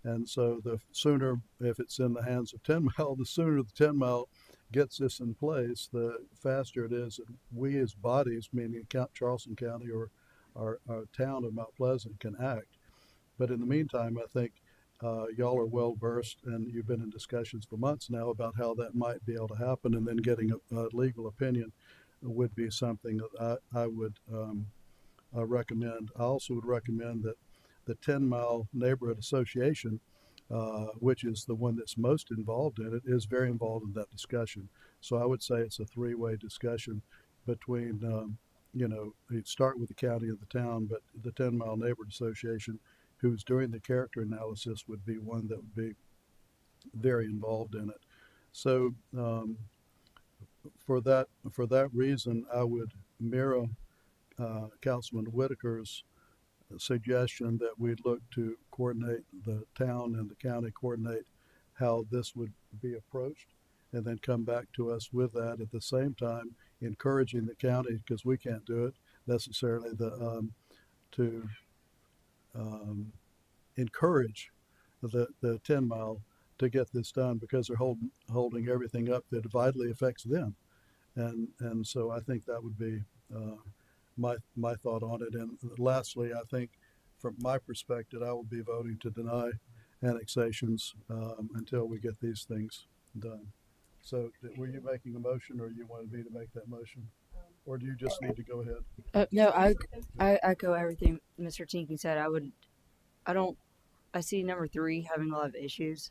And so the sooner, if it's in the hands of 10 Mile, the sooner the 10 Mile gets this in place, the faster it is that we as bodies, meaning Charleston County or our town of Mount Pleasant, can act. But in the meantime, I think y'all are well versed, and you've been in discussions for months now about how that might be able to happen, and then getting a legal opinion would be something that I would recommend. I also would recommend that the 10 Mile Neighborhood Association, which is the one that's most involved in it, is very involved in that discussion. So I would say it's a three-way discussion between, you'd start with the county and the town, but the 10 Mile Neighborhood Association, who's doing the character analysis, would be one that would be very involved in it. So for that reason, I would mirror Councilman Whitaker's suggestion that we look to coordinate, the town and the county coordinate how this would be approached, and then come back to us with that, at the same time encouraging the county, because we can't do it necessarily, to encourage the 10 Mile to get this done, because they're holding everything up that vitally affects them. And so I think that would be my thought on it. And lastly, I think from my perspective, I will be voting to deny annexations until we get these things done. So were you making a motion, or you wanted me to make that motion? Or do you just need to go ahead? No, I echo everything Mr. Tinky said. I see number 3 having a lot of issues,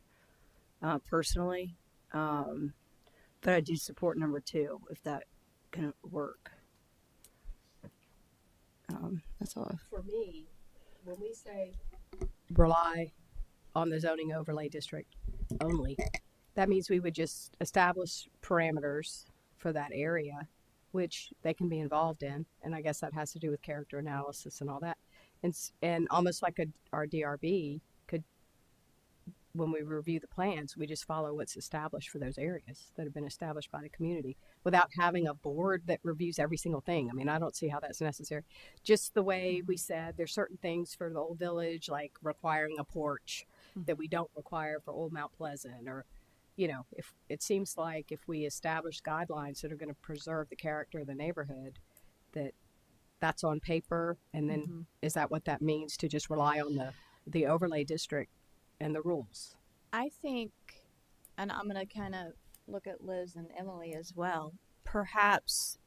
personally. But I do support number 2 if that can work. That's all. For me, when we say rely on the zoning overlay district only, that means we would just establish parameters for that area, which they can be involved in. And I guess that has to do with character analysis and all that. And almost like our DRB could, when we review the plans, we just follow what's established for those areas that have been established by the community without having a board that reviews every single thing. I mean, I don't see how that's necessary. Just the way we said there's certain things for the Old Village, like requiring a porch that we don't require for Old Mount Pleasant, or, if it seems like if we establish guidelines that are going to preserve the character of the neighborhood, that's on paper. And then is that what that means, to just rely on the overlay district and the rules? I think, and I'm going to kind of look at Liz and Emily as well, perhaps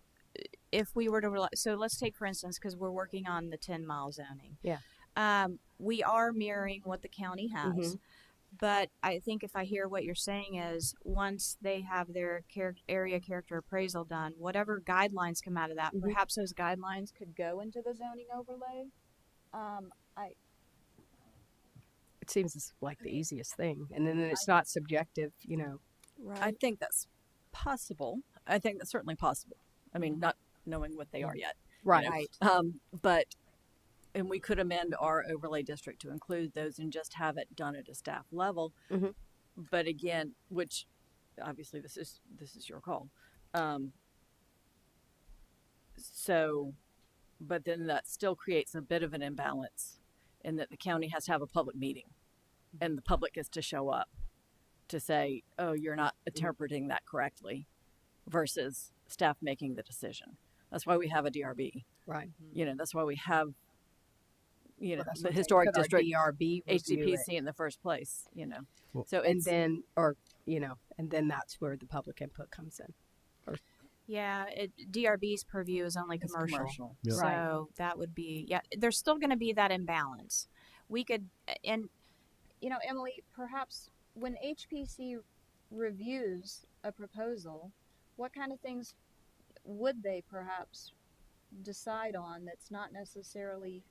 if we were to rely, so let's take for instance, because we're working on the 10 Mile zoning. Yeah. We are mirroring what the county has. But I think if I hear what you're saying is, once they have their area character appraisal done, whatever guidelines come out of that, perhaps those guidelines could go into the zoning overlay. It seems like the easiest thing, and then it's not subjective, Right. I think that's possible. I think that's certainly possible. I mean, not knowing what they are yet. Right. And we could amend our overlay district to include those and just have it done at a staff level. But again, which obviously this is your call. But then that still creates a bit of an imbalance in that the county has to have a public meeting, and the public is to show up to say, oh, you're not interpreting that correctly, versus staff making the decision. That's why we have a DRB. Right. You know, that's why we have, you know, Well, that's the what I'm saying. historic Could our district DRB review it? HCPC in the first place, you know. Well, So And it's, then, or, you know, and then that's where the public input comes in. Or, Yeah, DRB's purview is only it's commercial. commercial. Yeah. So Right. that would be, yeah, there's still going to be that imbalance. We could, and, you know, Emily, perhaps when HPC reviews a proposal, what kind of things would they perhaps decide on that's not necessarily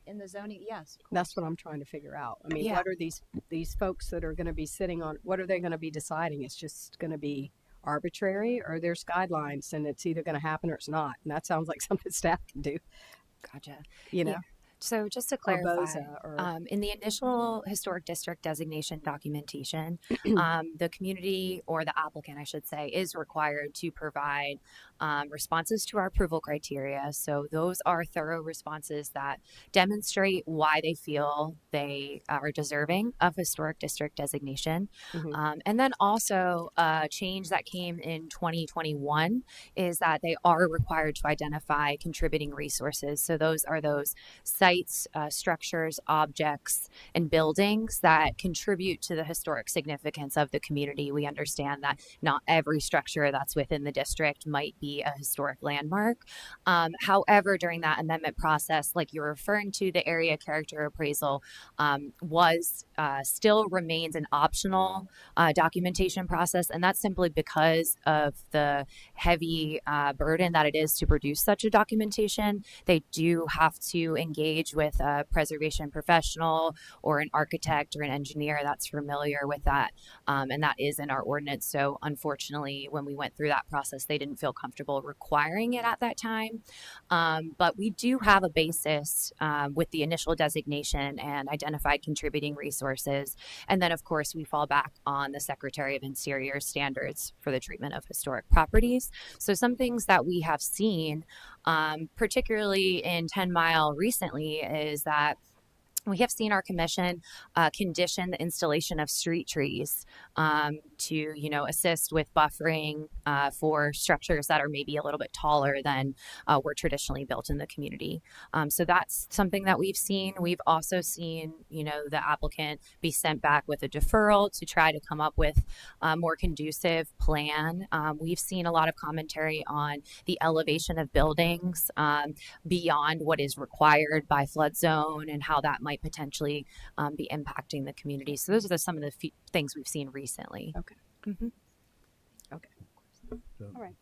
in the zoning? Yes, of That's course. what I'm trying to figure out. I mean, Yeah. what are these folks that are going to be sitting on? What are they going to be deciding? It's just going to be arbitrary, or there's guidelines, and it's either going to happen or it's not. And that sounds like something staff can do. Gotcha. You know, Yeah. So just to or clarify, BOZA, or in the initial historic district designation documentation, the community, or the applicant, I should say, is required to provide responses to our approval criteria. So those are thorough responses that demonstrate why they feel they are deserving of historic district designation. And then also a change that came in 2021 is that they are required to identify contributing resources. So those are those sites, structures, objects, and buildings that contribute to the historic significance of the community. We understand that not every structure that's within the district might be a historic landmark. However, during that amendment process, like you're referring to, the area character appraisal was still remains an optional documentation process, and that's simply because of the heavy burden that it is to produce such a documentation. They do have to engage with a preservation professional or an architect or an engineer that's familiar with that, and that is in our ordinance. So unfortunately, when we went through that process, they didn't feel comfortable requiring it at that time. But we do have a basis with the initial designation and identified contributing resources. And then, of course, we fall back on the Secretary of Interior standards for the treatment of historic properties. So some things that we have seen, particularly in 10 Mile recently, is that we have seen our commission condition the installation of street trees to, you know, assist with buffering for structures that are maybe a little bit taller than were traditionally built in the community. So that's something that we've seen. We've also seen, you know, the applicant be sent back with a deferral to try to come up with a more conducive plan. We've seen a lot of commentary on the elevation of buildings beyond what is required by flood zone and how that might potentially be impacting the community. So those are some of the things we've seen recently. Okay. Mm-hmm. Okay. All right.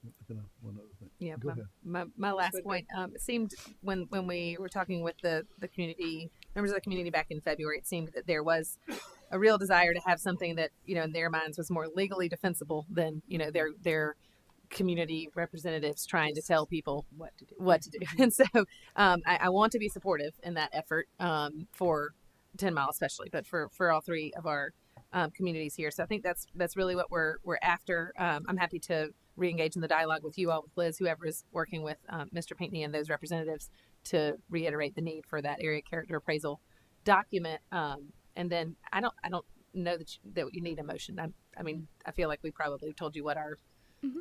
One other thing. Yeah, Go ahead. my last point. It seemed when we were talking with the community members of the community back in February, it seemed that there was a real desire to have something that, you know, in their minds was more legally defensible than, you know, their community representatives trying to tell people what to do. And so I want to be supportive in that effort for 10 Mile especially, but for all three of our communities here. So I think that's really what we're after. I'm happy to re-engage in the dialogue with you all, with Liz, whoever is working with Mr. Pinckney and those representatives to reiterate the need for that area character appraisal document. And then I don't know that you need a motion. I mean, I feel like we probably told you what our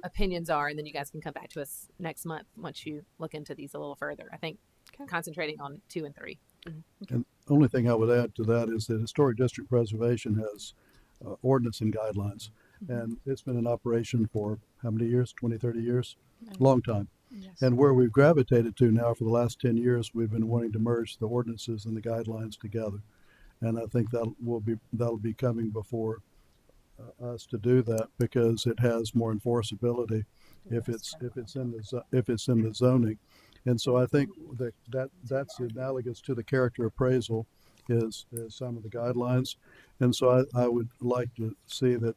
opinions are, and then you guys can come back to us next month once you look into these a little further. I think concentrating on 2 and 3. And the only thing I would add to that is that historic district preservation has ordinance and guidelines, and it's been in operation for how many years? 20, 30 years? Long time. Yes. And where we've gravitated to now for the last 10 years, we've been wanting to merge the ordinances and the guidelines together. And I think that'll be coming before us to do that, because it has more enforceability if it's in the zoning. And so I think that's analogous to the character appraisal is some of the guidelines. And so I would like to see that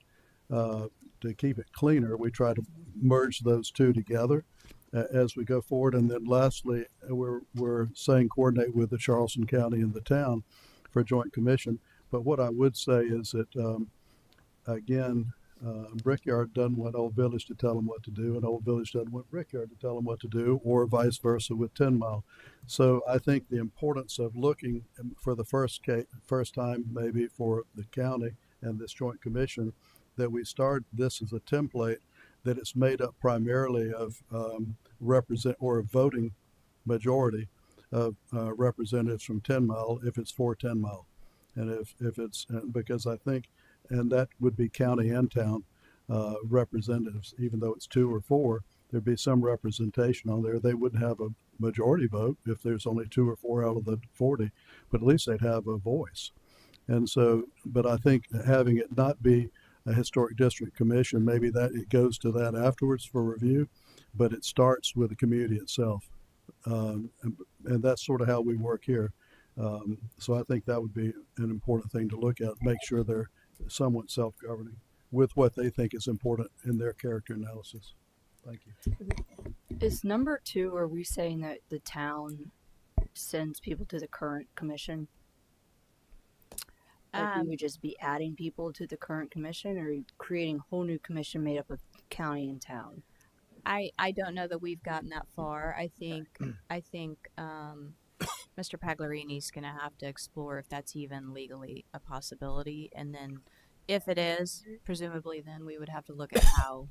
to keep it cleaner, we try to merge those two together as we go forward. And then lastly, we're saying coordinate with the Charleston County and the town for a joint commission. But what I would say is that again, Brickyard doesn't want Old Village to tell them what to do, and Old Village doesn't want Brickyard to tell them what to do, or vice versa with 10 Mile. So I think the importance of looking for the first time, maybe for the county and this joint commission, that we start this as a template, that it's made up primarily of represent or a voting majority of representatives from 10 Mile if it's for 10 Mile. And if it's because I think, and that would be county and town representatives, even though it's 2 or 4, there'd be some representation on there. They wouldn't have a majority vote if there's only 2 or 4 out of the 40, but at least they'd have a voice. And so, but I think having it not be a historic district commission, maybe that it goes to that afterwards for review, but it starts with the community itself. And that's sort of how we work here. So I think that would be an important thing to look at, make sure they're somewhat self-governing with what they think is important in their character analysis. Thank you. Is number 2, are we saying that the town sends people to the current commission? Like we would just be adding people to the current commission, or creating a whole new commission made up of county and town? I don't know that we've gotten that far. I think Mr. Pagliarini's going to have to explore if that's even legally a possibility, and then if it is, presumably then we would have to look at how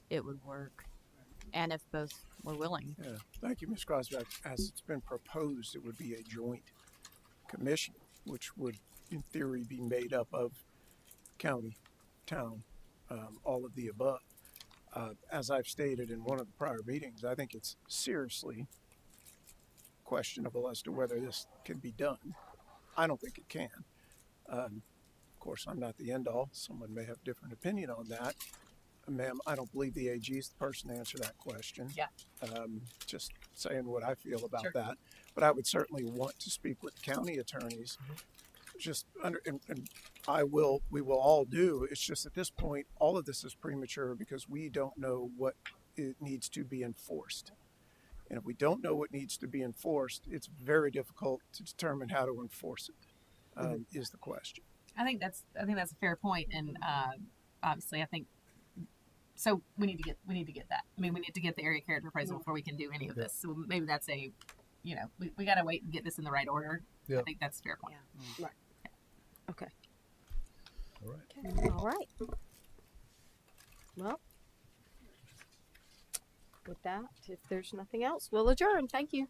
it would work, and if both were willing. Yeah, thank you, Ms. Crosby. As it's been proposed, it would be a joint commission, which would, in theory, be made up of county, town, all of the above. As I've stated in one of the prior meetings, I think it's seriously questionable as to whether this can be done. I don't think it can. Of course, I'm not the end all. Someone may have a different opinion on that. Ma'am, I don't believe the AG is the person to answer that question. Yeah. Just saying what I feel about that. But I would certainly want to speak with county attorneys. Just we will all do. It's just at this point, all of this is premature because we don't know what it needs to be enforced. And if we don't know what needs to be enforced, it's very difficult to determine how to enforce it. Is the question. I think that's a fair point, and obviously, I think so. We need to get that. I mean, we need to get the area character appraisal before we can do any of this. So maybe that's we got to wait and get this in the right order. I think that's a fair point. Right. Okay. All right. Okay. All right. Well, with that, if there's nothing else, we'll adjourn. Thank you.